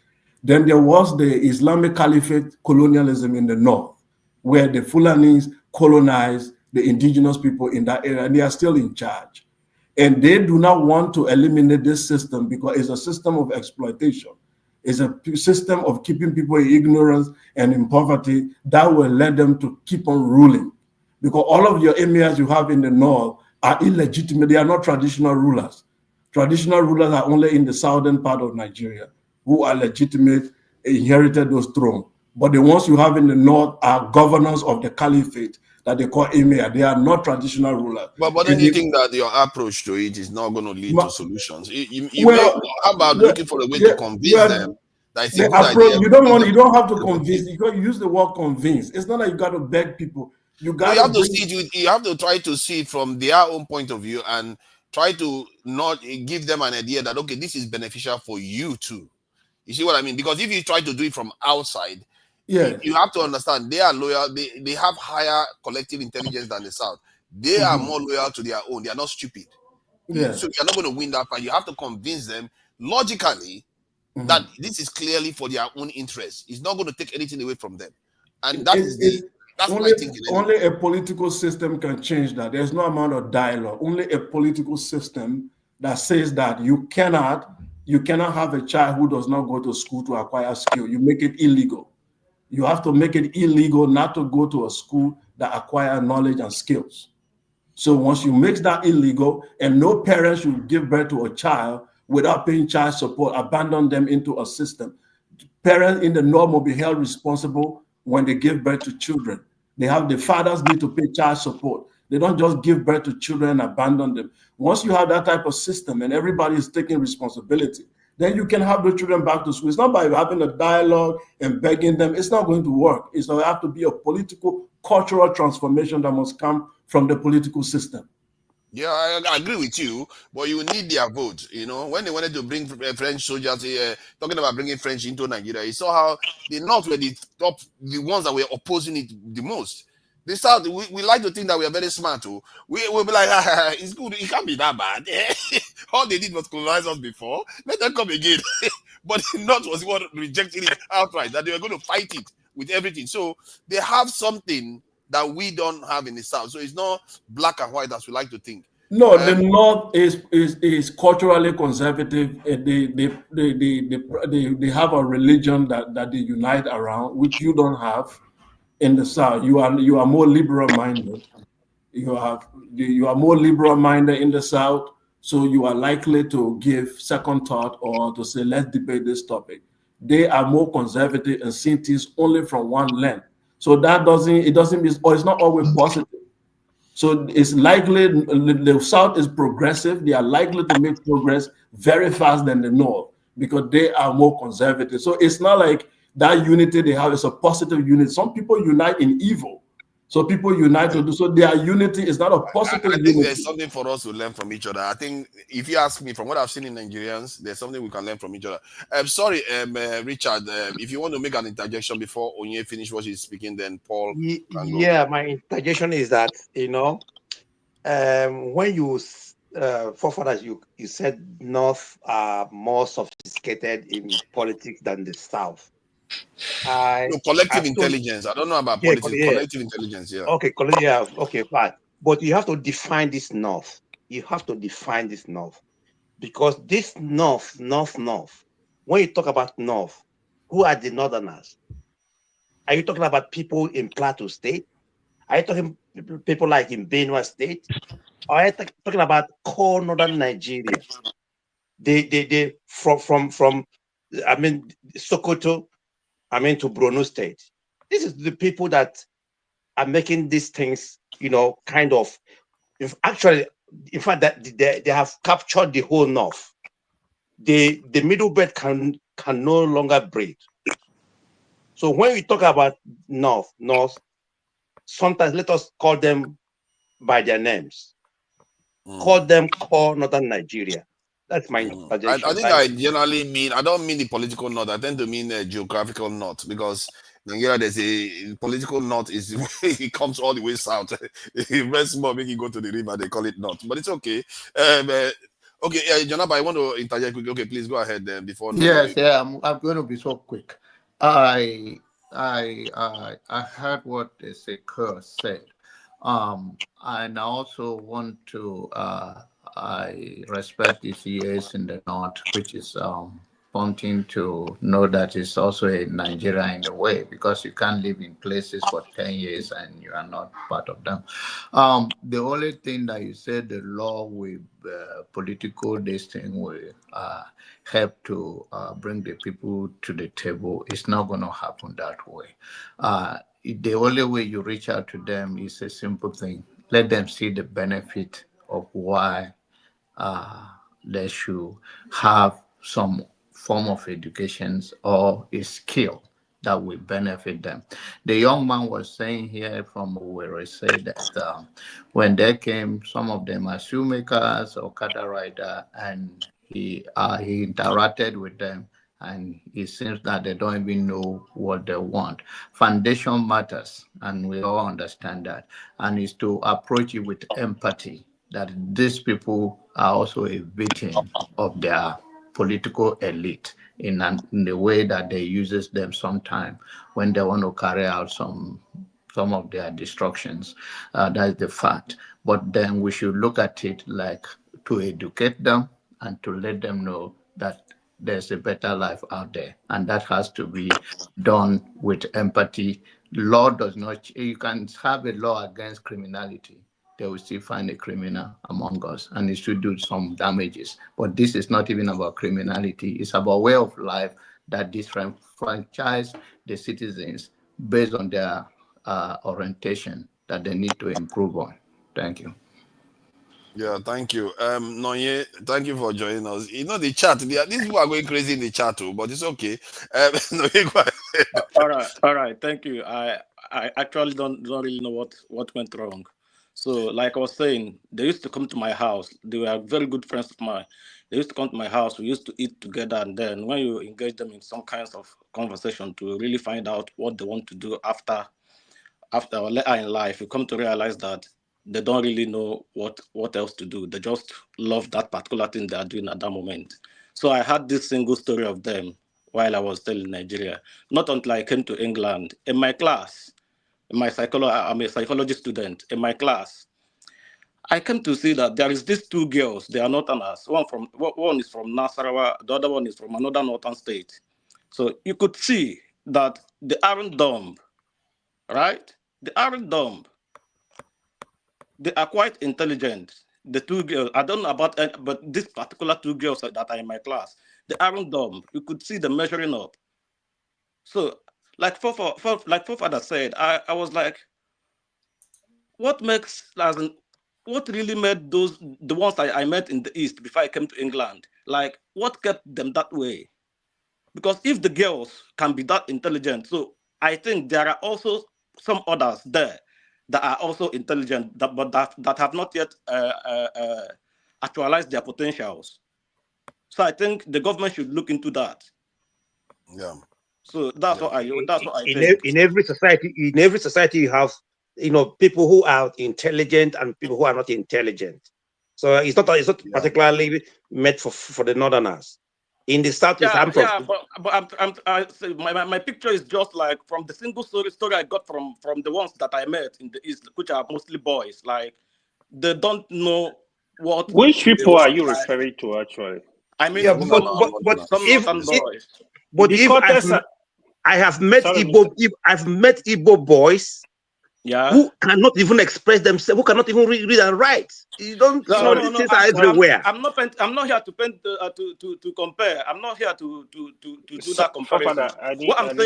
Then there was the Islamic Caliphate colonialism in the north, where the Fulanis colonized the indigenous people in that area, and they are still in charge. And they do not want to eliminate this system because it's a system of exploitation. It's a system of keeping people in ignorance and in poverty that will let them to keep on ruling. Because all of your emirs you have in the north are illegitimate. They are not traditional rulers. Traditional rulers are only in the southern part of Nigeria who are legitimate, inherited those thrones. But the ones you have in the north are governors of the caliphate that they call emir. They are not traditional rulers. But then you think that your approach to it is not going to lead to solutions? How about looking for a way to convince them that it's a good idea? You don't have to convince. You can use the word convince. It's not like you got to beg people. You have to try to see it from their own point of view and try to not give them an idea that, okay, this is beneficial for you too. You see what I mean? Because if you try to do it from outside, you have to understand they are loyal. They have higher collective intelligence than the South. They are more loyal to their own. They are not stupid. So you're not going to win that fight. You have to convince them logically that this is clearly for their own interest. It's not going to take anything away from them. And that's my thinking. Only a political system can change that. There's no amount of dialogue. Only a political system that says that you cannot have a child who does not go to school to acquire skill. You make it illegal. You have to make it illegal not to go to a school that acquire knowledge and skills. So once you make that illegal, and no parent should give birth to a child without paying child support, abandon them into a system. Parents in the north will be held responsible when they give birth to children. The fathers need to pay child support. They don't just give birth to children and abandon them. Once you have that type of system and everybody is taking responsibility, then you can have the children back to school. It's not by having a dialogue and begging them. It's not going to work. It's going to have to be a political, cultural transformation that must come from the political system. Yeah, I agree with you, but you need their vote. You know, when they wanted to bring French soldiers, talking about bringing French into Nigeria, you saw how the North were the ones that were opposing it the most. The South, we like to think that we are very smart too. We'll be like, it's good, it can't be that bad. All they did was colonize us before. Let them come again. But the North was what rejected it outright, that they were going to fight it with everything. So they have something that we don't have in the South. So it's not black and white as we like to think. No, the North is culturally conservative. They have a religion that they unite around, which you don't have in the South. You are more liberal minded. You are more liberal minded in the South, so you are likely to give second thought or to say, let's debate this topic. They are more conservative and see things only from one lens. So that doesn't mean, or it's not always positive. So it's likely the South is progressive. They are likely to make progress very fast than the North because they are more conservative. So it's not like that unity they have is a positive unity. Some people unite in evil. So people unite to do so. Their unity is not a positive I think unity. there's something for us to learn from each other. I think if you ask me, from what I've seen in Nigerians, there's something we can learn from each other. Sorry, Richard, if you want to make an interjection before Onye finish what he's speaking, then Paul can go. Yeah, my interjection is that, when you forefathers, you said North are more sophisticated in politics than the South. No, collective intelligence. I don't know about politics. Collective intelligence, yeah. Okay, okay, fine. But you have to define this North. You have to define this North. Because this North, when you talk about North, who are the Northerners? Are you talking about people in Plateau State? Are you talking people like in Benue State? Or are you talking about core Northern Nigeria? They from Sokoto, to Borno State. This is the people that are making these things, kind of, in fact, that they have captured the whole North. The middle belt can no longer breathe. So when we talk about North, sometimes let us call them by their names. Call them core Northern Nigeria. That's my suggestion. I think I generally mean, I don't mean the political north. I tend to mean the geographical north, because Nigeria, there's a political north is it comes all the way south. Very small, make you go to the river, they call it north. But it's okay. Okay, Janaba, I want to interject quickly. Okay, please go ahead before. Yes, yeah, I'm going to be so quick. I heard what the Sekur said. And I also want to I respect the CAs in the north, which is wanting to know that it's also a Nigeria in a way, because you can't live in places for 10 years and you are not part of them. The only thing that you said, the law with political this thing will help to bring the people to the table. It's not going to happen that way. The only way you reach out to them is a simple thing. Let them see the benefit of why they should have some form of education or a skill that will benefit them. The young man was saying here from Owerri said that when they came, some of them are shoemakers or cattle rider, and he interacted with them, and it seems that they don't even know what they want. Foundation matters, and we all understand that, and is to approach it with empathy, that these people are also a victim of their political elite in the way that they uses them sometimes when they want to carry out some of their destructions. That's the fact. But then we should look at it like to educate them and to let them know that there's a better life out there, and that has to be done with empathy. Law does not, you can have a law against criminality, they will still find a criminal among us, and it should do some damages. But this is not even about criminality. It's about way of life that disenfranchise the citizens based on their orientation that they need to improve on. Thank you. Yeah, thank you. Nonye, thank you for joining us. You know the chat, these people are going crazy in the chat too, but it's okay. Nonye, go ahead. All right. Thank you. I actually don't really know what went wrong. So, like I was saying, they used to come to my house. They were very good friends of mine. They used to come to my house. We used to eat together, and then when you engage them in some kinds of conversation to really find out what they want to do after or later in life, you come to realize that they don't really know what else to do. They just love that particular thing they are doing at that moment. So I had this single story of them while I was still in Nigeria. Not until I came to England. In my class, I'm a psychology student. In my class, I came to see that there is these two girls. They are Northerners. One is from Nasarawa. The other one is from another northern state. So you could see that they aren't dumb, right? They aren't dumb. They are quite intelligent. The two girls, I don't know about, but these particular two girls that are in my class, they aren't dumb. You could see them measuring up. So, like Forefather said, I was like, what really made the ones I met in the East before I came to England, like what kept them that way? Because if the girls can be that intelligent, so I think there are also some others there that are also intelligent, that have not yet actualized their potentials. So I think the government should look into that. Yeah. So that's what I in think. In every society, you have people who are intelligent and people who are not intelligent. So it's not particularly meant for the Northerners. In the Southeast, my picture is just like from the single story I got from the ones that I met in the East, which are mostly boys. Like they don't know what. Which people are you referring to actually? I mean, yeah, but if I have met Igbo boys, who cannot even express themselves, who cannot even read and write. You don't. These things are everywhere. I'm not here to paint to compare. I'm not here to do that comparison. What I'm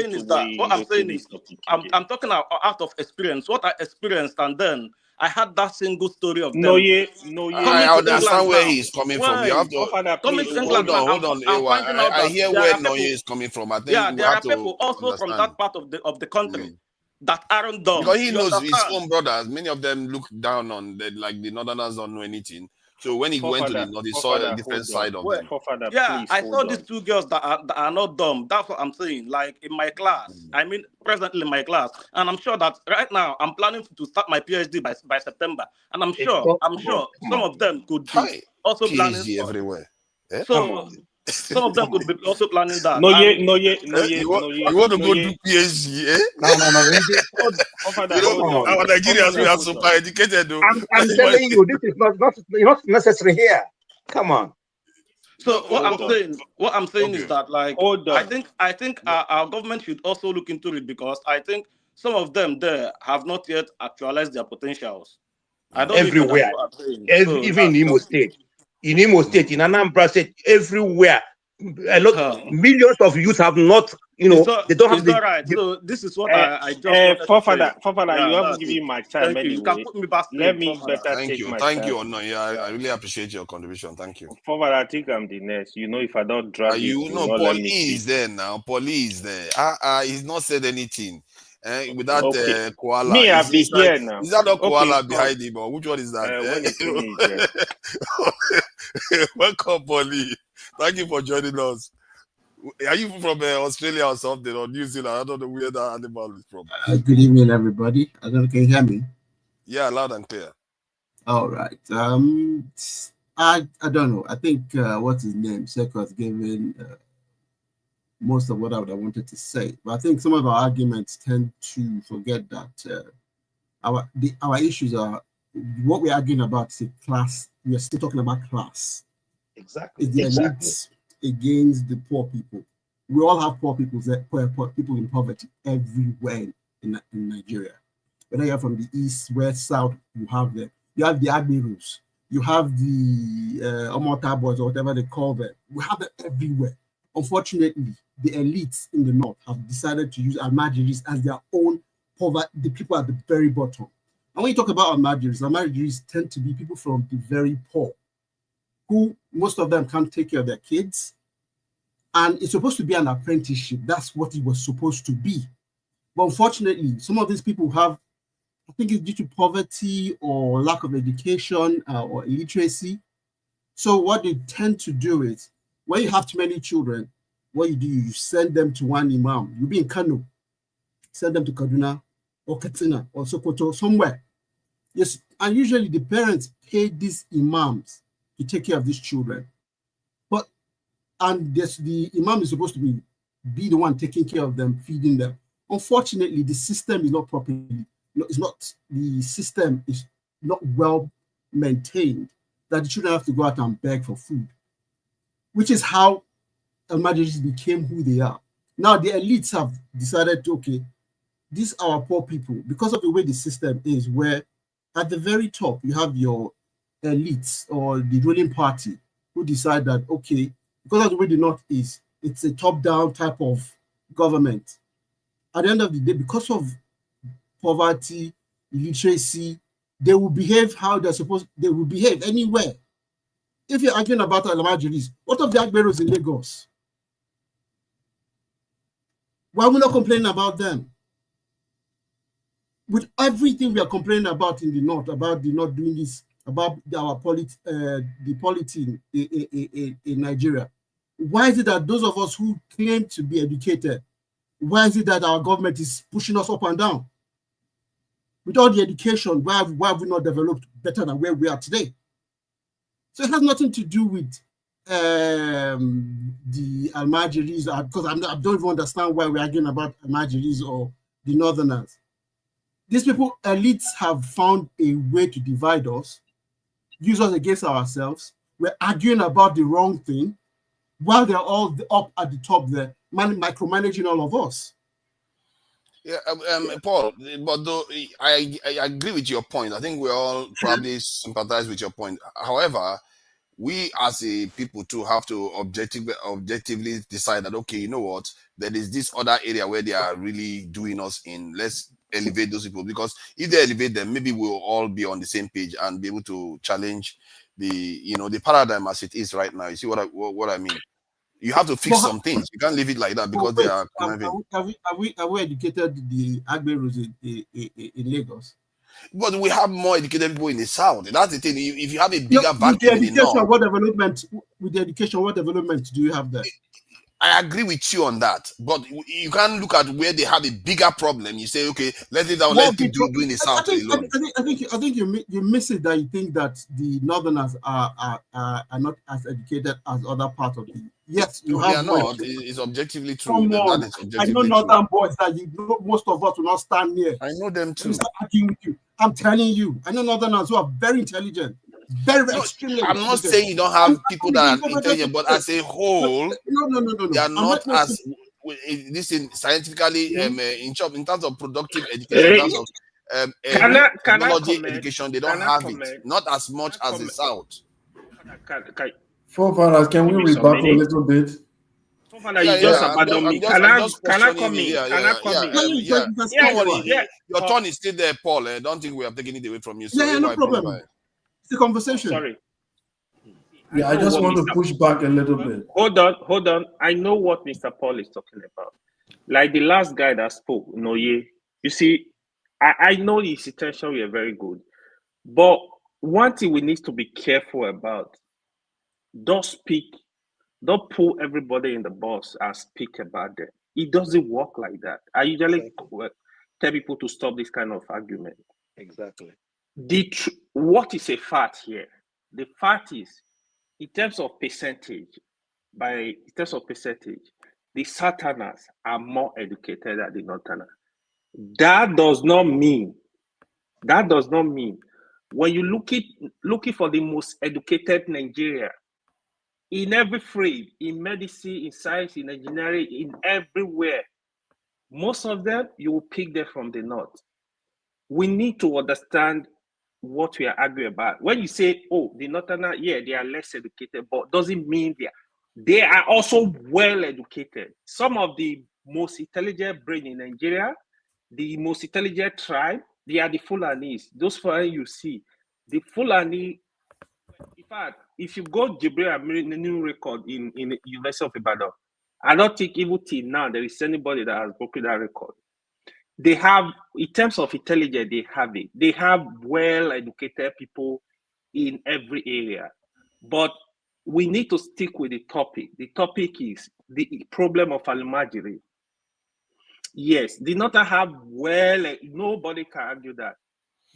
saying is I'm talking out of experience. What I experienced, and then I had that single story of them. I understand where he's coming from. You have to hold on. I hear where Noye is coming from. I think there are people also from that part of the country that aren't dumb. Because he knows his own brothers. Many of them look down on the Northerners don't know anything. So when he went to the North, he saw a different side of them. I saw these two girls that are not dumb. That's what I'm saying. Like in my class, I mean, presently in my class, and I'm sure that right now I'm planning to start my PhD by September, and I'm sure some of them could be also planning PhD everywhere. So some of them could be also planning that. You want to go do PhD, eh? No. Our Nigerians, we are super educated, though. I'm telling you, this is not necessary here. Come on. So what I'm saying is that, like, I think our government should also look into it, because I think some of them there have not yet actualized their potentials. I don't everywhere, even in Imo State. In Imo State, in Anambra State, everywhere, millions of youth have not, they don't have right. So this is what I just Father, you haven't given my time anyway. You can put me back. Let me better take my time. Thank you. No, I really appreciate your contribution. Thank you. Father, I think I'm the next. If I don't drag Police is there now. Police there. He's not said anything. Without koala. Me, I'll be here now. Is that not koala behind him? Or which one is that? Welcome, Polly. Thank you for joining us. Are you from Australia or something, or New Zealand? I don't know where that animal is from. Good evening, everybody. I don't know, can you hear me? Yeah, loud and clear. All right. I don't know. I think what's his name? Seko has given most of what I would have wanted to say, but I think some of our arguments tend to forget that our issues are what we're arguing about is a class. We are still talking about class. Exactly. It's the elites against the poor people. We all have poor people in poverty everywhere in Nigeria. Whether you're from the east, west, south, you have them. You have the Agberos. You have the Omota boys, or whatever they call them. We have them everywhere. Unfortunately, the elites in the north have decided to use Almajiris as their own poverty, the people at the very bottom. And when you talk about Almajiris tend to be people from the very poor, who most of them can't take care of their kids. And it's supposed to be an apprenticeship. That's what it was supposed to be. But unfortunately, some of these people have, I think it's due to poverty or lack of education or illiteracy. So what they tend to do is, when you have too many children, what you do, you send them to one imam. You be in Kano, send them to Kaduna or Katsina or Sokoto, somewhere. Yes, and usually the parents pay these imams to take care of these children. And the imam is supposed to be the one taking care of them, feeding them. Unfortunately, the system is not properly, the system is not well maintained, that the children have to go out and beg for food, which is how Almajiris became who they are. Now the elites have decided to, okay, these are our poor people, because of the way the system is, where at the very top you have your elites or the ruling party who decide that, okay, because of the way the North is, it's a top-down type of government. At the end of the day, because of poverty, illiteracy, they will behave how they're supposed. They will behave anywhere. If you're arguing about Almajiris, what of the Agberos in Lagos? Why are we not complaining about them? with everything we are complaining about in the North, about the not doing this, about the polity in Nigeria, why is it that those of us who claim to be educated, why is it that our government is pushing us up and down? With all the education, why have we not developed better than where we are today? So it has nothing to do with the Almajiris, because I don't even understand why we're arguing about Almajiris or the Northerners. These people, elites, have found a way to divide us, use us against ourselves. We're arguing about the wrong thing, while they're all up at the top there, micromanaging all of us. Yeah, Paul, but though I agree with your point. I think we all probably sympathize with your point. However, we as a people too have to objectively decide that, okay, you know what, there is this other area where they are really doing us in. Let's elevate those people, because if they elevate them, maybe we'll all be on the same page and be able to challenge the paradigm as it is right now. You see what I mean? You have to fix some things. You can't leave it like that because they are. Are we educated the Agberos in Lagos? But we have more educated people in the South. That's the thing. If you have a bigger vacuum in the North, with the education, what development do you have there? I agree with you on that, but you can't look at where they have a bigger problem. You say, okay, let it down. Let's keep doing the South alone. I think you miss it that you think that the Northerners are not as educated as other parts of the. Yes, you have. They are not. It's objectively true. That is objectively I know Northern boys that most of us will not stand near. I know them too. I'm telling you, I know Northerners who are very intelligent. Very extremely. I'm not saying you don't have people that are intelligent, but as a whole, no. They are not as this in scientifically in terms of productive education, in terms of technology education, they don't have it. Not as much as the South. Forefathers, can we rebut a little bit? Can I come in? Your turn is still there, Paul. I don't think we have taken it away from you. So no problem. It's a conversation. Sorry. Yeah, I just want to push back a little bit. Hold on. I know what Mr. Paul is talking about. Like the last guy that spoke, Noye. You see, I know his intention were very good. But one thing we need to be careful about, don't pull everybody in the bus and speak about them. It doesn't work like that. I usually tell people to stop this kind of argument. Exactly. What is a fact here? The fact is, in terms of percentage, the Southerners are more educated than the Northerners. That does not mean when you looking for the most educated Nigeria, in every field, in medicine, in science, in engineering, in everywhere, most of them, you will pick them from the North. We need to understand what we are arguing about. When you say, oh, the Northerners, yeah, they are less educated, but doesn't mean they are also well educated. Some of the most intelligent brain in Nigeria, the most intelligent tribe, they are the Fulanis. Those Fulani you see, the Fulani, in fact, if you go Jibril and new record in the University of Ibadan, I don't think even till now there is anybody that has broken that record. They have, in terms of intelligence, they have it. They have well-educated people in every area. But we need to stick with the topic. The topic is the problem of Almajiri. Yes, the Northern have nobody can argue that.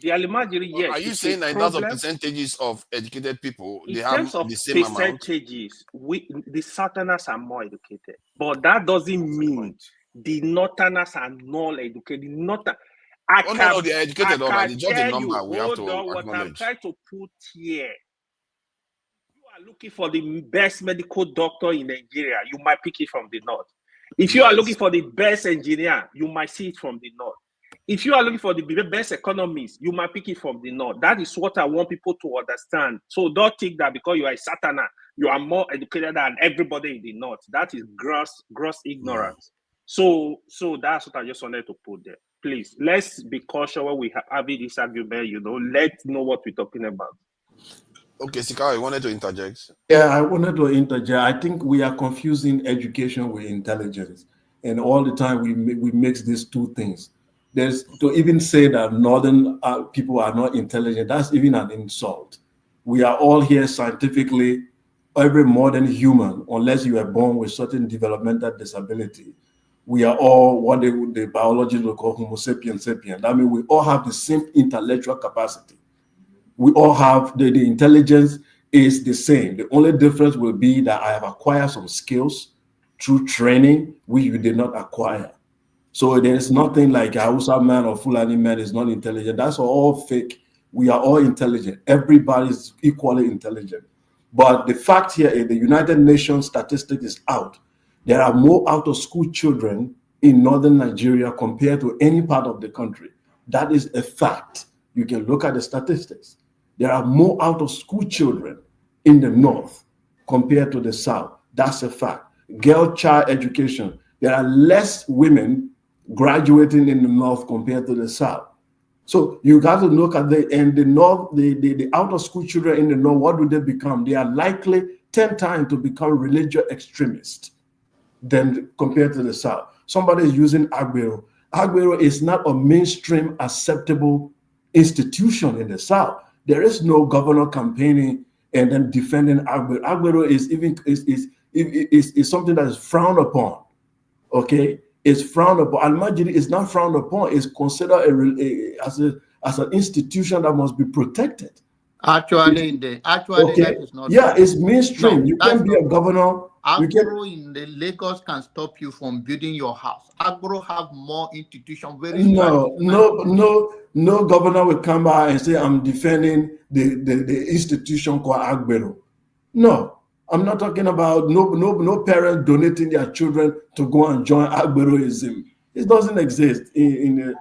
The Almajiri, yes. Are you saying that in terms of percentages of educated people, they have the same amount? Percentages, the Southerners are more educated. But that doesn't mean the Northerners are not educated. They are educated, all right. It's just a number we have to acknowledge. What I'm trying to put here, you are looking for the best medical doctor in Nigeria, you might pick it from the North. If you are looking for the best engineer, you might see it from the North. If you are looking for the best economist, you might pick it from the North. That is what I want people to understand. So don't think that because you are a Southerner, you are more educated than everybody in the North. That is gross ignorance. So that's what I just wanted to put there. Please, let's be cautious when we having this argument, let's know what we're talking about. Okay, Sikawa, you wanted to interject? Yeah, I wanted to interject. I think we are confusing education with intelligence. And all the time we mix these two things. There's to even say that northern people are not intelligent, that's even an insult. We are all here scientifically, every modern human, unless you are born with certain developmental disability, we are all what the biologists will call Homo sapiens sapiens. I mean, we all have the same intellectual capacity. We all have the intelligence is the same. The only difference will be that I have acquired some skills through training which you did not acquire. So there's nothing like a Hausa man or Fulani man is not intelligent. That's all fake. We are all intelligent. Everybody is equally intelligent. But the fact here is the United Nations statistic is out. There are more out-of-school children in northern Nigeria compared to any part of the country. That is a fact. You can look at the statistics. There are more out-of-school children in the north compared to the south. That's a fact. Girl child education. There are less women graduating in the north compared to the south. So you got to look at the north, the out-of-school children in the north, what do they become? They are likely 10 times to become religious extremists than compared to the south. Somebody is using Agbero. Agbero is not a mainstream acceptable institution in the south. There is no governor campaigning and then defending Agbero. Agbero is something that is frowned upon. Okay, it's frowned upon. Al-Majiri is not frowned upon. It's considered as an institution that must be protected. Actually, that is not. Yeah, it's mainstream. No, you can't be a governor. Agbero in the Lagos can stop you from building your house. Agbero have more institution. No governor will come out and say, I'm defending the institution called Agbero. No, I'm not talking about no parent donating their children to go and join Agberoism. It doesn't exist in the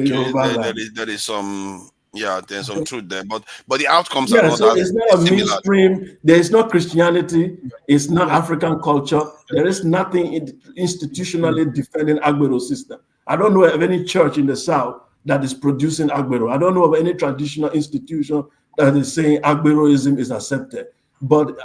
Yoruba land. There is some. Yeah, there's some truth there, but the outcomes yeah, are not so as it's not a similar. mainstream. There is no Christianity. It's not African culture. There is nothing institutionally defending Agbero system. I don't know of any church in the south that is producing Agbero. I don't know of any traditional institution that is saying Agberoism is accepted. But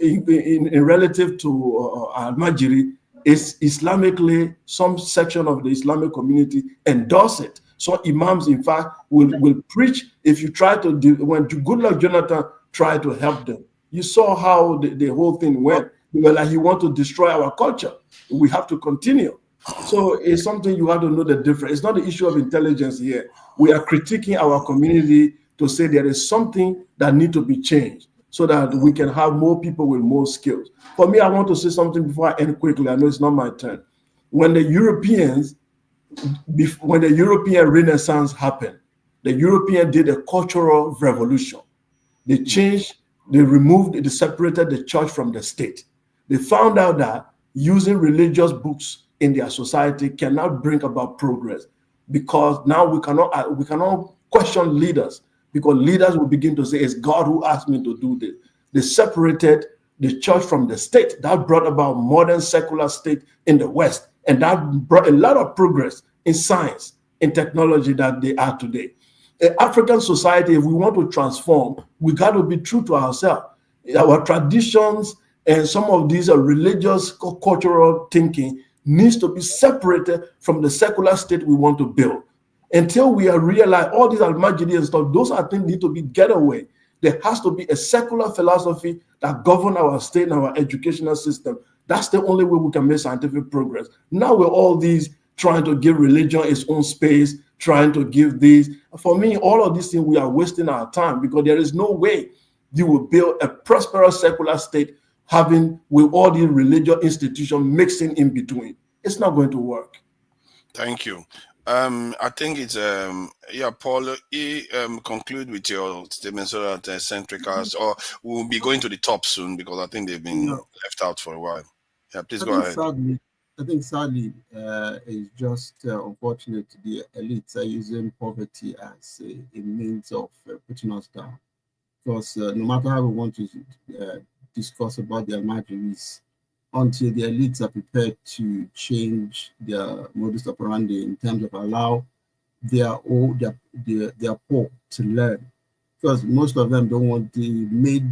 in relative to Al-Majiri, is Islamically, some section of the Islamic community endorse it. So imams, in fact, will preach. If you try to do, when Goodluck Jonathan tried to help them, you saw how the whole thing went. They were like, he want to destroy our culture. We have to continue. So it's something you have to know the difference. It's not the issue of intelligence here. We are critiquing our community to say there is something that needs to be changed so that we can have more people with more skills. For me, I want to say something before I end quickly. I know it's not my turn. When the European Renaissance happened, the European did a cultural revolution. They changed, they separated the church from the state. They found out that using religious books in their society cannot bring about progress, because now we cannot question leaders, because leaders will begin to say, it's God who asked me to do this. They separated the church from the state. That brought about modern secular state in the West. And that brought a lot of progress in science, in technology that they are today. The African society, if we want to transform, we got to be true to ourselves. Our traditions and some of these religious, cultural thinking needs to be separated from the secular state we want to build. Until we realize all these Al-Majiri and stuff, those are things need to be get away. There has to be a secular philosophy that governs our state and our educational system. That's the only way we can make scientific progress. Now we're all these trying to give religion its own space, trying to give these. For me, all of these things, we are wasting our time, because there is no way you will build a prosperous secular state having with all these religious institutions mixing in between. It's not going to work. Thank you. I think it's Paul, conclude with your statement so that centricals, or we'll be going to the top soon, because I think they've been left out for a while. Yeah, please go ahead. I think sadly, it's just unfortunate the elites are using poverty as a means of putting us down. Because no matter how we want to discuss about the Al-Majiris, until the elites are prepared to change their modus operandi in terms of allow their poor to learn, because most of them don't want the made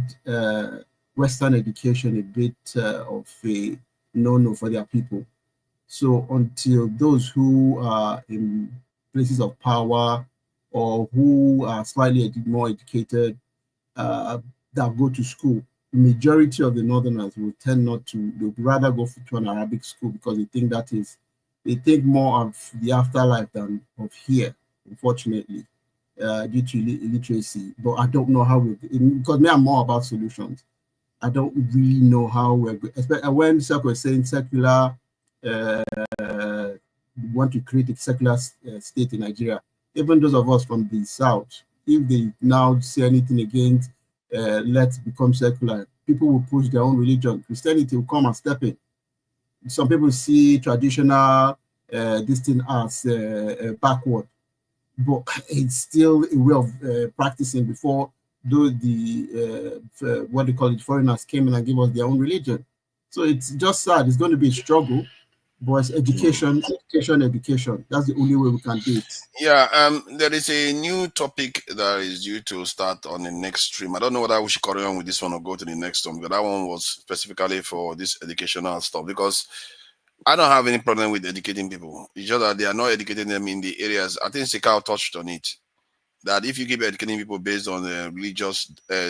Western education a bit of a no-no for their people. So until those who are places of power or who are slightly more educated that go to school, the majority of the Northerners will tend not to, they would rather go to an Arabic school because they think more of the afterlife than of here, unfortunately, due to illiteracy. But I don't know how because me, I'm more about solutions. I don't really know how we're going, especially when Sako is saying secular, want to create a secular state in Nigeria. Even those of us from the South, if they now say anything against let's become secular, people will push their own religion. Christianity will come and step in. Some people see traditional this thing as backward, but it's still a way of practicing before the what they call it, foreigners came in and gave us their own religion. So it's just sad. It's going to be a struggle, but it's education. That's the only way we can do it. Yeah, there is a new topic that is due to start on the next stream. I don't know whether we should carry on with this one or go to the next one, but that one was specifically for this educational stuff, because I don't have any problem with educating people. It's just that they are not educating them in the areas. I think Sekao touched on it, that if you keep educating people based on religious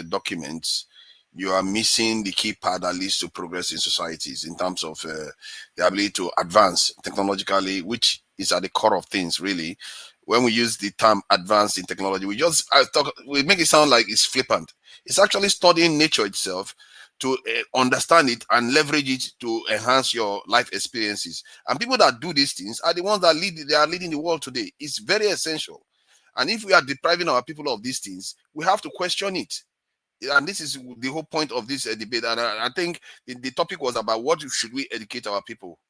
documents, you are missing the key part that leads to progress in societies in terms of the ability to advance technologically, which is at the core of things, really. When we use the term advanced in technology, we make it sound like it's flippant. It's actually studying nature itself to understand it and leverage it to enhance your life experiences. And people that do these things are the ones that are leading the world today. It's very essential. And if we are depriving our people of these things, we have to question it. And this is the whole point of this debate. And I think the topic was about what should we educate our people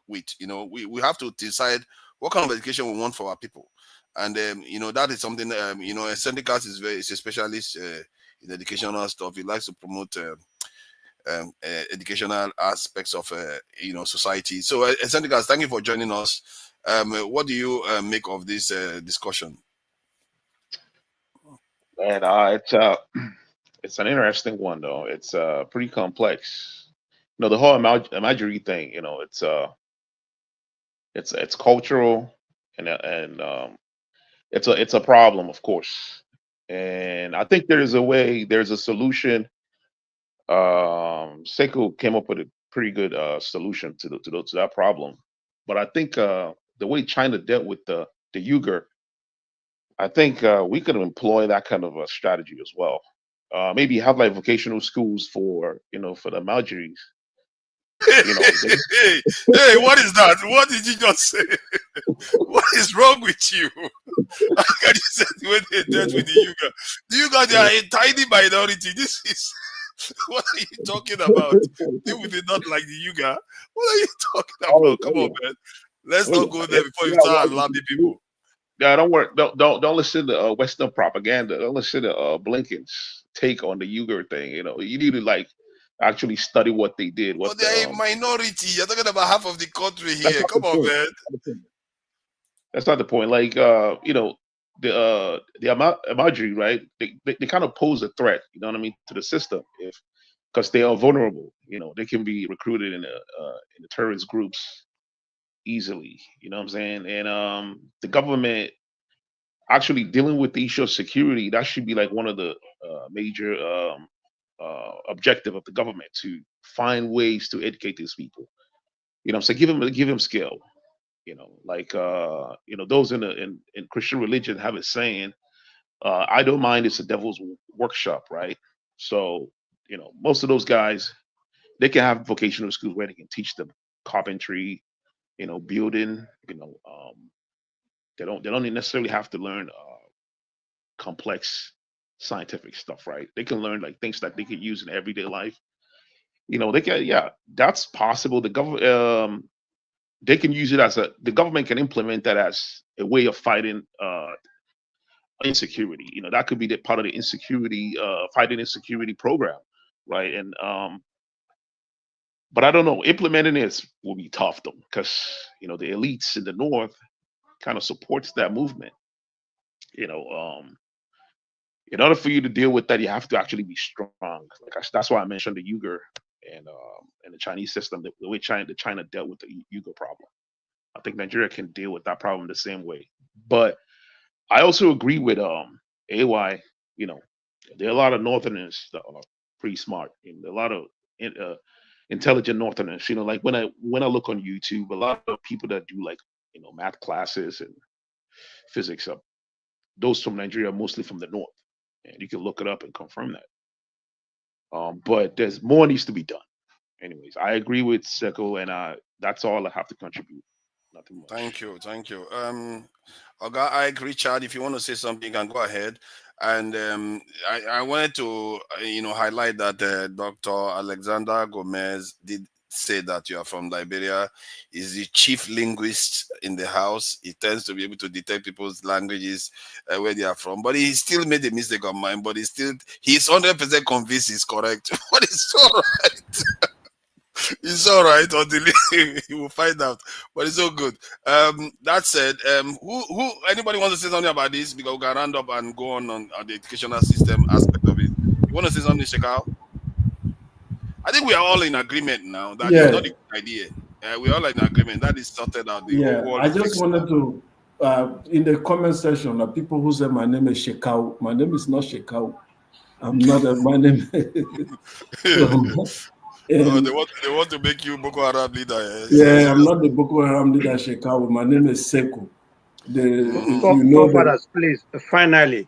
with. We have to decide what kind of education we want for our people. And that is something Syndicats is a specialist in educational stuff. He likes to promote educational aspects of society. So Syndicats, thank you for joining us. What do you make of this discussion? And it's an interesting one, though. It's pretty complex. The whole imagery thing. It's cultural, and it's a problem, of course. And I think there's a solution. Seiko came up with a pretty good solution to that problem. But I think the way China dealt with the Uyghur, I think we could employ that kind of a strategy as well. Maybe have like vocational schools for the Maldives. Hey, what is that? What did you just say? What is wrong with you? How can you say when they dealt with the Uyghur? The Uyghur, they are a tiny minority. This is what are you talking about? People did not like the Uyghur. What are you talking about? Come on, man. Let's not go there before you start alarming people. Yeah, don't worry. Don't listen to Western propaganda. Don't listen to Blinken's take on the Uyghur thing. You need to actually study what they did. But they're a minority. You're talking about half of the country here. Come on, man. That's not the point. The Amagiri, right? They kind of pose a threat. You know what I mean, to the system, because they are vulnerable. They can be recruited in the terrorist groups easily. You know what I'm saying? And the government actually dealing with the issue of security, that should be like one of the major objective of the government, to find ways to educate these people. So give them skill. Those in Christian religion have a saying, idle mind is the devil's workshop, right? So most of those guys, they can have vocational schools where they can teach them carpentry, building. They don't necessarily have to learn complex scientific stuff, right? They can learn like things that they could use in everyday life. They can, yeah, that's possible. The government, they can use it the government can implement that as a way of fighting insecurity. That could be the part of the fighting insecurity program, right? And but I don't know, implementing this will be tough though, because the elites in the north kind of supports that movement. In order for you to deal with that, you have to actually be strong. That's why I mentioned the Uyghur and the Chinese system, the way China dealt with the Uyghur problem. I think Nigeria can deal with that problem the same way. But I also agree with AY. You know, there are a lot of Northerners that are pretty smart, and a lot of intelligent Northerners. You know, like when I look on YouTube, a lot of people that do like math classes and physics up, those from Nigeria, mostly from the north, and you can look it up and confirm that. But there's more needs to be done. Anyways, I agree with Seko, and that's all I have to contribute. Nothing much. Thank you. Oga, I agree, Chad. If you want to say something, you can go ahead. And I wanted to, highlight that Dr. Alexander Gomez did say that you are from Liberia. He's the chief linguist in the house. He tends to be able to detect people's languages where they are from. But he still made a mistake of mine. But he's 100% convinced he's correct. But it's all right. It's all right until you will find out, but it's all good. That said, who anybody wants to say something about this? Because we can round up and go on the educational system aspect of it. You want to say something, Shekau? I think we are all in agreement now that it's not a good idea. We are all in agreement that is sorted out. The whole world I just wanted to, in the comment section, people who say my name is Shekau. My name is not Shekau. I'm not. My name. They want to make you Boko Haram leader. I'm not the Boko Haram leader, Shekau. My name is Sekou. Fathers, please, finally,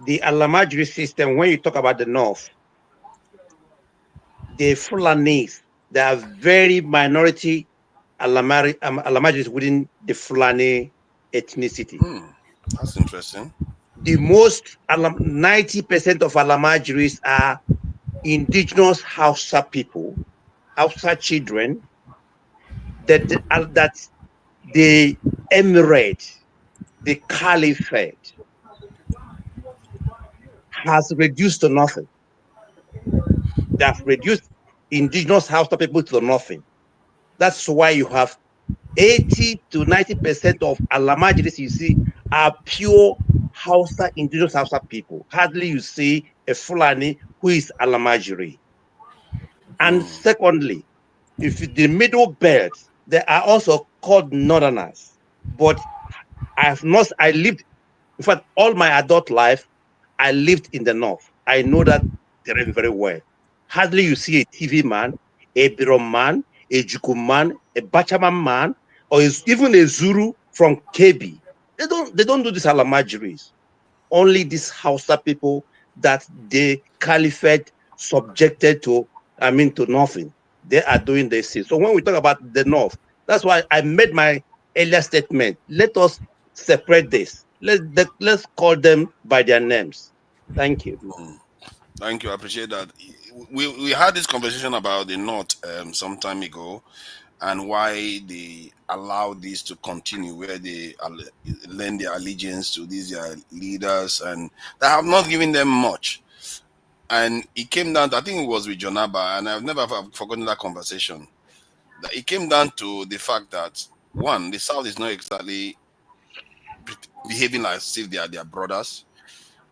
the Alamajiri system, when you talk about the North, the Fulanis, there are very minority Alamajiris within the Fulani ethnicity. That's interesting. The most, 90% of Alamajiris are indigenous Hausa people, Hausa children, that the emirate, the caliphate has reduced to nothing. They have reduced indigenous Hausa people to nothing. That's why you have 80 to 90% of Alamajiris you see are pure Hausa, indigenous Hausa people. Hardly you see a Fulani who is Alamajiri. And secondly, if the middle belt, they are also called Northerners. But I lived, in fact, all my adult life, I lived in the North. I know that terrain very well. Hardly you see a TV man, a Birom man, a Juku man, a Bachaman man, or even a Zuru from Kebi. They don't do this Alamajiris. Only these Hausa people that the caliphate subjected to nothing. They are doing this. So when we talk about the North, that's why I made my earlier statement. Let us separate this. Let's call them by their names. Thank you. Thank you. I appreciate that. We had this conversation about the North some time ago, and why they allow this to continue, where they lend their allegiance to these leaders, and they have not given them much. And it came down to, I think it was with Jonaba, and I've never forgotten that conversation. That it came down to the fact that, one, the South is not exactly behaving as if they are their brothers.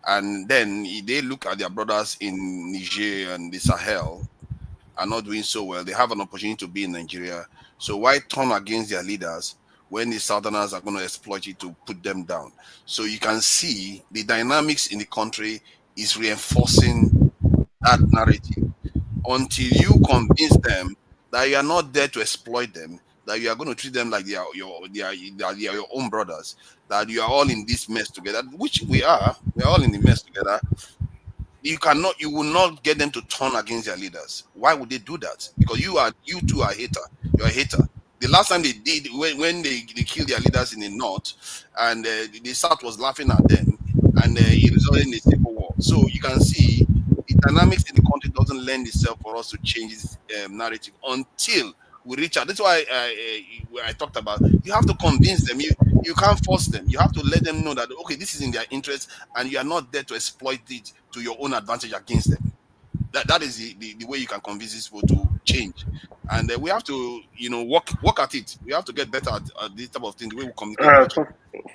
And then they look at their brothers in Niger and the Sahel are not doing so well. They have an opportunity to be in Nigeria. So why turn against their leaders when the Southerners are going to exploit it to put them down? So you can see the dynamics in the country is reinforcing that narrative until you convince them that you are not there to exploit them, that you are going to treat them like they are your own brothers, that you are all in this mess together, which we are. We are all in the mess together. You will not get them to turn against their leaders. Why would they do that? Because you two are a hater. You're a hater. The last time they did, when they killed their leaders in the North, and the South was laughing at them, and it resulted in a civil war. So you can see the dynamics in the country doesn't lend itself for us to change this narrative until we reach out. That's why I talked about, you have to convince them. You can't force them. You have to let them know that, okay, this is in their interest, and you are not there to exploit it to your own advantage against them. That is the way you can convince these people to change. And we have to, work at it. We have to get better at this type of thing, the way we communicate.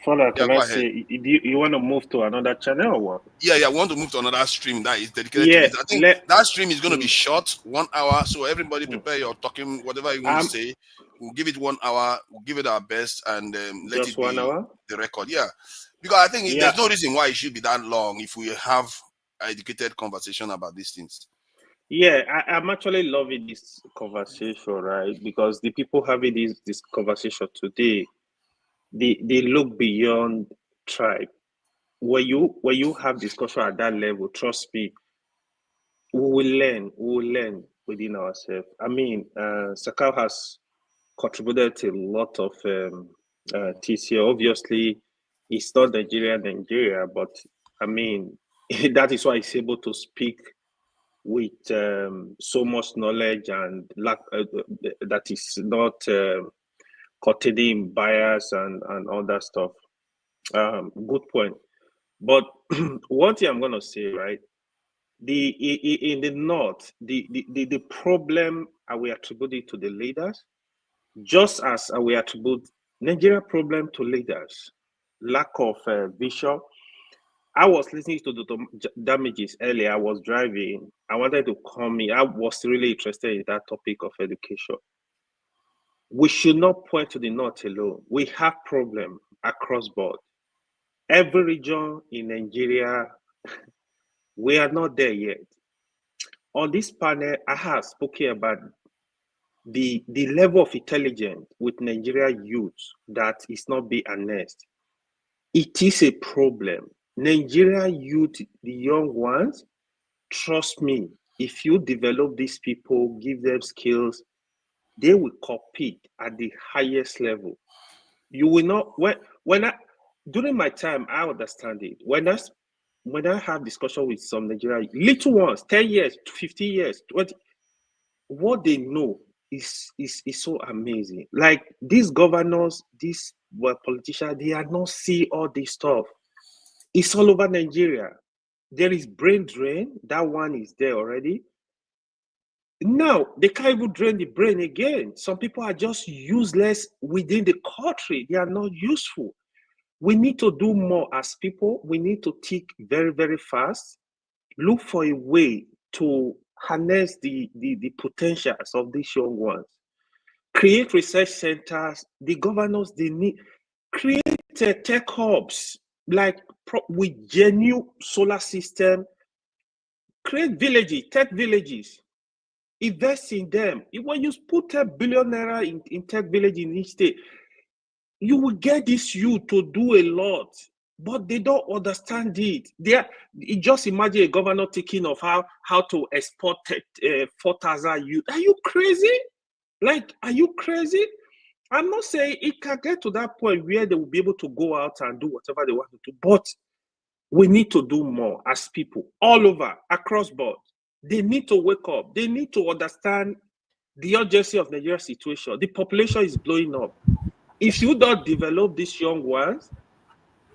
Father, can I say, you want to move to another channel or what? Yeah, I want to move to another stream that is dedicated to this. I think that stream is going to be short, 1 hour. So everybody prepare your talking, whatever you want to say. We'll give it 1 hour. We'll give it our best, and let Just it be 1 hour? the record. Yeah, because I think there's no reason why it should be that long if we have educated conversation about these things. Yeah, I'm actually loving this conversation, right? Because the people having this conversation today, they look beyond tribe. When you have discussion at that level, trust me, we will learn within ourselves. I mean, Sakal has contributed to a lot of TCO. Obviously, it's not Nigeria, but I mean, that is why he's able to speak with so much knowledge and that is not containing bias and all that stuff. Good point. But one thing I'm going to say, right? In the north, the problem we attribute it to the leaders, just as we attribute Nigeria problem to leaders, lack of vision. I was listening to the damages earlier. I was driving. I wanted to come in. I was really interested in that topic of education. We should not point to the north alone. We have problem across board. Every region in Nigeria, we are not there yet. On this panel, I have spoken about the level of intelligence with Nigeria youth that is not being harnessed. It is a problem. Nigeria youth, the young ones, trust me, if you develop these people, give them skills, they will compete at the highest level. You will not, during my time, I understand it. When I have discussion with some Nigerian little ones, 10 years, 50 years, 20, what they know is so amazing. Like these governors, these politicians, they are not see all this stuff. It's all over Nigeria. There is brain drain. That one is there already. Now, they can't even drain the brain again. Some people are just useless within the country. They are not useful. We need to do more as people. We need to think very, very fast. Look for a way to harness the potentials of these young ones. Create research centers. The governors, they need create tech hubs like with genuine solar system. Create villages, tech villages. Invest in them. When you put $10 billion in tech village in each state, you will get this youth to do a lot, but they don't understand it. Just imagine a governor thinking of how to export 4,000 youth. Are you crazy? Like, are you crazy? I'm not saying it can get to that point where they will be able to go out and do whatever they want to do, but we need to do more as people all over, across board. They need to wake up. They need to understand the urgency of Nigeria's situation. The population is blowing up. If you don't develop these young ones,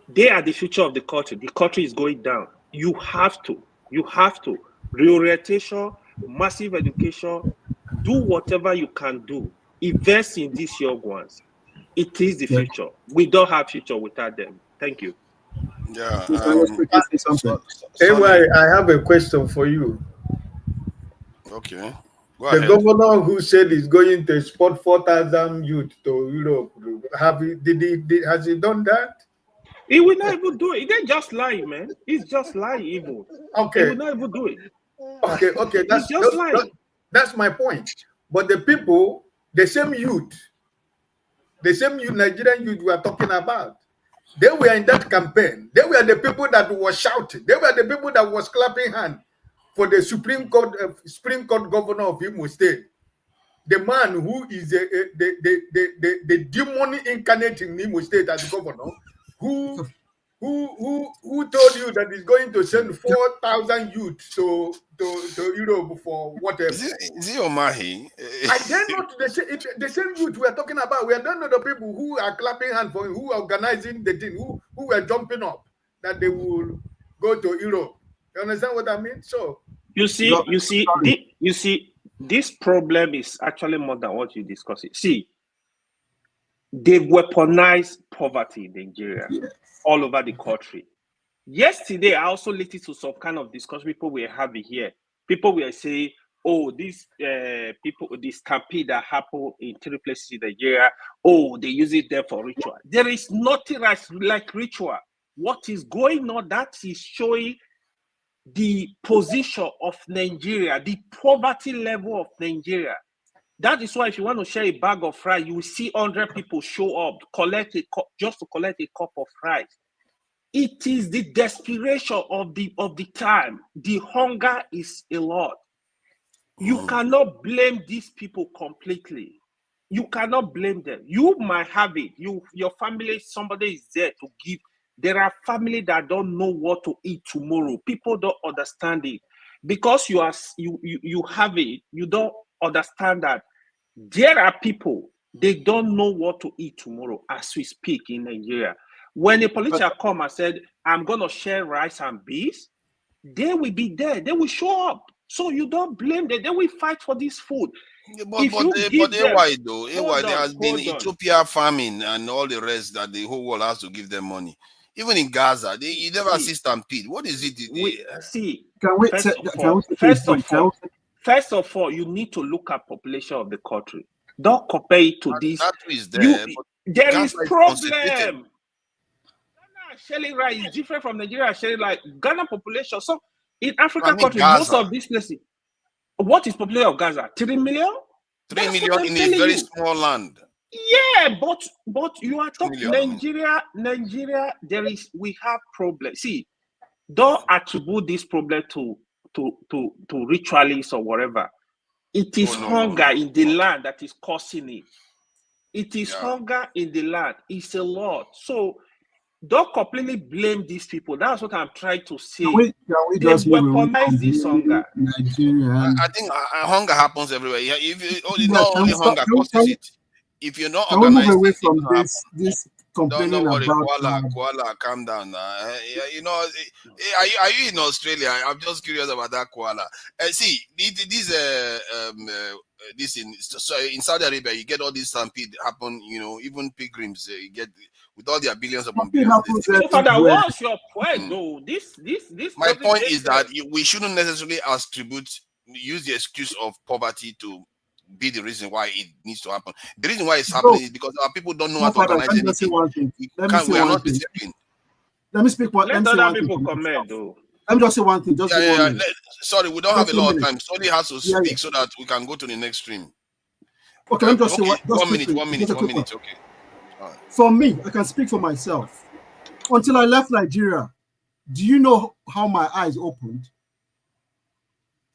they are the future of the country. The country is going down. You have to. Reorientation, massive education, do whatever you can do. Invest in these young ones. It is the future. We don't have future without them. Thank you. Yeah. Anyway, I have a question for you. Okay. The governor who said he's going to export 4,000 youth to Europe, has he done that? He will not even do it. They just lie, man. He's just lying, evil. Okay. He will not even do it. Okay. That's my point. But the people, the same Nigerian youth we are talking about, they were in that campaign. They were the people that were shouting. They were the people that was clapping hands for the Supreme Court governor of Imo State, the man who is the demon incarnate in Imo State as governor, who told you that he's going to send 4,000 youths to Europe for whatever. Is it Omahi? I dare not the same youth we are talking about. We are not the people who are clapping hands for him, who are organizing the thing, who are jumping up that they will go to Europe. You understand what I mean? So you see, this problem is actually more than what you discuss. See, they weaponize poverty in Nigeria all over the country. Yesterday, I also listened to some kind of discussion people were having here. People were saying, oh, these people, this stampede that happened in 3 places in Nigeria, oh, they use it there for ritual. There is nothing like ritual. What is going on, that is showing the position of Nigeria, the poverty level of Nigeria. That is why if you want to share a bag of rice, you will see 100 people show up, just to collect a cup of rice. It is the desperation of the time. The hunger is a lot. You cannot blame these people completely. You cannot blame them. You might have it. Your family, somebody is there to give. There are families that don't know what to eat tomorrow. People don't understand it. Because you have it, you don't understand that there are people, they don't know what to eat tomorrow as we speak in Nigeria. When a politician come and said, I'm going to share rice and beans, they will be there. They will show up. So you don't blame them. They will fight for this food. But AY though, AY, there has been Ethiopia famine and all the rest that the whole world has to give them money. Even in Gaza, you never see stampede. What is it? First of all, you need to look at population of the country. Don't compare it to this. That is there. There is problem. Sharing rice is different from Nigeria sharing like Ghana population. So in African countries, most of these places, what is population of Gaza? 3 million? 3 million in a very small land. Yeah, but you are talking Nigeria. We have problems. See, don't attribute this problem to ritualists or whatever. It is hunger in the land that is causing it. It is hunger in the land. It's a lot. So don't completely blame these people. That's what I'm trying to say. They weaponize this hunger. I think hunger happens everywhere. Not only hunger causes it. If you're not organized, move away from this complaining don't worry, about koala, calm down. Are you in Australia? I'm just curious about that koala. See, this in Saudi Arabia, you get all these stampede happen. Even pilgrims, you get with all their billions upon billions. Father, what's your point, though? This. My point is that we shouldn't necessarily use the excuse of poverty to be the reason why it needs to happen. The reason why it's happening is because our people don't know how to organize anything. Let me say one thing. Let me speak one. Let other people comment, though. Let me just say one thing. Sorry, we don't have a lot of time. Somebody has to speak so that we can go to the next stream. Okay, let me just say one minute. Okay. Right. For me, I can speak for myself. Until I left Nigeria, do you know how my eyes opened?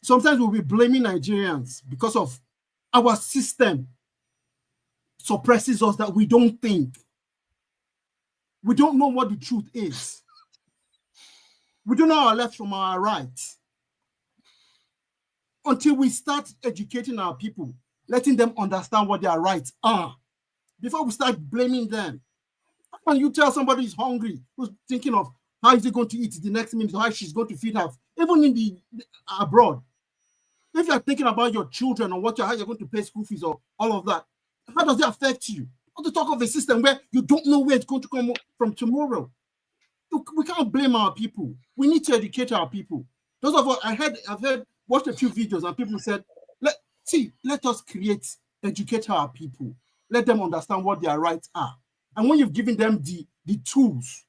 Sometimes we'll be blaming Nigerians because of our system suppresses us that we don't think. We don't know what the truth is. We don't know our left from our right. Until we start educating our people, letting them understand what their rights are, before we start blaming them. How can you tell somebody is hungry, who's thinking of how is he going to eat the next minute, how she's going to feed her, even in abroad? If you're thinking about your children or how you're going to pay school fees or all of that, how does it affect you? Not to talk of a system where you don't know where it's going to come from tomorrow. We can't blame our people. We need to educate our people. Those of us, I've watched a few videos and people said, let us educate our people. Let them understand what their rights are. And when you've given them the tools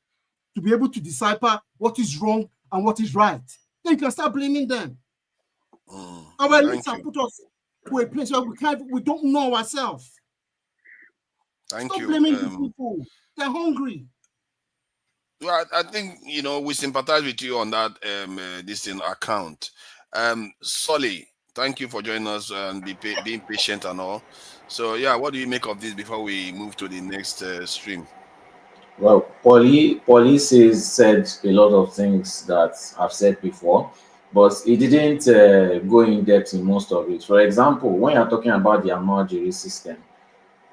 to be able to decipher what is wrong and what is right, then you can start blaming them. Our elites have put us to a place where we don't know ourselves. Thank Stop you. blaming the people. They're hungry. Well, I think we sympathize with you on that account. Solly, thank you for joining us and being patient and all. So yeah, what do you make of this before we move to the next stream? Well, police said a lot of things that I've said before, but he didn't go in depth in most of it. For example, when you're talking about the Almajiri system,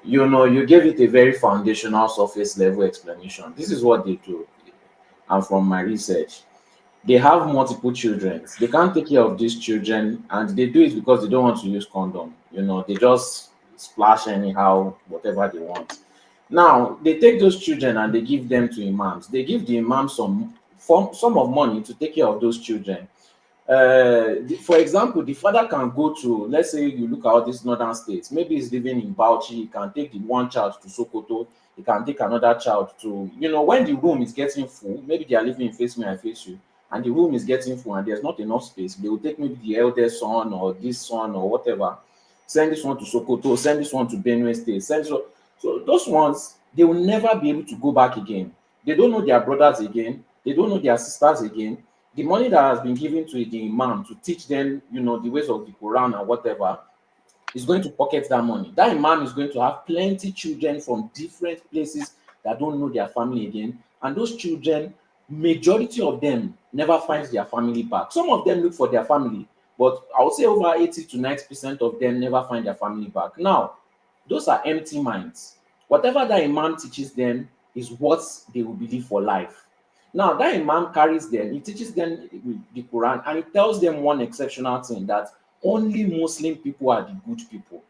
you gave it a very foundational surface level explanation. This is what they do. And from my research, they have multiple children. They can't take care of these children, and they do it because they don't want to use condom. They just splash anyhow, whatever they want. Now, they take those children and they give them to imams. They give the imams some of money to take care of those children. For example, the father can go to, let's say you look at all these northern states, maybe he's living in Bauchi, he can take the one child to Sokoto, he can take another child to, when the room is getting full, maybe they are living in Face Me, I Face You, and the room is getting full and there's not enough space, they will take maybe the eldest son or this son or whatever, send this one to Sokoto, send this one to Benue State, so those ones, they will never be able to go back again. They don't know their brothers again, they don't know their sisters again. The money that has been given to the imam to teach them, the ways of the Quran and whatever, is going to pocket that money. That imam is going to have plenty children from different places that don't know their family again. And those children, majority of them never finds their family back. Some of them look for their family, but I would say over 80 to 90% of them never find their family back. Now, those are empty minds. Whatever that imam teaches them is what they will believe for life. Now, that imam carries them, he teaches them the Quran, and he tells them one exceptional thing, that only Muslim people are the good people.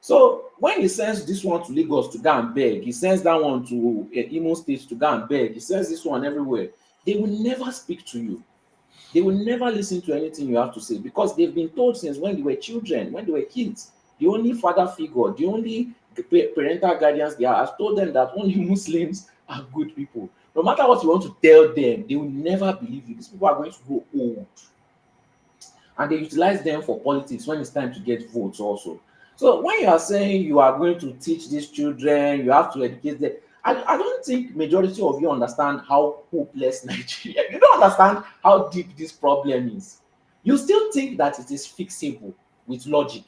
So when he sends this one to Lagos to go and beg, he sends that one to Imo State to go and beg, he sends this one everywhere, they will never speak to you. They will never listen to anything you have to say, because they've been told since when they were children, when they were kids, the only father figure, the only parental guardians they have told them that only Muslims are good people. No matter what you want to tell them, they will never believe you. These people are going to grow old. And they utilize them for politics when it's time to get votes also. So when you are saying you are going to teach these children, you have to educate them, I don't think majority of you understand how hopeless Nigeria. You don't understand how deep this problem is. You still think that it is fixable with logic.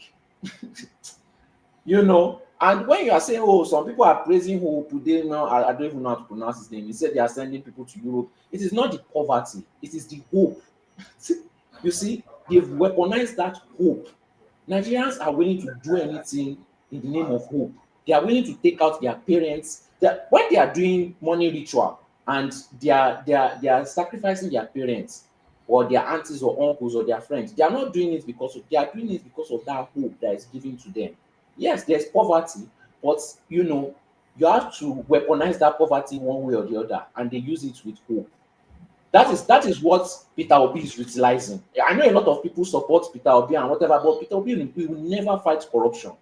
And when you are saying, oh, some people are praising Hope, they know, I don't even know how to pronounce his name. He said they are sending people to Europe. It is not the poverty, it is the hope. You see, they've weaponized that hope. Nigerians are willing to do anything in the name of hope. They are willing to take out their parents. When they are doing money ritual and they are sacrificing their parents or their aunties or uncles or their friends, they are not doing it they are doing it because of that hope that is given to them. Yes, there's poverty, but you have to weaponize that poverty one way or the other, and they use it with hope. That is what Peter Obi is utilizing. I know a lot of people support Peter Obi and whatever, but Peter Obi will never fight corruption.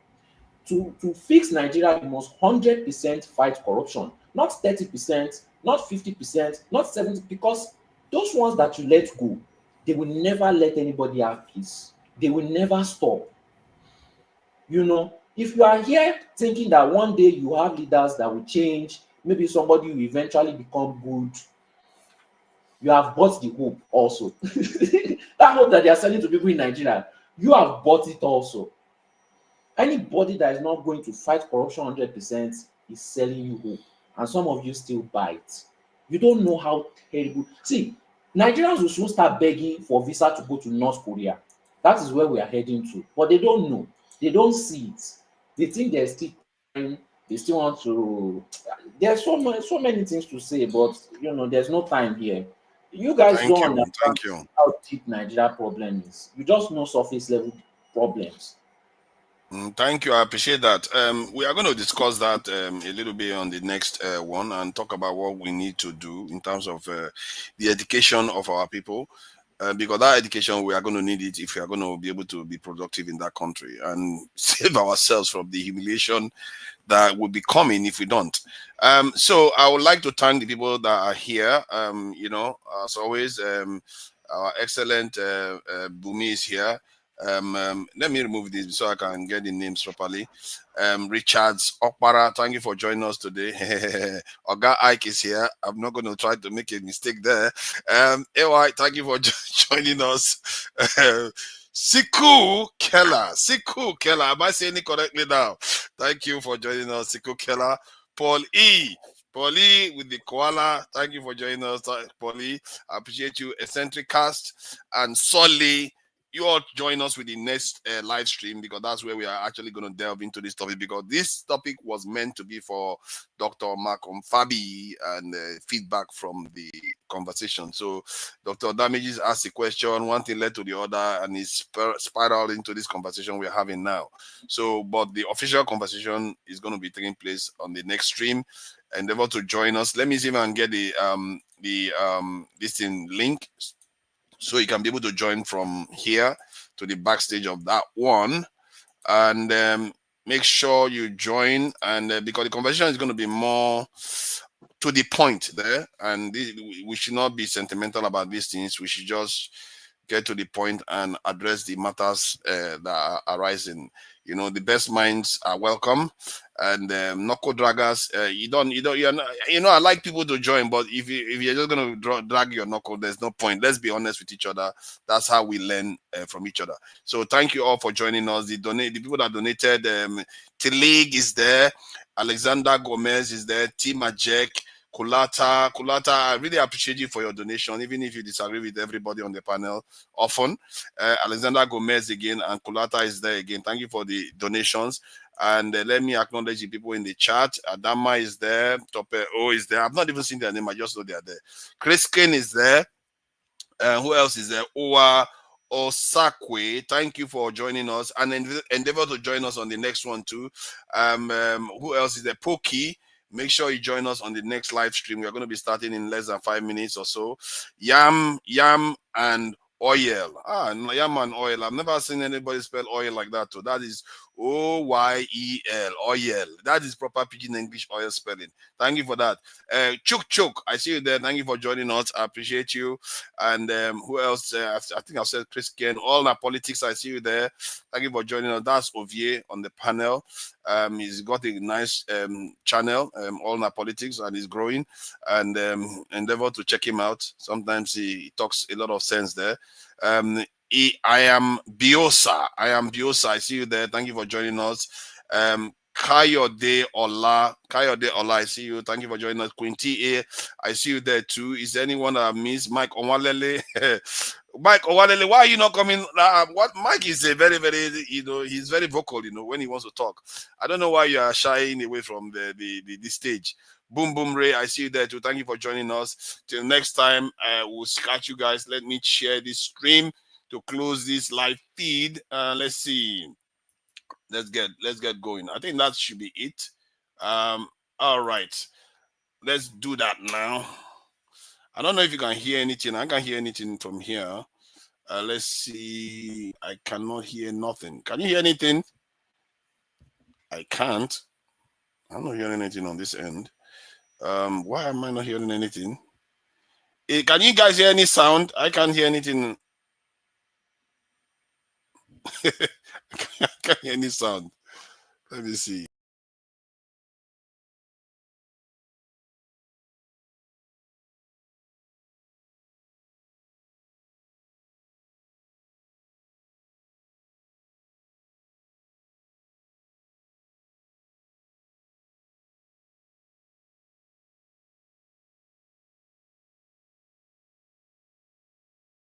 To fix Nigeria, you must 100% fight corruption, not 30%, not 50%, not 70%, because those ones that you let go, they will never let anybody have peace. They will never stop. If you are here thinking that one day you have leaders that will change, maybe somebody will eventually become good, you have bought the hope also. That hope that they are selling to people in Nigeria, you have bought it also. Anybody that is not going to fight corruption 100% is selling you hope, and some of you still buy it. You don't know how terrible. See, Nigerians will soon start begging for visa to go to North Korea. That is where we are heading to, but they don't know. They don't see it. They think they're still trying. They still want to. There's so many things to say, but there's no time here. You guys don't understand how deep Nigeria problem is. You just know surface level problems. Thank you. I appreciate that. We are going to discuss that a little bit on the next one and talk about what we need to do in terms of the education of our people. Because that education, we are going to need it if we are going to be able to be productive in that country and save ourselves from the humiliation that will be coming if we don't. So I would like to thank the people that are here. As always, our excellent Bumi is here. Let me remove this so I can get the names properly. Richards Okpara, thank you for joining us today. Oga Ike is here. I'm not going to try to make a mistake there. AY, thank you for joining us. Siku Keller, am I saying it correctly now? Thank you for joining us, Siku Keller. Paul E with the koala, thank you for joining us, Paul E. I appreciate you. Eccentric Cast and Solly. You all join us with the next live stream, because that's where we are actually going to delve into this topic, because this topic was meant to be for Dr. Malcolm Fabiyi and feedback from the conversation. So Dr. Damages asked a question, one thing led to the other, and it spiraled into this conversation we're having now. So, but the official conversation is going to be taking place on the next stream. Endeavor to join us. Let me see if I can get the this link So you can be able to join from here to the backstage of that one. And make sure you join, and because the conversation is going to be more to the point there, and we should not be sentimental about these things. We should just get to the point and address the matters that are arising. You know, the best minds are welcome, and knuckle draggers. I like people to join, but if you're just gonna drag your knuckle, there's no point. Let's be honest with each other. That's how we learn from each other. So thank you all for joining us. The people that donated. Tilig is there. Alexander Gomez is there. Tima Jack. Kulata, I really appreciate you for your donation, even if you disagree with everybody on the panel often. Alexander Gomez again, and Kulata is there again. Thank you for the donations. And let me acknowledge the people in the chat. Adama is there. Tope O is there. I've not even seen their name. I just know they are there. Chris Kane is there. Who else is there? Owa Osakwe, thank you for joining us, and endeavor to join us on the next one too. Who else is there? Pokey. Make sure you join us on the next live stream. We're going to be starting in less than 5 minutes or so. Yam, and oil. Yam and oil. I've never seen anybody spell oil like that too. That is O-Y-E-L, oil. That is proper Pidgin English oil spelling. Thank you for that. Chuk, I see you there. Thank you for joining us. I appreciate you. And who else? I think I've said Chris Ken. All our politics, I see you there. Thank you for joining us. That's Ovier on the panel. He's got a nice channel, All Our Politics, and he's growing. And endeavor to check him out. Sometimes he talks a lot of sense there. I am Biosa. I see you there. Thank you for joining us. Kayode Ola, I see you. Thank you for joining us. Quinty A, I see you there too. Is there anyone that I missed? Mike Onwalele. Mike Onwalele, why are you not coming? What Mike is a very, he's very vocal, when he wants to talk. I don't know why you are shying away from the stage. Boom Boom Ray, I see you there too. Thank you for joining us. Till next time, we'll catch you guys. Let me share this stream to close this live feed. Let's see. Let's get going. I think that should be it. All right. Let's do that now. I don't know if you can hear anything. I can't hear anything from here. Let's see. I cannot hear nothing. Can you hear anything? I can't. I'm not hearing anything on this end. Why am I not hearing anything? Can you guys hear any sound? I can't hear anything. I can't hear any sound. Let me see.